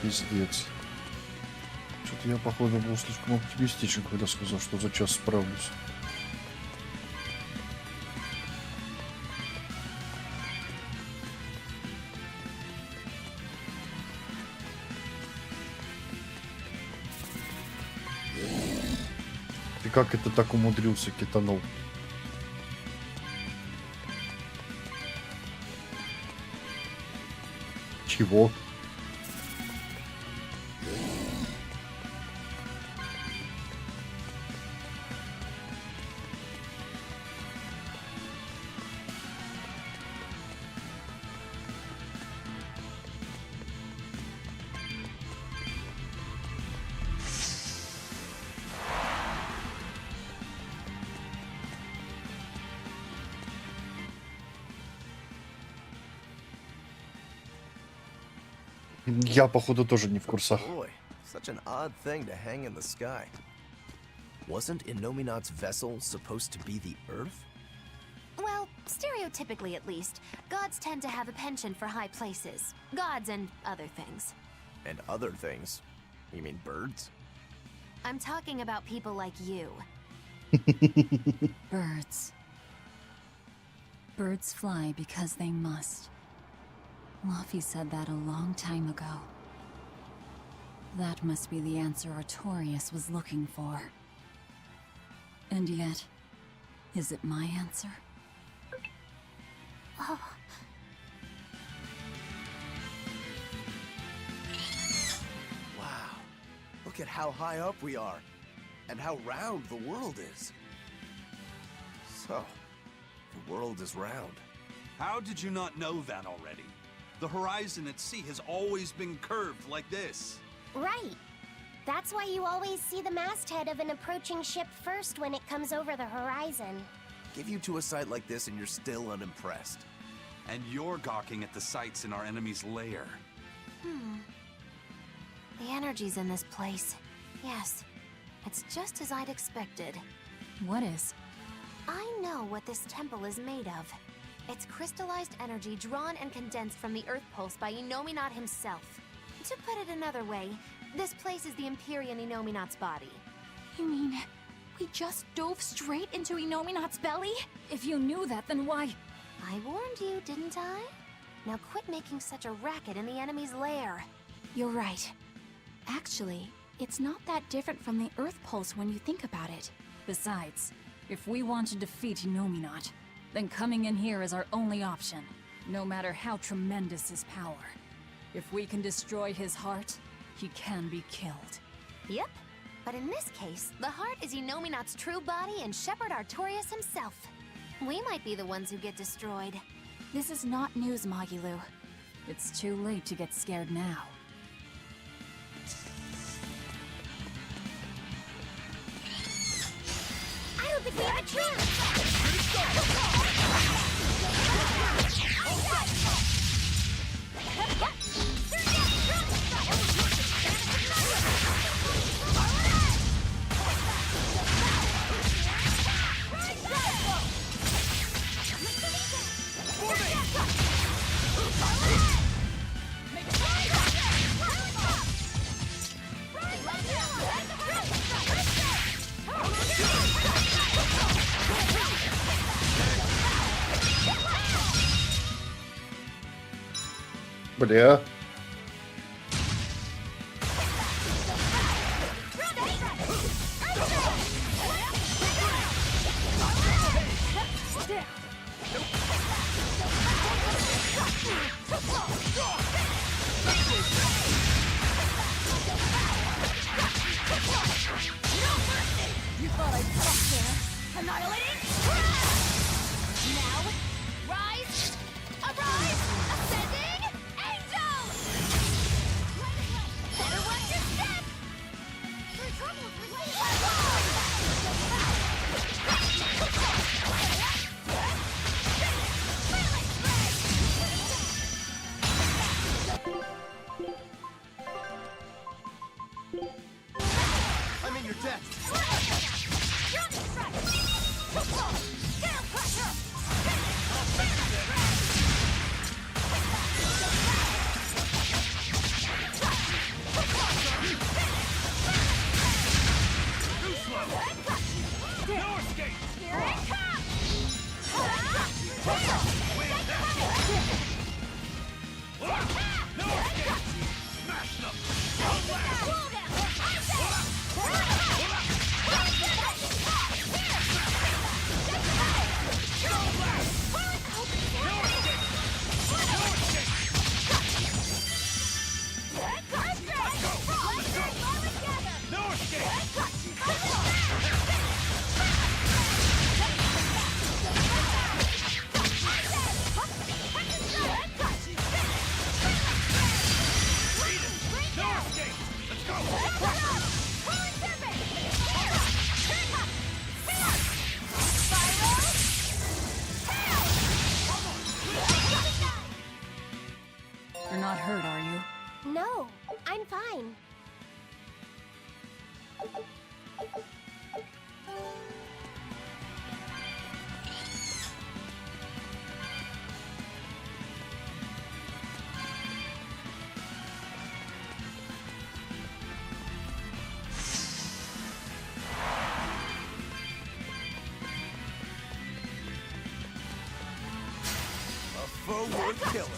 Пиздец. Что-то я, походу, был слишком оптимистичен, когда сказал, что за час справлюсь. Ты как это так умудрился, китанул? Чего? Я, походу, тоже не в курсах. Boy, such an odd thing to hang in the sky. Wasn't Innominat's vessel supposed to be the Earth? Well, stereotypically at least, gods tend to have a penchant for high places. Gods and other things. And other things? You mean birds? I'm talking about people like you. Birds. Birds fly because they must. Luffy said that a long time ago. That must be the answer Artorias was looking for. And yet, is it my answer? Oh. Wow. Look at how high up we are, and how round the world is. So, the world is round. How did you not know that already? The horizon at sea has always been curved like this. Right. That's why you always see the masthead of an approaching ship first when it comes over the horizon. Give you to a sight like this and you're still unimpressed. And you're gawking at the sights in our enemy's lair. The energy's in this place. Yes. It's just as I'd expected. What is? I know what this temple is made of. It's crystallized energy drawn and condensed from the Earth Pulse by Innominat himself. To put it another way, this place is the Empyrean Innominat's body. You mean, we just dove straight into Innominat's belly? If you knew that, then why? I warned you, didn't I? Now quit making such a racket in the enemy's lair. You're right. Actually, it's not that different from the Earth Pulse when you think about it. Besides, if we want to defeat Innominat, then coming in here is our only option, no matter how tremendous his power. If we can destroy his heart, he can be killed. Yep. But in this case, the heart is Innominat's true body and Shepherd Artorias himself. We might be the ones who get destroyed. This is not news, Magilu. It's too late to get scared now. I don't think we have a chance! Бля. You thought I'd stop there? Annihilating? Now, rise, arise, ascending, angel! Better watch your step! For trouble, I'm in your debt. You're not hurt, are you? No, I'm fine. Foe worth killing.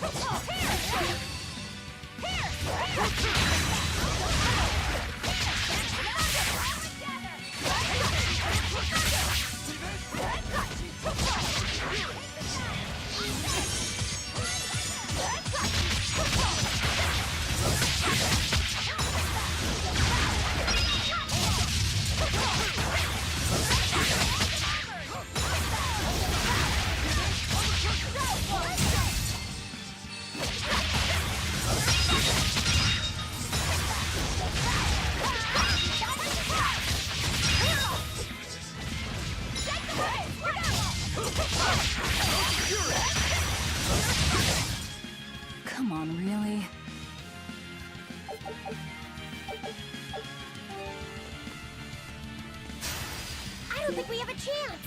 Come on, really? I don't think we have a chance.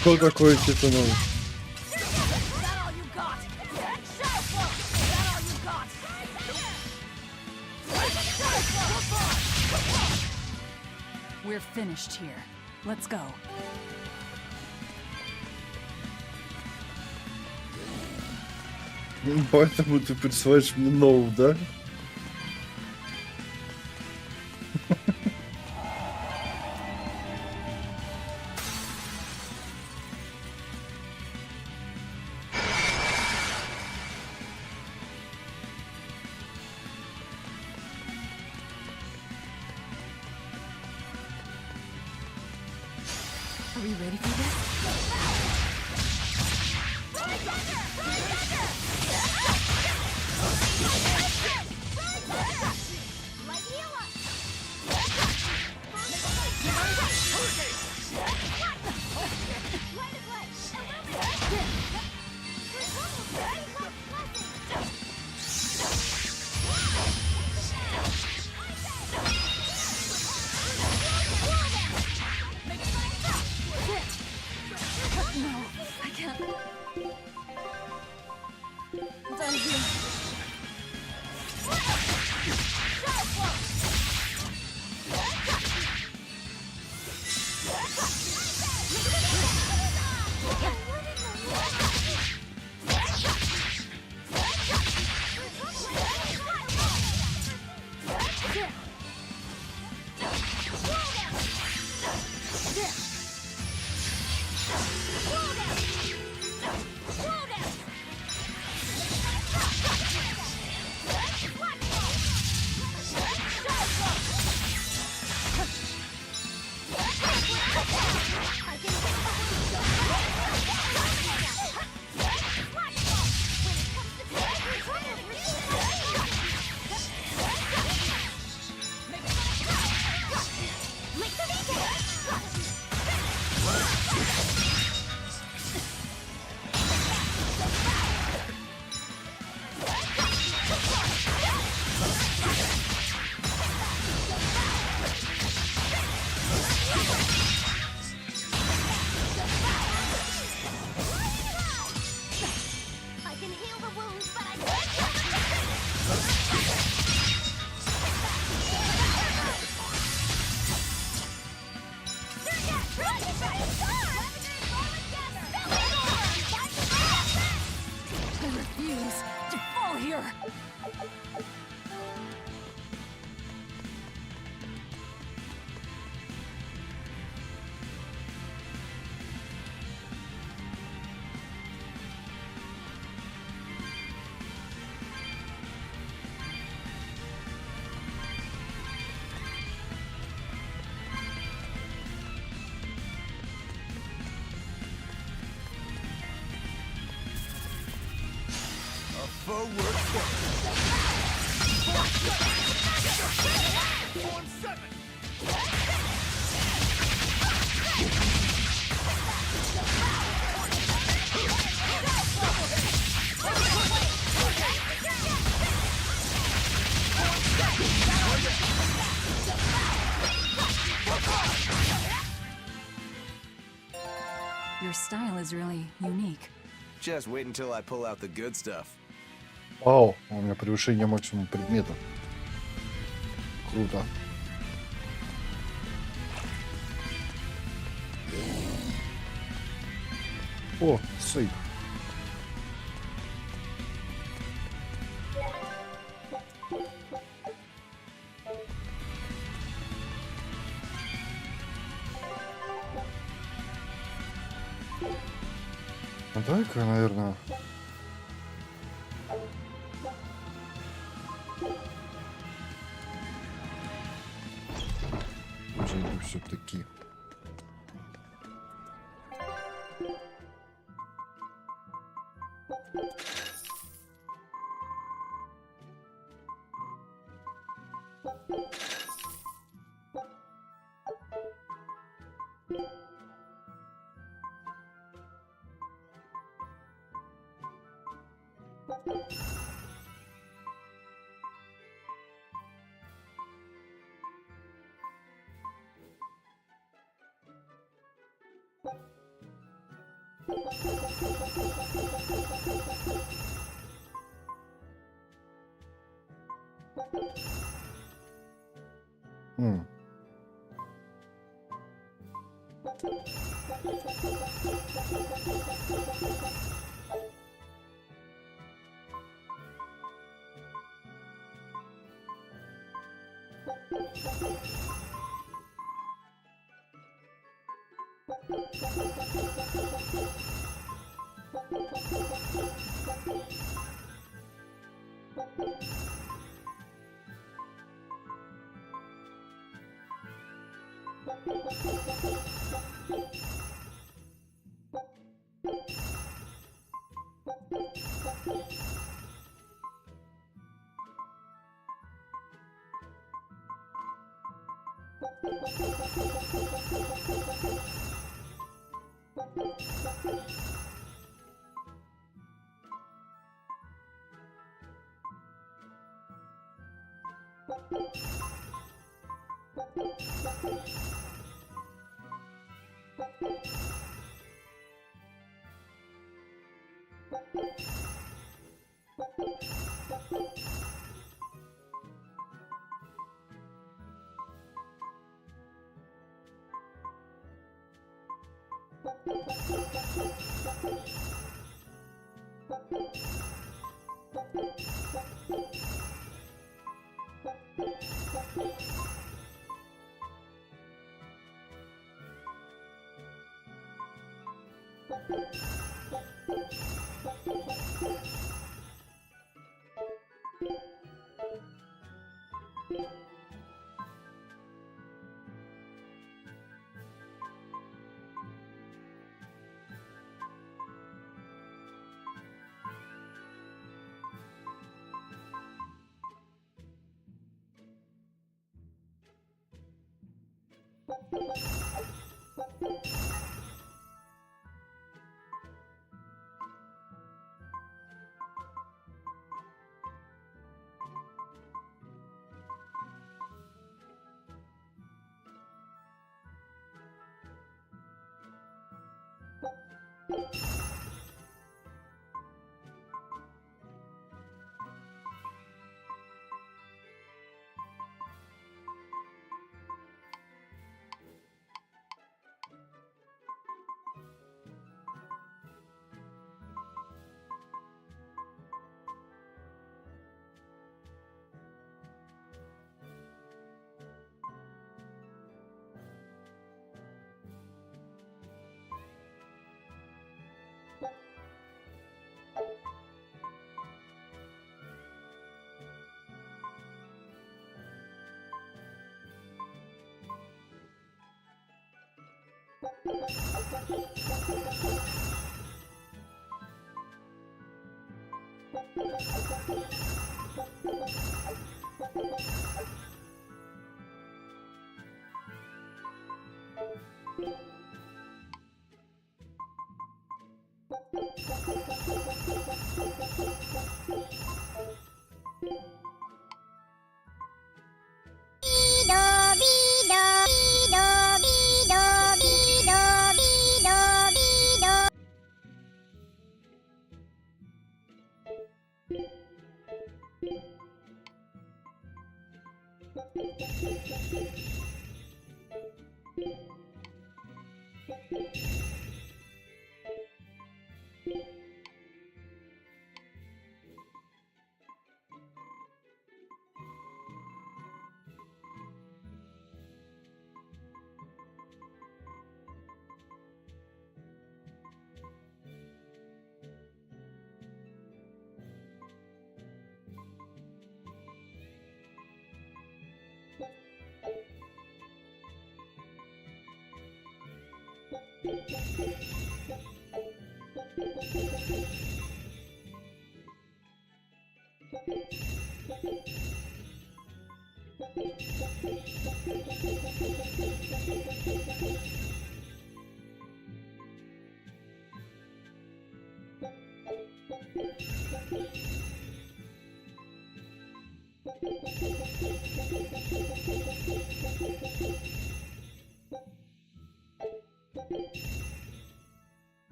Что такое типанул? We're finished here. Let's go. Поэтому ты присылаешь мне ноу, да? Are we ready for this? the wounds, but I can't. I refuse to fall here! Forward Form 7! Your style is really unique. Just wait until I pull out the good stuff. Вау, у меня превышение максимум предмета. Круто. О, сейф. Ну, дай-ка, наверное... Зайду все-таки.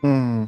Hmm.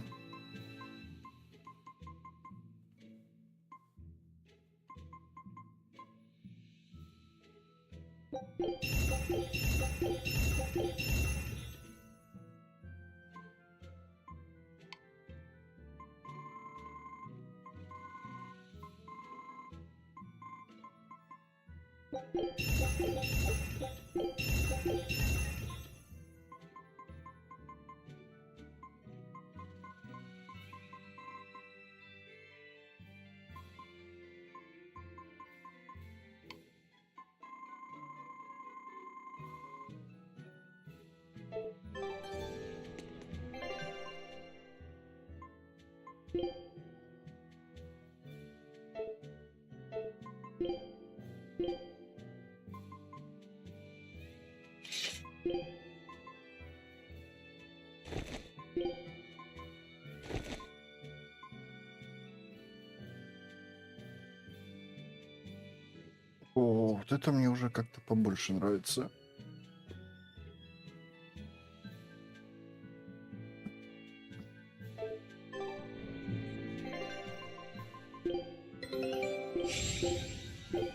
О, вот это мне уже как-то побольше нравится.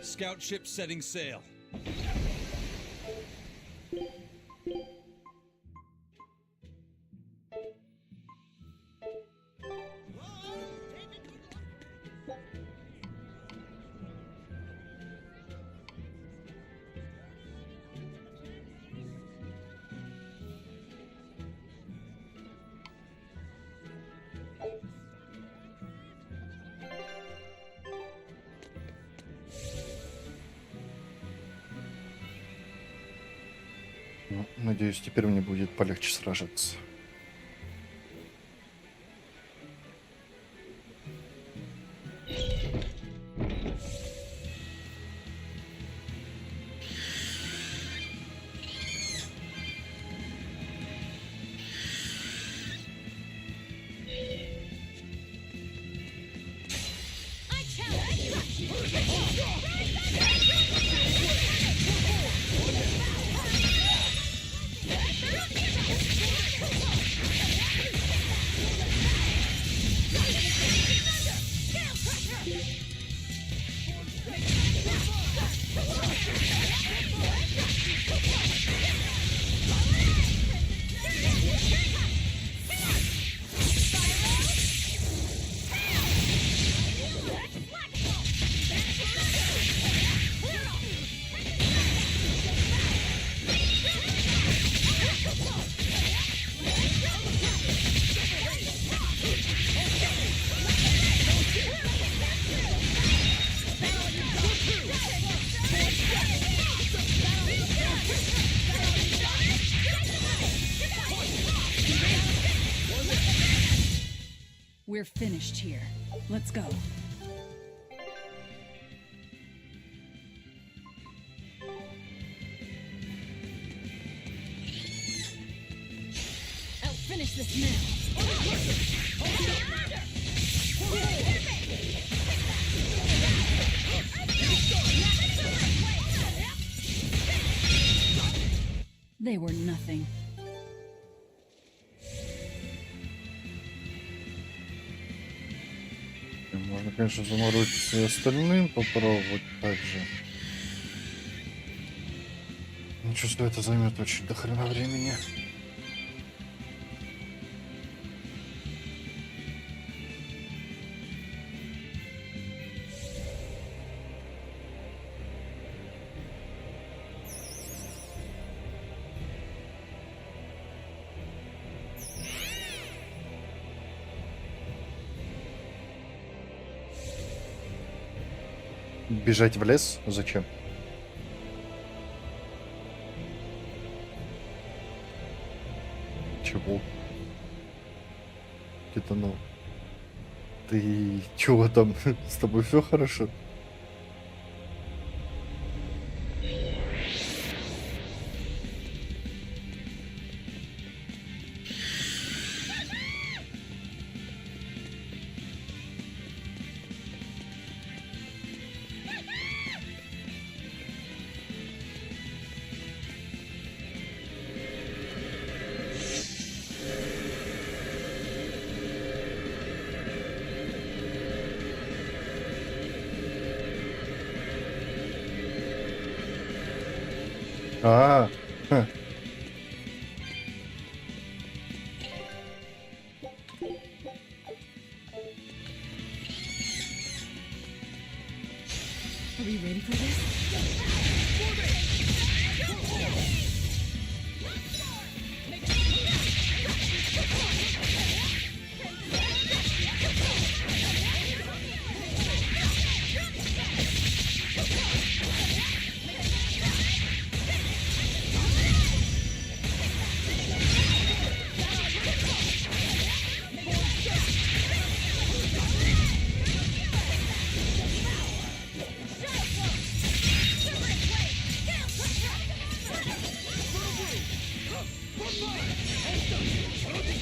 Scout ship setting sail. Ну, надеюсь, теперь мне будет полегче сражаться. We're finished here. Let's go. I'll finish this now. They were nothing. Можно, конечно, заморочиться и остальным попробовать также. Но чувствую, это займет очень до хрена времени. Бежать в лес? Зачем? Чего? Это ну... Ты чего там? С тобой все хорошо? А, ха. Are we ready for this?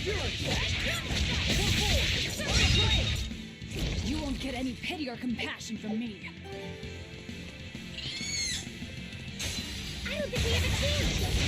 You won't get any pity or compassion from me. I don't think we have a chance.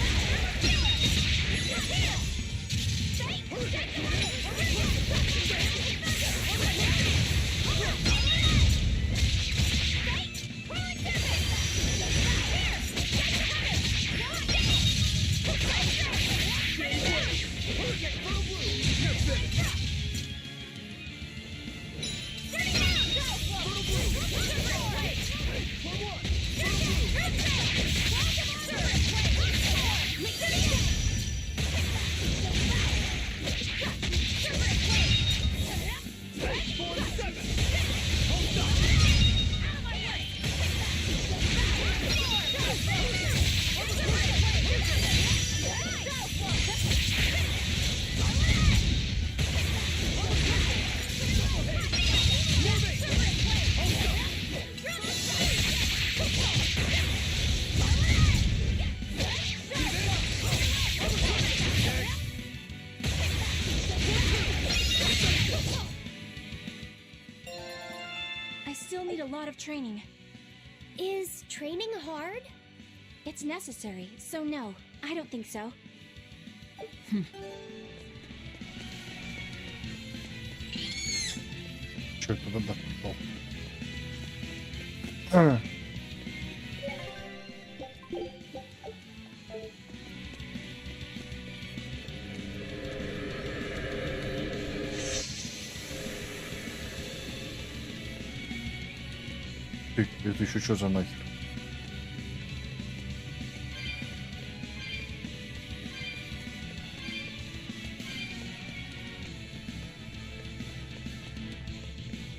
Training. Is training hard? It's necessary, so no, I don't think so. Что это вода? Это еще что за нахер?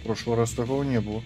В прошлый раз такого не было.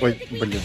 Ой, блин.